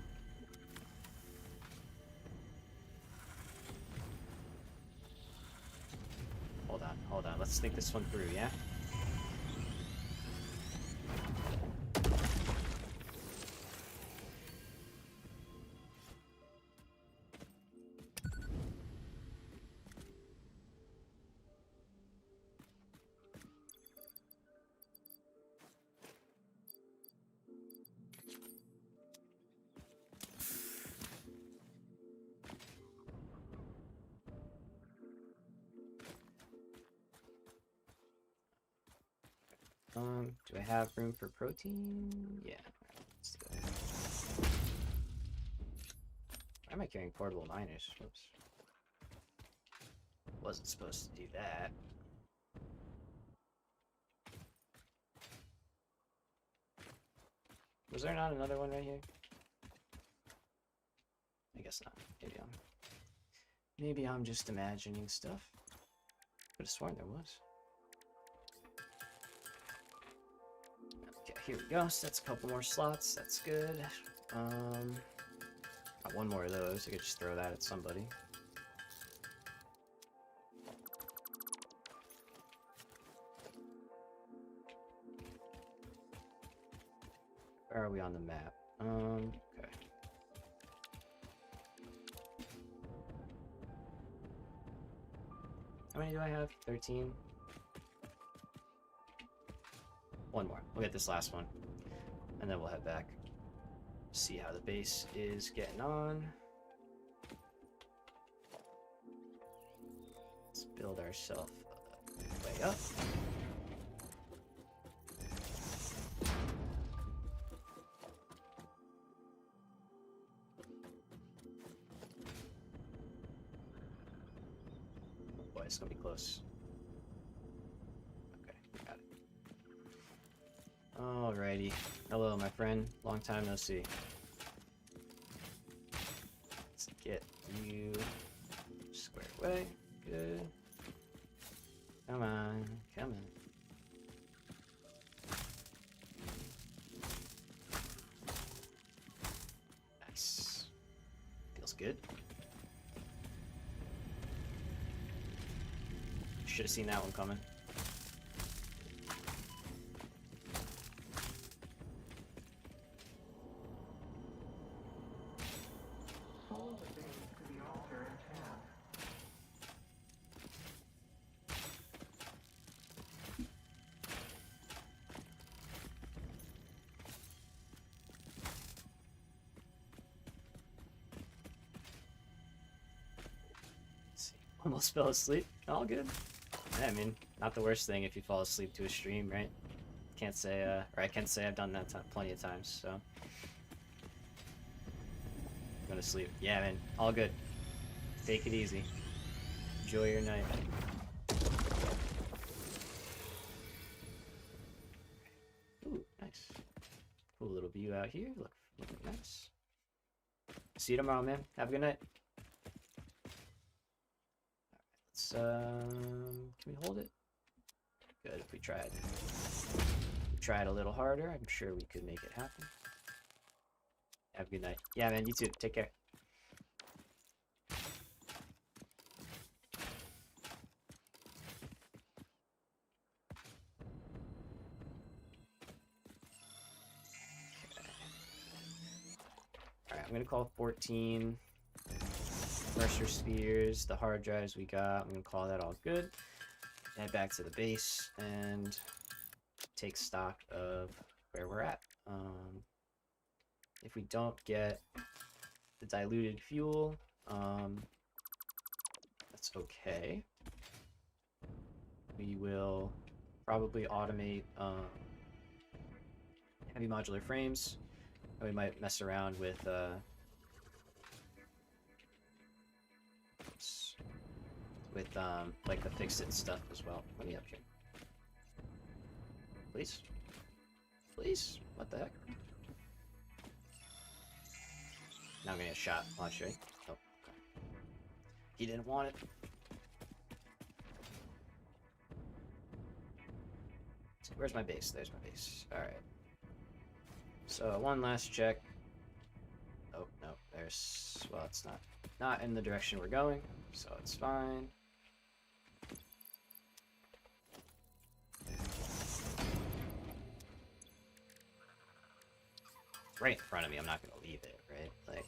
Hold on. Let's think this one through, yeah? Do I have room for protein? Yeah. Alright, let's do it. Why am I carrying portable miners? Whoops. Wasn't supposed to do that. Was there not another one right here? I guess not. Maybe I'm just imagining stuff. Could have sworn there was. Okay, here we go. So that's a couple more slots. That's good. Got one more of those. I could just throw that at somebody. Where are we on the map? Okay. How many do I have? 13? One more. We'll get this last one. And then we'll head back. See how the base is getting on. Let's build ourselves way up. Boy, it's gonna be close. Okay, got it. Alrighty. Hello, my friend. Long time no see. Let's get you squared away. Good. Come on, come on. Nice. Feels good. Should have seen that one coming. Follow the base to the altar and tab. Let's see. Almost fell asleep. All good. Yeah, I mean, not the worst thing if you fall asleep to a stream, right? Can't say, or I can say I've done that plenty of times, so. Go to sleep. Yeah, man, all good. Take it easy. Enjoy your night. Ooh, nice. Cool little view out here. Looking nice. See you tomorrow, man. Have a good night. Let's, can we hold it? Good, if we tried. Tried a little harder, I'm sure we could make it happen. Have a good night. Yeah, man, you too. Take care. Alright, I'm gonna call 14 Mercer spheres, the hard drives we got. I'm gonna call that all good. Head back to the base and take stock of where we're at. If we don't get the diluted fuel, that's okay. We will probably automate heavy modular frames, and we might mess around with like the fix-it stuff as well. Let me up here, please. Please, what the heck? Now I'm gonna get shot. Watch, right? Oh, okay. He didn't want it. So where's my base? There's my base. Alright. So one last check. Oh, no. There's... Well, it's not in the direction we're going, so it's fine. Right in front of me, I'm not gonna leave it, right? Like...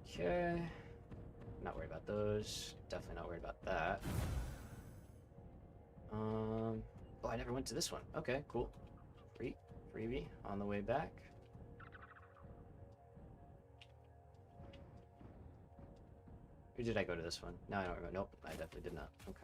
Okay. Not worried about those. Definitely not worried about that. Oh, I never went to this one. Okay, cool. Freebie on the way back. Or did I go to this one? No, I don't remember. Nope, I definitely did not. Okay.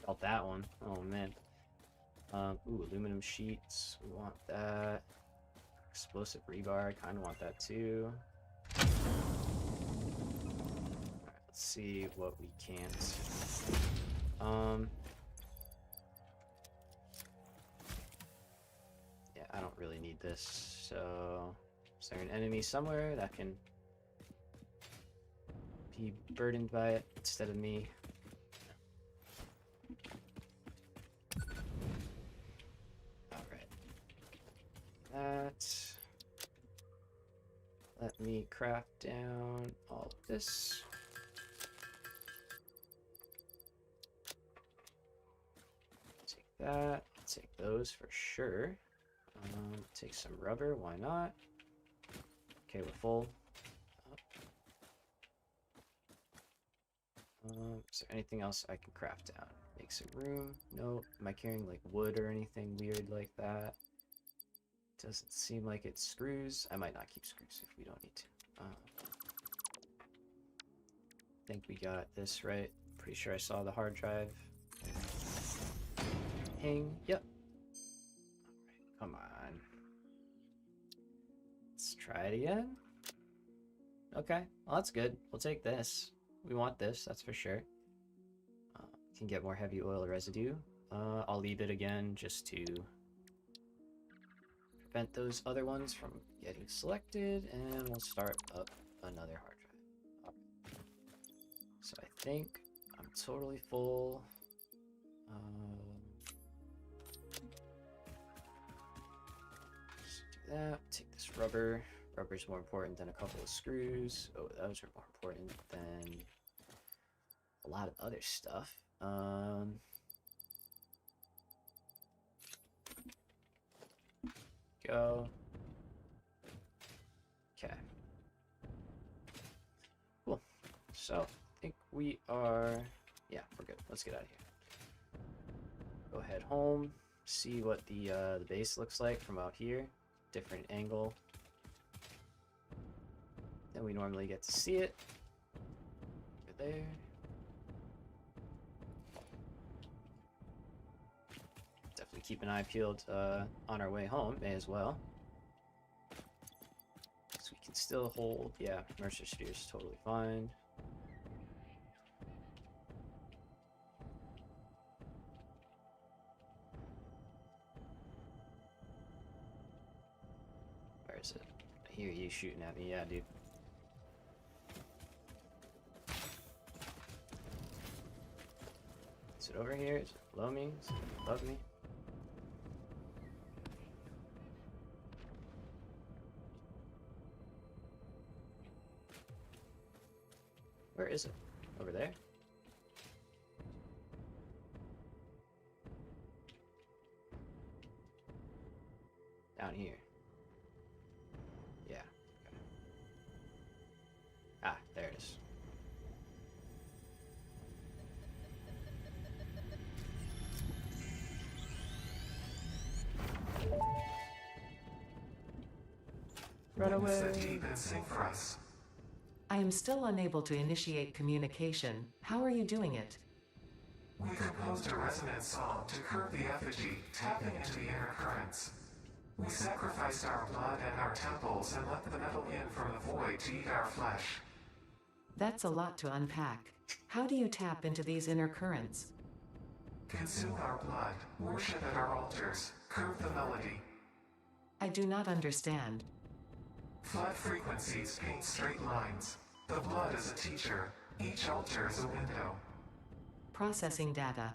Felt that one. Oh man. Ooh, aluminum sheets. We want that. Explosive rebar. Kind of want that too. Alright, let's see what we can't. Yeah, I don't really need this. So, is there an enemy somewhere that can be burdened by it instead of me? Let me craft down all of this. Take that. Take those for sure. Take some rubber. Why not? Okay, we're full. Is there anything else I can craft down? Make some room. Nope. Am I carrying like wood or anything weird like that? Doesn't seem like it's screws. I might not keep screws if we don't need to. I think we got this right. Pretty sure I saw the hard drive. Ping. Yep. Alright, come on. Let's try it again. Okay, well that's good. We'll take this. We want this, that's for sure. Can get more heavy oil residue. I'll leave it again just to prevent those other ones from getting selected, and we'll start up another hard drive. Right. So I think I'm totally full. Just do that. Take this rubber. Rubber's more important than a couple of screws. Oh, those are more important than a lot of other stuff. Go. Okay. Cool. So, I think we are... Yeah, we're good. Let's get out of here. Go head home. See what the base looks like from out here. Different angle than we normally get to see it. Over there. Definitely keep an eye peeled on our way home, may as well. So we can still hold, yeah, Mercer Sphere is totally fine. Where is it? I hear you shooting at me, yeah, dude. Is it over here? Is it below me? Is it above me? Where is it? Over there? Down here. Yeah. Okay. Ah, there it is. Run Witness away. the deep and sing for us. I am still unable to initiate communication. How are you doing it? We composed a resonant song to curb the effigy, tapping into the inner currents. We sacrificed our blood and our temples and let the metal in from the void to eat our flesh. That's a lot to unpack. How do you tap into these inner currents? Consume our blood, worship at our altars, curb the melody. I do not understand. Flood frequencies paint straight lines. The blood is a teacher. Each altar is a window. Processing data.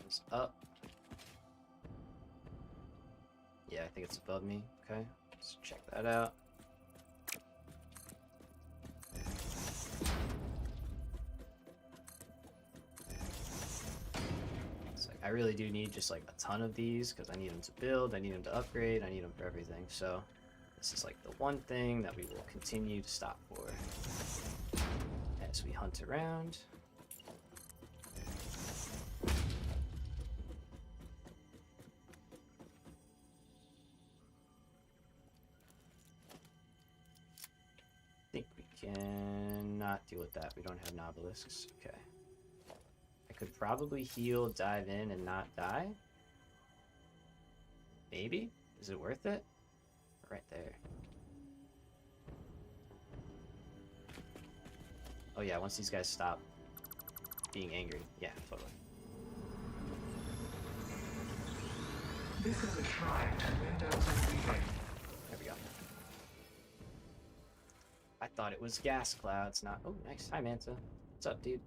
It's up. Yeah, I think it's above me. Okay, let's check that out. It's like I really do need just like a ton of these because I need them to build, I need them to upgrade, I need them for everything. So this is like the one thing that we will continue to stop for as we hunt around. I think we can not deal with that. We don't have nobelisks. Okay. I could probably heal, dive in, and not die. Maybe? Is it worth it? Right there. Oh yeah, once these guys stop being angry. Yeah, totally. This is a shrine to windows and weaving. There we go. I thought it was gas clouds, not... Oh, nice. Hi, Manta. What's up, dude?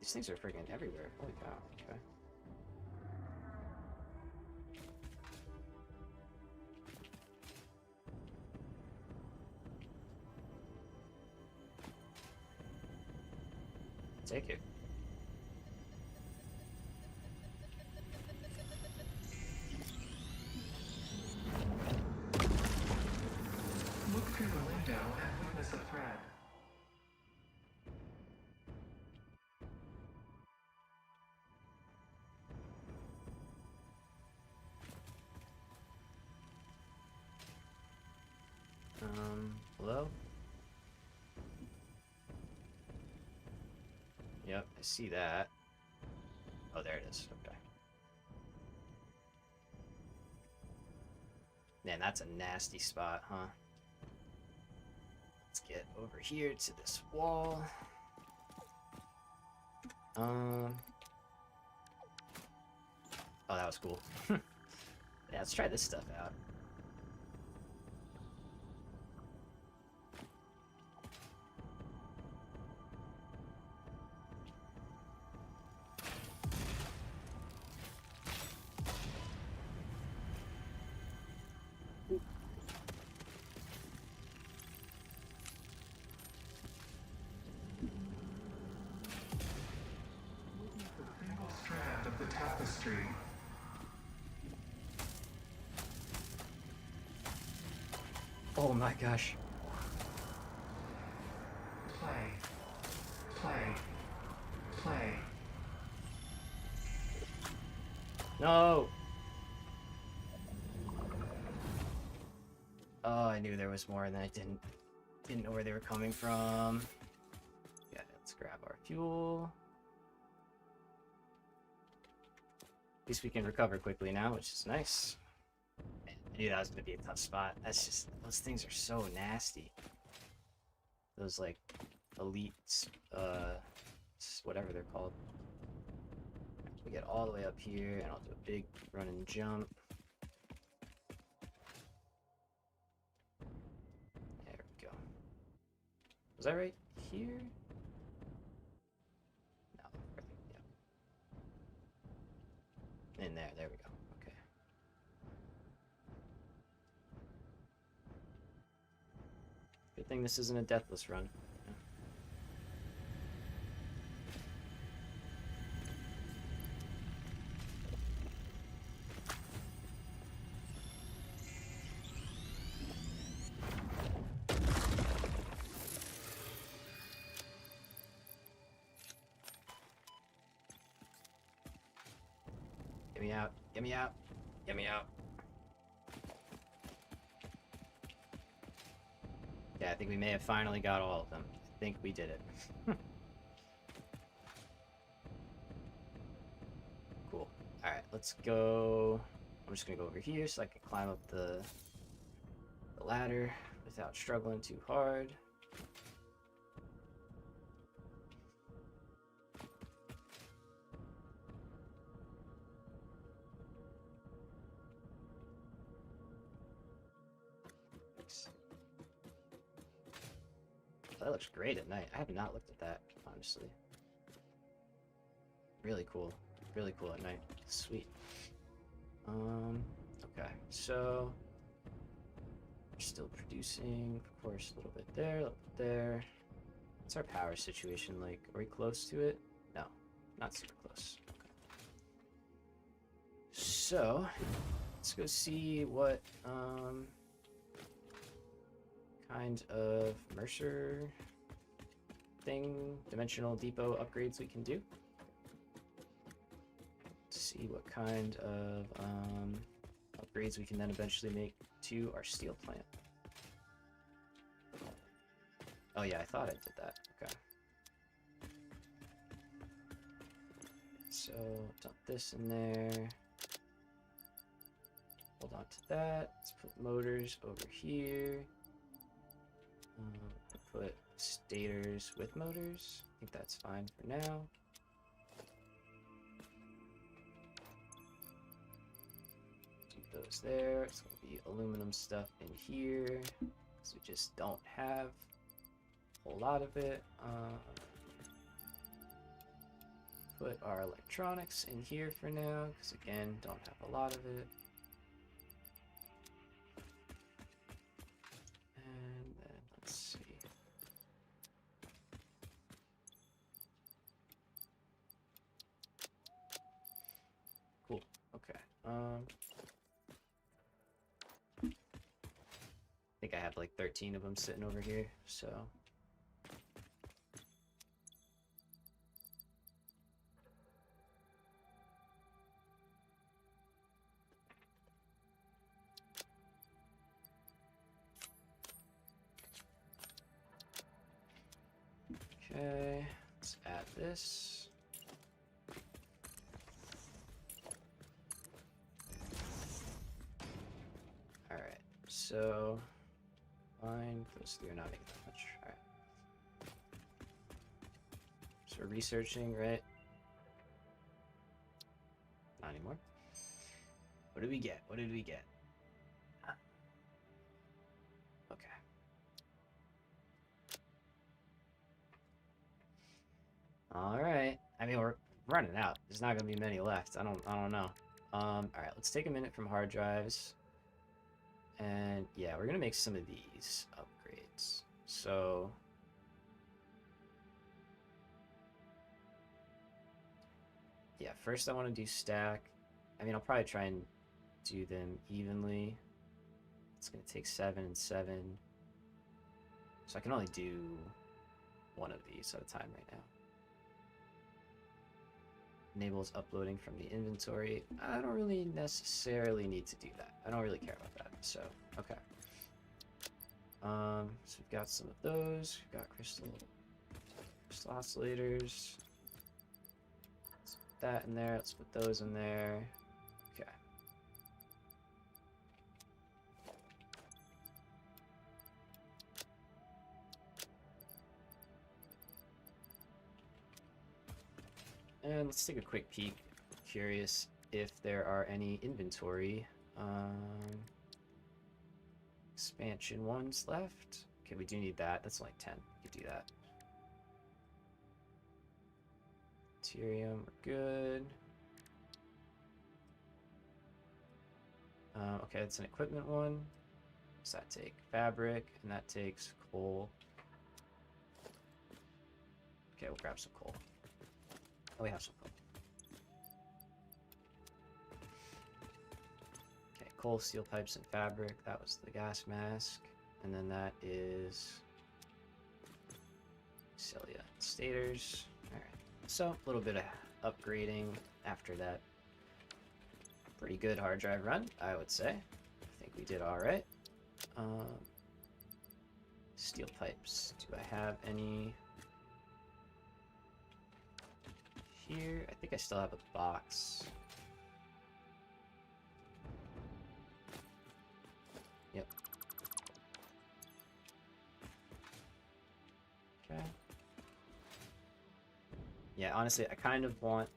These things are freaking everywhere. Holy cow. Okay. Take it. Look through the window and witness a thread. Hello? Yep, I see that. Oh, there it is. Okay. Man, that's a nasty spot, huh? Let's get over here to this wall. Oh, that was cool. Yeah, let's try this stuff out. The single strand of the tapestry. Oh my gosh. Play. Play. Play. No! Oh, I knew there was more and then I didn't know where they were coming from. Yeah, let's grab our fuel. At least we can recover quickly now, which is nice. Man, I knew that was gonna be a tough spot. That's just, those things are so nasty. Those like elite, whatever they're called. We get all the way up here, and I'll do a big run and jump. Was I right here? No, yeah. In there, there we go. Okay. Good thing this isn't a deathless run. Yeah. Get me out. Get me out. Get me out. Yeah, I think we may have finally got all of them. I think we did it. Cool. Alright, let's go. I'm just gonna go over here so I can climb up the ladder without struggling too hard. That looks great at night. I have not looked at that, honestly. Really cool. Really cool at night. Sweet. Okay, so we're still producing, of course, a little bit there, a little bit there. What's our power situation like? Are we close to it? No, not super close. Okay. So let's go see what kind of Mercer thing, dimensional depot upgrades we can do. See what kind of upgrades we can then eventually make to our steel plant. Oh yeah, I thought I did that. Okay. So dump this in there. Hold on to that. Let's put motors over here. Put stators with motors. I think that's fine for now. Those there. It's going to be aluminum stuff in here because we just don't have a whole lot of it. Put our electronics in here for now because again, don't have a lot of it. And then let's see. Cool. Okay. I think I have like 13 of them sitting over here, so. Okay, let's add this. All right, so. Fine, those three are not making that much. Alright. So we're researching, right? Not anymore. What did we get? What did we get? Okay. Alright. I mean, we're running out. There's not gonna be many left. I don't know. Alright, let's take a minute from hard drives. And yeah, we're gonna make some of these upgrades. So yeah, first I want to do stack. I mean, I'll probably try and do them evenly. It's gonna take 7 and 7. So I can only do one of these at a time right now. Enables uploading from the inventory. I don't really necessarily need to do that. I don't really care about that. So, okay. So we've got some of those. We've got crystal oscillators. Let's put that in there. Let's put those in there. Okay. And let's take a quick peek. Curious if there are any inventory expansion ones left. Okay, we do need that. That's only 10. We could do that. Deuterium, we're good. Okay, it's an equipment one. Does that take fabric? And that takes coal. Okay, we'll grab some coal. Oh, we have some coal. Okay, coal, steel pipes, and fabric. That was the gas mask. And then that is Celia stators. Alright, so a little bit of upgrading after that pretty good hard drive run, I would say. I think we did alright. Steel pipes. Do I have any here? I think I still have a box. Yep. Okay. Yeah, honestly, I kind of want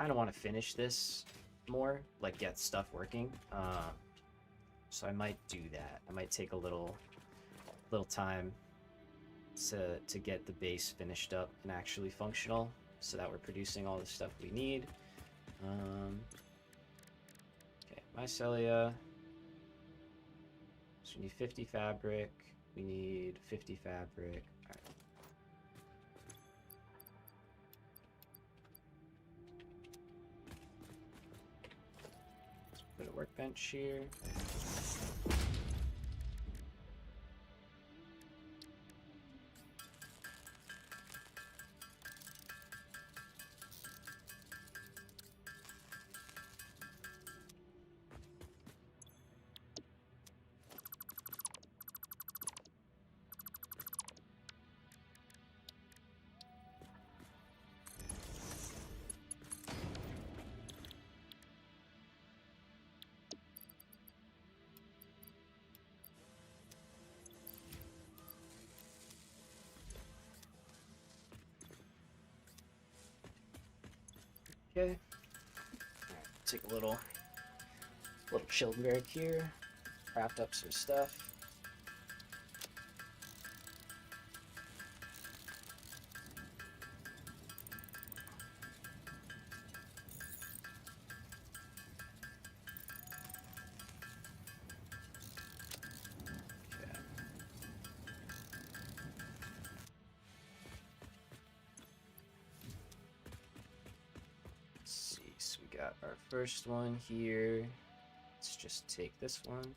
to finish this more, like get stuff working. So I might do that. I might take a little time to get the base finished up and actually functional, so that we're producing all the stuff we need. Okay, mycelia. So we need 50 fabric. We need 50 fabric. All right. Let's put a workbench here. Okay. Alright, take a little chill break here. Craft up some stuff. Okay. Let's see, so we got our first one here. Let's just take this one.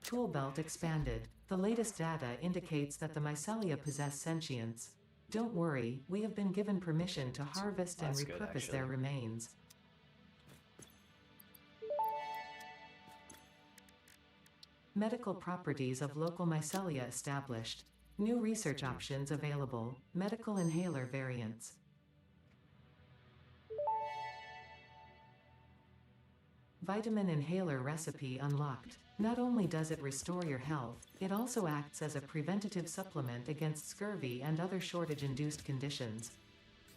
Tool belt expanded. The latest data indicates that the mycelia possess sentience. Don't worry, we have been given permission to harvest and That's good, repurpose their actually. remains. Medical properties of local mycelia established. New research options available. Medical inhaler variants. Vitamin inhaler recipe unlocked. Not only does it restore your health, it also acts as a preventative supplement against scurvy and other shortage-induced conditions.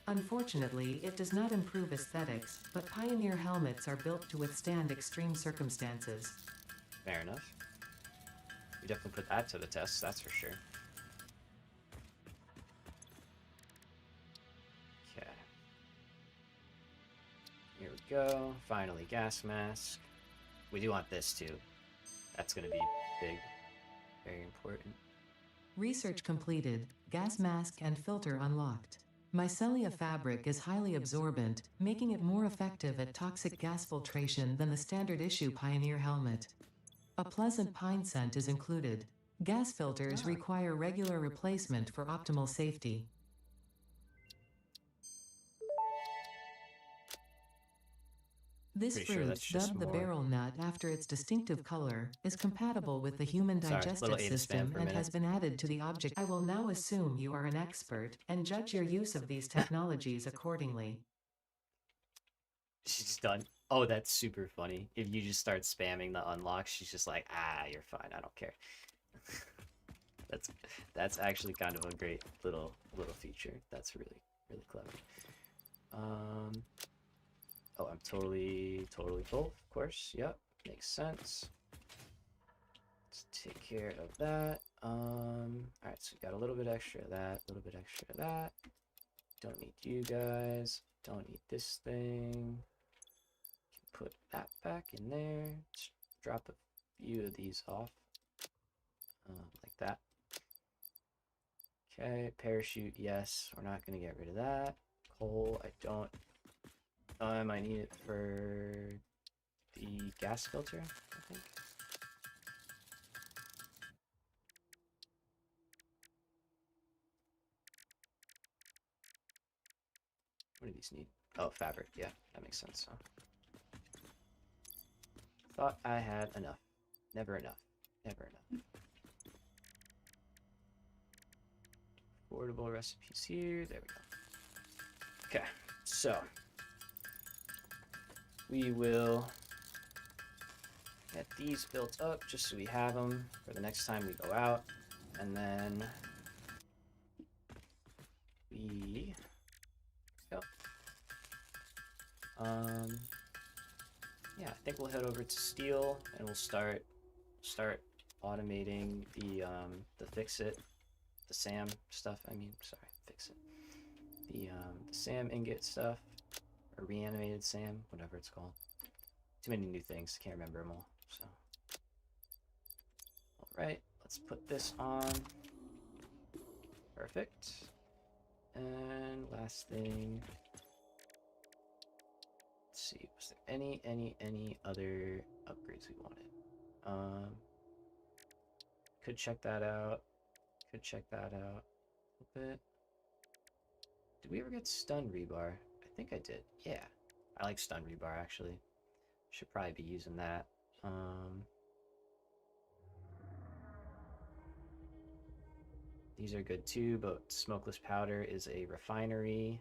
Unfortunately, it does not improve aesthetics, but Pioneer helmets are built to withstand extreme circumstances. Fair enough. We definitely put that to the test, that's for sure. Okay. Here we go. Finally, gas mask. We do want this too. That's gonna be big. Very important. Research completed. Gas mask and filter unlocked. Mycelia fabric is highly absorbent, making it more effective at toxic gas filtration than the standard issue Pioneer helmet. A pleasant pine scent is included. Gas filters require regular replacement for optimal safety. This Pretty sure fruit, that's just dubbed the more. barrel nut after its distinctive color, is compatible with the human Sorry, digestive little Ada spam system for a and minute. has been added to the object. I will now assume you are an expert and judge your use of these technologies accordingly. She's done. Oh, that's super funny. If you just start spamming the unlock, she's just like, ah, you're fine. I don't care. That's actually kind of a great little feature. That's really clever. Oh, I'm totally full, of course. Yep, makes sense. Let's take care of that. Alright, so we got a little bit extra of that, a little bit extra of that. Don't need you guys. Don't need this thing. Can put that back in there. Let's drop a few of these off. Like that. Okay, parachute, yes. We're not going to get rid of that. Coal, I don't. I might need it for the gas filter, I think. What do these need? Oh, fabric. Yeah, that makes sense. Huh? Thought I had enough. Never enough. Never enough. Affordable recipes here. There we go. Okay, so we will get these built up just so we have them for the next time we go out, and then we go. Yeah, I think we'll head over to steel and we'll start automating the fix-it, the SAM stuff. I mean, sorry, fix-it. The SAM ingot stuff, or reanimated SAM, whatever it's called. Too many new things, can't remember them all. So, all right, let's put this on. Perfect. And last thing. Let's see, was there any other upgrades we wanted? Could check that out. Could check that out a little bit. Did we ever get stun rebar? I think I did. Yeah, I like stun rebar actually. Should probably be using that. These are good too, but smokeless powder is a refinery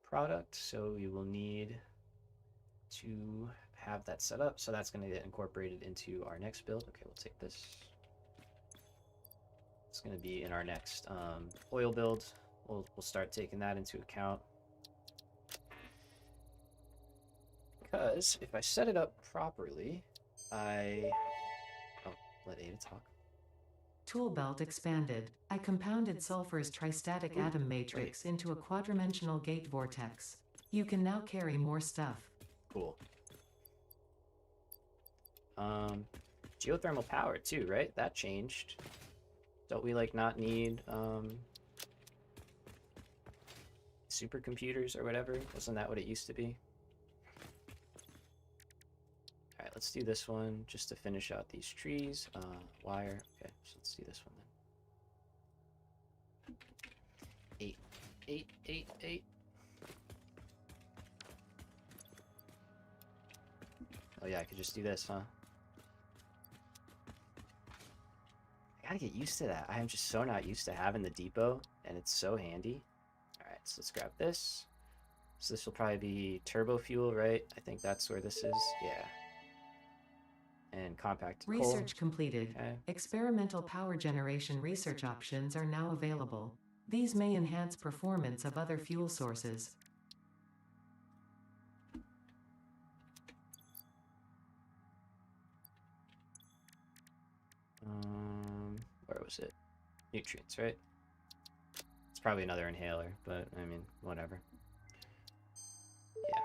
product, so we will need to have that set up. So that's going to get incorporated into our next build. Okay, we'll take this. It's going to be in our next oil build. We'll start taking that into account. Because if I set it up properly, oh, let Ada talk. Tool belt expanded. I compounded sulfur's tristatic atom matrix into a quadrimensional gate vortex. You can now carry more stuff. Cool. Geothermal power too, right? That changed. Don't we like not need supercomputers or whatever? Wasn't that what it used to be? Alright, let's do this one just to finish out these trees. Wire. Okay, so let's do this one then. 8, 8, 8, 8. Oh yeah, I could just do this, huh? I gotta get used to that. I am just so not used to having the depot, and it's so handy. Alright, so let's grab this. So this will probably be turbo fuel, right? I think that's where this is. Yeah. And compacted coal. Research completed. Okay. Experimental power generation research options are now available. These may enhance performance of other fuel sources. Where was it? Nutrients, right? It's probably another inhaler, but I mean, whatever. Yeah.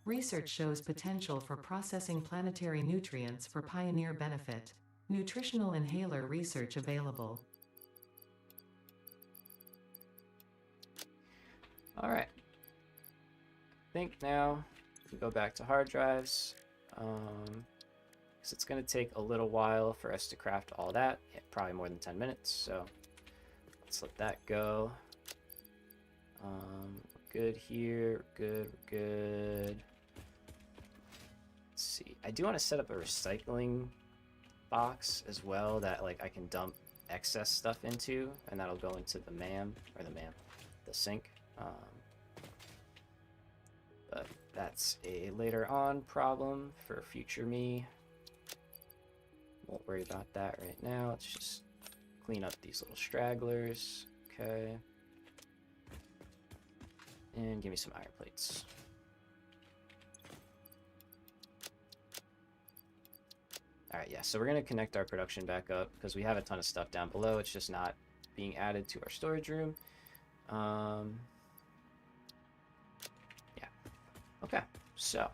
Research shows potential for processing planetary nutrients for pioneer benefit. Nutritional inhaler research available. All right. I think now we go back to hard drives. Because it's going to take a little while for us to craft all that. Yeah, probably more than 10 minutes. So let's let that go. We're good here. We're good. Let's see. I do want to set up a recycling box as well that like I can dump excess stuff into, and that'll go into the the sink. But that's a later on problem for future me. Won't worry about that right now. Let's just clean up these little stragglers. Okay. And give me some iron plates. Alright, yeah, so we're going to connect our production back up because we have a ton of stuff down below. It's just not being added to our storage room. Yeah. Okay, so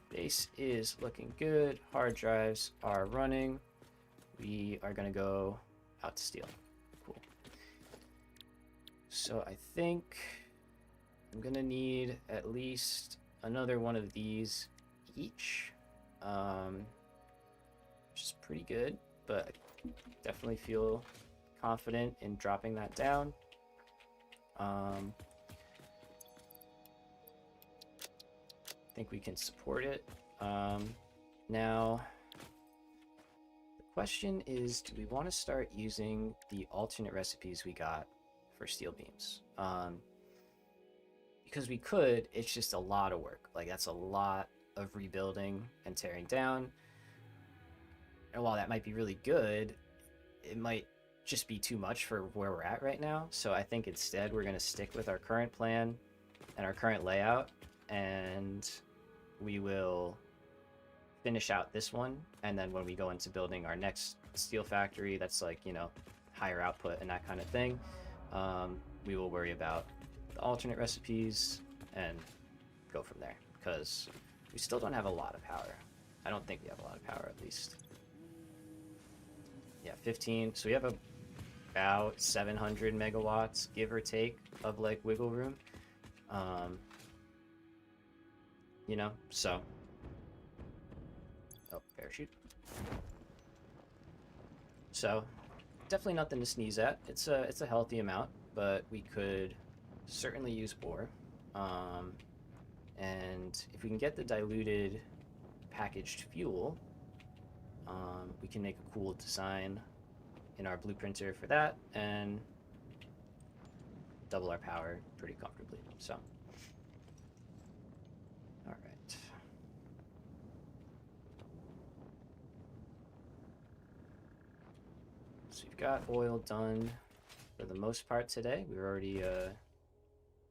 base is looking good. Hard drives are running. We are going to go out to steel. Cool. So I think I'm going to need at least another one of these each. Which is pretty good, but I definitely feel confident in dropping that down. I think we can support it. Now, the question is, do we want to start using the alternate recipes we got for steel beams? Because we could, it's just a lot of work. Like, that's a lot of rebuilding and tearing down. And while that might be really good, it might just be too much for where we're at right now. So I think instead we're going to stick with our current plan and our current layout, and we will finish out this one. And then when we go into building our next steel factory, that's like, you know, higher output and that kind of thing, we will worry about the alternate recipes and go from there, because we still don't have a lot of power. I don't think we have a lot of power, at least. Yeah, 15. So we have about 700 megawatts, give or take, of like wiggle room. You know, so. Oh, parachute. So, definitely nothing to sneeze at. It's a healthy amount, but we could certainly use ore. And if we can get the diluted packaged fuel, we can make a cool design in our blueprinter for that and double our power pretty comfortably. So, all right. So we've got oil done for the most part today. We've already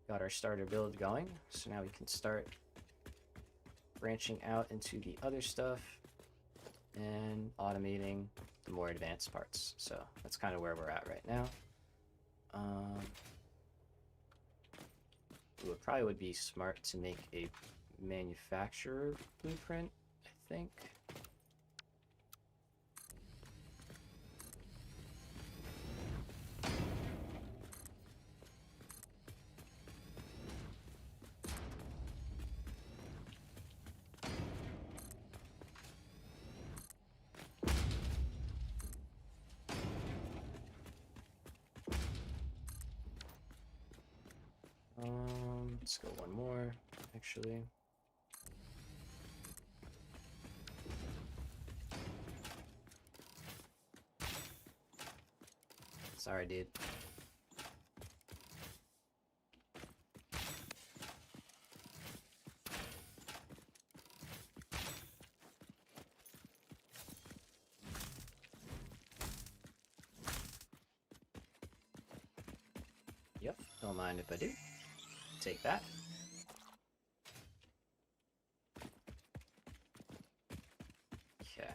got our starter build going, so now we can start branching out into the other stuff and automating the more advanced parts. So that's kind of where we're at right now. It probably would be smart to make a manufacturer blueprint, I think. Let's go one more, actually. Sorry, dude. Yep, don't mind if I do. Take that. Okay.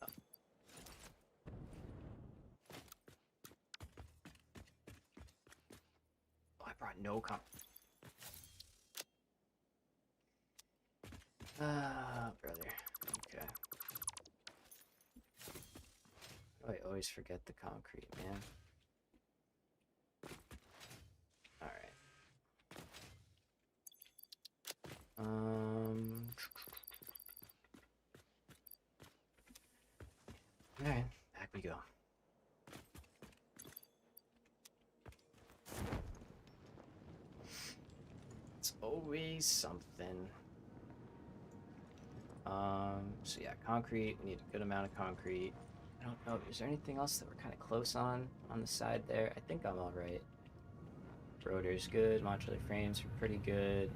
Oh. I brought no comp. Brother. Okay. Oh, I always forget the concrete, man. Alright. Alright, back we go. It's always something. So yeah, concrete, we need a good amount of concrete. I don't know, is there anything else that we're kind of close on the side there? I think I'm alright. Rotor's good, modular frames are pretty good.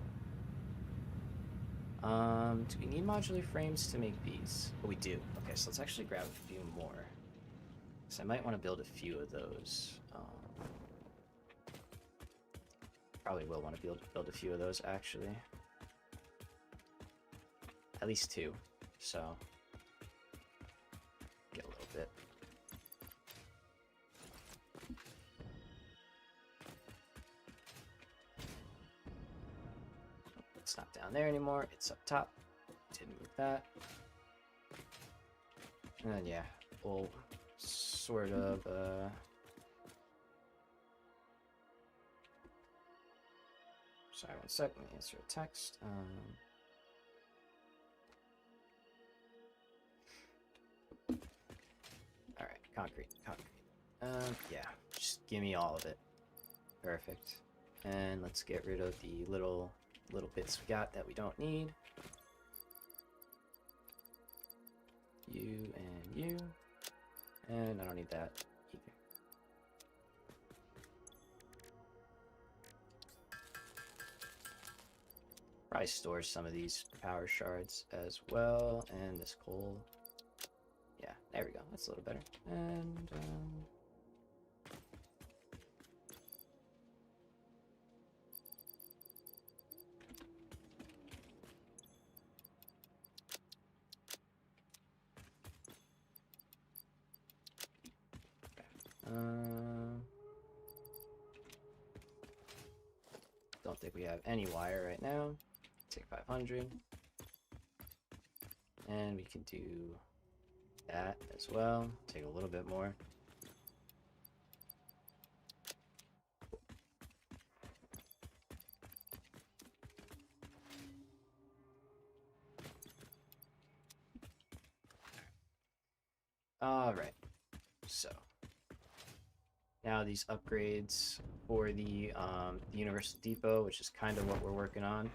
Do we need modular frames to make these? Oh, we do. Okay, so let's actually grab a few more. So I might want to build a few of those. probably will want to build a few of those, actually. At least 2. So, get a little bit. It's not down there anymore. It's up top. Didn't move that. And then, yeah, we'll sort of... Sorry, 1 sec. Let me answer a text. Alright, concrete. Yeah, just give me all of it. Perfect. And let's get rid of the little bits we got that we don't need. You and you. And I don't need that either. Probably store some of these power shards as well, and this coal. Yeah, there we go. That's a little better. And don't think we have any wire right now. Take 500. And we can do that as well. Take a little bit more. Alright. So now these upgrades for the Universal Depot, which is kind of what we're working on,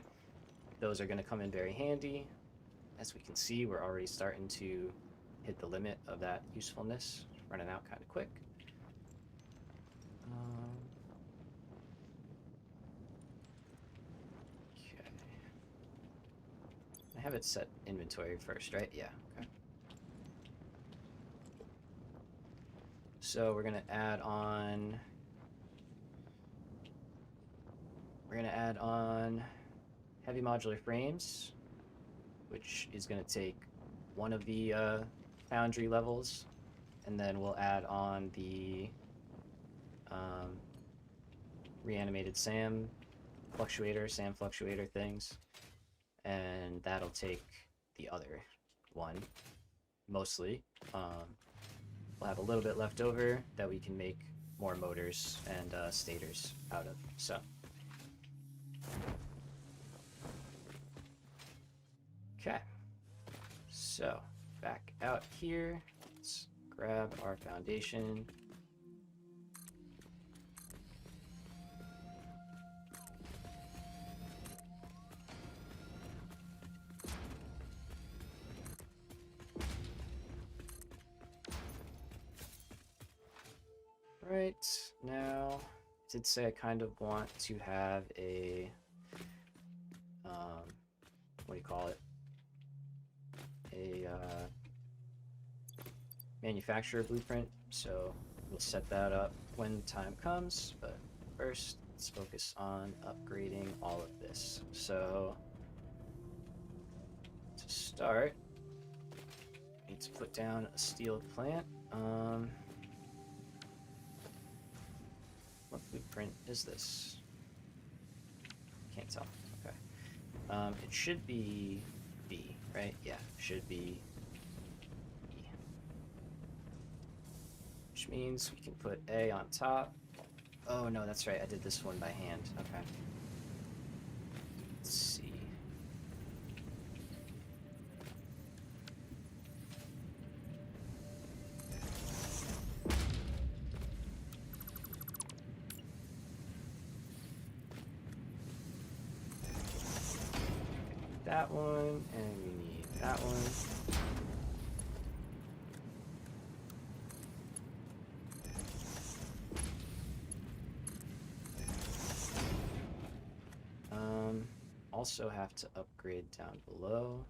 those are going to come in very handy. As we can see, we're already starting to hit the limit of that usefulness. Running out kind of quick. Okay. I have it set inventory first, right? Yeah, okay. So we're gonna add on Heavy Modular Frames, which is gonna take one of the foundry levels, and then we'll add on the reanimated SAM Fluctuator things, and that'll take the other one mostly. We'll have a little bit left over that we can make more motors and stators out of. So, okay. So, back out here. Let's grab our foundation. Right, now, I did say I kind of want to have a, what do you call it? A manufacturer blueprint, so we'll set that up when the time comes, but first, let's focus on upgrading all of this. So, to start, I need to put down a steel plant. What blueprint is this? Can't tell. Okay. It should be B, right? Yeah, should be B. Which means we can put A on top. Oh no, that's right. I did this one by hand. Okay. Let's see. That one, and we need that one. Also have to upgrade down below.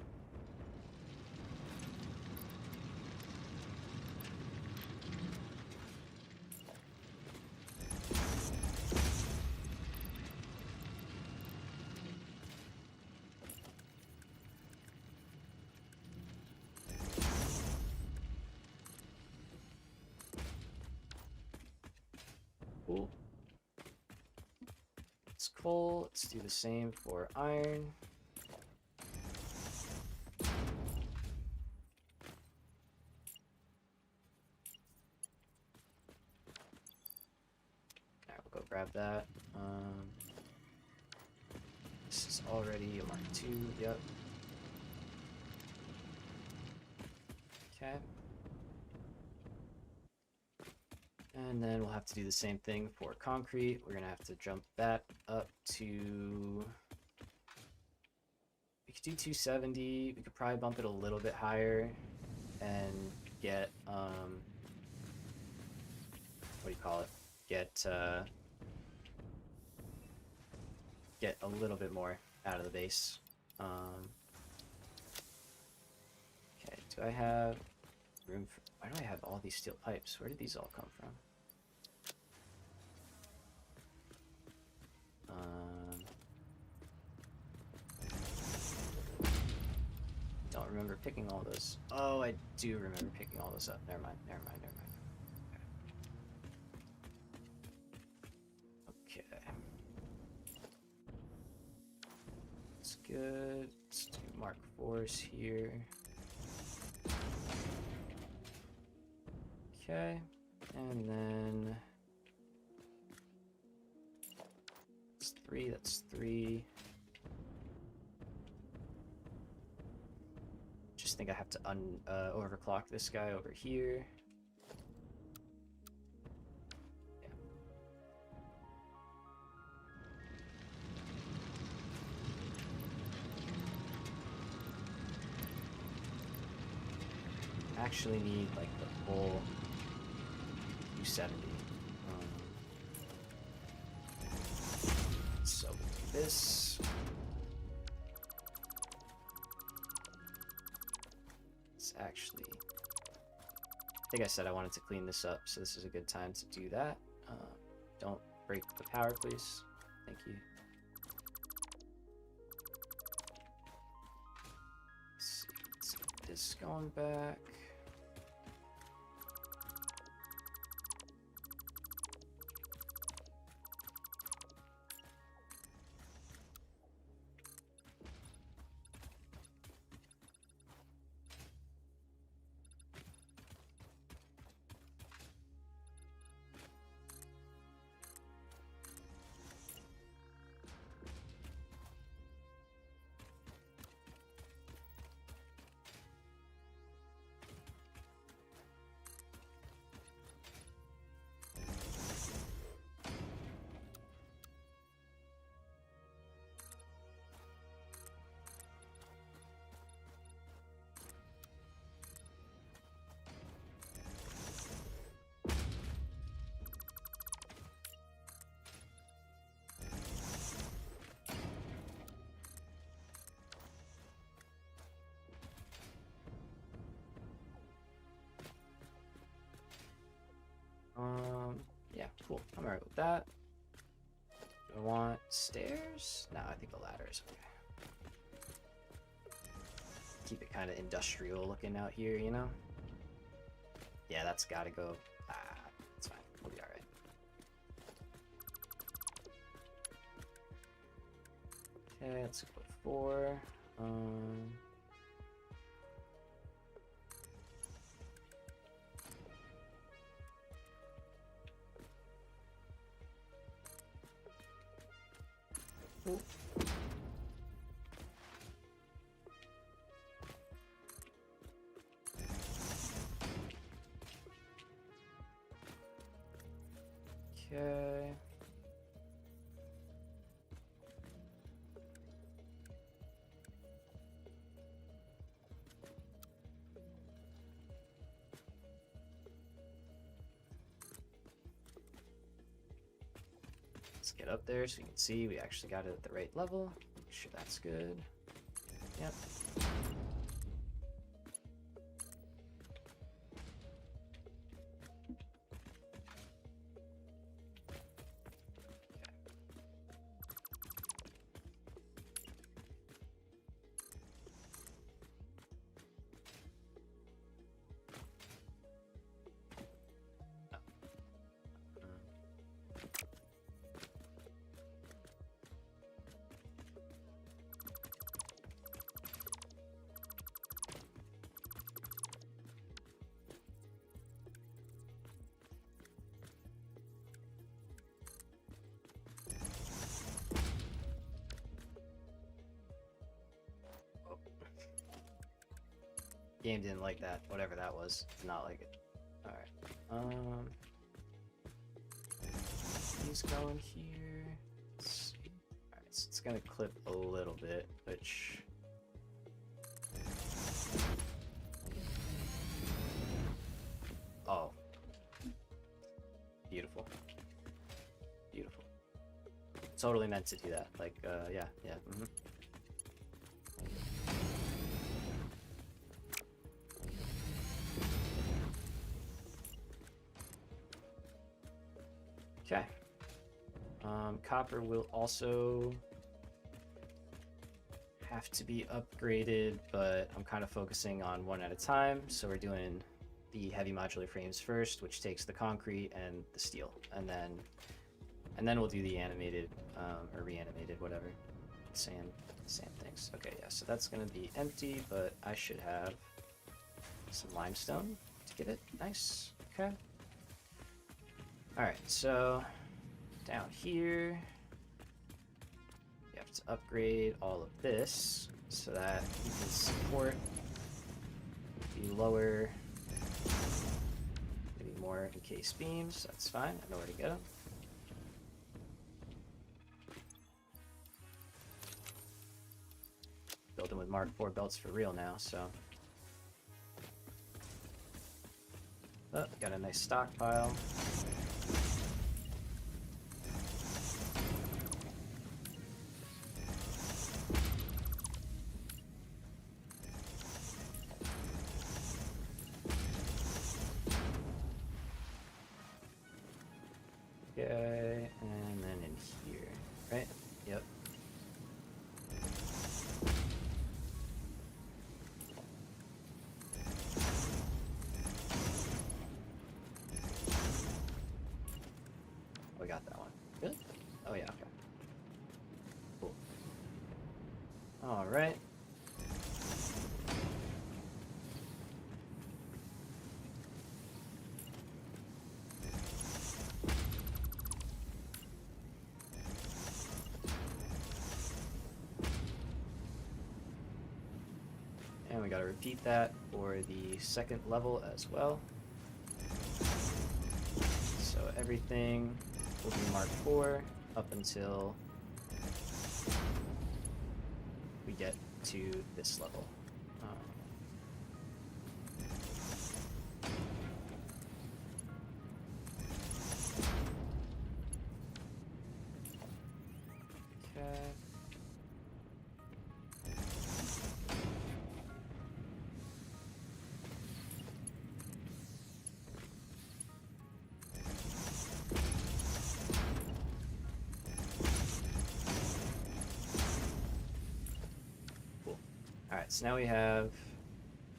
full. Let's do the same for iron. Alright, we'll go grab that. This is already a Mark II, yep. Okay. And then we'll have to do the same thing for concrete. We're gonna have to jump that up to... We could do 270. We could probably bump it a little bit higher and get, what do you call it? Get a little bit more out of the base. Okay, do I have room for... Why do I have all these steel pipes? Where did these all come from? Don't remember picking all those. Oh, I do remember picking all those up. Never mind, never mind, never mind. Okay. That's good. Let's do Mark IVs here. Okay. And then... That's 3, that's 3. Just think I have to overclock this guy over here. Yeah. Actually need like the full 270. So we'll do this. Actually, I think I said I wanted to clean this up, so this is a good time to do that. Don't break the power, please. Thank you. Let's get this going back. Yeah, cool. I'm alright with that. Do I want stairs? No, I think a ladder is okay. Keep it kind of industrial looking out here, you know? Yeah, that's gotta go. It's fine. We'll be alright. Okay, let's go 4. Ooh. Okay. Let's get up there so you can see we actually got it at the right level. Make sure that's good. Yep. Game didn't like that, whatever that was. Did not like it. Alright. He's going here. Let's see. Alright, so it's gonna clip a little bit, which... Oh. Beautiful. Beautiful. Totally meant to do that. Like, yeah. Mm-hmm. Okay. Copper will also have to be upgraded, but I'm kind of focusing on one at a time. So we're doing the heavy modular frames first, which takes the concrete and the steel, and then we'll do the animated or reanimated, whatever, SAM things. Okay, yeah. So that's gonna be empty, but I should have some limestone to get it nice. Okay. Alright, so down here, you have to upgrade all of this so that you can support the lower, maybe more encased beams. That's fine, I know where to get them. Building with Mark IV belts for real now, so. Oh, got a nice stockpile. Okay, and then in here, right? Yep. We got that one. Really? Oh yeah, okay. Cool. Alright. And we gotta repeat that for the second level as well. So everything will be Mark IV up until we get to this level. Okay. Alright, so now we have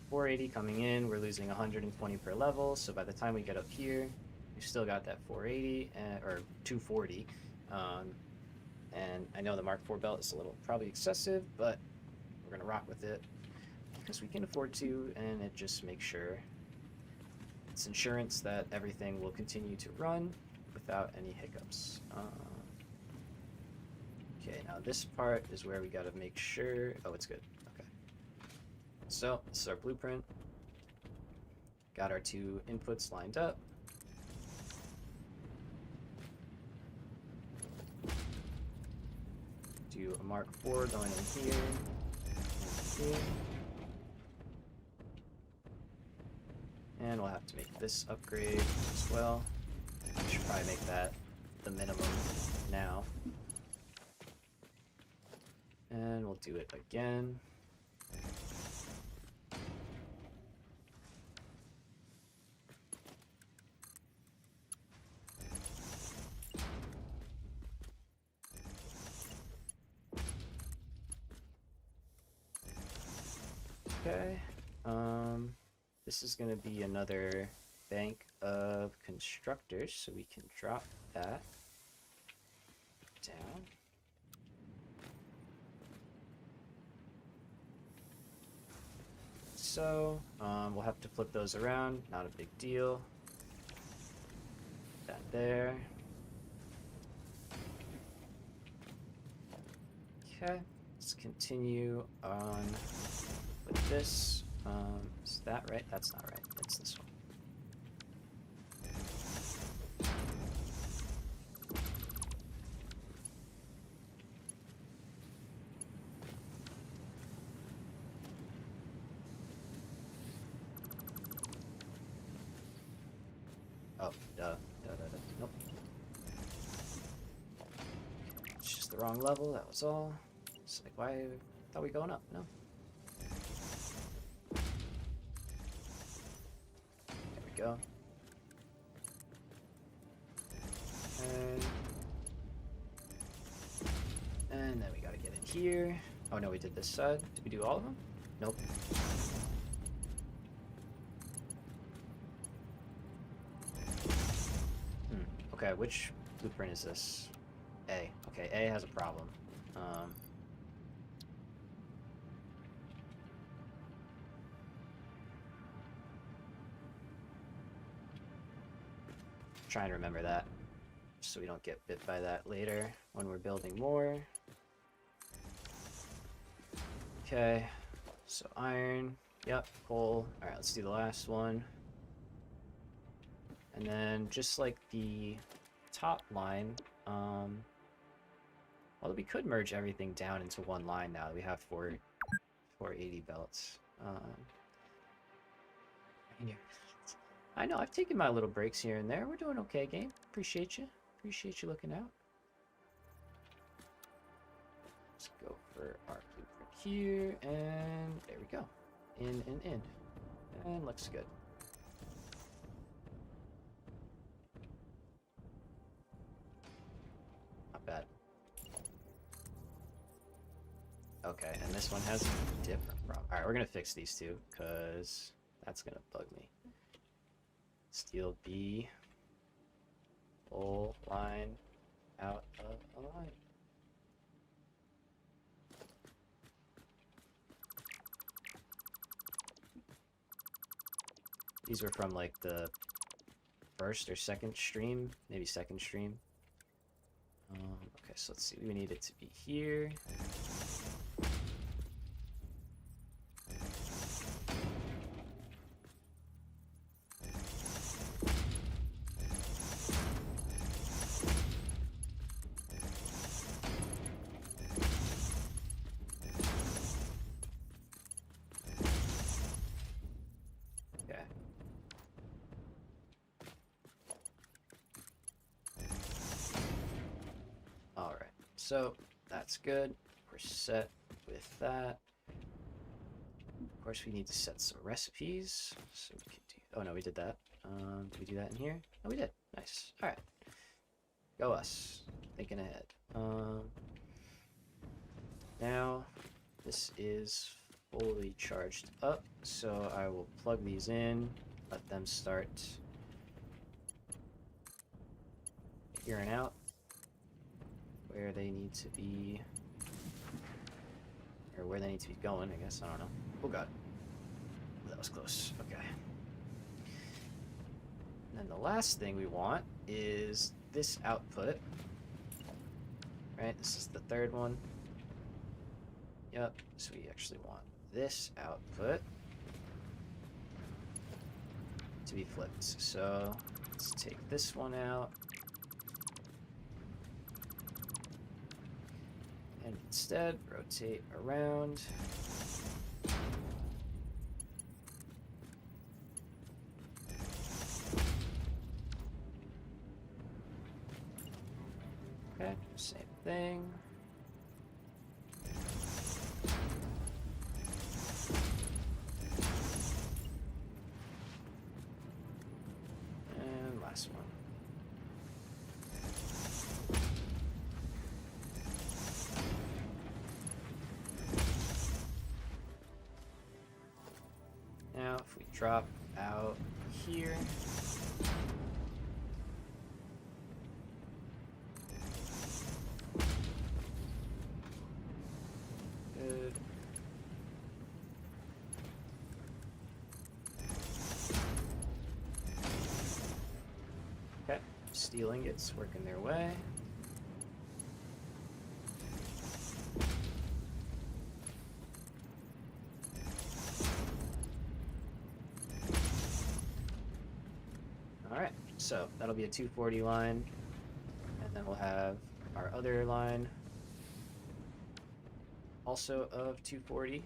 480 coming in. We're losing 120 per level, so by the time we get up here, we've still got that 480, or 240. And I know the Mark IV belt is a little probably excessive, but we're going to rock with it because we can afford to, and it just makes sure it's insurance that everything will continue to run without any hiccups. Okay, now this part is where we got to make sure... Oh, it's good. So, this is our blueprint. Got our two inputs lined up. Do a Mark IV going in here, and here. And we'll have to make this upgrade as well. We should probably make that the minimum now. And we'll do it again. Okay, this is going to be another bank of constructors, so we can drop that down. So, we'll have to flip those around, not a big deal. That there. Okay, let's continue on with this. Is that right? That's not right. It's this one. Oh, nope. It's just the wrong level, that was all. It's like, why thought we going up? No. There we go. And then we gotta get in here. Oh no, we did this side. Did we do all of them? Nope. Okay, which blueprint is this? A. Okay, A has a problem. Trying to remember that, so we don't get bit by that later when we're building more. Okay, so iron. Yep, coal. All right, let's do the last one. And then just like the top line, although we could merge everything down into one line now that we have 480 belts. I know, I've taken my little breaks here and there. We're doing okay, game. Appreciate you. Appreciate you looking out. Let's go for our blueprint here, and there we go. In. And looks good. Not bad. Okay, and this one has a different problem. Alright, we're gonna fix these two, because that's gonna bug me. Steel B. Full line out of a line. These were from like the first or second stream, maybe second stream. Okay, so let's see. We need it to be here. So that's good. We're set with that. Of course, we need to set some recipes. So we can do. Oh no, we did that. Did we do that in here? Oh, we did. Nice. All right. Go us. Thinking ahead. Now this is fully charged up, so I will plug these in. Let them start figuring out where they need to be, or where they need to be going, I guess. I don't know. Oh god. That was close. Okay. And then the last thing we want is this output. Right? This is the third one. Yep. So we actually want this output to be flipped. So let's take this one out. And instead, rotate around. Okay, same thing. And last one. Now, if we drop out here, good. Okay, steel ingots working their way. so that'll be a 240 line, and then we'll have our other line also of 240,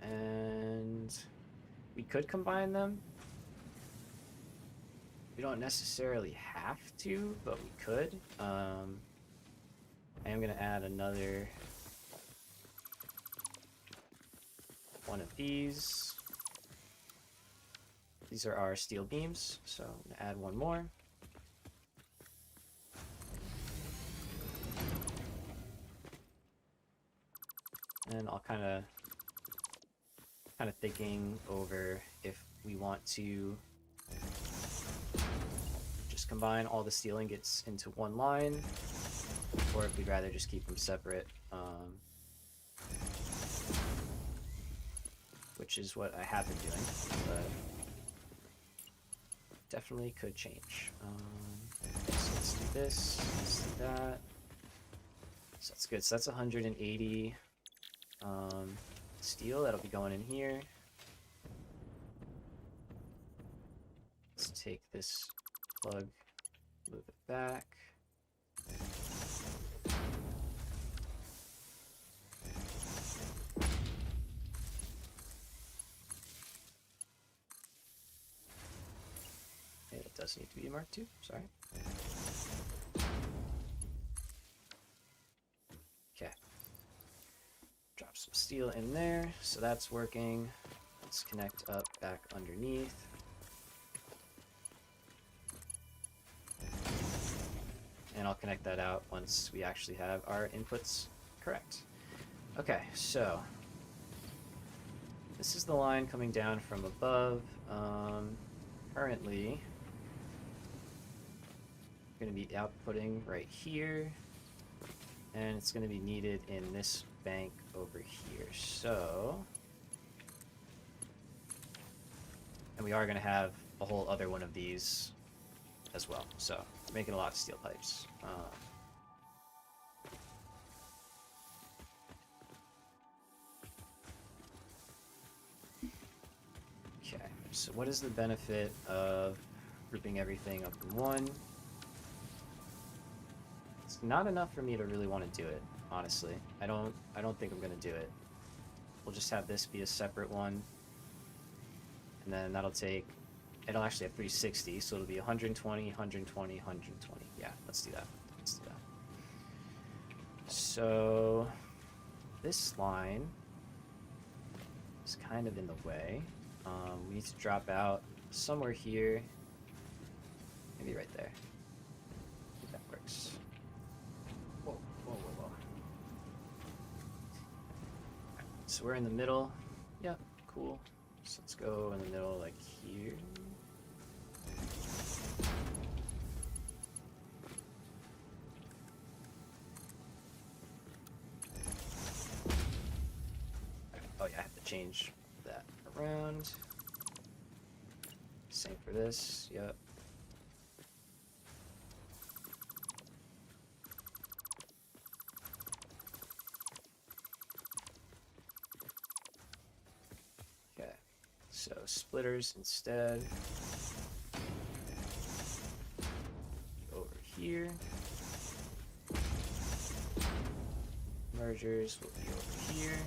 and we could combine them. We don't necessarily have to, but we could. I am going to add another one of these. These are our steel beams, so I'm going to add one more. And I'll kind of thinking over if we want to just combine all the steel ingots into one line, or if we'd rather just keep them separate, which is what I have been doing, but definitely could change. Okay, so let's do this, let's do that. So that's good. So that's 180 steel that'll be going in here. Let's take this plug, move it back. Okay, it does need to be marked too, sorry. Okay. Drop some steel in there, so that's working. Let's connect up back underneath. And I'll connect that out once we actually have our inputs correct. Okay, so this is the line coming down from above. Currently, we're going to be outputting right here, and it's going to be needed in this bank over here. So, and we are going to have a whole other one of these as well. So, we're making a lot of steel pipes. Okay, so what is the benefit of grouping everything up in one? It's not enough for me to really want to do it, honestly. I don't think I'm gonna do it. We'll just have this be a separate one, and then that'll take. It'll actually have 360, so it'll be 120, 120, 120. Yeah, let's do that. Let's do that. So this line is kind of in the way. We need to drop out somewhere here. Maybe right there. I think that works. Whoa, whoa, whoa, whoa. Right, so we're in the middle. Yeah, cool. So let's go in the middle like here. Oh yeah, I have to change that around. Same for this, yep. Okay, so splitters instead. Over here. Mergers will be over here.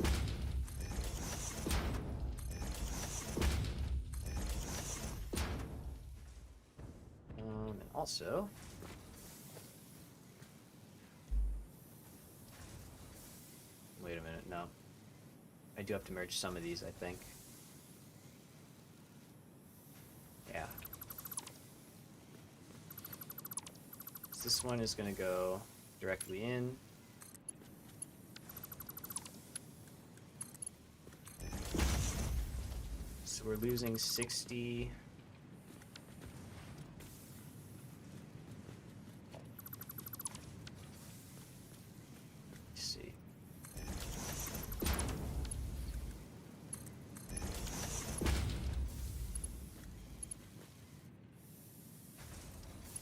And also, wait a minute, no. I do have to merge some of these, I think. Yeah. So this one is going to go directly in. So we're losing 60. Let's see.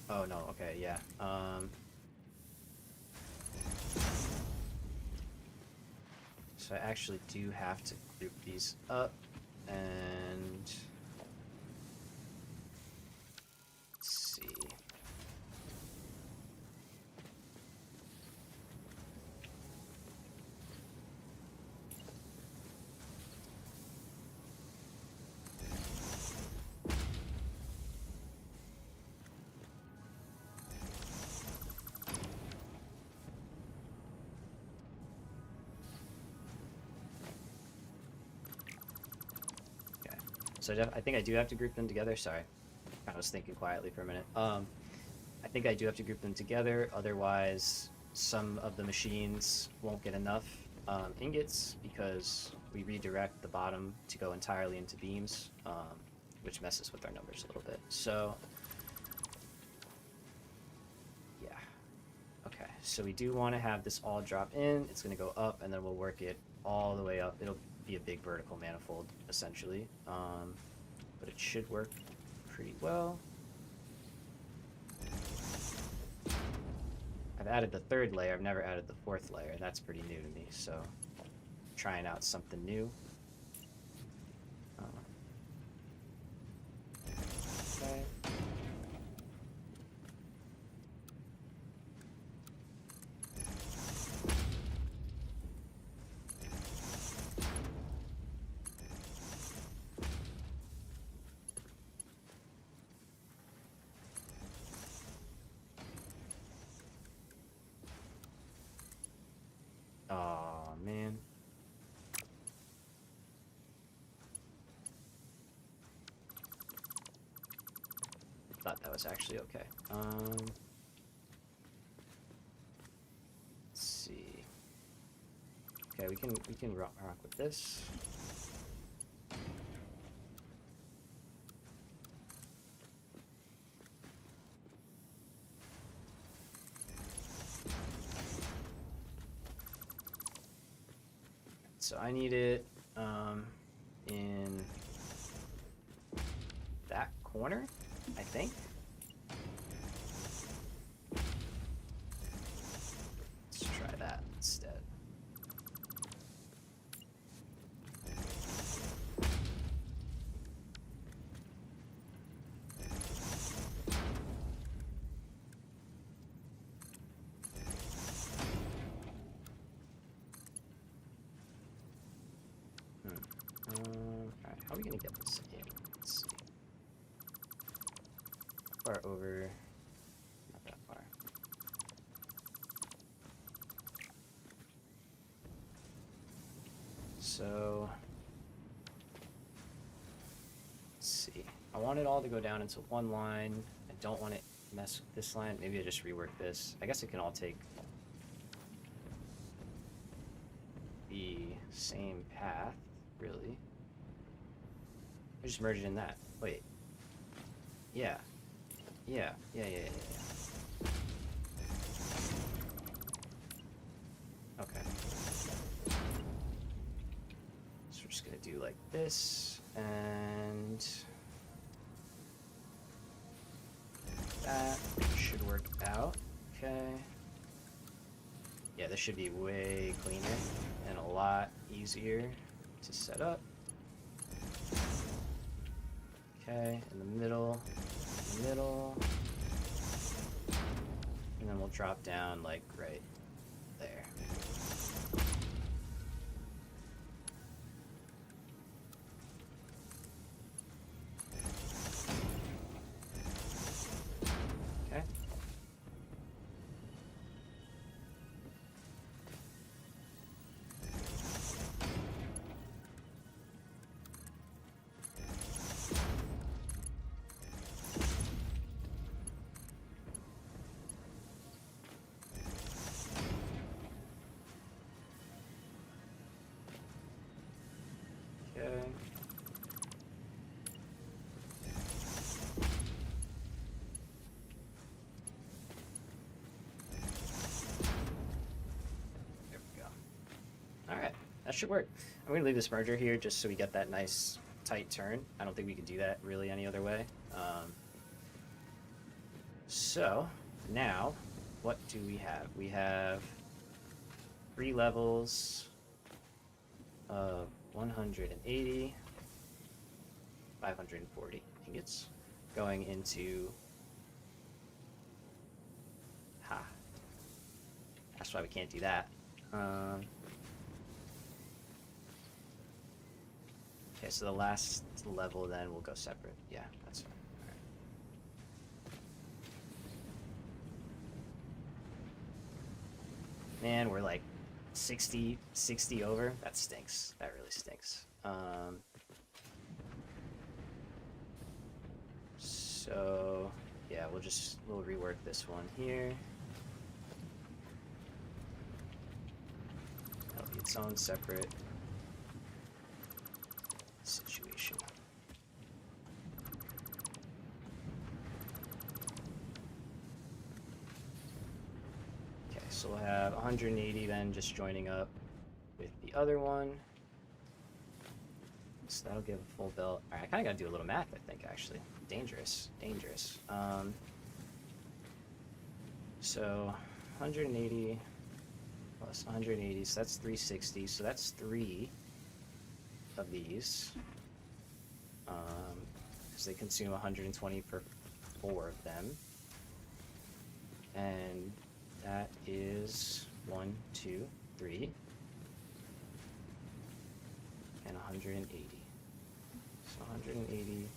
Oh no, okay, yeah. So I actually do have to group these up, and so I think I do have to group them together. Sorry, I was thinking quietly for a minute. I think I do have to group them together, otherwise some of the machines won't get enough ingots because we redirect the bottom to go entirely into beams, which messes with our numbers a little bit. So, yeah. Okay, so we do want to have this all drop in. It's going to go up, and then we'll work it all the way up. It'll be a big vertical manifold, essentially. But it should work pretty well. I've added the third layer. I've never added the fourth layer, and that's pretty new to me, so trying out something new. Okay. Oh man. Thought that was actually okay. Let's see. Okay, we can rock with this. So I need it in that corner, I think. Let's try that instead. Alright, how are we gonna get this in? Let's see. Far over. Not that far. So let's see. I want it all to go down into one line. I don't want it to mess with this line. Maybe I just rework this. I guess it can all take the same path, really. I just merge it in that. Wait. Yeah. Yeah. Okay. So we're just gonna do like this, and that should work out. Okay. Yeah, this should be way cleaner and a lot easier to set up. Okay, in the middle, and then we'll drop down like right there. Okay. Okay. There we go. Alright, that should work. I'm going to leave this merger here just so we get that nice tight turn. I don't think we could do that really any other way. So, now, what do we have? We have 3 levels of 180, 540 ingots going into... Ha. That's why we can't do that. Okay, so the last level then will go separate. Yeah, that's fine. All right. Man, we're like 60 over. That stinks. That really stinks. So yeah, we'll rework this one here. That'll be its own separate situation. Okay, so we'll have 180 then just joining up with the other one. So that'll give a full belt. Alright, I kind of got to do a little math, I think, actually. Dangerous. So 180 plus 180, so that's 360. So that's 3 of these. Because they consume 120 per 4 of them. And that is 1, 2, 3. And 180. So 180.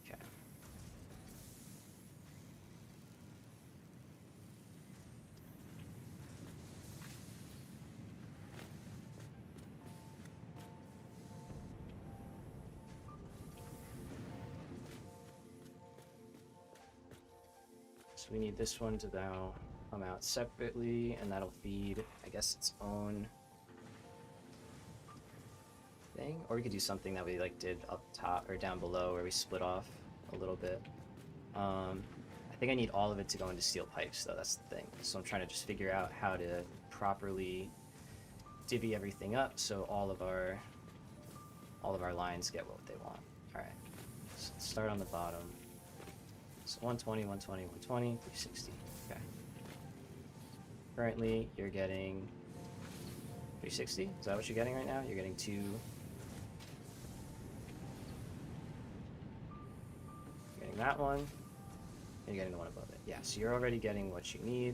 Okay. So we need this one to now come out separately, and that'll feed, I guess, its own thing. Or we could do something that we like did up top or down below, where we split off a little bit. I think I need all of it to go into steel pipes, though. That's the thing. So I'm trying to just figure out how to properly divvy everything up so all of our lines get what they want. All right. So let's start on the bottom. So 120, 120, 120, 360. Okay. Currently, you're getting 360. Is that what you're getting right now? You're getting 2. You're getting that one. And you're getting the one above it. Yeah, so you're already getting what you need.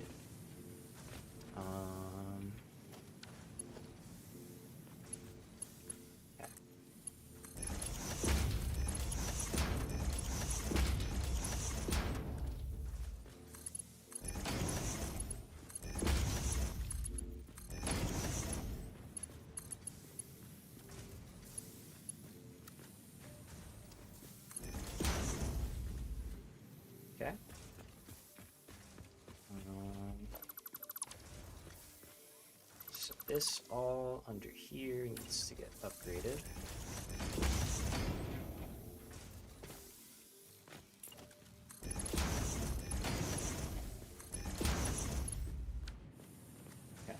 Yeah. Okay. So this all under here needs to get upgraded. Okay.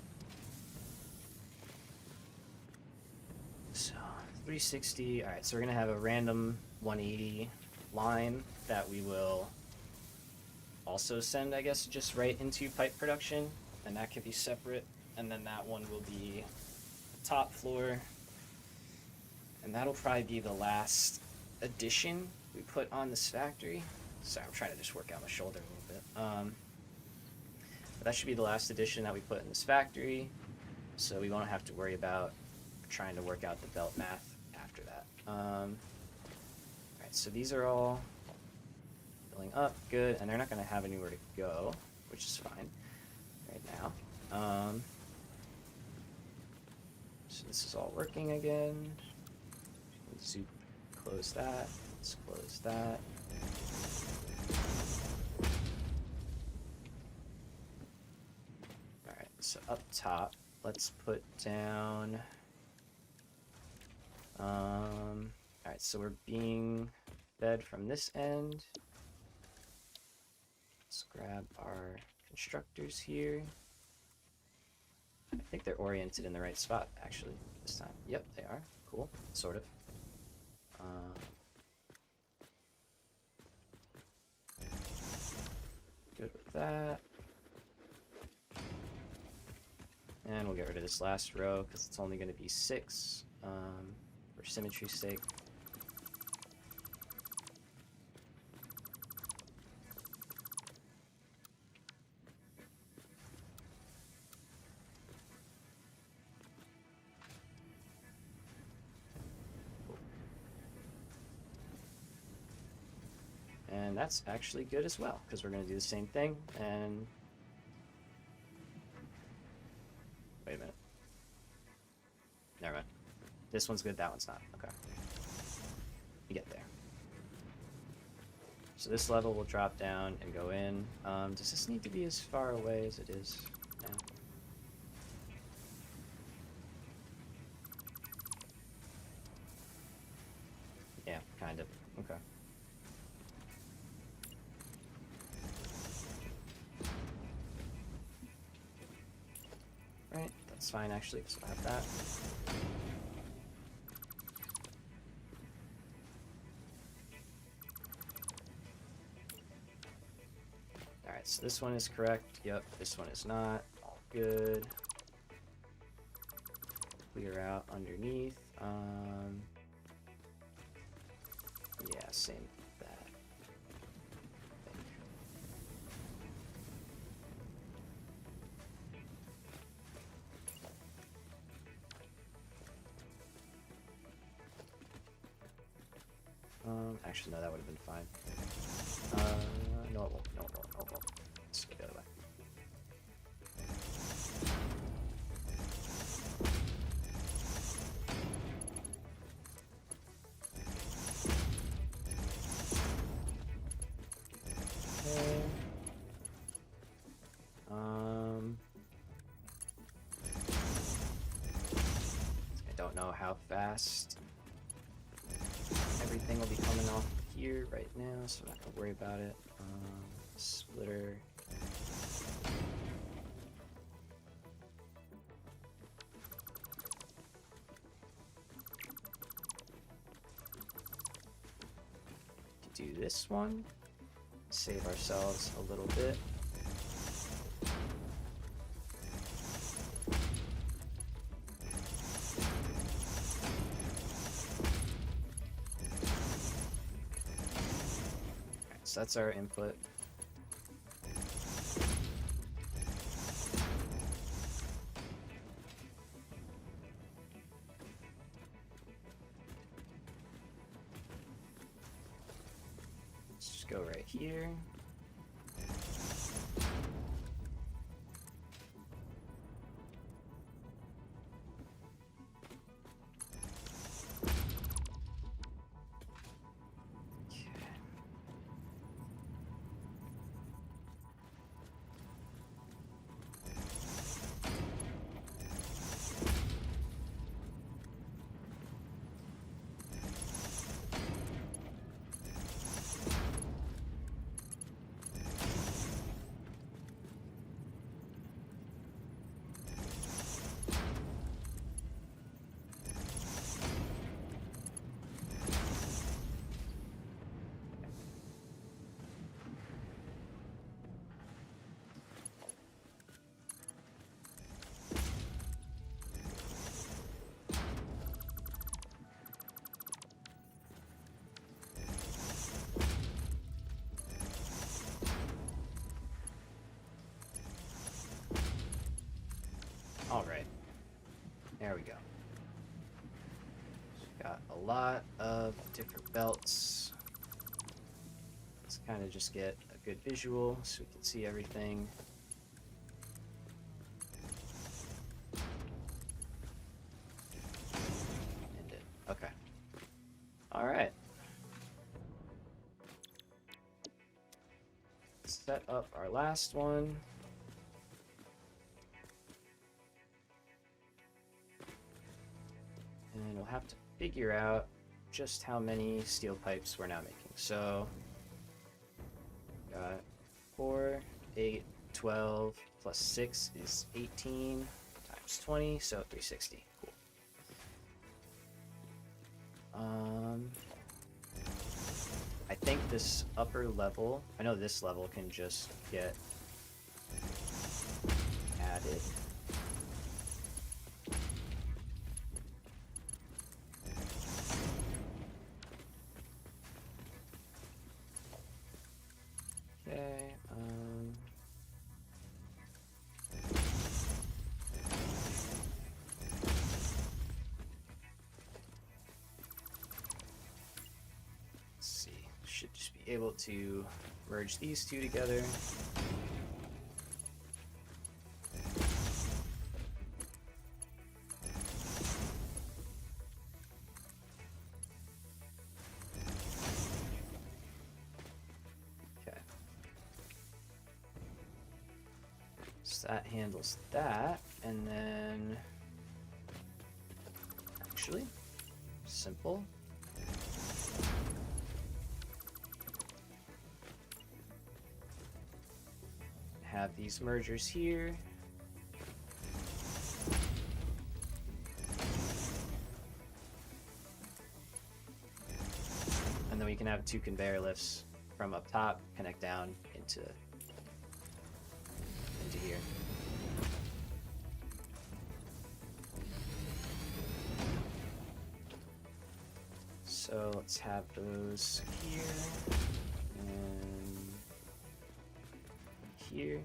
So 360. All right. So we're gonna have a random 180 line that we will also send, I guess, just right into pipe production, and that can be separate. And then that one will be top floor, and that'll probably be the last addition we put on this factory. Sorry, I'm trying to just work out my shoulder a little bit. But that should be the last addition that we put in this factory, so we won't have to worry about trying to work out the belt math after that. Alright, so these are all filling up, good, and they're not going to have anywhere to go, which is fine right now. So this is all working again. Let's close that. Let's close that. Alright, so up top, let's put down... Alright, so we're being fed from this end. Let's grab our constructors here. I think they're oriented in the right spot, actually, this time. Yep, they are. Cool. Sort of. Good with that. And we'll get rid of this last row, because it's only going to be 6, for symmetry's sake. And that's actually good as well, because we're going to do the same thing, and This one's good, that one's not. Okay. You get there. So this level will drop down and go in. Does this need to be as far away as it is now? Yeah, kind of. Okay. Right, that's fine actually, because I'll have that. Alright, so this one is correct. Yep, this one is not. All good. Clear out underneath. Yeah, same with that. I think. Actually, no, that would have been fine. No, it won't. No, it won't. No, it won't. Let's go the other way. Okay. I don't know how fast everything will be coming off here right now, so I'm not gonna worry about it. Splitter. To do this one, save ourselves a little bit. So that's our input. Let's just go right here. All right, there we go. Got a lot of different belts. Let's kind of just get a good visual so we can see everything. And it. Okay. All right. Set up our last one. And we'll have to figure out just how many steel pipes we're now making. So, got 4, 8, 12, plus 6 is 18, times 20, so 360. Cool. I think this upper level, I know this level can just get added. Okay, let's see, should just be able to merge these two together. So that handles that, and then actually, simple. Have these mergers here. And then we can have 2 conveyor lifts from up top connect down into here. So let's have those here and here.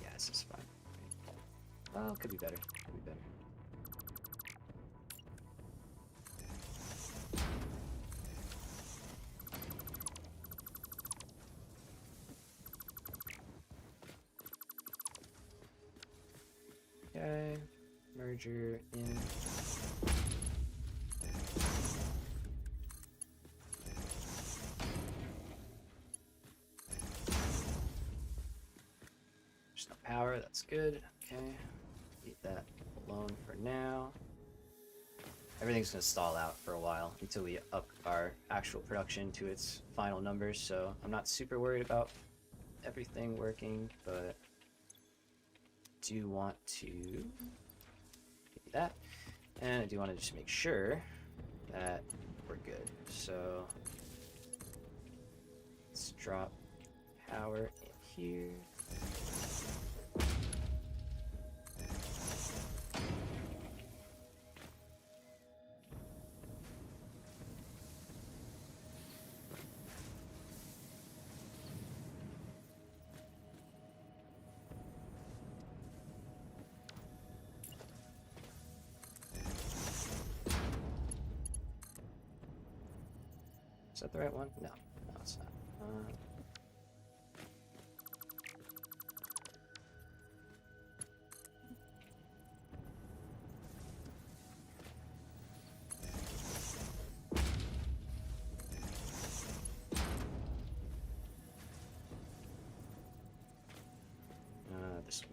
Yeah, this is fine. Well, could be better. Could be better. Okay, merger in. There's no power, that's good. Okay, leave that alone for now. Everything's gonna stall out for a while until we up our actual production to its final numbers, so I'm not super worried about everything working, but do want to do that. And I do want to just make sure that we're good. So let's drop power in here. Is that the right one? No, no, it's not. This one.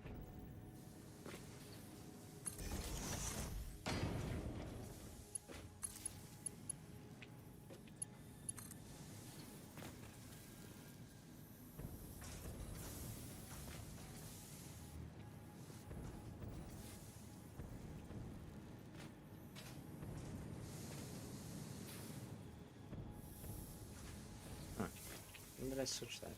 When did I switch that?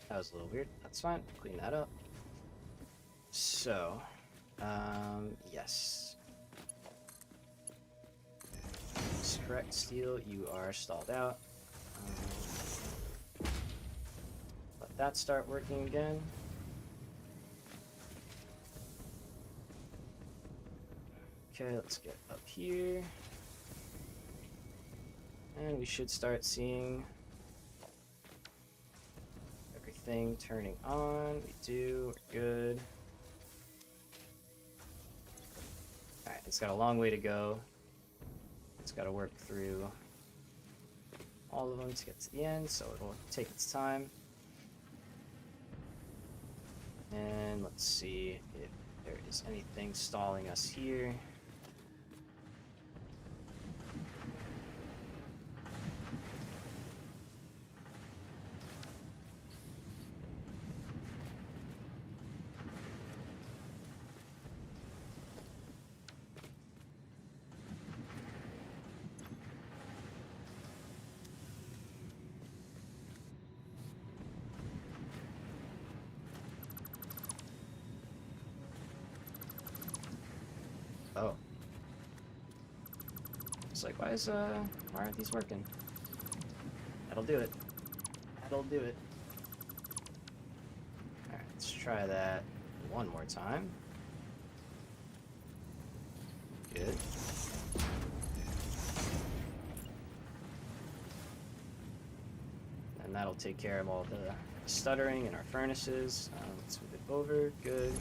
That was a little weird. That's fine. Clean that up. So, yes. That's correct, Steel. You are stalled out. Let that start working again. Okay, let's get up here. And we should start seeing everything turning on. We do. We're good. Alright, it's got a long way to go. It's got to work through all of them to get to the end, so it'll take its time. And let's see if there is anything stalling us here. Oh. It's like, why aren't these working? That'll do it. That'll do it. Alright, let's try that one more time. Good. And that'll take care of all the stuttering in our furnaces. Let's move it over. Good.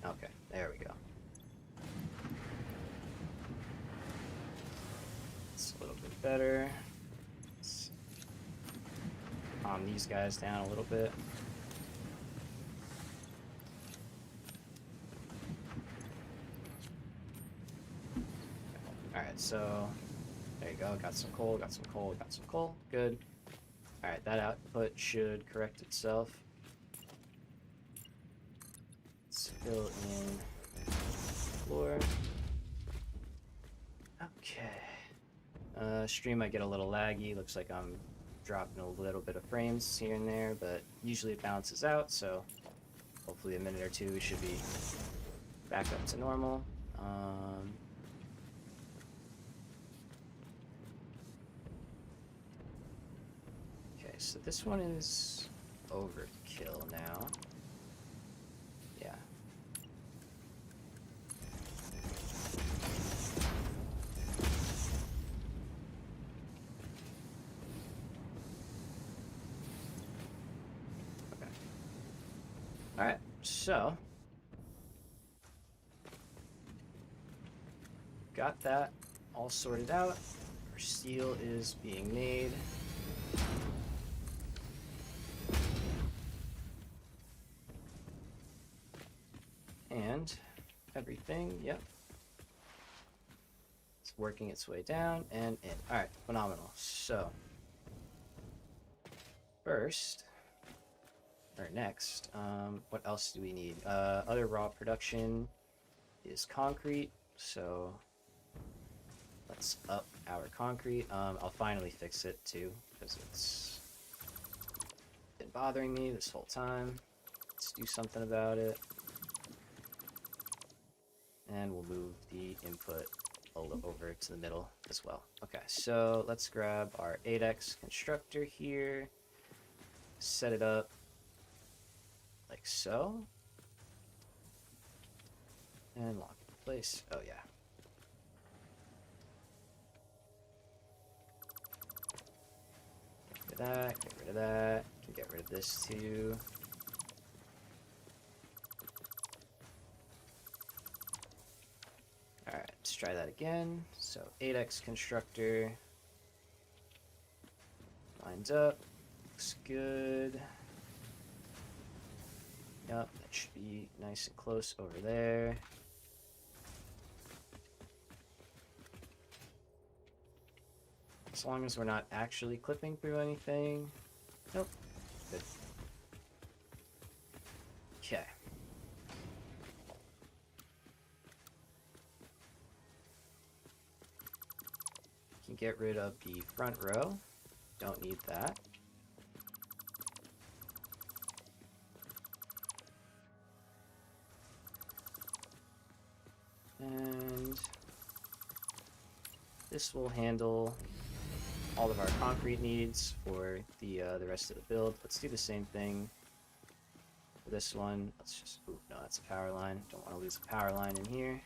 Okay, there we go. It's a little bit better. Let's calm these guys down a little bit. Alright, so there you go. Got some coal, got some coal, got some coal. Good. Alright, that output should correct itself. Let's fill in floor. Okay. Stream might get a little laggy. Looks like I'm dropping a little bit of frames here and there, but usually it balances out, so hopefully a minute or two we should be back up to normal. Okay, so this one is overkill now. Yeah. Okay. Alright, so got that all sorted out. Our steel is being made. And everything, yep. It's working its way down and in. Alright, phenomenal. So, first, or next, what else do we need? Other raw production is concrete, so let's up our concrete. I'll finally fix it too, because it's been bothering me this whole time. Let's do something about it. And we'll move the input over to the middle as well. Okay, so let's grab our 8x constructor here, set it up like so, and lock it in place. Oh yeah. Get rid of that, get rid of that, can get rid of this too. Alright, let's try that again. So 8x constructor lines up, looks good. Yep, that should be nice and close over there. As long as we're not actually clipping through anything. Nope. Good. Okay. Can get rid of the front row. Don't need that. And this will handle all of our concrete needs for the rest of the build. Let's do the same thing for this one. Let's just, ooh, no, that's a power line. Don't want to lose a power line in here.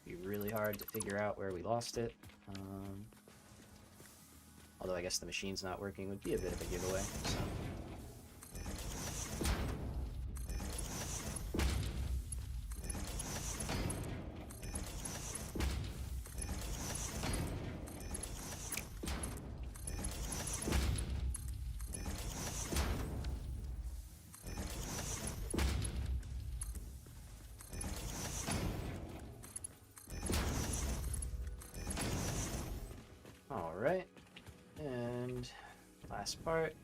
Be really hard to figure out where we lost it. Although I guess the machine's not working would be a bit of a giveaway. So. Alright, and last part.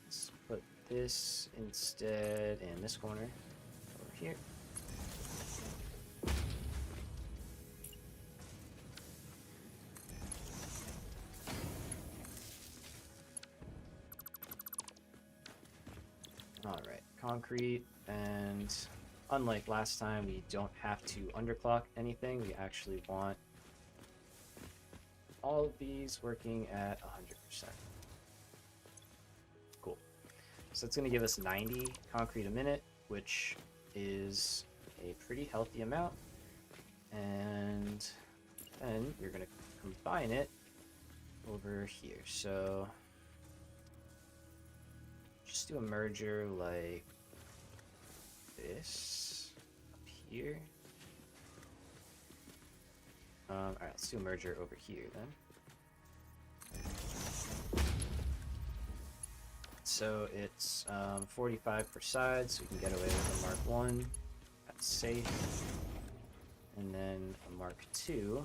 Let's put this instead in this corner over here. Alright, concrete, and unlike last time, we don't have to underclock anything. We actually want all of these working at 100%. Cool. So it's going to give us 90 concrete a minute, which is a pretty healthy amount. And then we're going to combine it over here. So just do a merger like this up here. Alright, let's do a merger over here then. So it's 45 per side, so we can get away with a Mark 1. That's safe. And then a Mark 2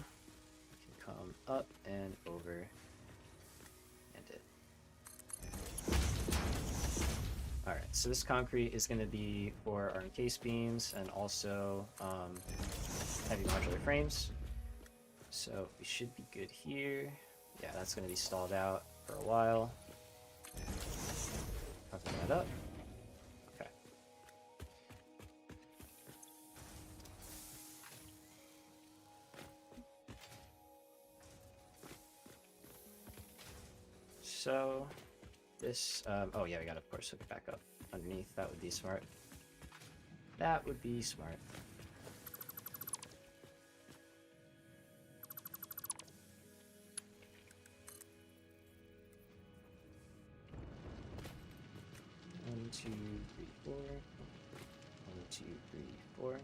can come up and over and it. Alright, so this concrete is going to be for our encased beams and also heavy modular frames. So we should be good here. Yeah, that's going to be stalled out for a while. Cover that up. Okay. So this, oh yeah, we gotta of course hook it back up underneath. That would be smart. That would be smart. One, two, three, four. 1, 2, 3, 4.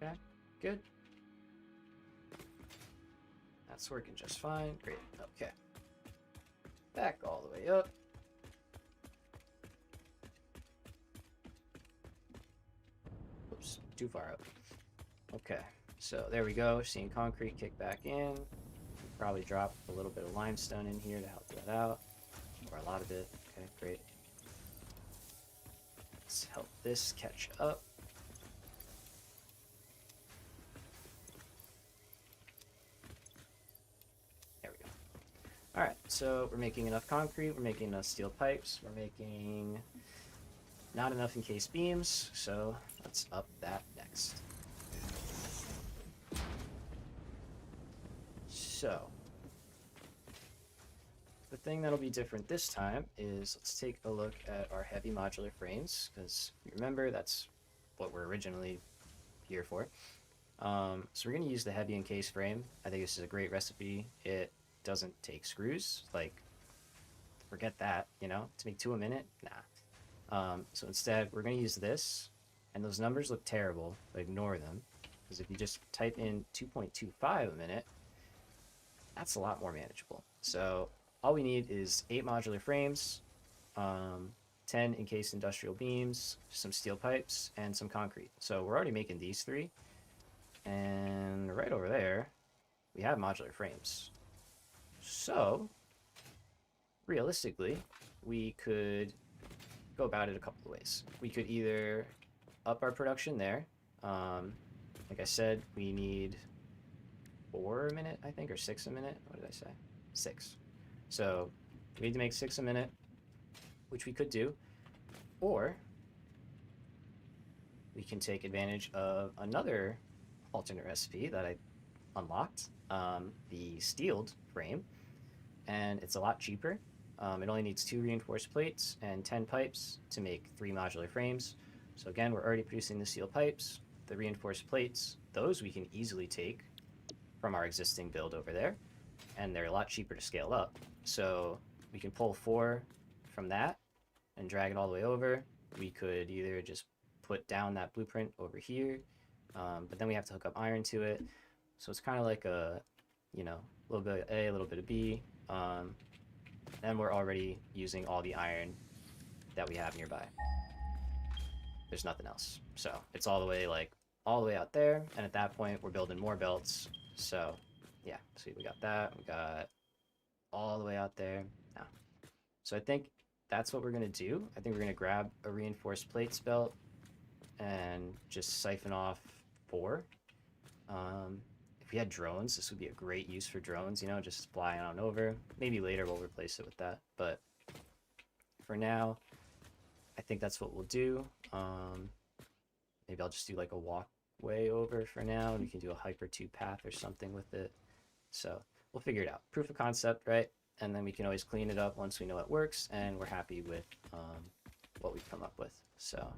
Okay, good. That's working just fine. Great. Okay. Back all the way up. Oops, too far up. Okay, so there we go. Seeing concrete kick back in. Probably drop a little bit of limestone in here to help that out. Or a lot of it. Okay, great. Let's help this catch up. Alright, so we're making enough concrete, we're making enough steel pipes, we're making not enough encased beams, so let's up that next. So, the thing that'll be different this time is let's take a look at our heavy modular frames, because remember that's what we're originally here for. So we're going to use the heavy encased frame. I think this is a great recipe. It doesn't take screws, like forget that, you know, to make 2 a minute, nah. So instead we're going to use this, and those numbers look terrible, but ignore them, because if you just type in 2.25 a minute, that's a lot more manageable. So all we need is 8 modular frames, 10 encased industrial beams, some steel pipes, and some concrete. So we're already making these 3, and right over there we have modular frames. So, realistically, we could go about it a couple of ways. We could either up our production there. Like I said, we need 4 a minute, I think, or 6 a minute. What did I say? 6. So, we need to make 6 a minute, which we could do. Or, we can take advantage of another alternate recipe that I unlocked, the steeled frame, and it's a lot cheaper. It only needs 2 reinforced plates and 10 pipes to make 3 modular frames. So again, we're already producing the steel pipes, the reinforced plates. Those we can easily take from our existing build over there, and they're a lot cheaper to scale up. So we can pull 4 from that and drag it all the way over. We could either just put down that blueprint over here, but then we have to hook up iron to it. So it's kind of like a you know, a little bit of A, a little bit of B, and we're already using all the iron that we have nearby. There's nothing else. So it's all the way like all the way out there, and at that point we're building more belts. So yeah, see, we got that. We got all the way out there now. So I think that's what we're gonna do. I think we're gonna grab a reinforced plates belt and just siphon off 4. If we had drones, this would be a great use for drones, you know, just flying on over. Maybe later we'll replace it with that, but for now, I think that's what we'll do. Maybe I'll just do like a walkway over for now, and we can do a Hyper 2 path or something with it. So we'll figure it out. Proof of concept, right? And then we can always clean it up once we know it works, and we're happy with what we've come up with. So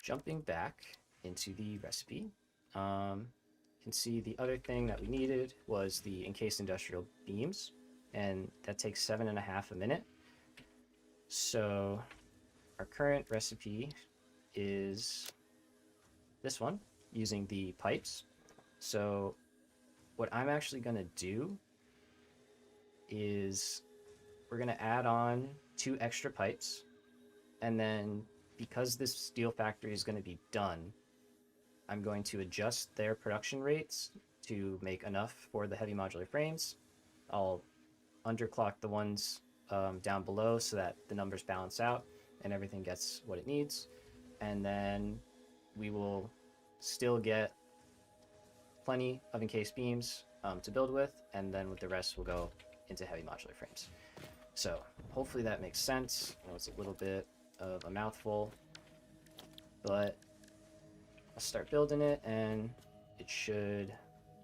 jumping back into the recipe, you can see the other thing that we needed was the encased industrial beams, and that takes 7.5 a minute. So our current recipe is this one, using the pipes. So what I'm actually going to do is we're going to add on 2 extra pipes, and then because this steel factory is going to be done, I'm going to adjust their production rates to make enough for the heavy modular frames. I'll underclock the ones down below so that the numbers balance out and everything gets what it needs. And then we will still get plenty of encased beams to build with, and then with the rest we'll go into heavy modular frames. So hopefully that makes sense. I know it's a little bit of a mouthful, but I'll start building it and it should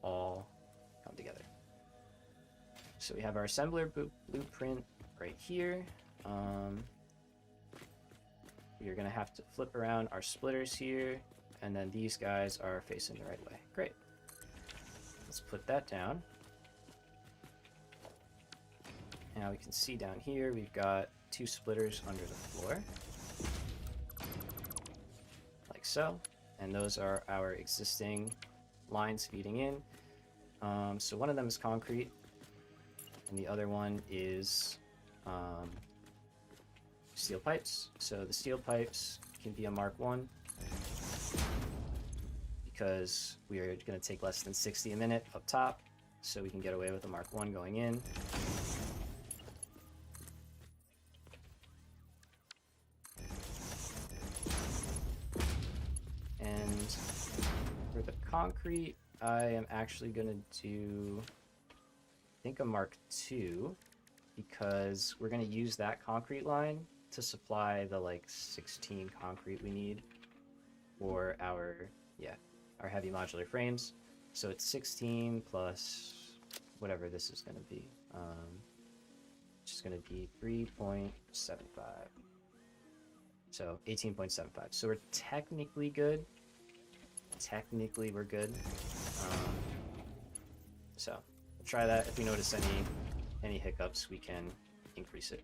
all come together. So we have our assembler blueprint right here. You're gonna have to flip around our splitters here, and then these guys are facing the right way. Great. Let's put that down. Now we can see down here we've got 2 splitters under the floor, like so, and those are our existing lines feeding in. So one of them is concrete, and the other one is steel pipes. So the steel pipes can be a Mark 1 because we are going to take less than 60 a minute up top, so we can get away with a Mark 1 going in. And for the concrete, I am actually going to do, I think, a Mark 2, because we're going to use that concrete line to supply the like 16 concrete we need for our heavy modular frames. So it's 16 plus whatever this is going to be. It's just going to be 3.75. So 18.75. So we're technically good. Technically we're good. So we'll try that. If we notice any hiccups, we can increase it.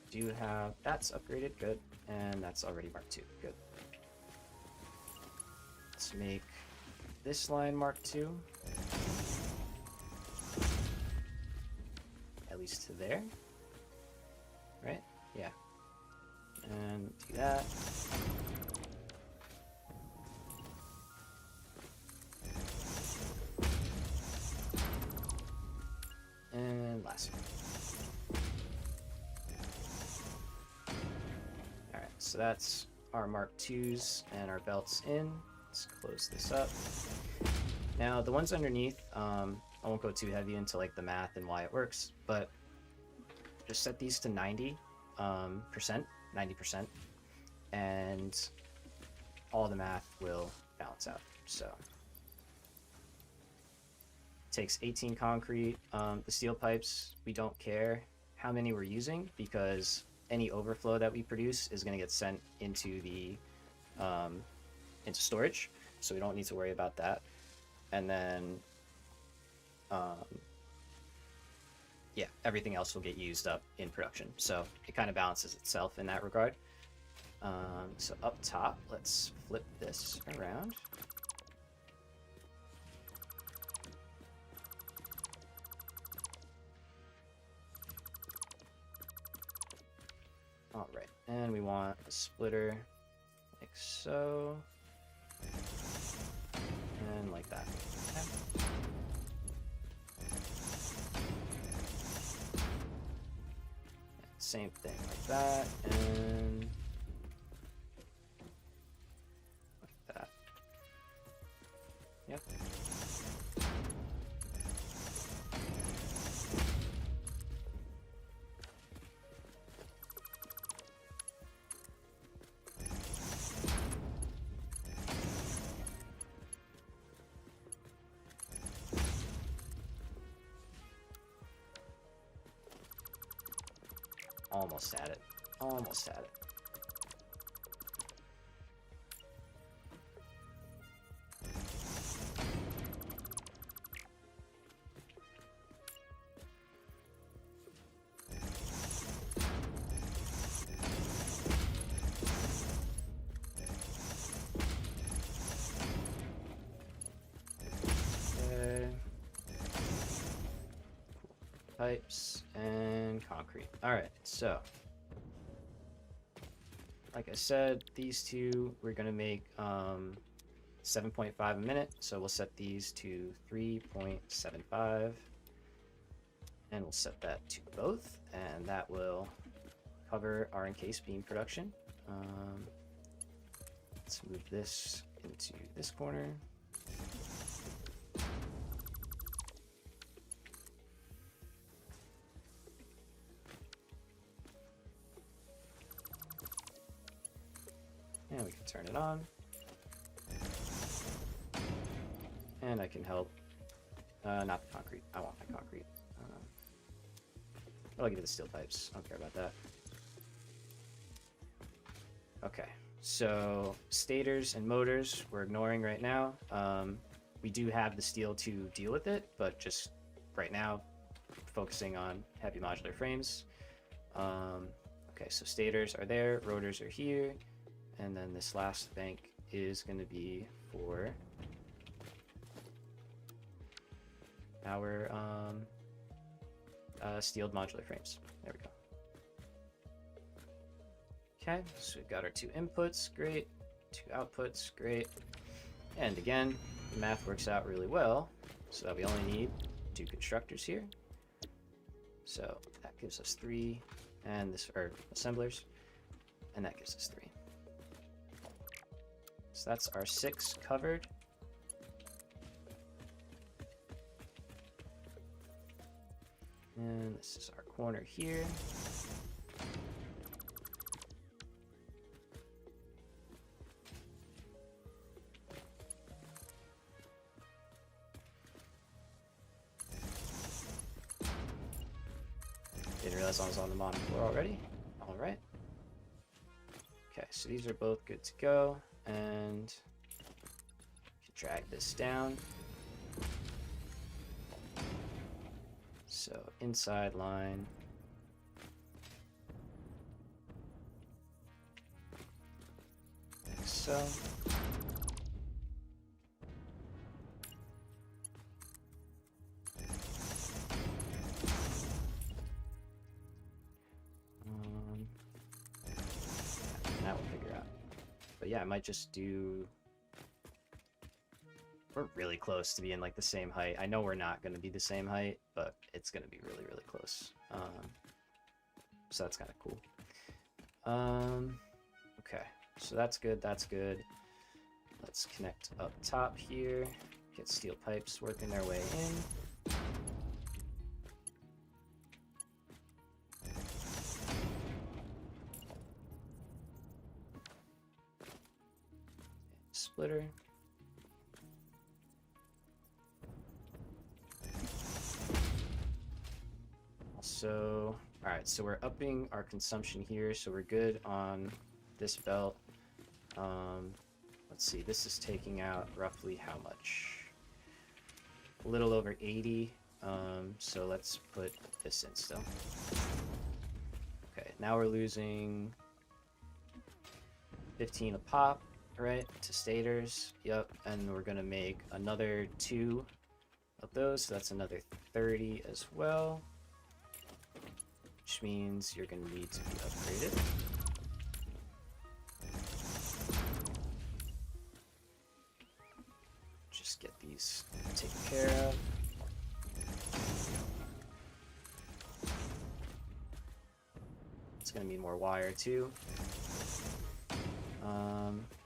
Do have that's upgraded, good, and that's already Mark 2, good. Let's make this line Mark 2, at least to there, right? Yeah, and do that. And last one. Alright, so that's our Mark 2s and our belts in. Let's close this up. Now, the ones underneath, I won't go too heavy into like the math and why it works, but just set these to 90%, and all the math will balance out. So takes 18 concrete. The steel pipes, we don't care how many we're using, because any overflow that we produce is going to get sent into the into storage, so we don't need to worry about that. And then yeah, everything else will get used up in production, so it kind of balances itself in that regard. So up top, let's flip this around. All right, and we want a splitter like so, and like that. Okay. Same thing like that, and like that. Yep. Almost had it. Almost had it. Okay. Pipes and concrete. All right, so like I said, these two we're gonna make 7.5 a minute, so we'll set these to 3.75, and we'll set that to both, and that will cover our encased beam production. Let's move this into this corner. And we can turn it on. And I can help. Not the concrete. I want my concrete. But I'll give it the steel pipes. I don't care about that. Okay. So stators and motors we're ignoring right now. We do have the steel to deal with it, but just right now focusing on heavy modular frames. Okay, so stators are there, rotors are here. And then this last bank is going to be for our steeled modular frames. There we go. Okay, so we've got our two inputs, great. Two outputs, great. And again, the math works out really well, so that we only need two constructors here. So that gives us 3, and this, or assemblers, and that gives us 3. So that's our 6 covered. And this is our corner here. Didn't realize I was on the bottom floor already. All right. Okay, so these are both good to go. And drag this down. So inside line. Like so. That we'll figure out. But yeah, I might just do... We're really close to being like the same height. I know we're not going to be the same height, but it's going to be really, really close. So that's kind of cool. Okay, so that's good, that's good. Let's connect up top here. Get steel pipes working their way in. Splitter. So, alright, so we're upping our consumption here, so we're good on this belt. Let's see, this is taking out roughly how much? A little over 80, so let's put this in still. Okay, now we're losing 15 a pop, right, to stators. Yep, and we're gonna make another 2 of those, so that's another 30 as well. which means you're going to need to be upgraded. Just get these taken care of. It's going to need more wire too.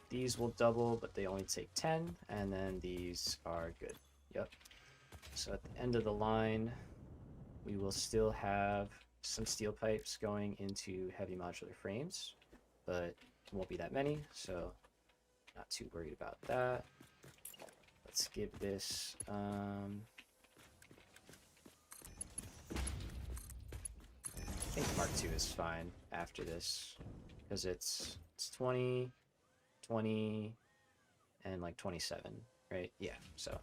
These will double, but they only take 10, and then these are good. Yep. So at the end of the line, we will still have some steel pipes going into heavy modular frames, but it won't be that many, so not too worried about that. Let's give this I think Mark II is fine after this, because it's 20, 20, and like 27, right? Yeah, so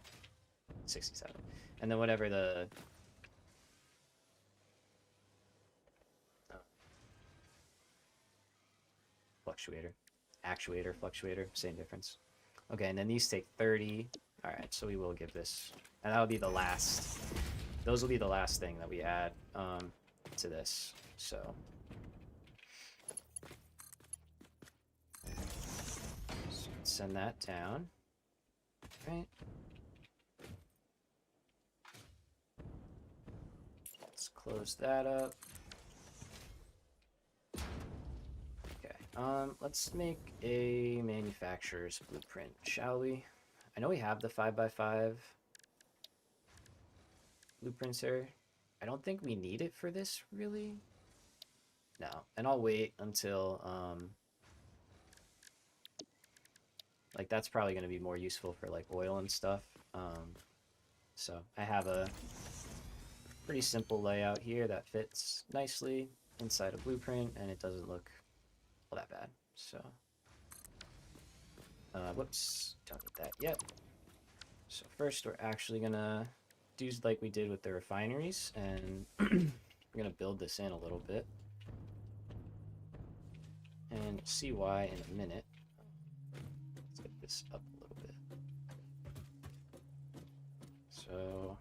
67. And then whatever the fluctuator, same difference. Okay, and then these take 30. All right, so we will give this, and that'll be the last. Those will be the last thing that we add to this. So send that down. Right. Let's close that up. Okay. Let's make a manufacturer's blueprint, shall we? I know we have the 5x5 blueprints here. I don't think we need it for this, really. No, and I'll wait until, like, that's probably going to be more useful for, like, oil and stuff. So I have a pretty simple layout here that fits nicely inside a blueprint, and it doesn't look all that bad. So, whoops, don't need that yet. So first we're actually going to do like we did with the refineries, and we're going to build this in a little bit. And we'll see why in a minute. Let's get this up a little bit. So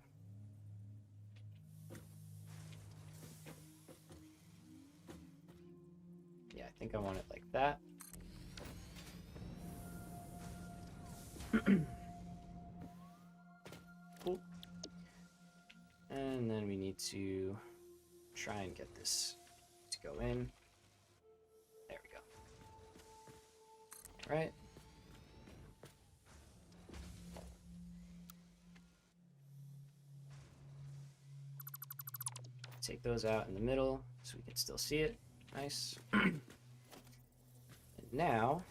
yeah, I think I want it like that. Cool. And then we need to try and get this to go in. There we go. All right. Take those out in the middle so we can still see it. Nice. And now,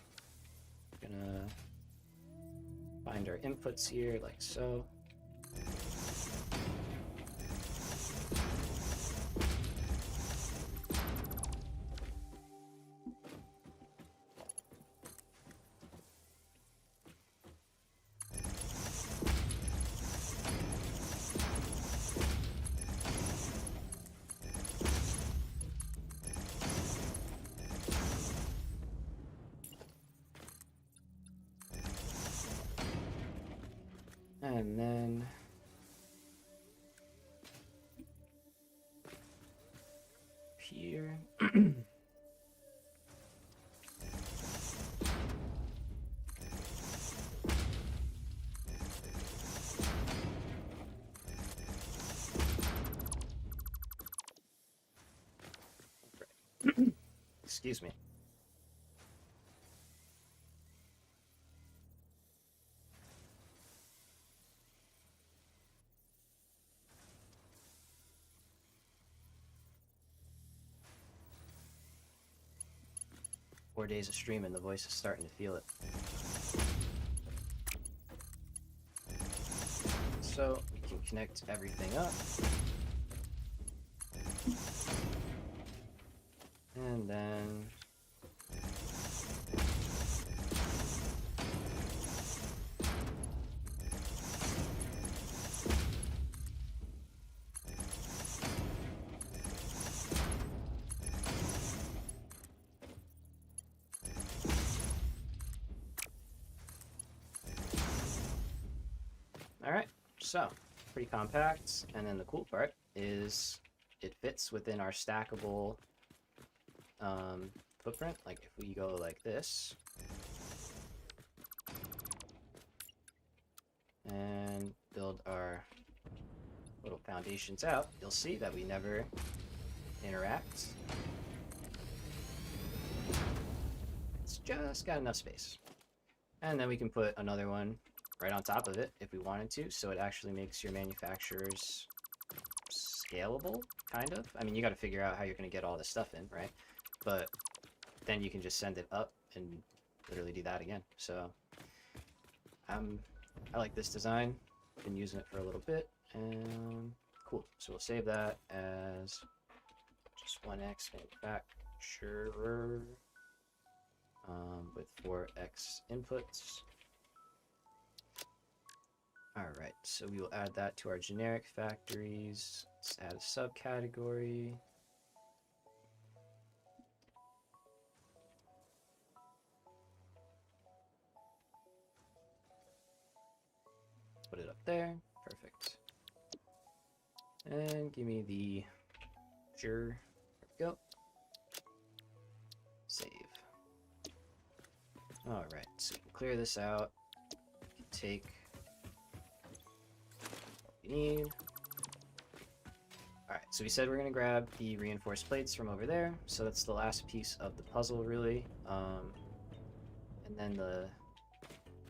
I'm gonna find our inputs here like so. And then here. Excuse me. Four days of streaming, the voice is starting to feel it. So we can connect everything up. And then all right, so pretty compact. And then the cool part is it fits within our stackable footprint. Like if we go like this and build our little foundations out, you'll see that we never interact. It's just got enough space. And then we can put another one right on top of it if we wanted to, so it actually makes your manufacturers scalable, kind of. I mean, you got to figure out how you're going to get all this stuff in, right? But then you can just send it up and literally do that again. So I like this design. Been using it for a little bit, and cool. So we'll save that as just 1x manufacturer with 4x inputs. Alright, so we will add that to our generic factories. Let's add a subcategory. Put it up there. Perfect. And give me the sure. There we go. Save. Alright, so we can clear this out. We can take what we need. Alright, so we said we're going to grab the reinforced plates from over there. So that's the last piece of the puzzle, really. And then the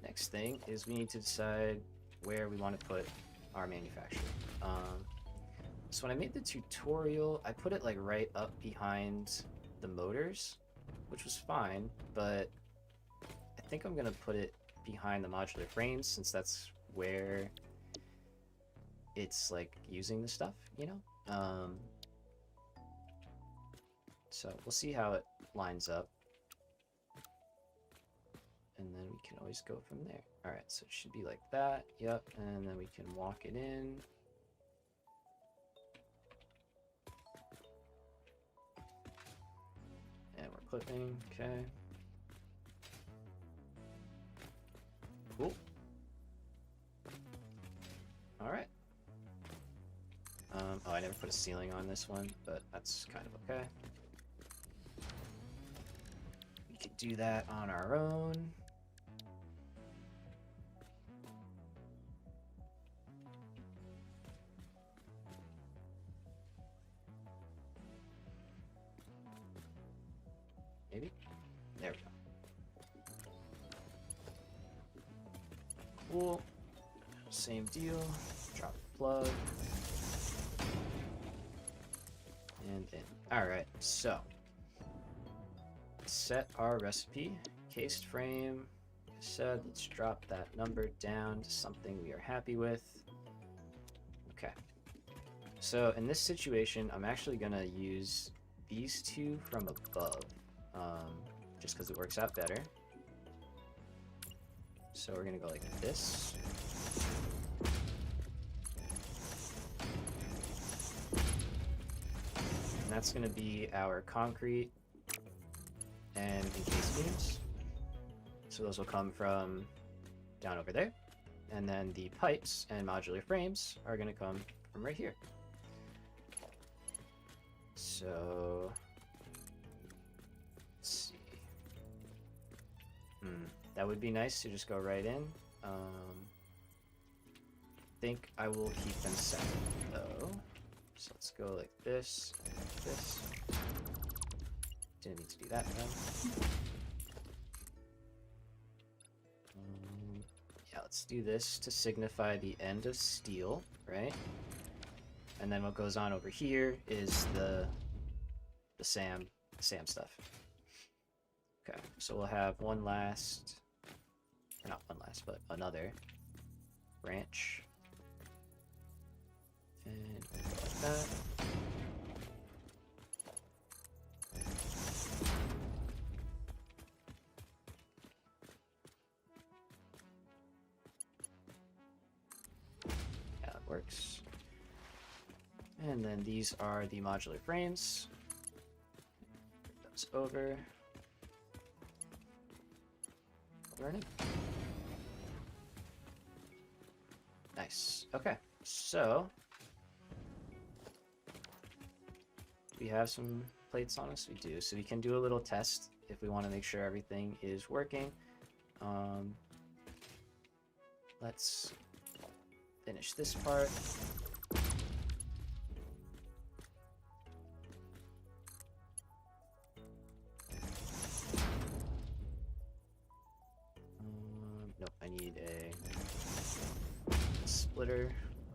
next thing is we need to decide where we want to put our manufacturer. So when I made the tutorial, I put it like right up behind the motors, which was fine, but I think I'm gonna put it behind the modular frames since that's where it's like using the stuff, you know? So we'll see how it lines up. And then we can always go from there. Alright, so it should be like that. Yep, and then we can walk it in. And we're clipping, okay. Cool. Alright. Oh, I never put a ceiling on this one, but that's kind of okay. We could do that on our own. Maybe? There we go. Cool. Same deal. Drop the plug. And in. Alright, so. Set our recipe. Cased frame. Like I said, let's drop that number down to something we are happy with. Okay. So in this situation, I'm actually going to use these two from above. Just because it works out better. So we're gonna go like this. And that's gonna be our concrete and encased beams. So those will come from down over there. And then the pipes and modular frames are gonna come from right here. So that would be nice to just go right in. Think I will keep them separate though. So let's go like this and like this. Didn't need to do that though. Yeah, let's do this to signify the end of steel, right? And then what goes on over here is the SAM stuff. Okay, so we'll have one last, or not one last, but another branch. And we'll go like that. Yeah, that works. And then these are the modular frames. Put those over. Learning. Nice. Okay, so We have some plates on us? We do. So we can do a little test if we want to make sure everything is working. Let's finish this part. Nope, I need a splitter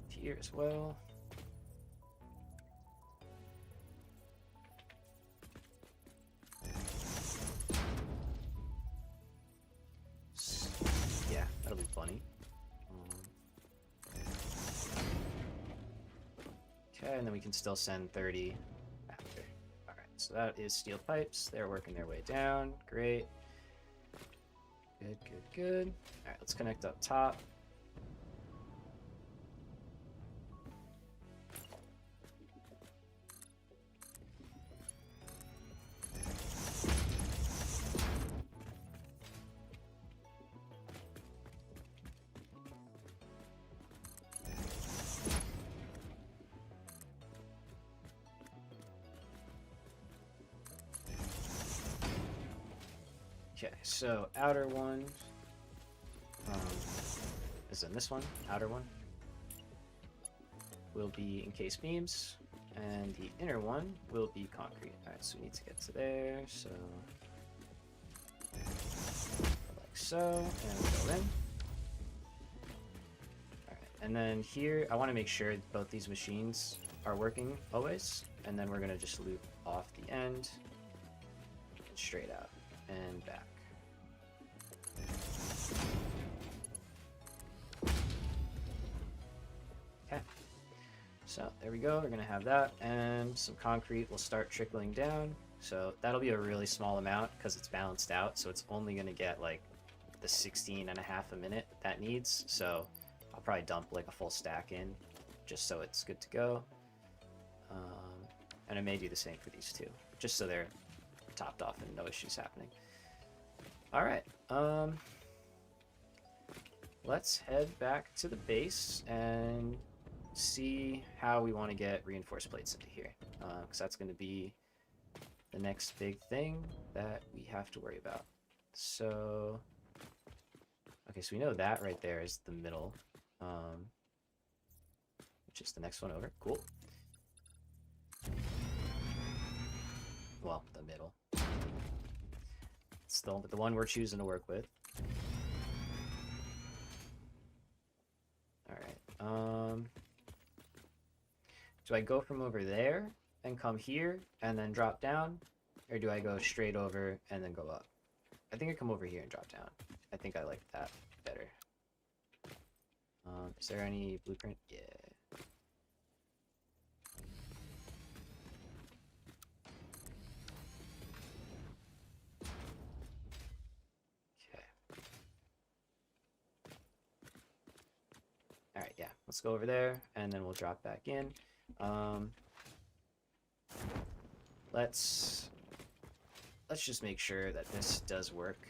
here as well. Yeah, that'll be funny. Okay, and then we can still send 30 after. Alright, so that is steel pipes. They're working their way down. Great. Good, good, good. Alright, let's connect up top. Okay, so outer one is in this one. Outer one will be encased beams, and the inner one will be concrete. Alright, so we need to get to there, so like so, and go in. Alright, and then here I want to make sure both these machines are working always, and then we're going to just loop off the end and straight out and back. Okay, so there we go. We're gonna have that, and some concrete will start trickling down. So that'll be a really small amount because it's balanced out, so it's only gonna get like the 16.5 a minute that needs. So I'll probably dump like a full stack in just so it's good to go. And I may do the same for these two, just so they're topped off and no issues happening. All right, let's head back to the base and see how we want to get reinforced plates into here, because that's going to be the next big thing that we have to worry about. So, okay, so we know that right there is the middle, which is the next one over. Cool. Well, the middle. It's the one we're choosing to work with. Alright, do I go from over there and come here and then drop down? Or do I go straight over and then go up? I think I come over here and drop down. I think I like that better. Is there any blueprint? Yeah. Okay. Alright, yeah. Let's go over there and then we'll drop back in. Let's just make sure that this does work.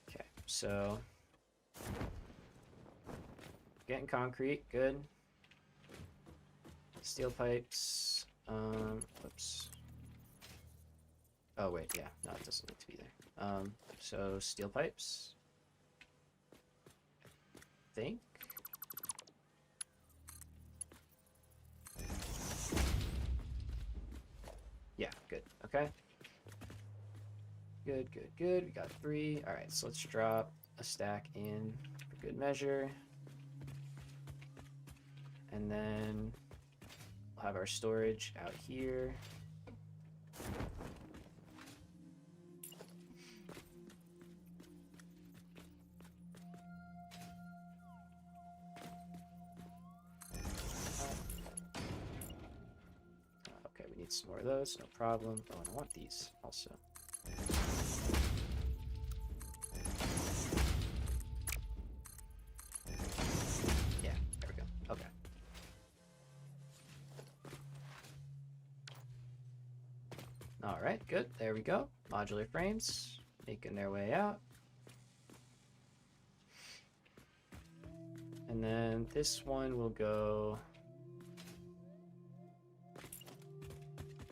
Okay, so getting concrete, good. Steel pipes. Oops. Oh wait, yeah, no, it doesn't need to be there. So steel pipes. I think. Yeah, good. Okay. Good, good, good. We got 3. All right, so let's drop a stack in for good measure. And then we'll have our storage out here. Okay, we need some more of those, no problem. Oh, and I want these also. Yeah, there we go. Okay. All right, good. There we go. Modular frames making their way out. And then this one will go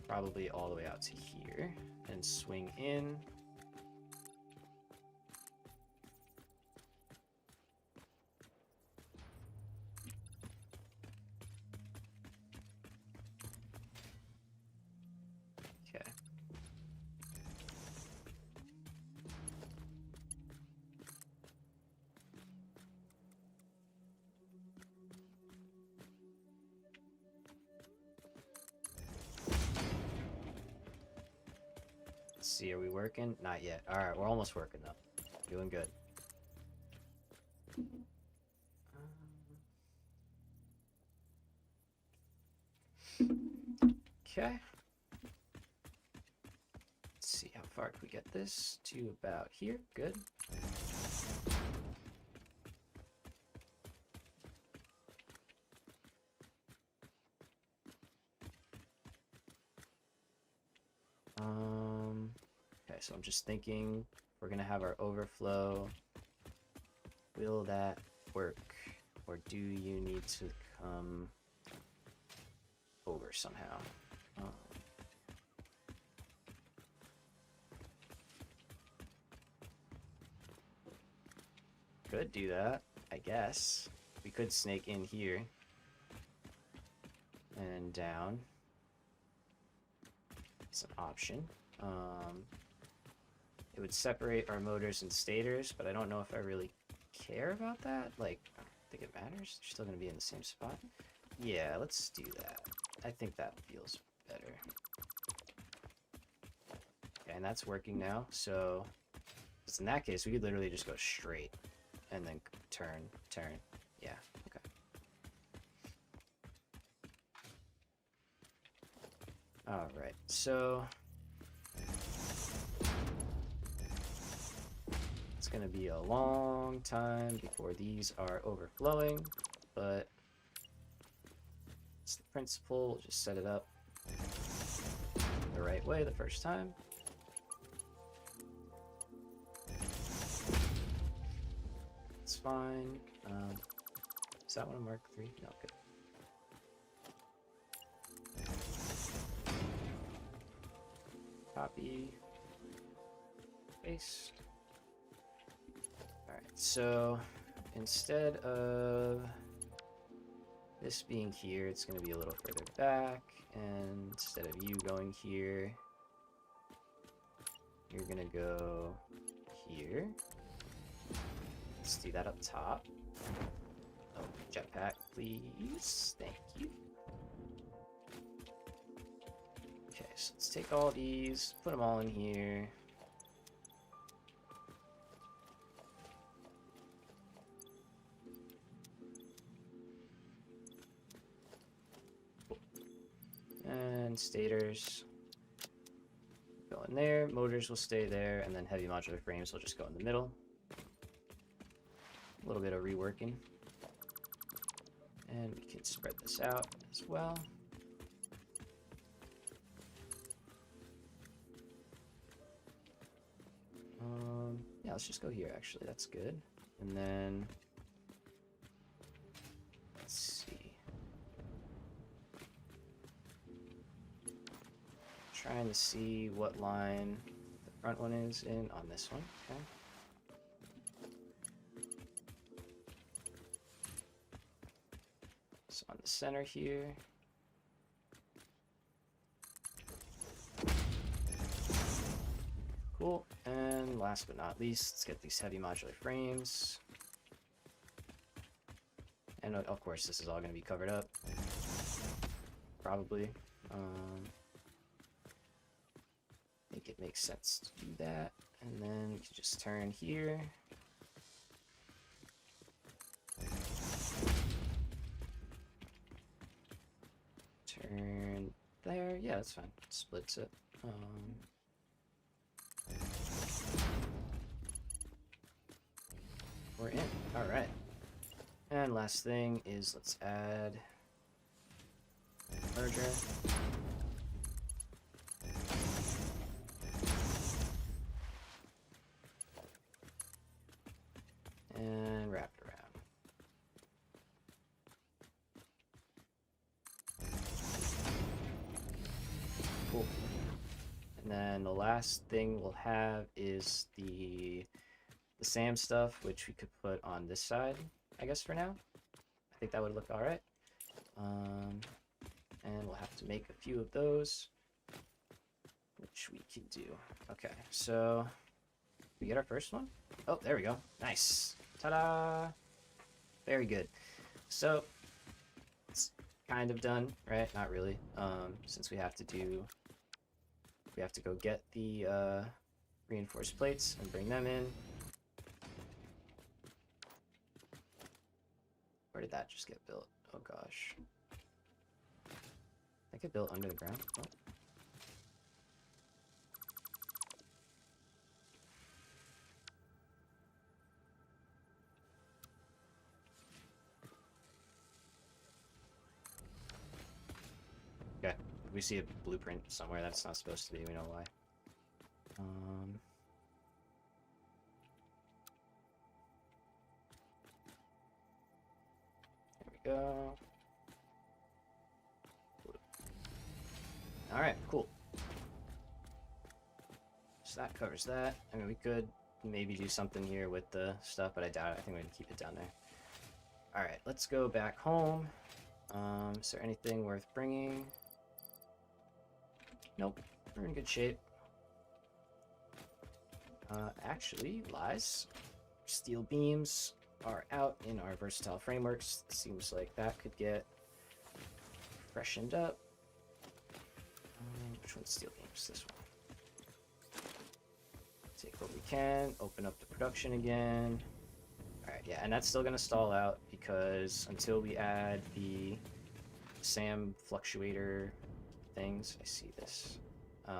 probably all the way out to here and swing in. Okay. Let's see, are we working? Not yet. All right, we're almost working though. Doing good. Okay. Let's see, how far can we get this? To about here. Good. Okay, so I'm just thinking we're gonna have our overflow. Will that work? Or do you need to come over somehow? Could do that, I guess. We could snake in here. And down. It's an option. It would separate our motors and stators, but I don't know if I really care about that. Like, I don't think it matters. They're still going to be in the same spot. Yeah, let's do that. I think that feels better. Okay, and that's working now. So, in that case, we could literally just go straight and then turn, turn. Yeah, okay. Alright, so it's going to be a long time before these are overflowing, but it's the principle. We'll just set it up the right way the first time. It's fine. Is that one a Mark III? No, good. Copy. Paste. Alright, so instead of this being here, it's going to be a little further back, and instead of you going here, you're going to go here. Let's do that up top. Oh, jetpack, please. Thank you. Okay, so let's take all these, put them all in here. And stators go in there, motors will stay there, and then heavy modular frames will just go in the middle. A little bit of reworking. And we can spread this out as well. Yeah, let's just go here actually, that's good. And then let's see. Trying to see what line the front one is in on this one. Okay. So on the center here. Cool. And last but not least, let's get these heavy modular frames. And of course, this is all going to be covered up. Probably. I think it makes sense to do that. And then we can just turn here. Turn there. Yeah, that's fine. Splits it. We're in. Alright. And last thing is let's add merger. And wrap it around. last thing we'll have is the SAM stuff, which we could put on this side, I guess, for now. I think that would look all right. And we'll have to make a few of those, which we can do. Okay, so we get our first one. Oh, there we go. Nice. Ta-da! Very good. So it's kind of done, right? Not really. Since we have to go get the reinforced plates and bring them in. Where did that just get built? Oh gosh. That get built under the ground? Oh. Okay, we see a blueprint somewhere that's not supposed to be, we know why. There we go. Alright, cool. So that covers that. I mean, we could maybe do something here with the stuff, but I doubt it. I think we're gonna keep it down there. Alright, let's go back home. Is there anything worth bringing? Nope, we're in good shape. Actually, lies. Steel beams are out in our versatile frameworks. Seems like that could get freshened up. Which one's steel beams? This one. Take what we can, open up the production again. Alright, yeah, and that's still gonna stall out because until we add the SAM Fluctuator things, I see this. Can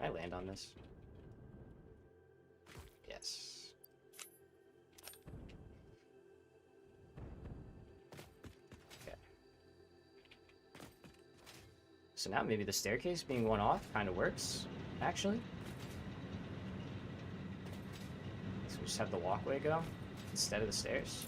I land on this? Yes. Okay. So now maybe the staircase being one off kind of works, actually. So we just have the walkway go instead of the stairs.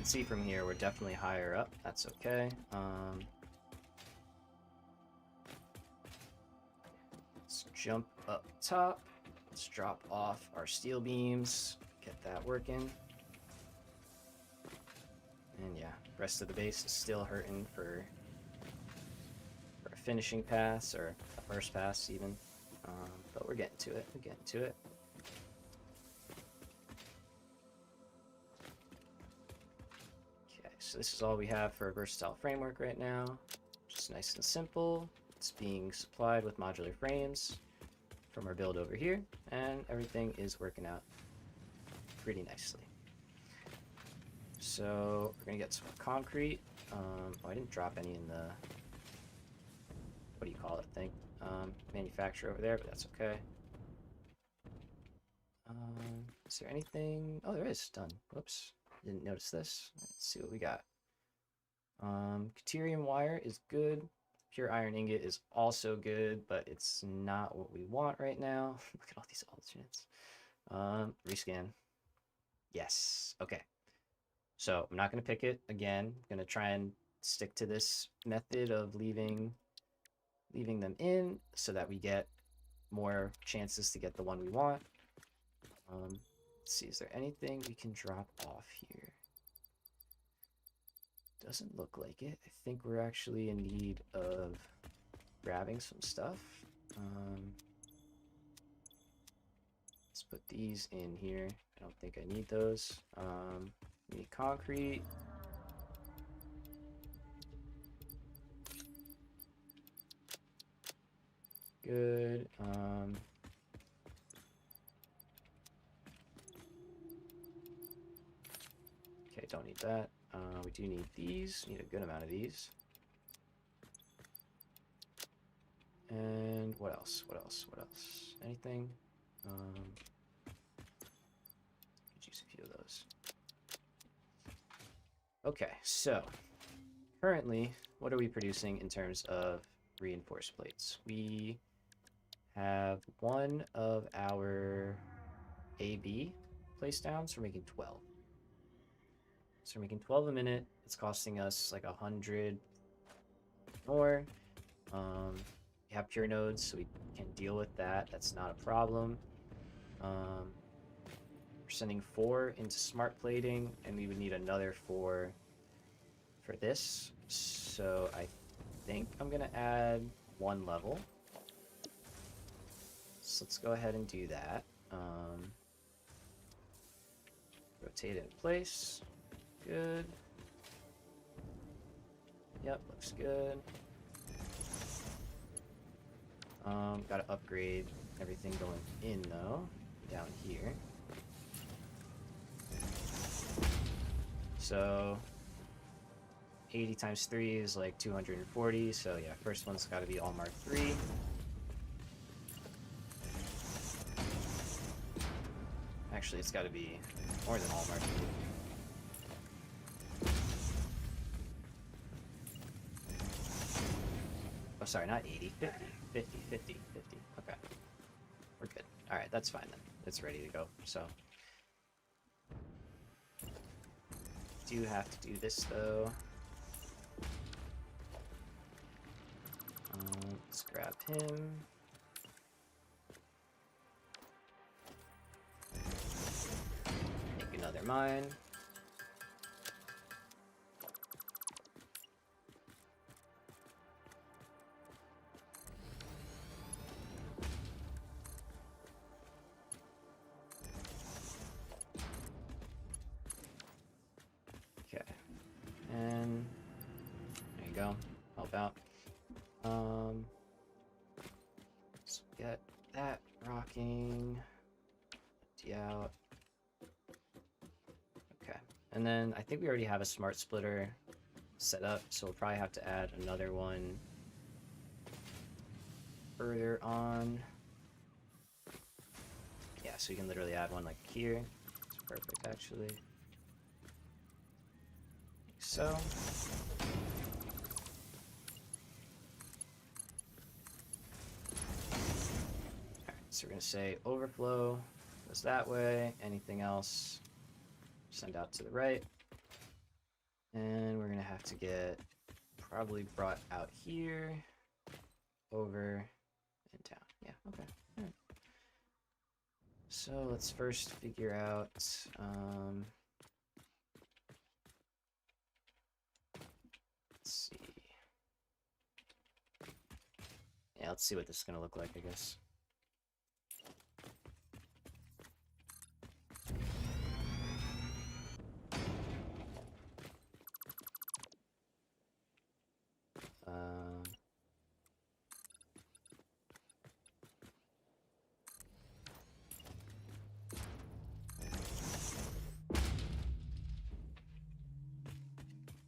See from here we're definitely higher up. That's okay. Let's jump up top. Let's drop off our steel beams, get that working. And yeah, rest of the base is still hurting for a finishing pass or a first pass even. But we're getting to it. We're getting to it. So this is all we have for a versatile framework right now. Just nice and simple. It's being supplied with modular frames from our build over here, and everything is working out pretty nicely. So we're gonna get some concrete. Oh, I didn't drop any in the, what do you call it thing? Manufacturer over there, but that's okay. Is there anything? Oh, there is. Done. Whoops. Didn't notice this. Let's see what we got. Deuterium wire is good. Pure iron ingot is also good, but it's not what we want right now. Look at all these alternates. Rescan. Yes. Okay. So I'm not going to pick it again. I'm going to try and stick to this method of leaving them in so that we get more chances to get the one we want. Let's see, is there anything we can drop off here? Doesn't look like it. I think we're actually in need of grabbing some stuff. Let's put these in here. I don't think I need those. We need concrete. Good. Okay, don't need that. We do need these. Need a good amount of these. And what else? What else? What else? Anything? Could use a few of those. Okay, so currently, what are we producing in terms of reinforced plates? We have one of our AB place downs. We're making 12. So we're making 12 a minute. It's costing us like 100 more. We have pure nodes, so we can deal with that. That's not a problem. We're sending 4 into smart plating, and we would need another 4 for this. So I think I'm gonna add 1 level. So let's go ahead and do that. Rotate it in place. Good. Yep, looks good. Gotta upgrade everything going in though, down here. So 80 times 3 is like 240, so yeah, first one's gotta be all Mark 3. Actually, it's gotta be more than all Mark 3. Oh, sorry, not 80, 50, 50, 50, 50. Okay. We're good. Alright, that's fine then. It's ready to go, so. Do have to do this though. Let's grab him. Make another mine. Okay. And there you go. Help out. Let's get that rocking. Empty out. Okay. And then I think we already have a smart splitter set up, so we'll probably have to add another one further on. Yeah, so you can literally add one like here. It's perfect actually. Like so. Alright, so we're gonna say overflow goes that way. Anything else, send out to the right. And we're gonna have to get probably brought out here, over, and down. Yeah, okay. All right. So let's first figure out, let's see. Yeah, let's see what this is gonna look like, I guess.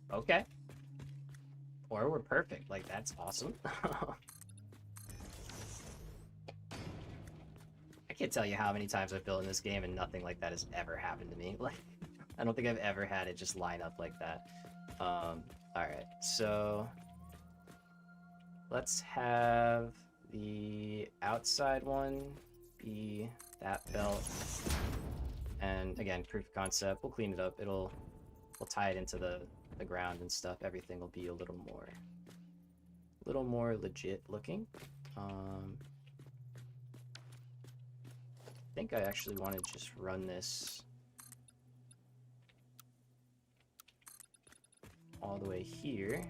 Okay. Or we're perfect. Like, that's awesome. I can't tell you how many times I've built in this game and nothing like that has ever happened to me. Like, I don't think I've ever had it just line up like that. Alright, so let's have the outside one be that belt. And again, proof of concept, we'll clean it up. We'll tie it into the ground and stuff. Everything will be a little more legit looking. I think I actually want to just run this all the way here.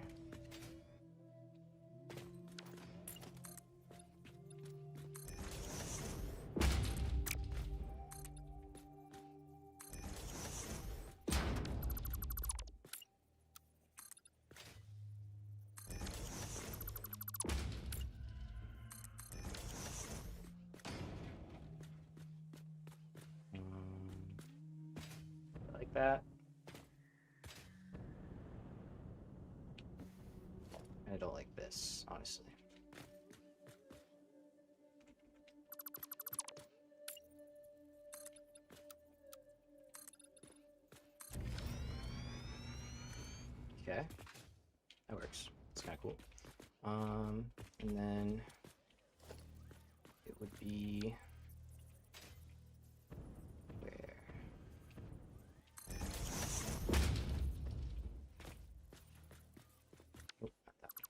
Like that. I don't like this, honestly. Okay, that works. It's kind of cool. And then it would be where? Oh, not that one.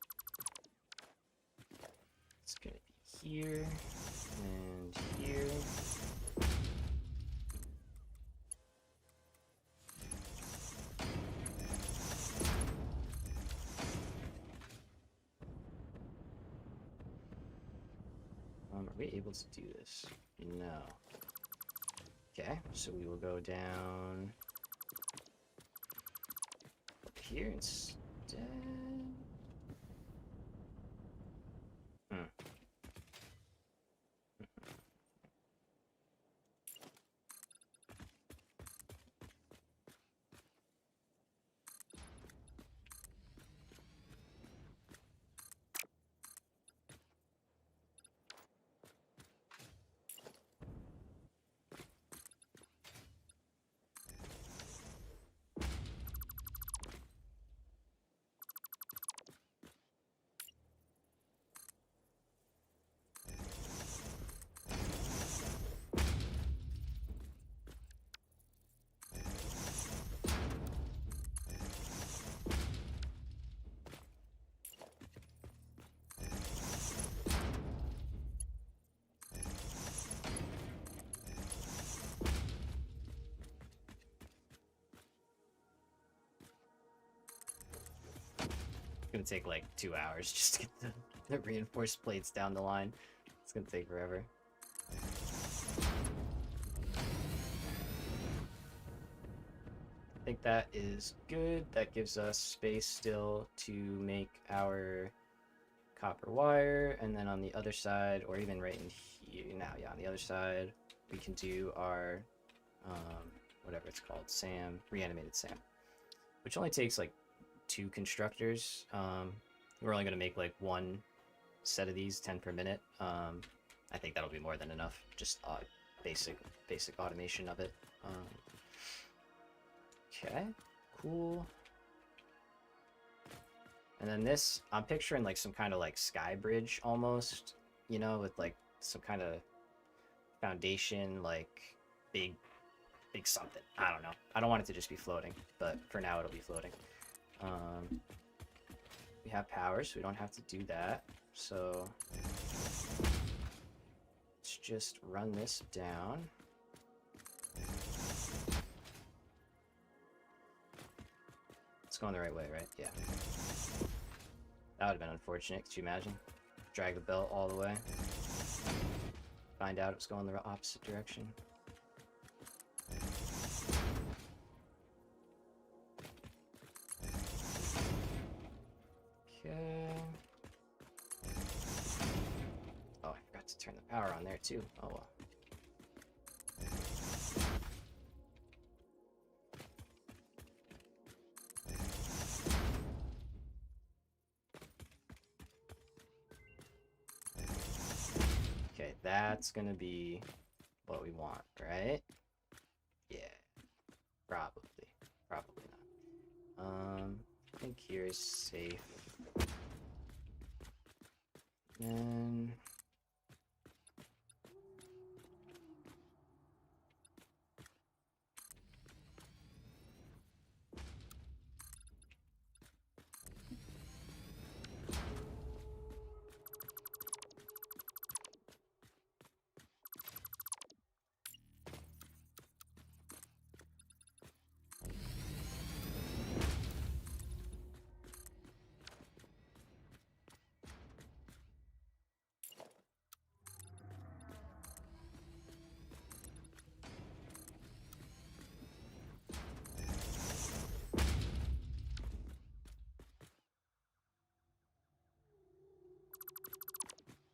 It's gonna be here and here. Are we able to do this? No. Okay, so we will go down up here instead. Gonna take like 2 hours just to get the reinforced plates down the line. It's gonna take forever. I think that is good. That gives us space still to make our copper wire, and then on the other side, or even right in here now, yeah, on the other side, we can do our whatever it's called, SAM, reanimated SAM, which only takes like 2 constructors. We're only going to make like 1 set of these, 10 per minute. I think that'll be more than enough, just basic automation of it. Okay, cool. And then this, I'm picturing like some kind of like sky bridge almost, you know, with like some kind of foundation, like big something. I don't know. I don't want it to just be floating, but for now it'll be floating. We have power, so we don't have to do that. So let's just run this down. It's going the right way, right? Yeah. That would have been unfortunate. Could you imagine? Drag the belt all the way. Find out it was going the opposite direction. Okay. Oh, I forgot to turn the power on there too. Oh well. Okay, that's gonna be what we want, right? Yeah, probably not. I think here is safe. And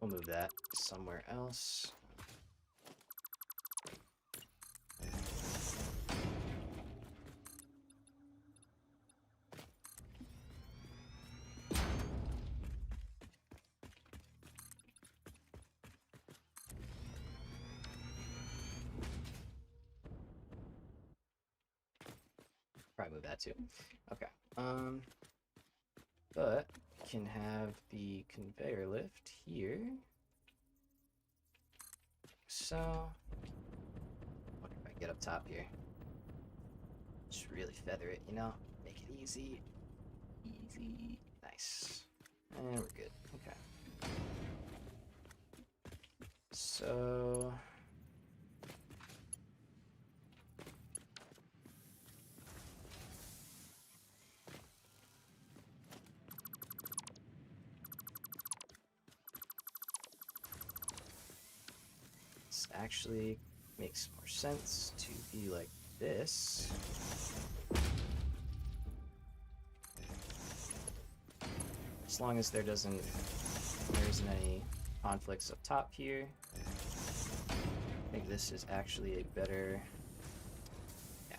we'll move that somewhere else. Probably move that too. Okay. But we can have the conveyor lift here. So, what if I get up top here? Just really feather it, you know? Make it easy. Easy. Nice. And we're good. Okay. So... this actually makes more sense to be like this. As long as there isn't any conflicts up top here. I think this is actually a better, yeah.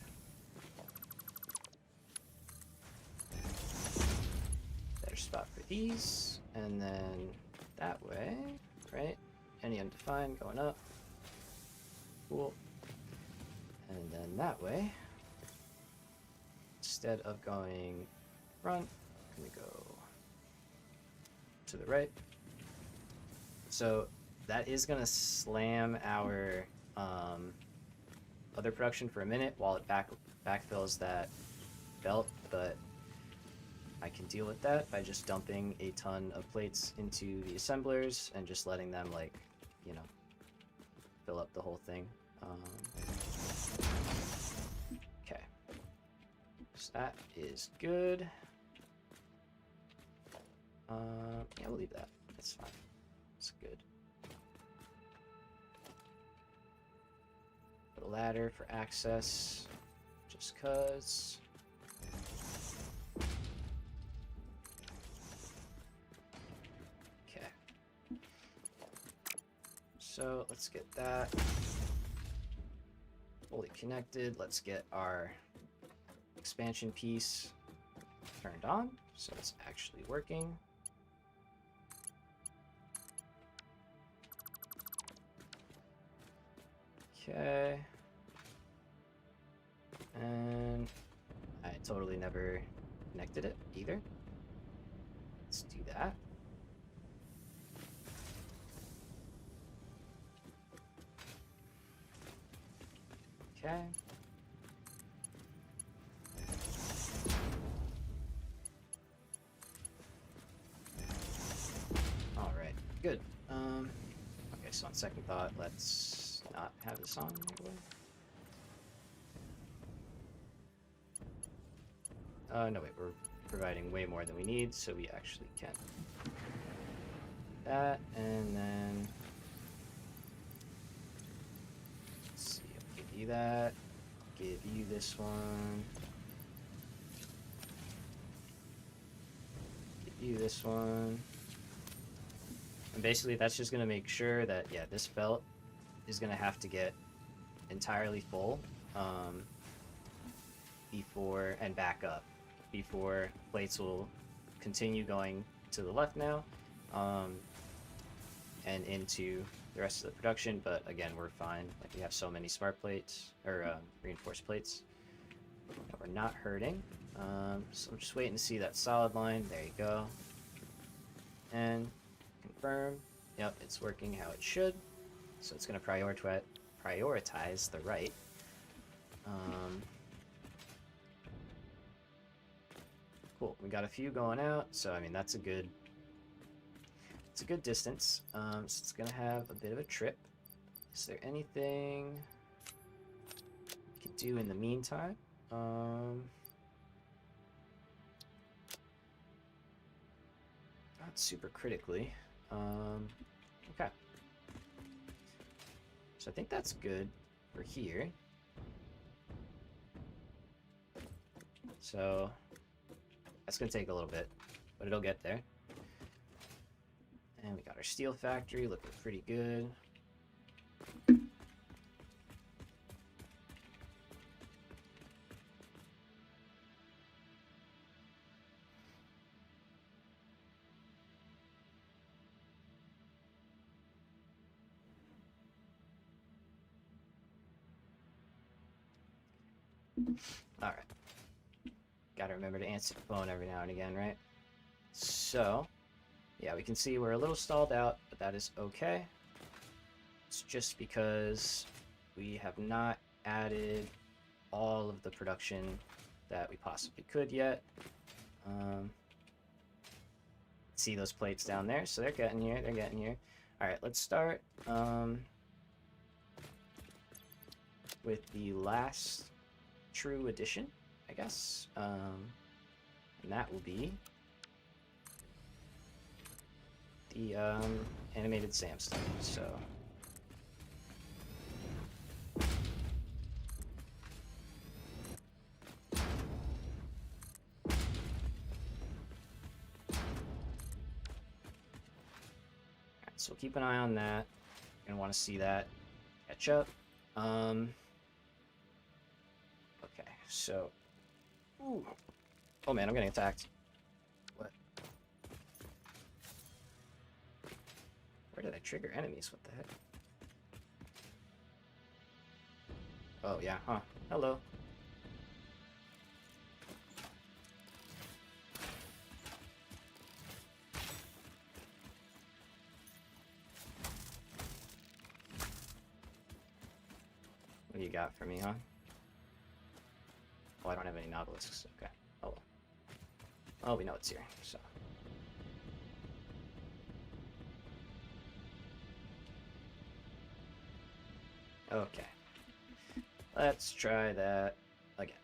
Better spot for these, and then that way, right? Any undefined going up. Cool. And then that way, instead of going front, I'm gonna go to the right. So that is gonna slam our other production for a minute while it backfills that belt, but I can deal with that by just dumping a ton of plates into the assemblers and just letting them, like, you know, fill up the whole thing. Okay, so that is good. Yeah, we'll leave that. That's fine. It's good. Put a ladder for access, just cause. Okay. So let's get that fully connected. Let's get our expansion piece turned on, so it's actually working. Okay. And I totally never connected it either. Let's do that. Okay. All right, good. Okay, so on second thought, let's not have this on right away. No, wait, we're providing way more than we need, so we actually can. That, and then... let's see, I'll give you that. Give you this one. Give you this one. And basically that's just going to make sure that, yeah, this belt is going to have to get entirely full before, and back up, before plates will continue going to the left now and into the rest of the production. But again, we're fine. Like, we have so many smart plates, or reinforced plates, that we're not hurting. So I'm just waiting to see that solid line. There you go. And confirm. Yep, it's working how it should. So it's going to prioritize the right. Cool. We got a few going out, so I mean that's a good. It's a good distance. So it's going to have a bit of a trip. Is there anything we can do in the meantime? Not super critically. Okay. So I think that's good for here. So that's going to take a little bit, but it'll get there. And we got our steel factory looking pretty good. All right. Gotta remember to answer the phone every now and again, right? So, yeah, we can see we're a little stalled out, but that is okay. It's just because we have not added all of the production that we possibly could yet. See those plates down there? So they're getting here, they're getting here. All right, let's start with the last true addition, I guess. And that will be the animated SAM stuff. So so keep an eye on that. You're gonna want to see that catch up. Okay, so, ooh. Oh man, I'm getting attacked. What? Where did I trigger enemies? What the heck? Oh yeah, huh? Hello. What do you got for me, huh? Oh, I don't have any nobelisks. Okay. Oh well. Oh, we know it's here, so. Okay. Let's try that again.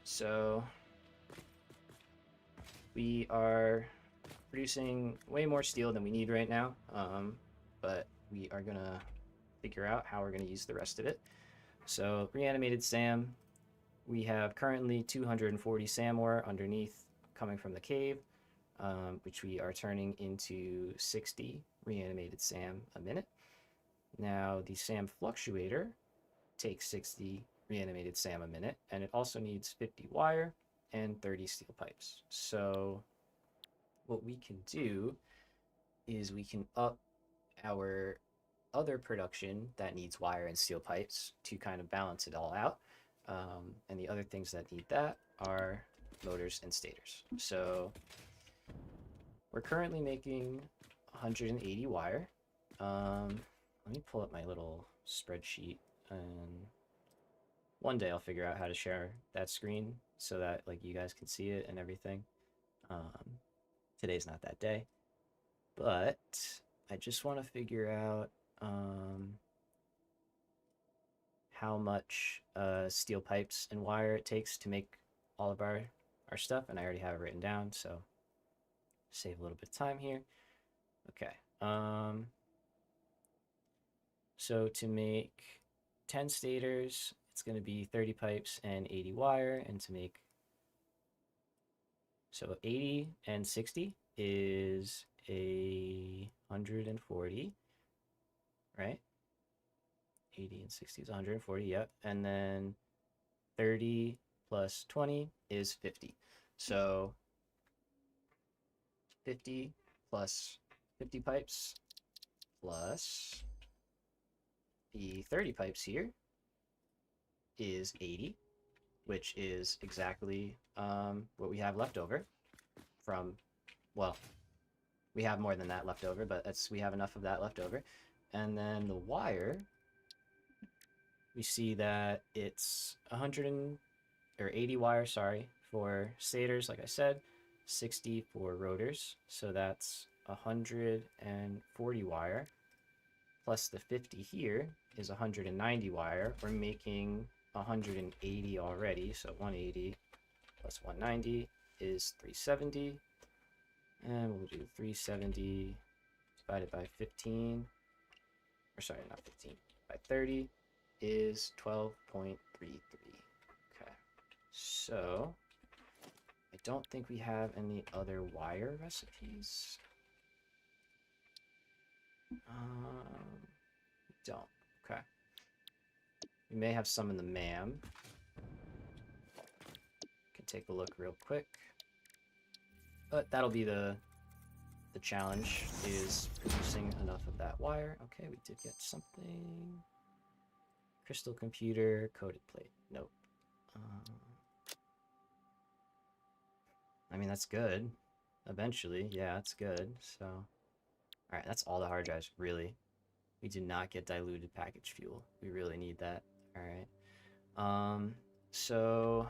So, we are producing way more steel than we need right now, but we are gonna figure out how we're gonna use the rest of it. So, reanimated SAM, we have currently 240 SAM ore underneath coming from the cave, which we are turning into 60 reanimated SAM a minute. Now, the SAM Fluctuator takes 60 reanimated SAM a minute, and it also needs 50 wire and 30 steel pipes. So what we can do is we can up our other production that needs wire and steel pipes to kind of balance it all out. And the other things that need that are motors and stators. So we're currently making 180 wire. Let me pull up my little spreadsheet, and one day I'll figure out how to share that screen so that like you guys can see it and everything. Today's not that day, but I just want to figure out how much steel pipes and wire it takes to make all of our stuff, and I already have it written down, so save a little bit of time here. Okay. So to make 10 stators, it's going to be 30 pipes and 80 wire, and to make, so 80 and 60 is 140, right? 80 and 60 is 140, yep. And then 30 plus 20 is 50. So 50 plus 50 pipes plus the 30 pipes here is 80, which is exactly what we have left over from, well, we have more than that left over, but we have enough of that left over. And then the wire, we see that it's 80 wire, sorry, for stators, like I said, 60 for rotors. So that's 140 wire. Plus the 50 here is 190 wire. We're making 180 already, so 180 plus 190 is 370. And we'll do 370 divided by 15, or sorry, not 15, by 30 is 12.33. Okay, so I don't think we have any other wire recipes. Don't. Okay. We may have some in the MAM. Can take a look real quick. But that'll be the challenge, is producing enough of that wire. Okay, we did get something. Crystal computer, coated plate. Nope. I mean, that's good. eventually. Yeah, that's good. So, all right, that's all the hard drives, really. We do not get diluted package fuel. We really need that. All right. So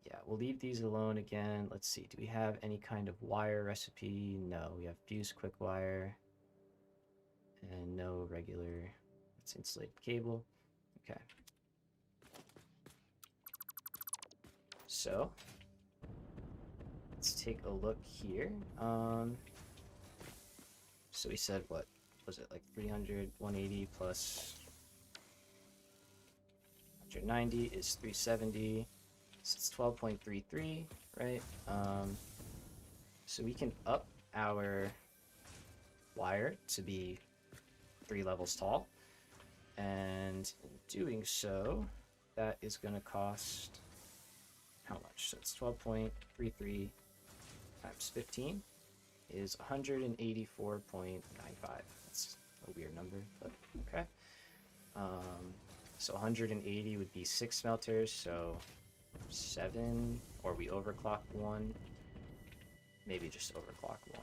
yeah, we'll leave these alone again. Let's see. Do we have any kind of wire recipe? No, we have fuse quick wire and no regular. It's insulated cable. Okay. So let's take a look here. So we said what was it, like 300, 180 plus 190 is 370. So it's 12.33, right? So we can up our wire to be 3 levels tall, and in doing so, that is going to cost how much? So it's 12.33 times 15 is 184.95. That's a weird number, but okay. So 180 would be 6 smelters, so 7, or we overclock 1. Maybe just overclock 1.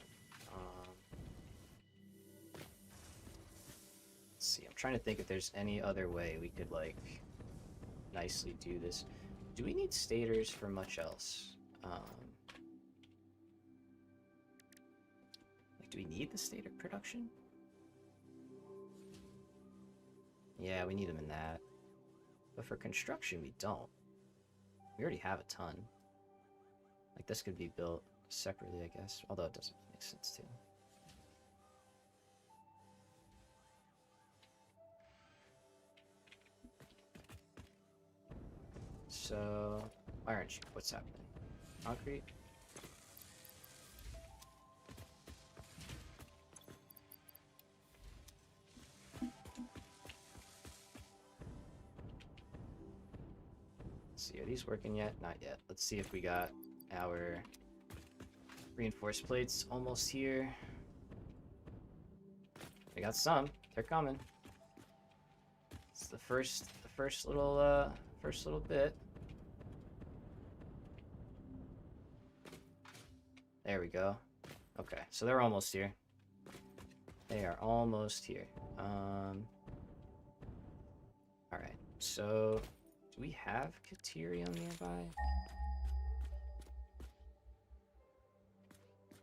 Let's see, I'm trying to think if there's any other way we could, like, nicely do this. Do we need stators for much else? Like, do we need the stator production? Yeah, we need them in that. But for construction, we don't. We already have a ton. Like, this could be built separately, I guess. Although it doesn't make sense, too. So, why aren't you? What's happening? Concrete? Let's see, are these working yet? Not yet. Let's see if we got our reinforced plates almost here. We got some. They're coming. It's the first little bit. There we go. Okay, so they're almost here. They are almost here. Alright, so do we have Caterium nearby?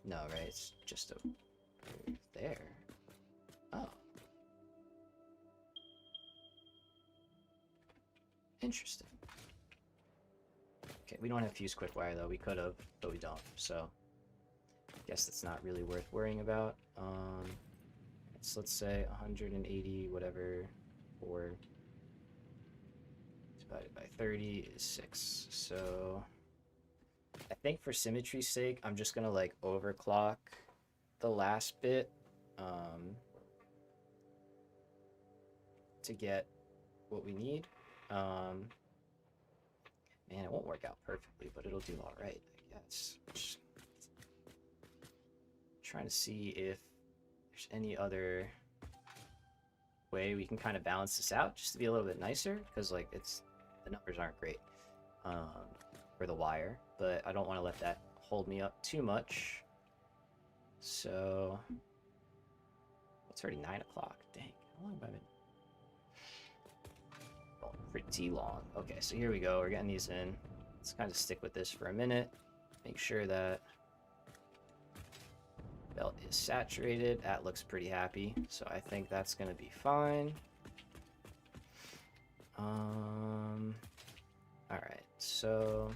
No, right? It's just over there. Oh. Interesting. Okay, we don't have fuse quick wire though. We could have, but we don't. So I guess that's not really worth worrying about. So let's say 180 whatever, or divided by 30 is 6. So I think for symmetry's sake, I'm just gonna like overclock the last bit to get what we need. Man, it won't work out perfectly, but it'll do all right, I guess. Just trying to see if there's any other way we can kind of balance this out just to be a little bit nicer, because like the numbers aren't great for the wire, but I don't want to let that hold me up too much. So it's already 9 o'clock. Dang, how long have I been? Oh, pretty long. Okay, so here we go. We're getting these in. Let's kind of stick with this for a minute. Make sure that belt is saturated. That looks pretty happy, so I think that's gonna be fine. All right, so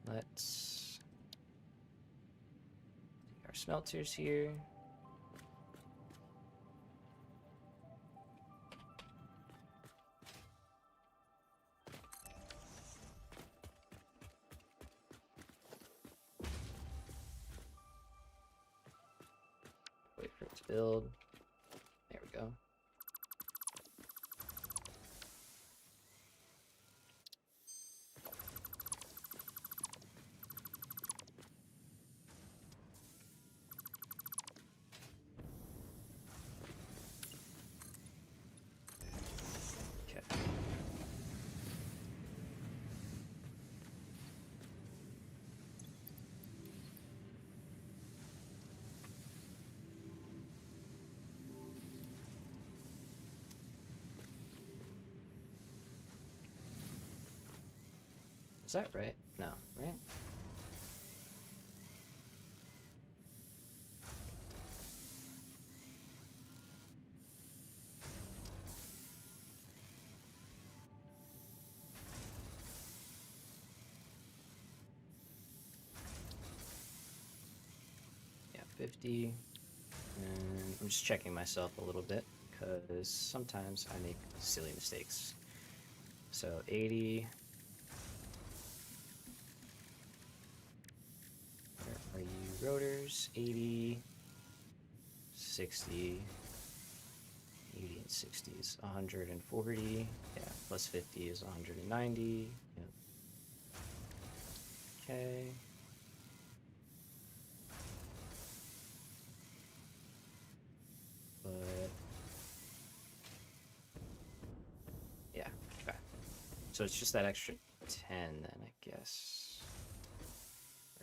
let's do our smelters here. Wait for it to build. There we go. Okay. Is that right? No, right? Yeah, 50. And I'm just checking myself a little bit because sometimes I make silly mistakes. So 80. Where are you, rotors? 80, 60. 80 and 60 is 140. Yeah, plus 50 is 190. Yeah. Okay. But yeah, okay. So it's just that extra 10 then, I guess.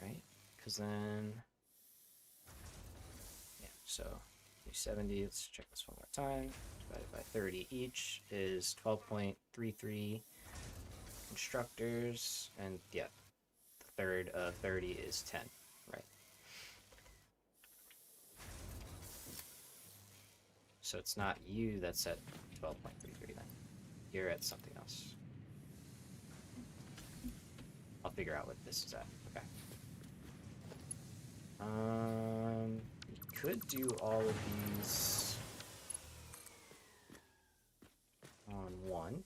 Right? Because then, yeah, so 270, let's check this one more time. Divided by 30 each is 12.33 constructors, and yeah, the third of 30 is 10, right? So it's not you that's at 12.33 then. You're at something else. I'll figure out what this is at. Okay. We could do all of these on one.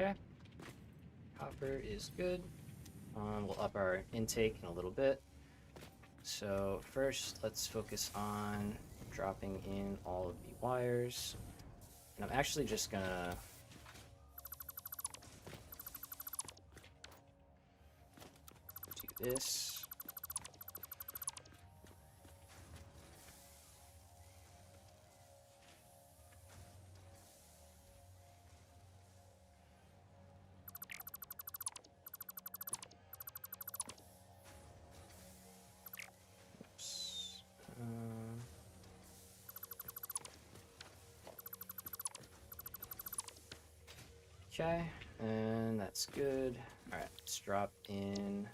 Okay. Copper is good. We'll up our intake in a little bit. So first, let's focus on dropping in all of the wires. And I'm actually just gonna do this. Oops. Okay, and that's good. All right, let's drop in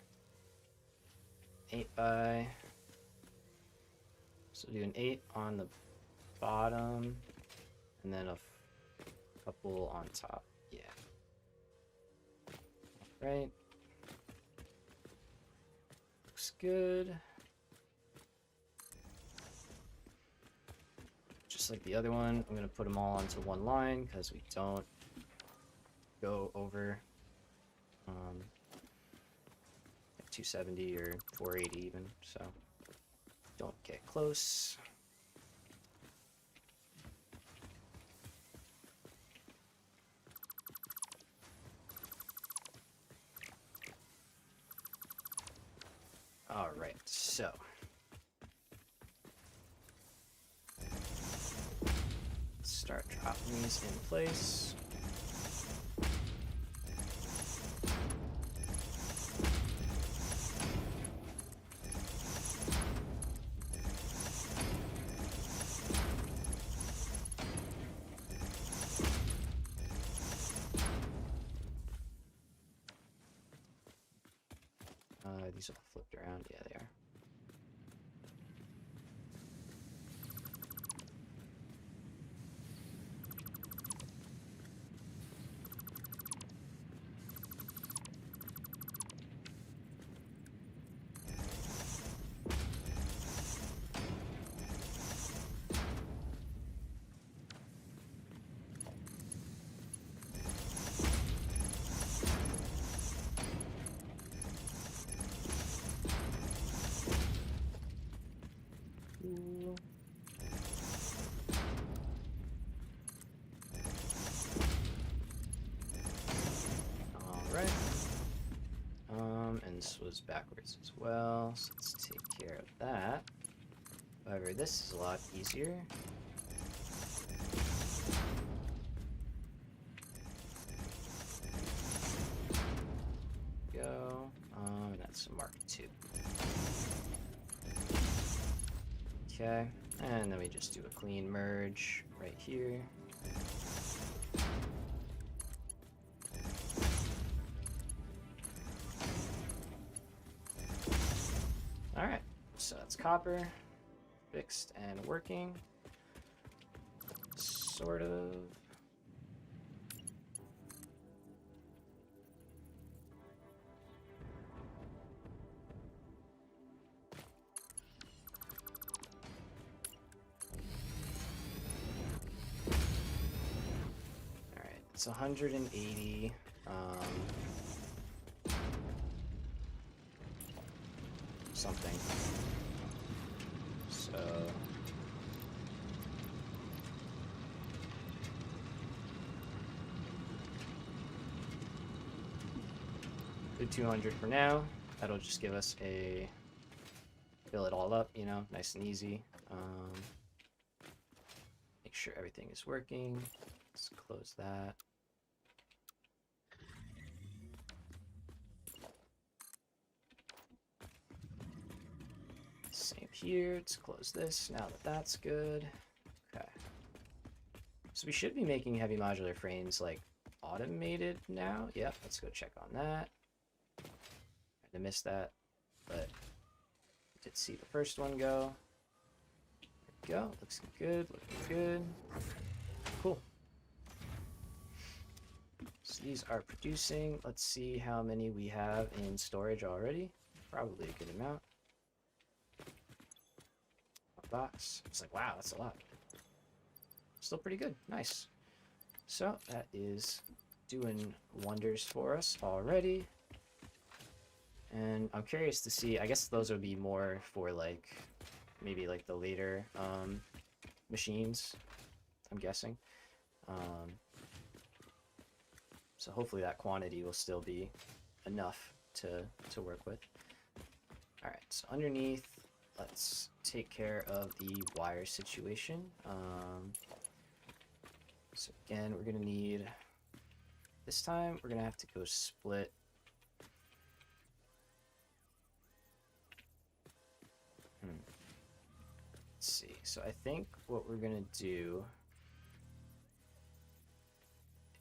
8 by. So do an 8 on the bottom, and then a couple on top. Yeah. Right. Looks good. Just like the other one, I'm gonna put them all onto one line because we don't go over 270 or 480 even, so don't get close. All right, so let's start dropping these in place. These all flipped around. Yeah, they are. and this was backwards as well, so let's take care of that. However, this is a lot easier. Go, and that's a Mark II. Okay, and then we just do a clean merge right here. Alright, so that's copper, fixed and working. Sort of. Alright, it's 180. Something. So do 200 for now. That'll just give us a fill it all up, you know, nice and easy. Make sure everything is working. Let's close that. Same here. Let's close this now that that's good. Okay. So we should be making heavy modular frames like automated now. Yep, let's go check on that. I missed that, but I did see the first one go. There we go. Looks good. Looking good. Cool. So these are producing. Let's see how many we have in storage already. Probably a good amount. Box. It's like, wow, that's a lot. Still pretty good. Nice. So that is doing wonders for us already. And I'm curious to see, I guess those would be more for like maybe like the later machines, I'm guessing. So hopefully that quantity will still be enough to work with. All right, so underneath, let's take care of the wire situation. So again, we're gonna need, this time we're gonna have to go split. Let's see, so I think what we're gonna do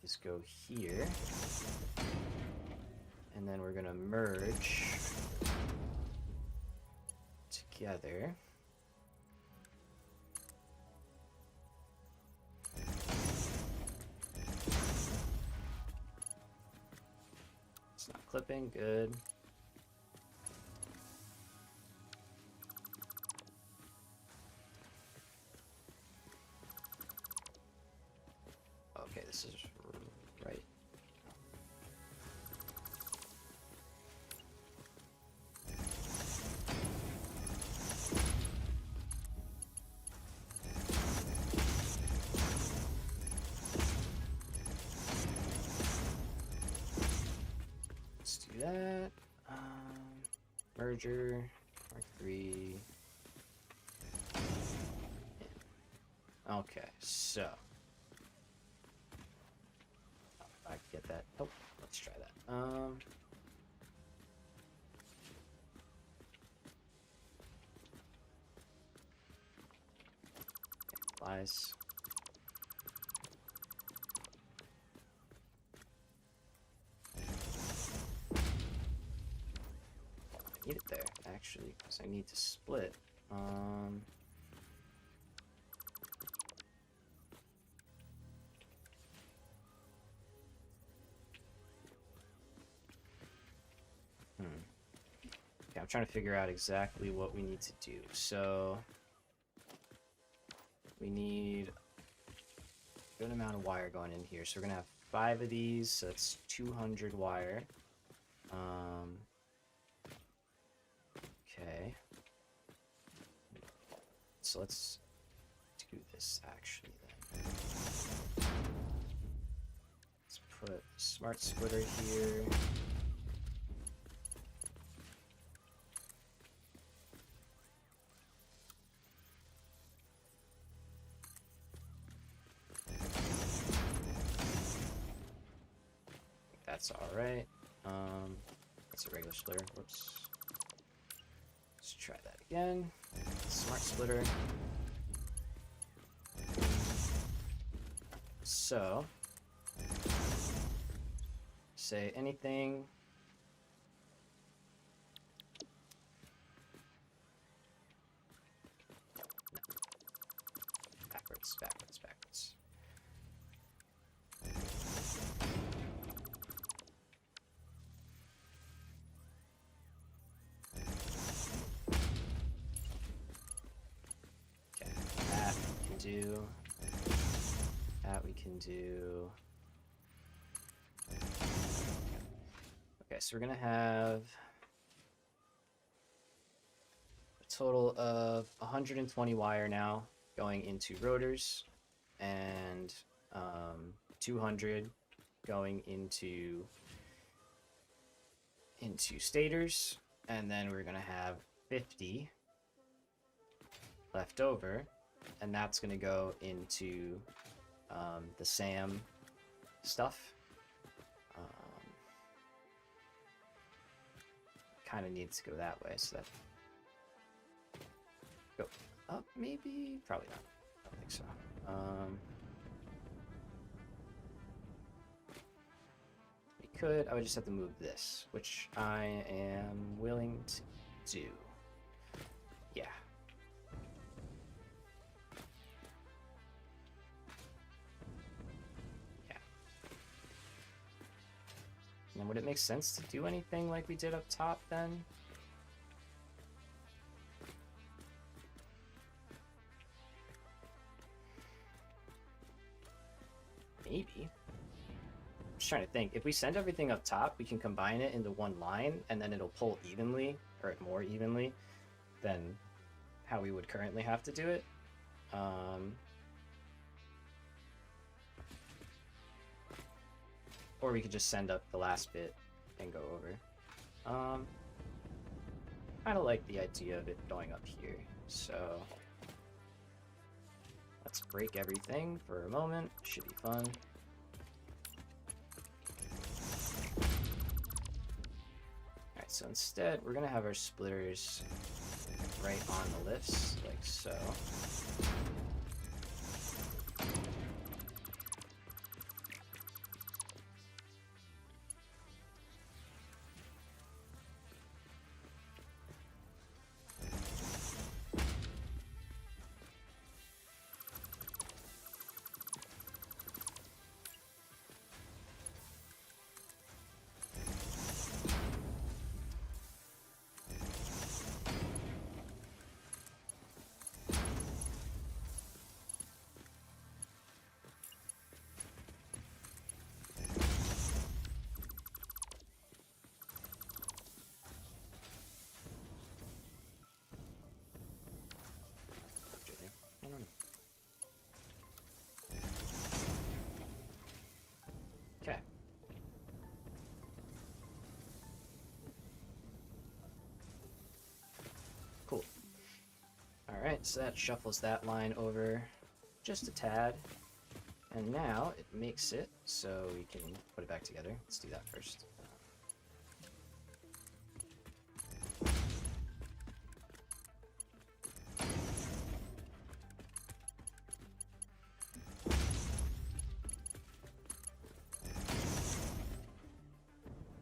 is go here, and then we're gonna merge together. It's not clipping, good. Okay, this is right. Let's do that. Merger, Mark III. Okay, so I can get that. Oh, let's try that. Lies. I need it there, actually, because I need to split. Okay, I'm trying to figure out exactly what we need to do. So we need a good amount of wire going in here. So we're gonna have 5 of these, so that's 200 wire. Okay. So let's do this actually then. Let's put a smart splitter here. That's alright. That's a regular splitter. Whoops. Let's try that again. Smart splitter. So, say anything. Backwards, backwards, backwards. Okay, that we can do. That we can do. Okay, so we're gonna have a total of 120 wire now going into rotors, and 200 going into stators, and then we're gonna have 50 left over, and that's gonna go into the SAM stuff. Kind of needs to go that way, so that go up, maybe, probably not. I don't think so. We could. I would just have to move this, which I am willing to do. Yeah. And would it make sense to do anything like we did up top then? Maybe. I'm just trying to think. If we send everything up top, we can combine it into one line, and then it'll pull evenly, or more evenly, than how we would currently have to do it. Or we could just send up the last bit and go over. I don't like the idea of it going up here, so let's break everything for a moment. Should be fun. Alright, so instead we're gonna have our splitters right on the lifts, like so. Okay. Cool. Alright, so that shuffles that line over just a tad. And now it makes it so we can put it back together. Let's do that first.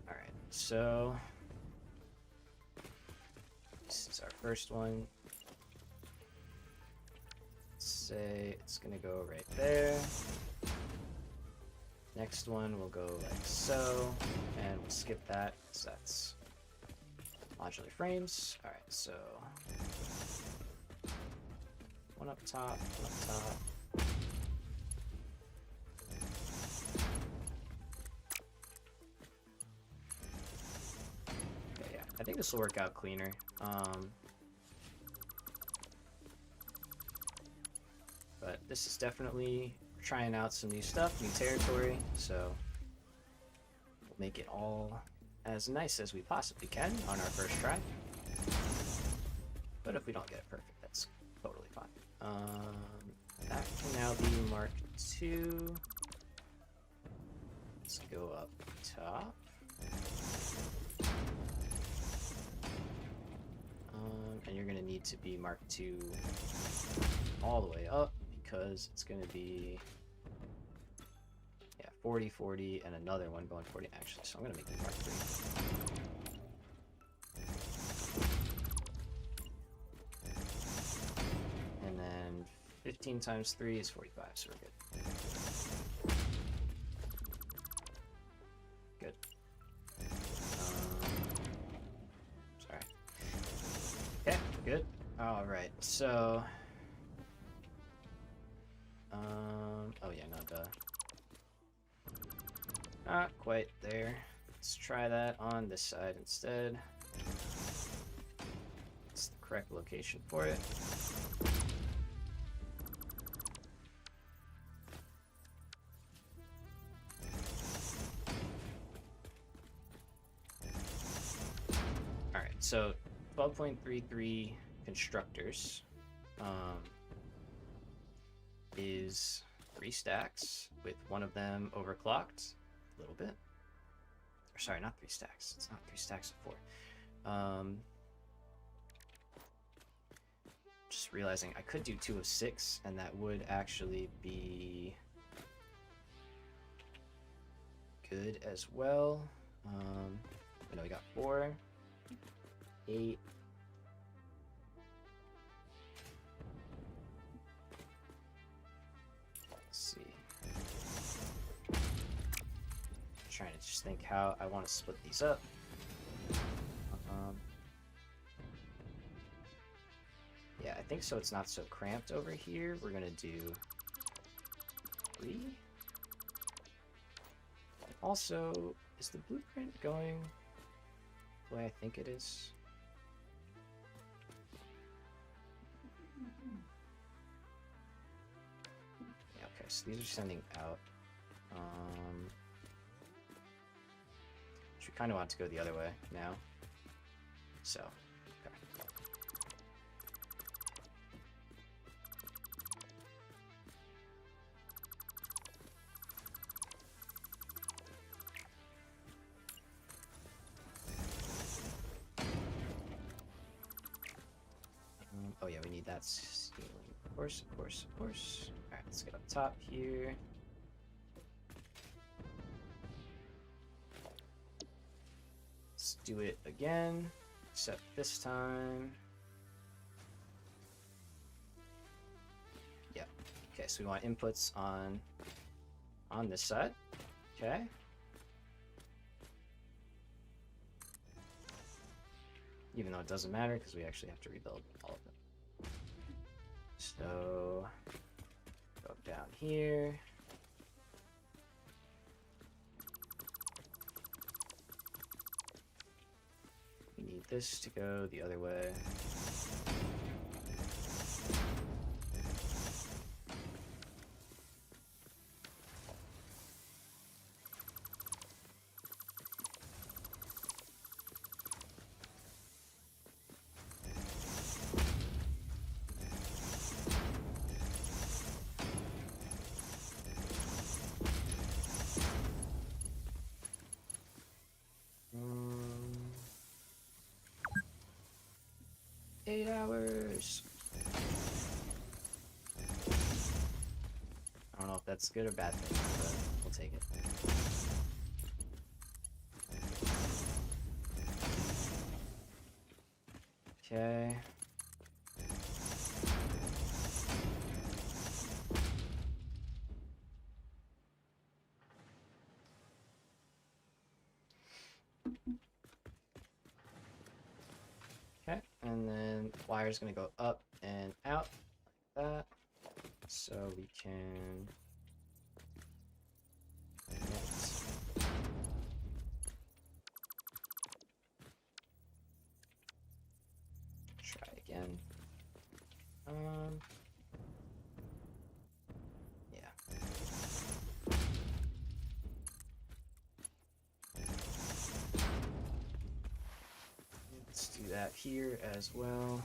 Alright, so this is our first one. Let's say it's gonna go right there. Next one will go like so, and we'll skip that because that's modular frames. Alright, so one up top, one up top. Okay, yeah, I think this will work out cleaner. But this is definitely trying out some new stuff, new territory, so we'll make it all as nice as we possibly can on our first try. But if we don't get it perfect, that's totally fine. That can now be Mark II. Let's go up top. And you're going to need to be Mark II all the way up because it's going to be 40, 40, and another one going 40 actually. So I'm going to make it Mark III. And then 15 times 3 is 45, so we're good. Good. Sorry. Okay, good. Alright, so... oh yeah, no, duh. Not quite there. Let's try that on this side instead. It's the correct location for it. Alright, so 12.33 constructors is 3 stacks with one of them overclocked a little bit. Or sorry, not 3 stacks. It's not 3 stacks of 4. Just realizing I could do 2 of 6, and that would actually be good as well. You know, we got 4, 8. Let's see. Trying to just think how I want to split these up. Yeah, I think so it's not so cramped over here. We're gonna do 3. Also, is the blueprint going the way I think it is? Yeah, okay, so these are sending out. Which we kind of want to go the other way now. So, okay. Oh yeah, we need that ceiling. Of course, of course, of course. Alright, let's get up top here. Let's do it again, except this time. Yeah. Okay, so we want inputs on this side. Okay. Even though it doesn't matter because we actually have to rebuild all of them. So go down here. We need this to go the other way. Eight hours. I don't know if that's good or bad thing, but we'll take it. Okay. Okay, and then wire's gonna go up and out like that, so we can connect. Try again. Yeah. Let's do that here as well.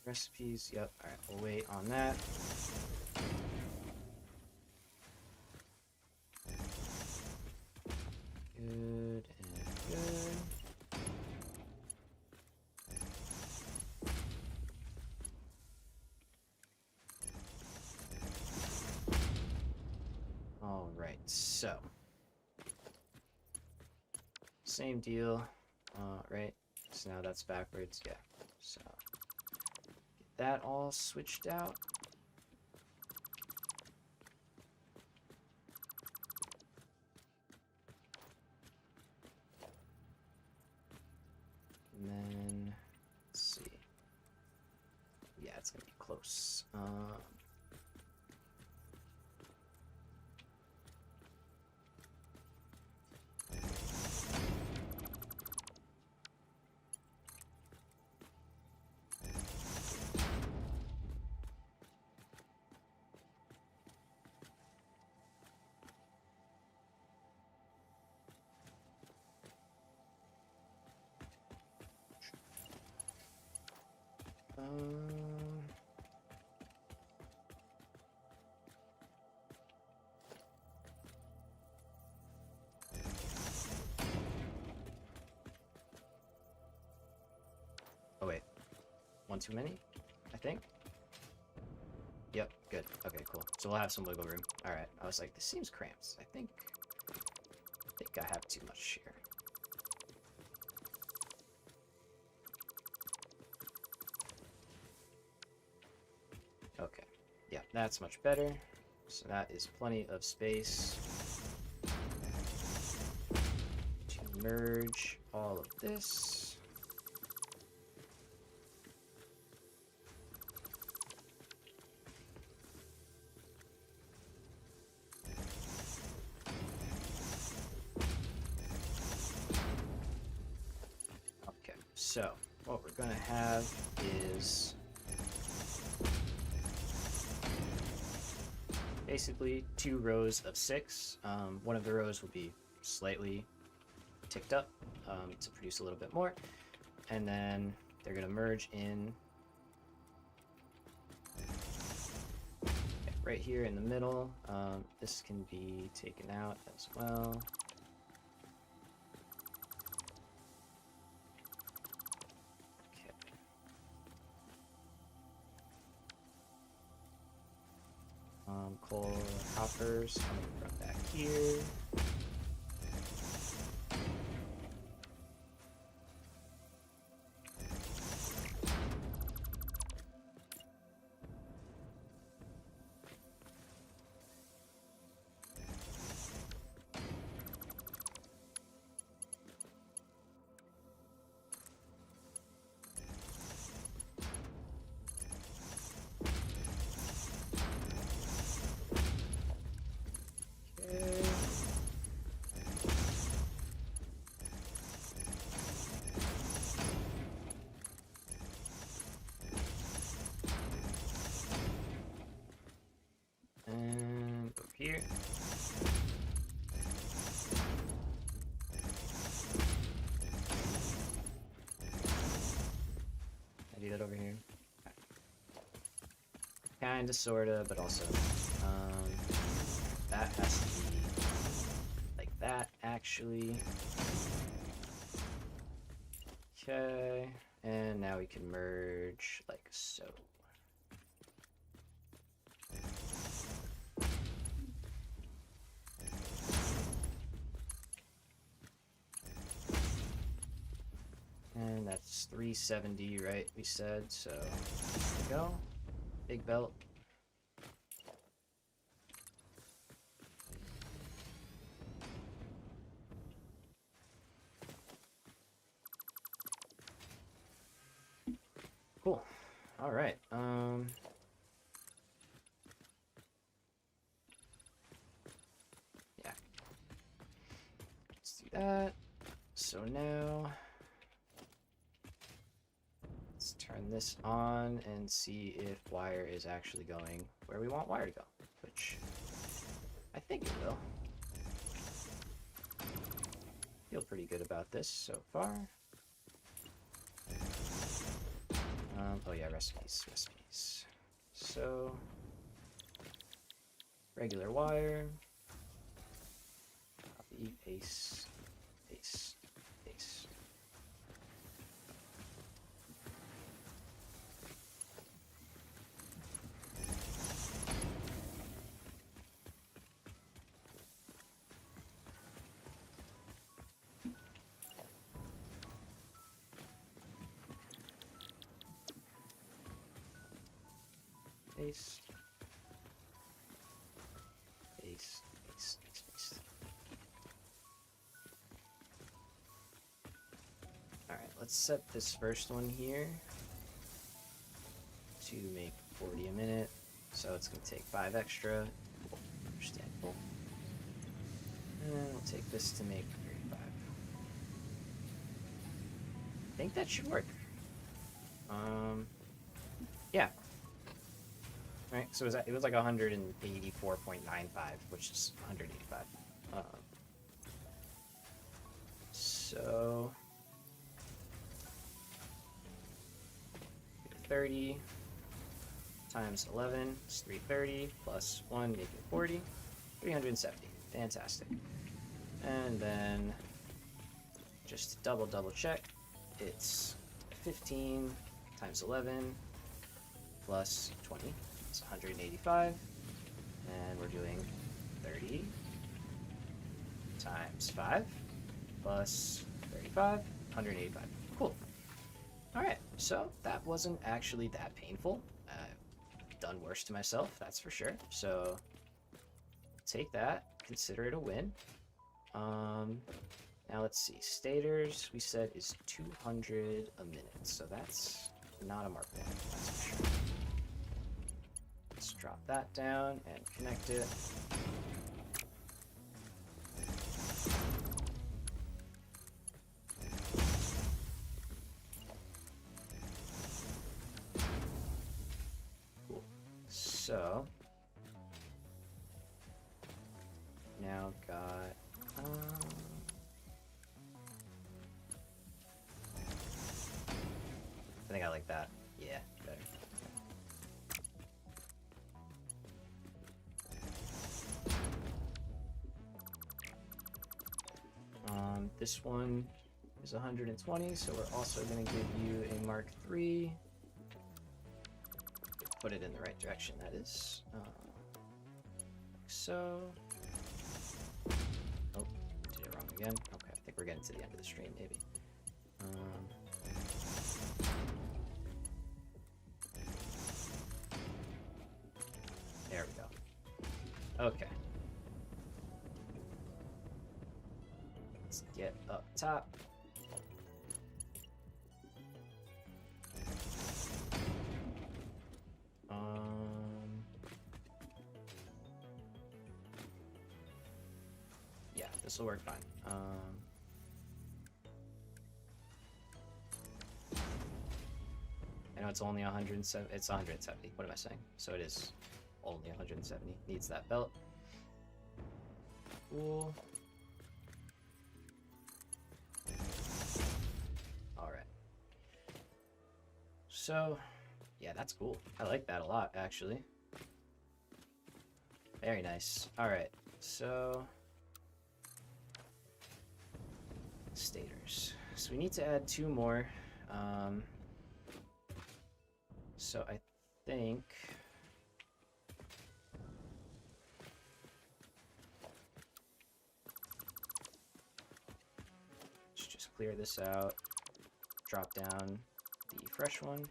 Recipes, yep. Alright, we'll wait on that. Good and good. Alright, so. Same deal, right? So now that's backwards, yeah. So, get that all switched out. And then, let's see. Yeah, it's gonna be close. Oh wait, one too many, I think. Yep, good. Okay, cool. So we'll have some wiggle room. All right. I was like, this seems cramped. I think I have too much here. Okay. Yeah, that's much better. So that is plenty of space to merge all of this. Okay, so what we're gonna have is basically 2 rows of 6. One of the rows will be slightly ticked up to produce a little bit more, and then they're going to merge in right here in the middle. This can be taken out as well. Coal hoppers coming from back here. And over here. I do that over here. Kinda, sorta, but also that has to be like that, actually. Okay, and now we can merge like so. And that's 370, right? We said, so there we go. Big belt. Cool. All right. Yeah. Let's do that. So now let's turn this on and see if wire is actually going where we want wire to go, which I think it will. Feel pretty good about this so far. Oh yeah, recipes. So, regular wire. Copy, paste, paste, paste. Paste. Paste, paste, paste, paste. Alright, let's set this first one here to make 40 a minute. So it's going to take 5 extra. Cool. Understandable. And we'll take this to make 35. I think that should work. Yeah. Right, so it was like 184.95, which is 185. So 30 times 11 is 330 plus 1 making 40, 370. Fantastic. And then just to double check, it's 15 times 11 plus 20. It's 185. And we're doing 30 times 5 plus 35, 185. Cool. Alright, so that wasn't actually that painful. I've done worse to myself, that's for sure. So take that, consider it a win. Now let's see, stators we said is 200 a minute, so that's not a markdown, that's for sure. Let's drop that down and connect it. Cool. So now got I think I like that. Yeah, better. This one is 120, so we're also going to give you a Mark III. Put it in the right direction, that is. Like so. Oh, did it wrong again. Okay, I think we're getting to the end of the stream, maybe. There we go. Okay. Let's get up top. Yeah, this will work fine. I know it's only 170. It's 170. What am I saying? So it is only 170. Needs that belt. Cool. All right. So, yeah, that's cool. I like that a lot, actually. Very nice. All right. So, stators. So we need to add 2 more. So I think let's just clear this out, drop down the fresh one.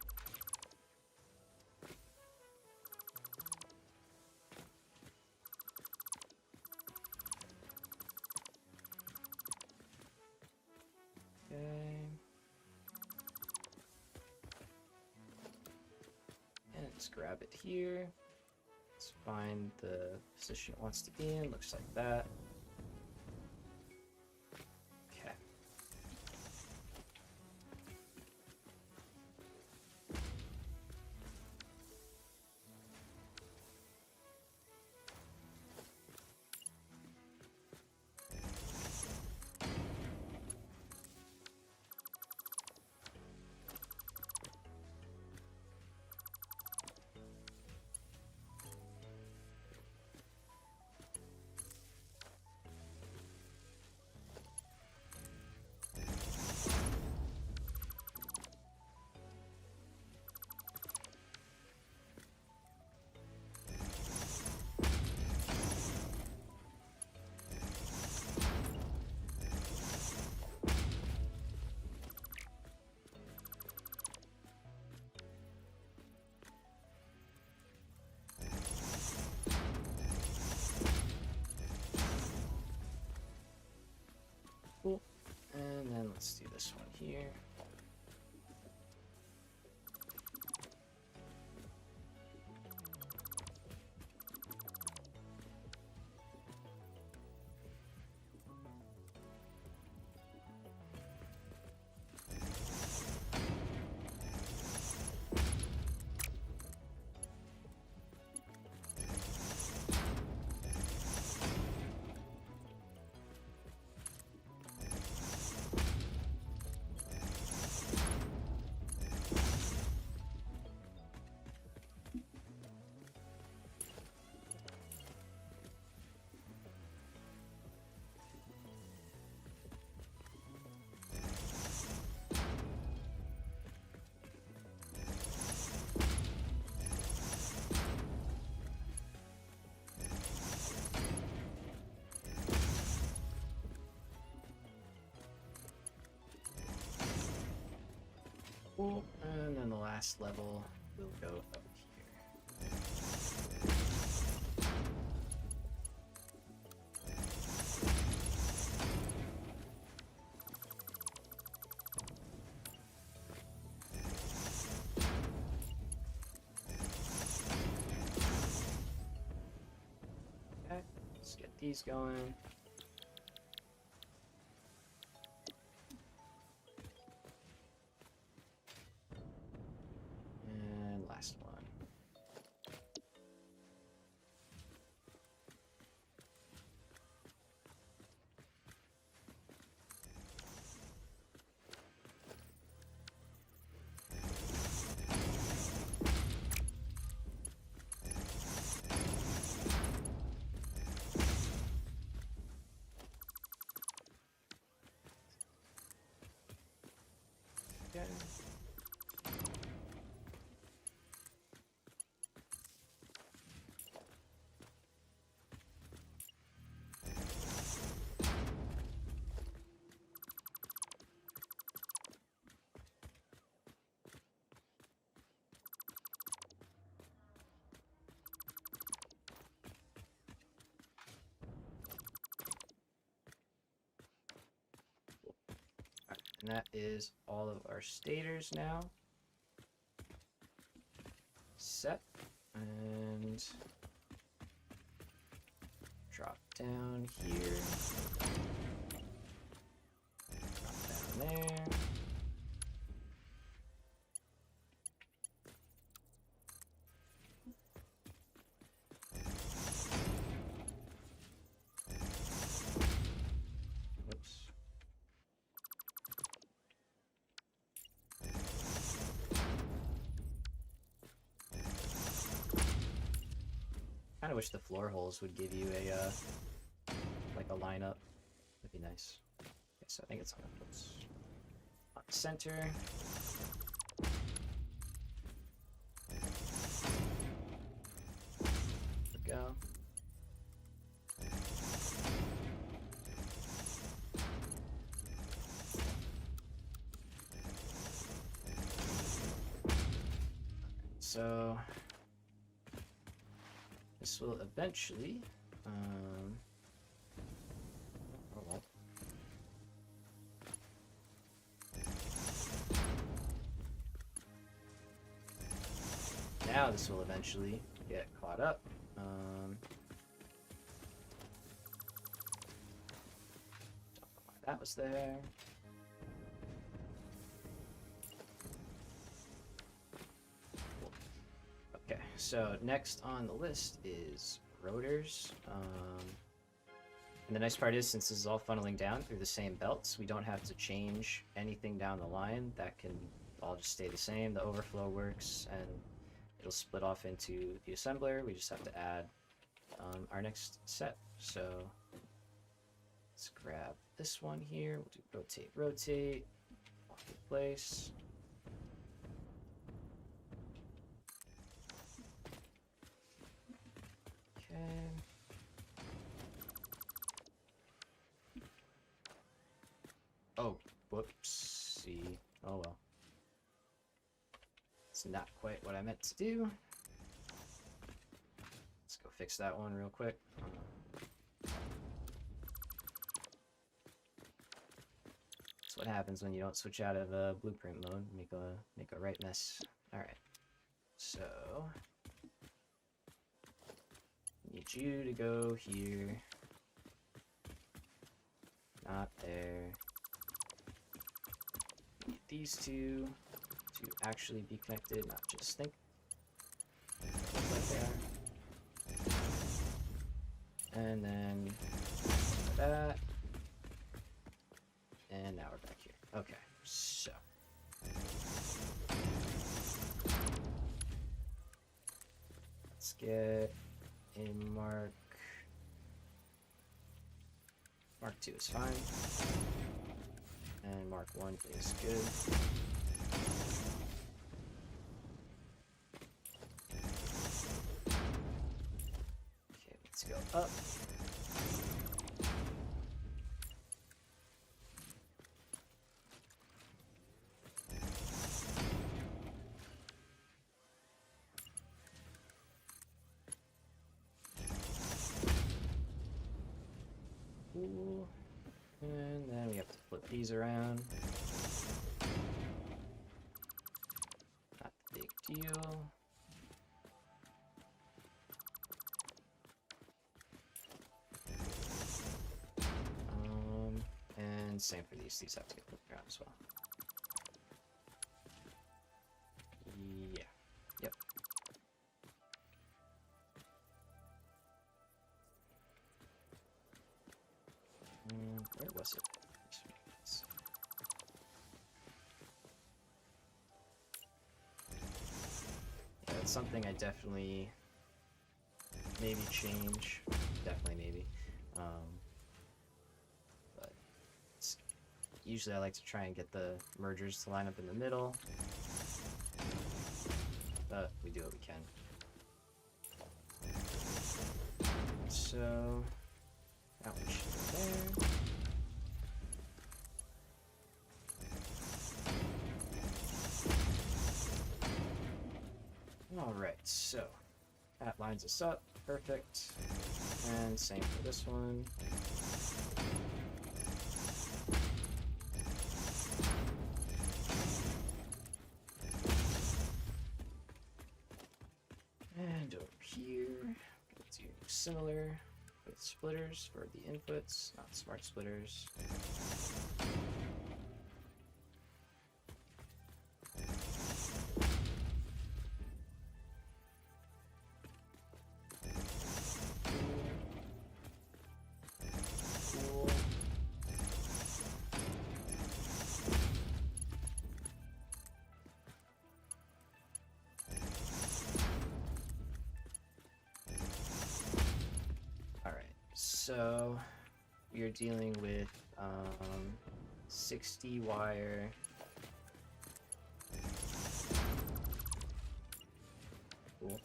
Okay. And let's grab it here. Let's find the position it wants to be in. Looks like that. Okay. Cool. And then let's do this one here. Cool. And then the last level will go up here. Okay, let's get these going. And last one. Okay. Alright, and that is all of our stators now set. And drop down here. Drop down there. Whoops. Kind of wish the floor holes would give you a like a lineup. That'd be nice. Okay, so I think it's on center. There we go. So this will eventually, oh well. Now this will eventually get caught up. Don't know why that was there. Okay, so next on the list is rotors. And the nice part is, since this is all funneling down through the same belts, we don't have to change anything down the line. That can all just stay the same. The overflow works, and it'll split off into the assembler. We just have to add our next set. So let's grab this one here. We'll do rotate, rotate, lock in place. Okay. Oh, whoopsie. Oh well. It's not quite what I meant to do. Let's go fix that one real quick. what happens when you don't switch out of blueprint mode. Make a right mess. All right. So need you to go here. Not there. Need these two to actually be connected, not just think. Like that. And then that. And now we're back here. Okay, so. Let's get a Mark 2 is fine. And Mark 1 is good. Okay, let's go up. Cool. And then we have to flip these around. Not the big deal. And same for these. These have to get flipped around as well. Yeah. Yep. Where was it? Yeah, that's something I definitely maybe change. Definitely maybe. But usually I like to try and get the mergers to line up in the middle. But we do what we can. So that one should go there. Alright, so that lines us up. Perfect. And same for this one. And over here, do similar with splitters for the inputs, not smart splitters. Cool. So we are dealing with 60 wire cool.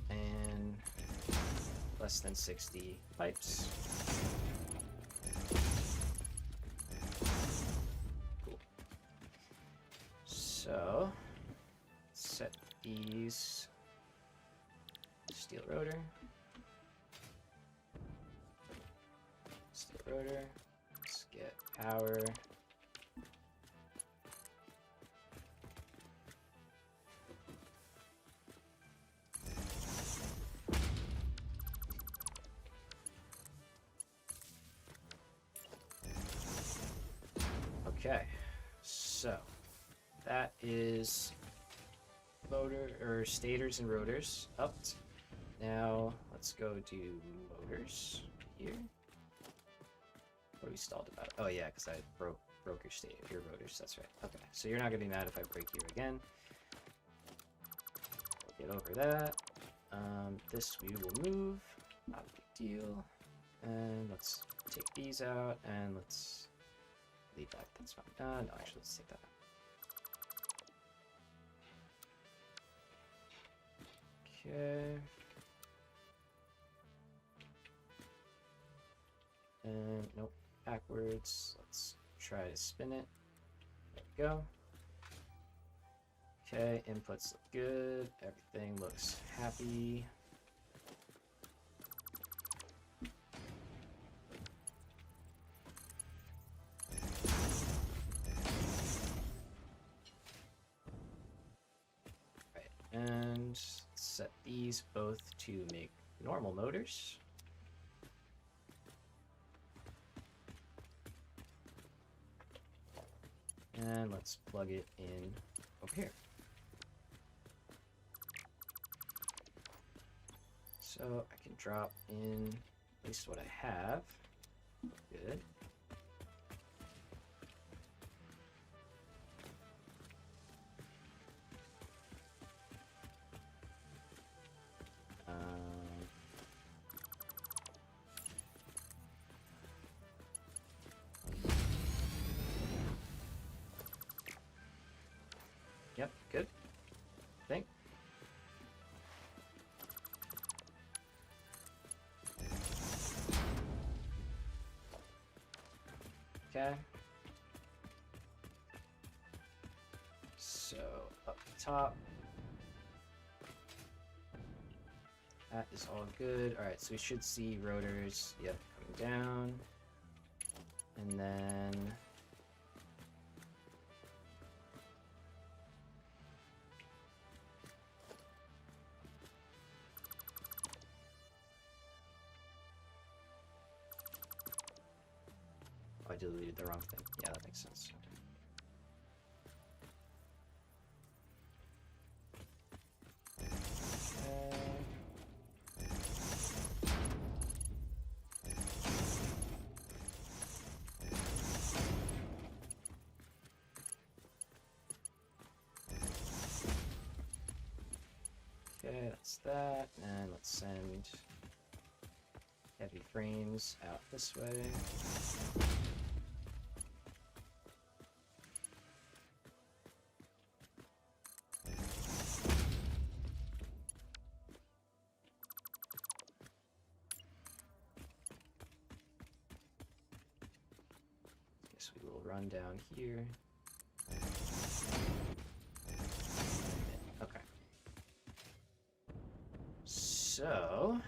And less than 60 pipes. Cool. So set these steel rotor. Rotor. Let's get power. Okay, so that is motor or stators and rotors up. Now let's go to motors here. What are we stalled about? Oh yeah, because I broke your rotors. That's right. Okay, so you're not gonna be mad if I break you again. We'll get over that. This we will move. Not a big deal. And let's take these out and let's leave that. That's fine. No, actually, let's take that out. Okay. And nope. Backwards. Let's try to spin it. There we go. Okay, inputs look good. Everything looks happy. frames. Set these both to make normal motors. And let's plug it in over here. So I can drop in at least what I have. Good. Yep, good. I think. Okay. So, up the top. That is all good. Alright, so we should see rotors, yep, coming down. And then... Oh, I deleted the wrong thing. Yeah, that makes sense. Okay, that's that. And let's send heavy frames out this way. Guess we will run down here. Okay. So,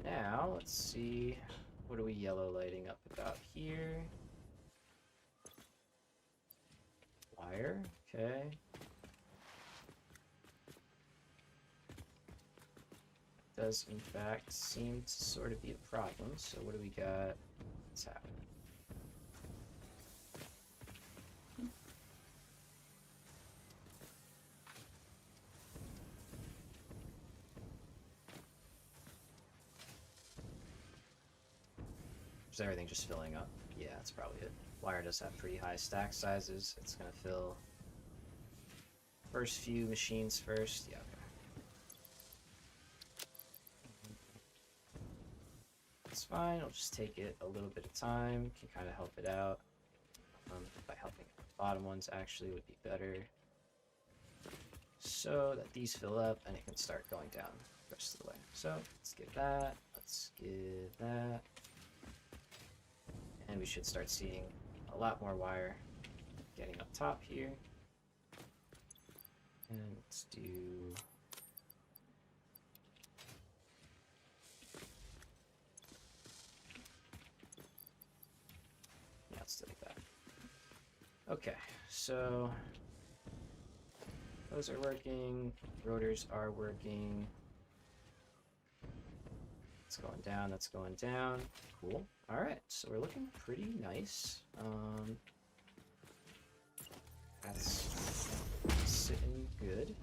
now let's see, what are we yellow lighting up about here? Wire, okay. Does in fact seem to sort of be a problem, so what do we got? What's happening? Is everything just filling up? Yeah, that's probably it. Wire does have pretty high stack sizes. It's gonna fill first few machines first. Yeah, okay. It's fine. I'll just take it a little bit of time. Can kind of help it out. By helping the bottom ones actually would be better. So that these fill up and it can start going down the rest of the way. So let's get that. Let's get that. And we should start seeing a lot more wire getting up top here. And let's do... Yeah, let's do like that. Okay, so those are working, rotors are working. That's going down, that's going down. Cool. Alright, so we're looking pretty nice. That's sitting good.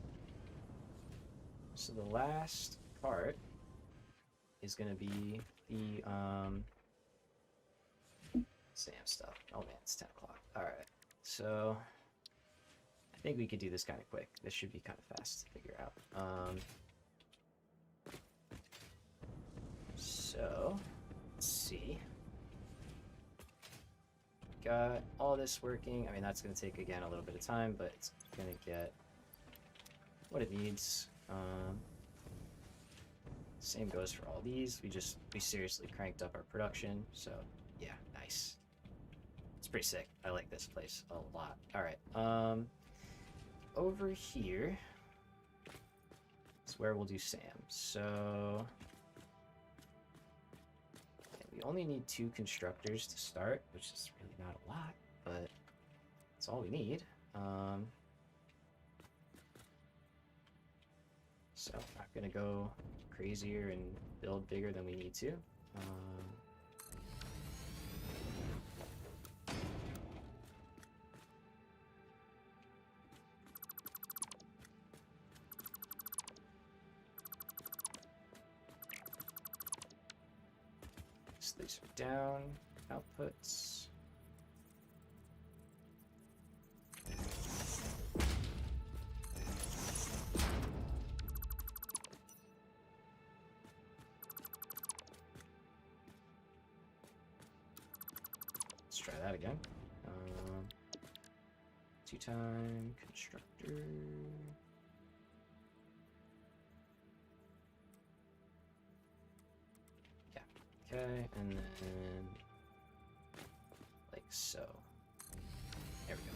So the last part is going to be the SAM stuff. Oh man, it's 10 o'clock. Alright, so I think we could do this kind of quick. This should be kind of fast to figure out. So, let's see. Got all this working. I mean, that's going to take, again, a little bit of time, but it's going to get what it needs. Same goes for all these. We seriously cranked up our production, so yeah, nice. It's pretty sick. I like this place a lot. All right, over here is where we'll do SAM. So we only need 2 constructors to start, which is really not a lot, but that's all we need. So I'm not gonna go crazier and build bigger than we need to. These are down outputs. Let's try that again. Two-time constructor. Okay, and then like so. There we go.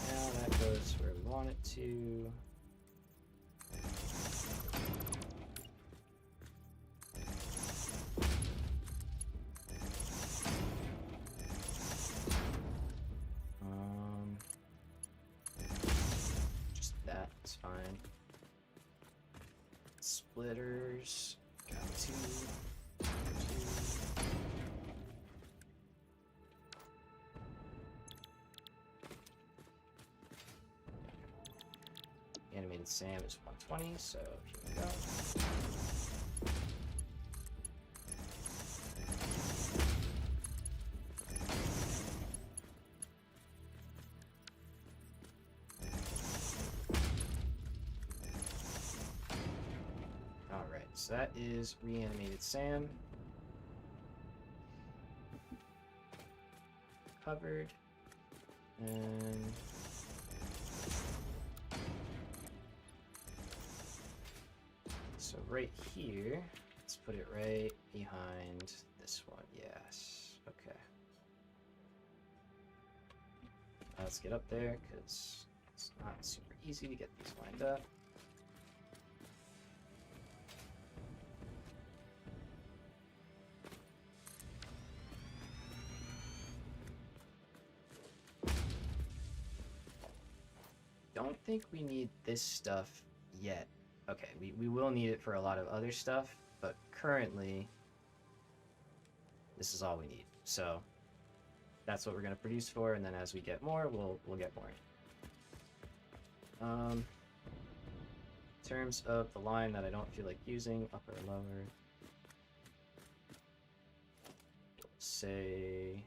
Now that goes where we want it to. That's fine. Splitters. Got two. Animated SAM is 120, so here we go. So that is reanimated SAM. Covered. And so right here, let's put it right behind this one. Yes. Okay. Let's get up there because it's not super easy to get these lined up. Don't think we need this stuff yet. Okay, we will need it for a lot of other stuff, but currently this is all we need. So that's what we're going to produce for, and then as we get more, we'll get more. In terms of the line that I don't feel like using, upper or lower, say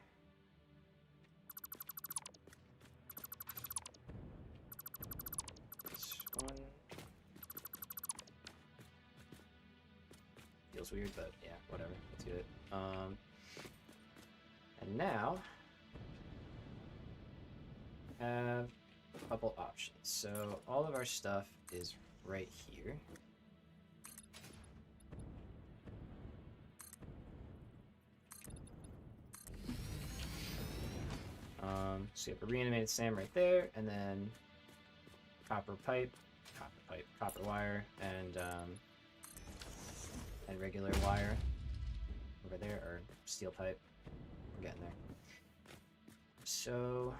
one. Feels weird, but yeah, whatever. Let's do it. And now have a couple options. So all of our stuff is right here. So you have a reanimated SAM right there, and then copper wire, and regular wire over there, or steel pipe. We're getting there. So,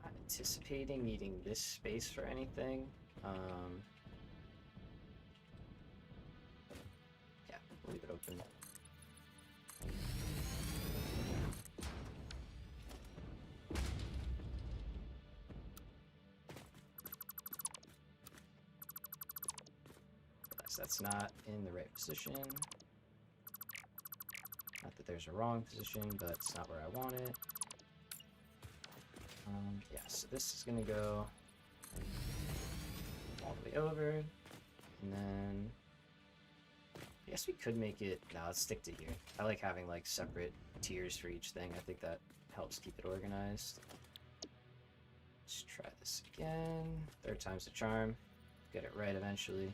not anticipating needing this space for anything. Yeah, we'll leave it open. That's not in the right position. Not that there's a wrong position, but it's not where I want it. Yeah, so this is gonna go all the way over, and then I guess we could make it. No, let's stick to here. I like having like separate tiers for each thing. I think that helps keep it organized. Let's try this again. Third time's the charm. Get it right eventually.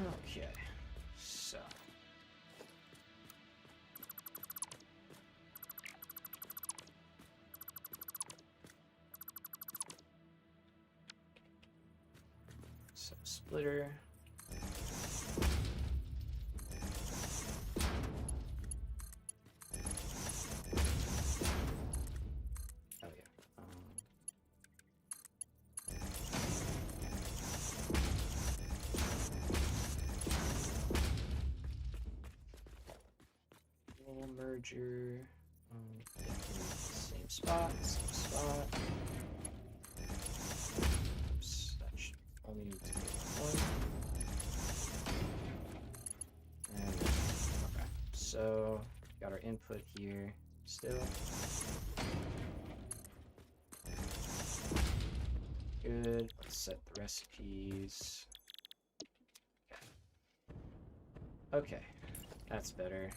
Okay, so. So splitter. Oh yeah. Merger. Same spot. Same spot. Oops, that should only need to be one. And okay. So got our input here still. Good. Let's set the recipes. Okay, that's better.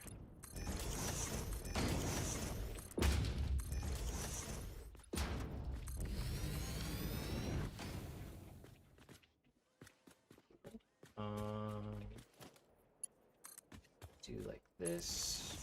Do like this.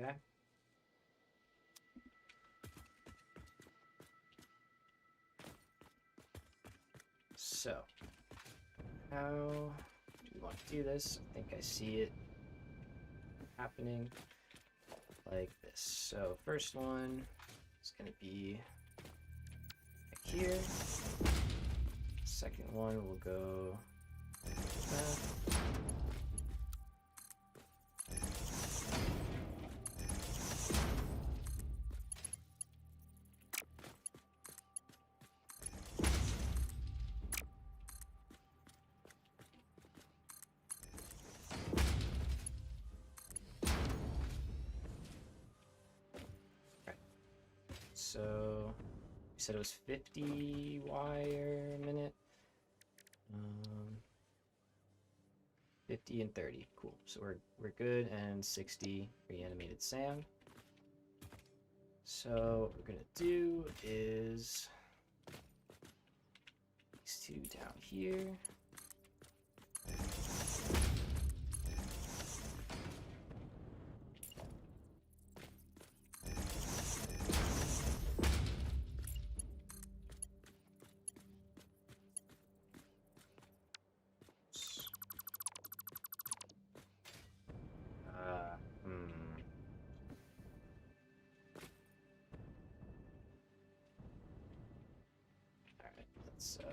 Okay. So, how do we want to do this? I think I see it happening like this. So, first one is going to be right here. Second one will go like that. So we said it was 50 wire a minute. 50 and 30. Cool. So we're good, and 60 reanimated SAM. So what we're gonna do is these two down here.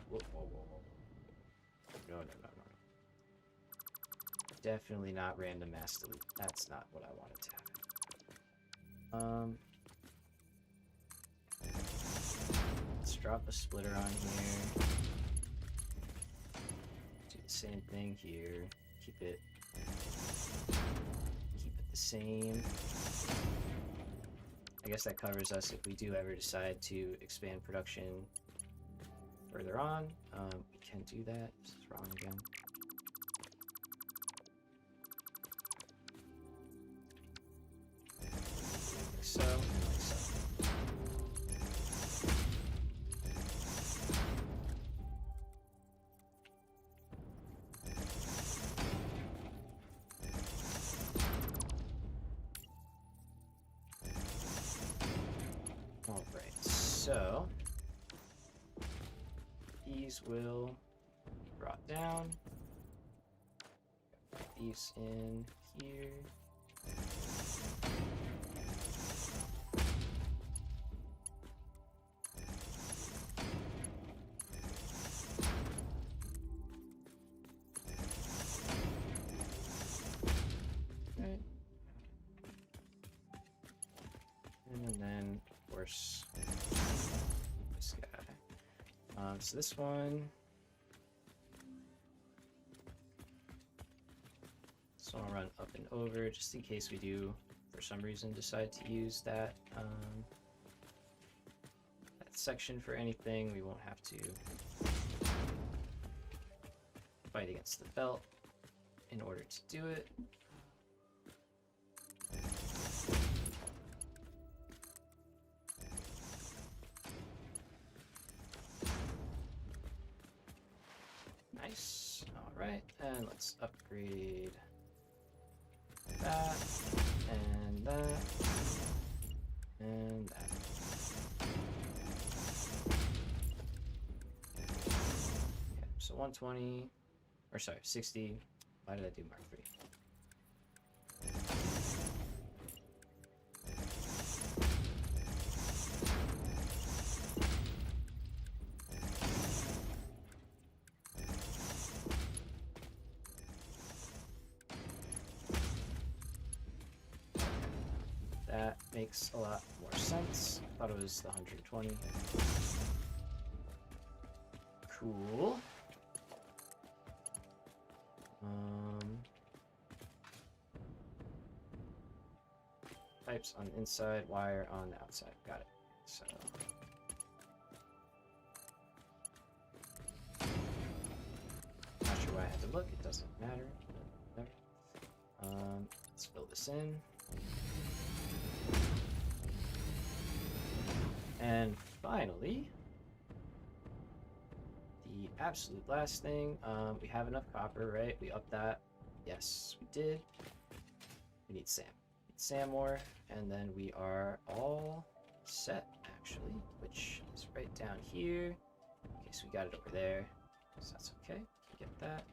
Whoa. No. Definitely not random mass delete. That's not what I wanted to have. Let's drop a splitter on here. Do the same thing here. Keep it the same. I guess that covers us if we do ever decide to expand production further on. We can do that. This is wrong again. so, and like so. Alright, so these will be brought down. Put these in here. Right. And then, of course, this guy. So this one. So I'll run up and over just in case we do, for some reason, decide to use that that section for anything. We won't have to fight against the belt in order to do it. Nice. All right, and let's upgrade that, and that, and that. Okay, so 120, or sorry, 60. Why did I do Mark 3? That makes a lot more sense. Thought it was the 120. Cool. Pipes on the inside, wire on the outside. Got it. So not sure why I had to look. It doesn't matter. Whatever. Let's fill this in. And finally, the absolute last thing, we have enough copper, right? We upped that. Yes, we did. We need SAM. We need SAM more, and then we are all set, actually, which is right down here. Okay, so we got it over there, so that's okay. We get that.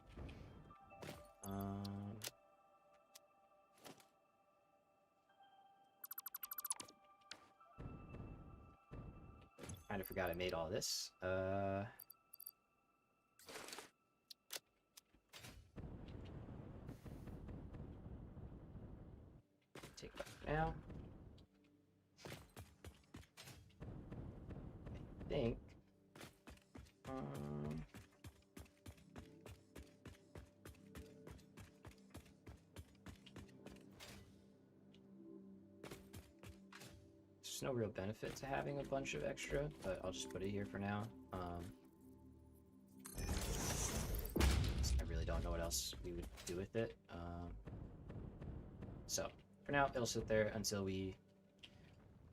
Kind of forgot I made all this. Take it off now. I think. There's no real benefit to having a bunch of extra, but I'll just put it here for now. I really don't know what else we would do with it. So for now, it'll sit there until we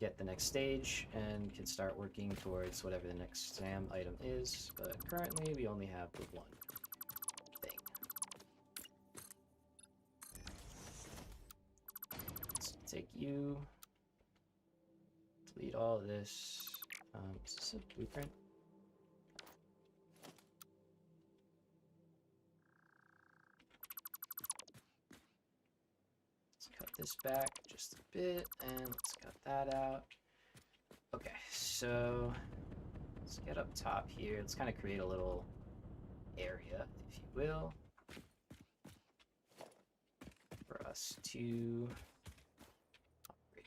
get the next stage and can start working towards whatever the next SAM item is. But currently, we only have the one thing. Let's take you. Delete all of this. Is this a blueprint? Let's cut this back just a bit, and let's cut that out. Okay, so let's get up top here. Let's kind of create a little area, if you will, for us to operate.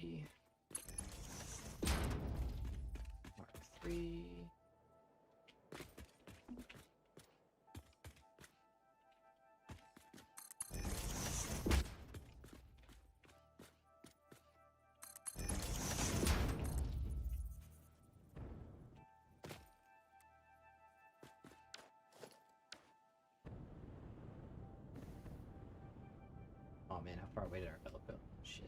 3. Mark 3. Oh man, how far away did our belt go? Shit.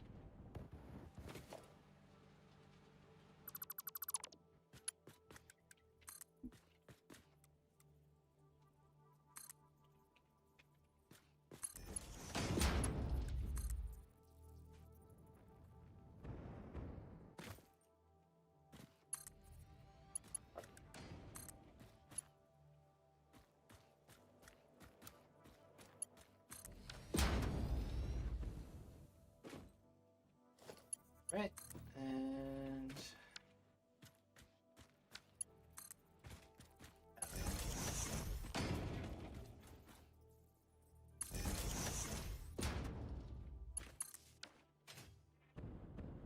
Right, and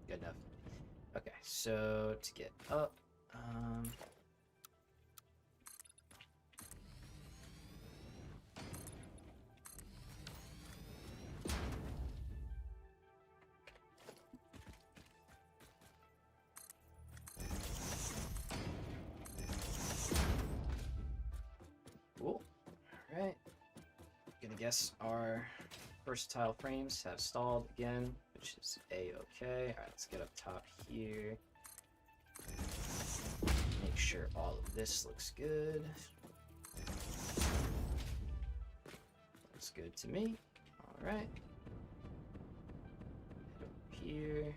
good enough. Okay, so to get up, cool. All right. Gonna guess our versatile frames have stalled again, which is a-okay. All right, let's get up top here. Make sure all of this looks good. Looks good to me. All right. Head over here.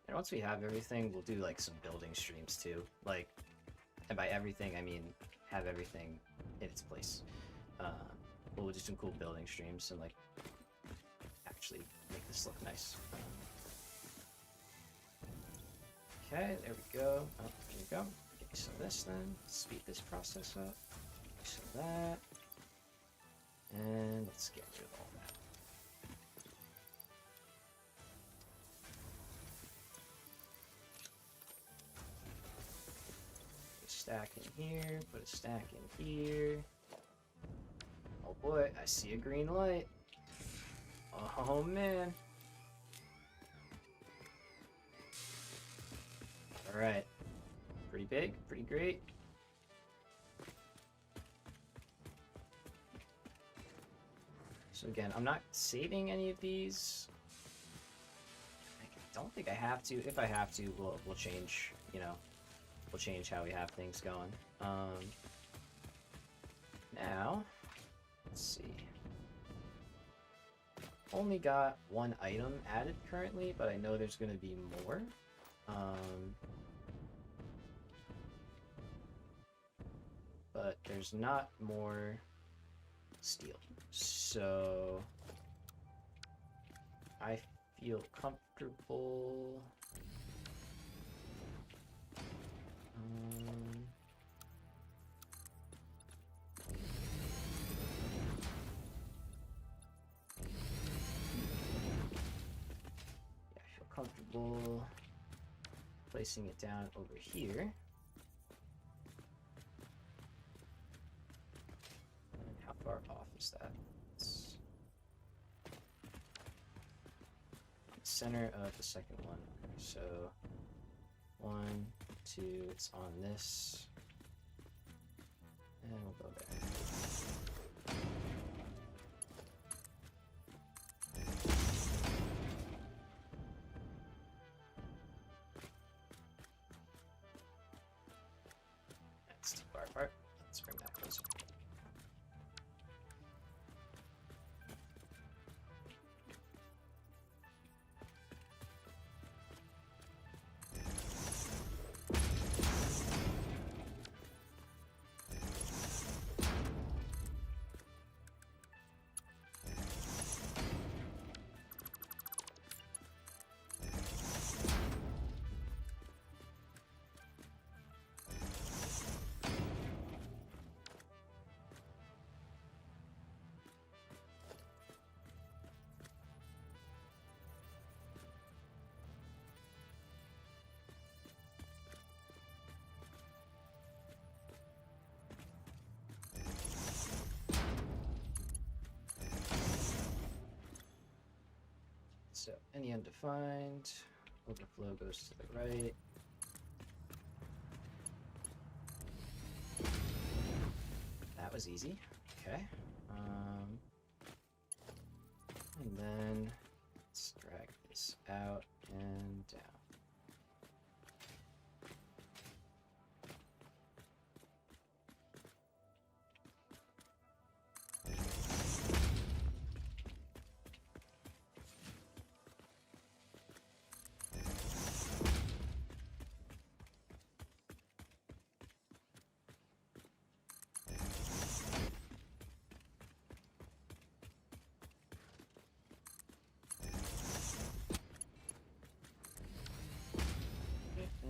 And once we have everything, we'll do like some building streams too. Like, and by everything, I mean have everything in its place. We'll do some cool building streams and like actually make this look nice. Okay, there we go. Oh, there we go. Get me some of this then. Speed this process up. Get me some of that. And let's get rid of all that. Put a stack in here, put a stack in here. Oh boy, I see a green light. Oh man. Alright. Pretty big, pretty great. So again, I'm not saving any of these. I don't think I have to. If I have to, we'll change, you know, we'll change how we have things going. Now, let's see. Only got one item added currently, but I know there's going to be more. But there's not more steel. So I feel comfortable. Yeah, I feel comfortable placing it down over here. And how far off is that? It's center of the second one. So 1, 2, it's on this. And we'll go there. That's too far apart. Let's bring that closer. So any undefined, overflow goes to the right. That was easy. Okay. And then let's drag this out and down.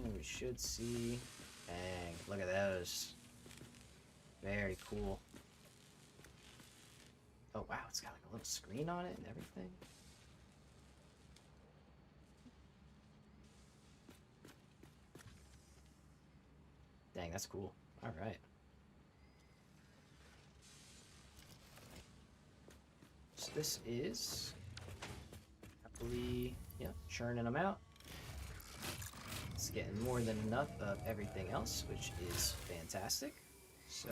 And we should see, dang, look at those. Very cool. Oh wow, it's got like a little screen on it and everything. Dang, that's cool. All right. So this is happily, yeah, churning them out. It's getting more than enough of everything else, which is fantastic. So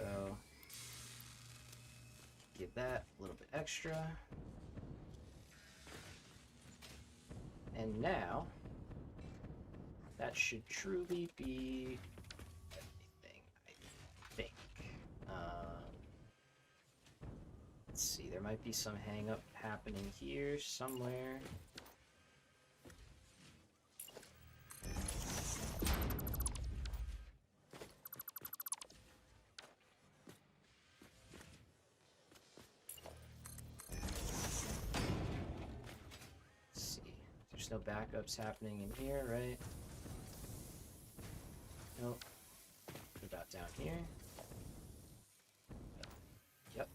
give that a little bit extra. And now that should truly be everything, I think. Let's see, there might be some hang up happening here somewhere. No backups happening in here, right? Nope. What about down here? Yep.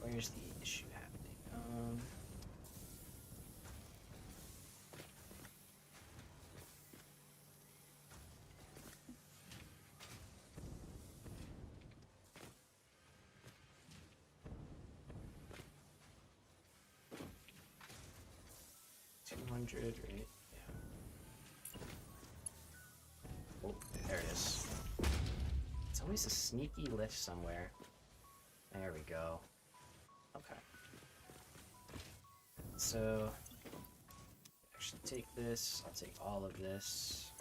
Where's the issue happening? 200, right? Yeah. Oh, there it is. It's always a sneaky lift somewhere. There we go. Okay. So, actually take this. I'll take all of this.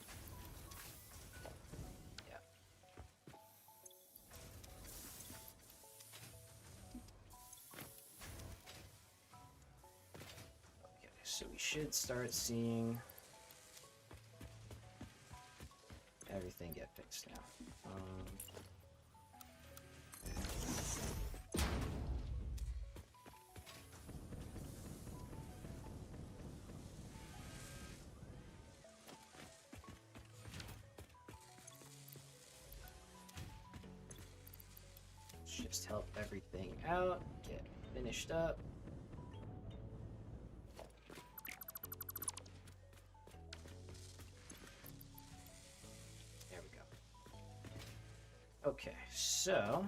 Yeah. Okay, so we should start seeing everything get fixed now. Just help everything out, get finished up. There we go. Okay, so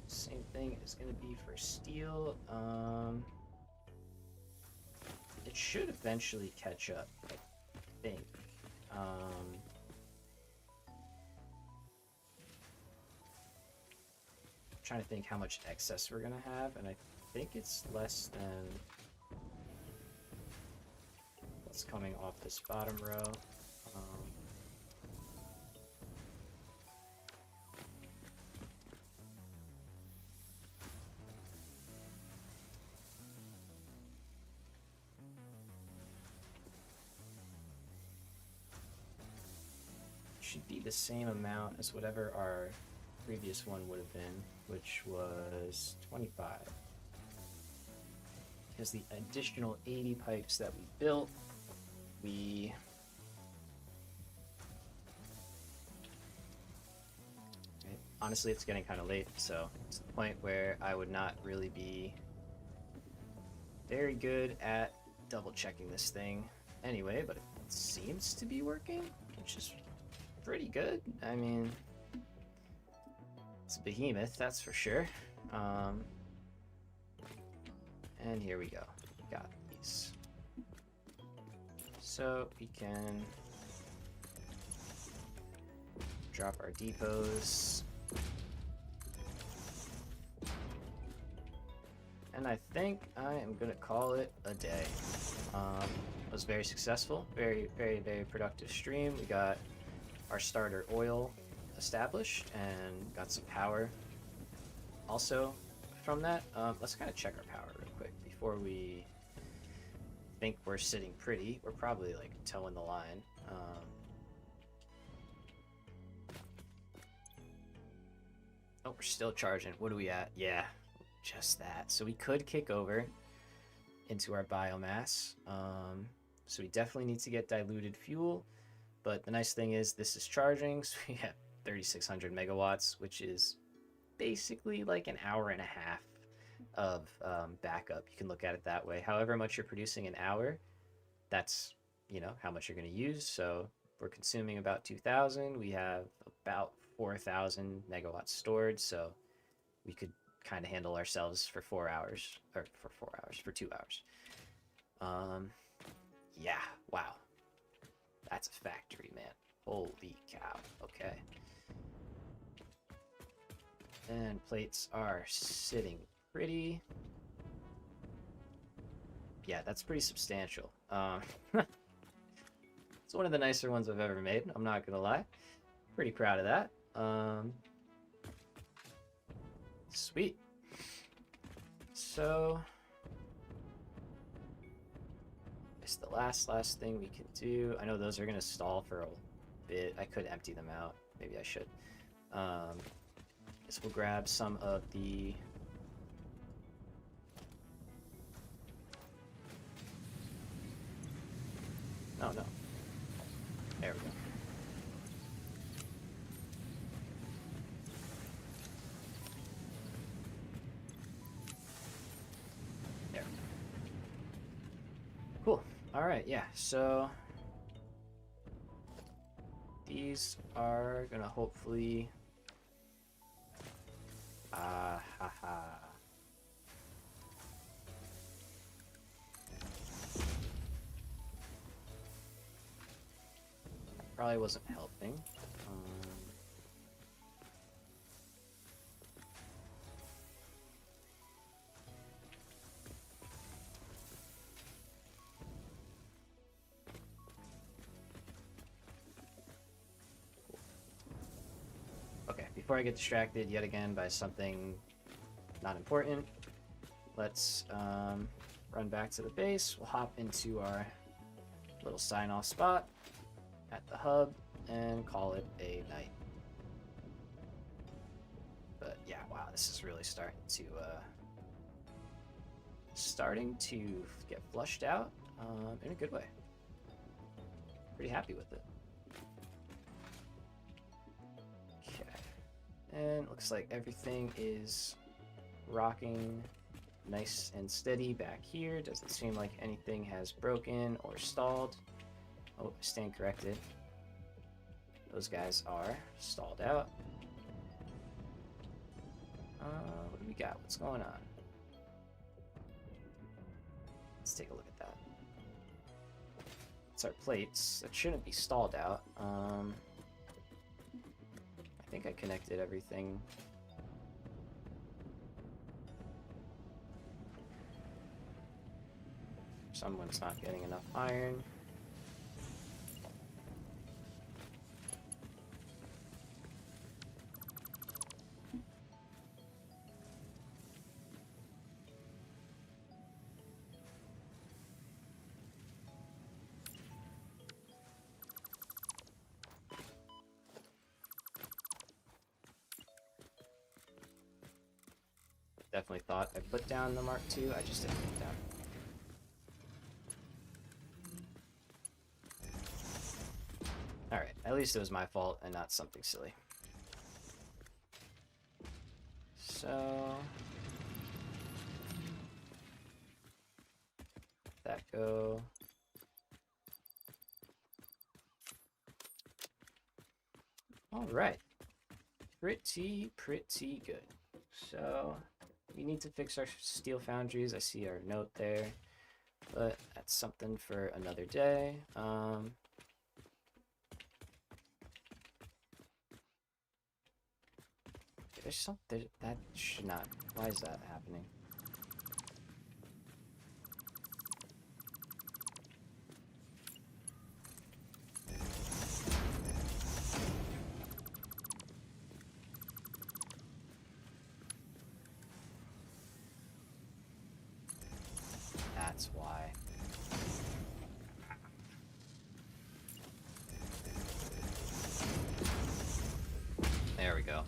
same thing is going to be for steel. It should eventually catch up, I think. Trying to think how much excess we're gonna have, and I think it's less than what's coming off this bottom row. Should be the same amount as whatever our previous one would have been, which was 25. Because the additional 80 pipes that we built, honestly, it's getting kind of late, so it's the point where I would not really be very good at double checking this thing anyway, but it seems to be working, which is pretty good. I mean, It's a behemoth, that's for sure. And here we go. We got these. So we can drop our depots. And I think I am gonna call it a day. It was very successful, very productive stream. We got our starter oil established and got some power. Also, from that, let's kind of check our power real quick before we think we're sitting pretty. We're probably like towing the line. Oh, we're still charging. What are we at? Yeah, just that. So we could kick over into our biomass. So we definitely need to get diluted fuel. But the nice thing is this is charging. So we have 3,600 megawatts, which is basically like an hour and a half of backup. You can look at it that way. However much you're producing an hour, that's, you know, how much you're going to use. So we're consuming about 2,000. We have about 4,000 megawatts stored. So we could kind of handle ourselves for 4 hours, or for 2 hours. Yeah, wow. That's a factory, man. Holy cow. Okay. And plates are sitting pretty. Yeah, that's pretty substantial. It's one of the nicer ones I've ever made, I'm not gonna lie. Pretty proud of that. Sweet. So it's the last thing we can do. I know those are gonna stall for a bit. I could empty them out. Maybe I should. Guess we'll grab some of the oh no. There we go. There. Cool. Alright, yeah, so these are gonna hopefully probably wasn't helping. Okay, before I get distracted yet again by something not important, let's run back to the base. We'll hop into our little sign-off spot at the hub and call it a night. But yeah, wow, this is really starting to get flushed out in a good way. Pretty happy with it. Okay, and looks like everything is rocking nice and steady back here. Doesn't seem like anything has broken or stalled. Oh, stand corrected. Those guys are stalled out. What do we got? What's going on? Let's take a look at that. It's our plates. That shouldn't be stalled out. I think I connected everything. Someone's not getting enough iron. Definitely thought I put down the Mark II, I just didn't put it down. Alright, at least it was my fault and not something silly. So that go. Alright. pretty good. So we need to fix our steel foundries. I see our note there, but that's something for another day. There's something that should not. Why is that happening? That's why. There we go.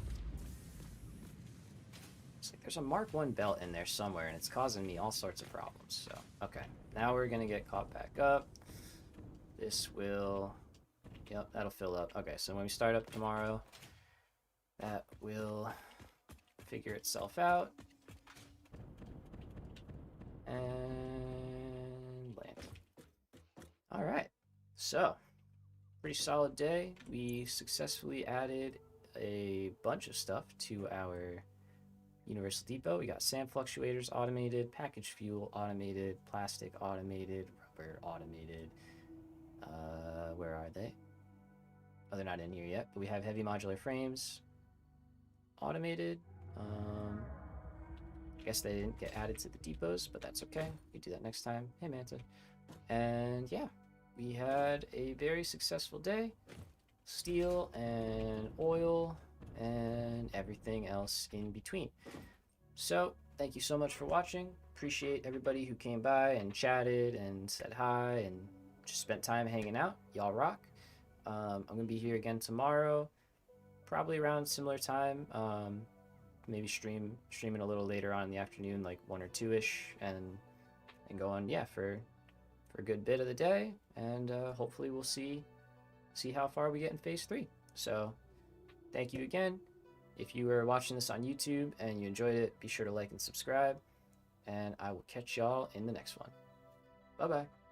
It's like there's a Mark 1 belt in there somewhere, and it's causing me all sorts of problems. So, okay. Now we're going to get caught back up. This will... Yep, that'll fill up. Okay, so when we start up tomorrow, that will figure itself out. And land. Alright, so pretty solid day. We successfully added a bunch of stuff to our Universal Depot. We got SAM Fluctuators automated, packaged fuel automated, plastic automated, rubber automated. Where are they? Oh, they're not in here yet, but we have Heavy Modular Frames automated. I guess they didn't get added to the depots, but that's okay. We do that next time. Hey, Manta. And yeah, we had a very successful day. Steel and oil and everything else in between. So, thank you so much for watching. Appreciate everybody who came by and chatted and said hi and just spent time hanging out. Y'all rock. I'm going to be here again tomorrow, probably around similar time. Maybe streaming a little later on in the afternoon, like 1 or 2-ish, and go on, yeah, for a good bit of the day, and hopefully we'll see how far we get in phase 3. So thank you again. If you were watching this on YouTube and you enjoyed it, be sure to like and subscribe, and I will catch y'all in the next one. Bye bye.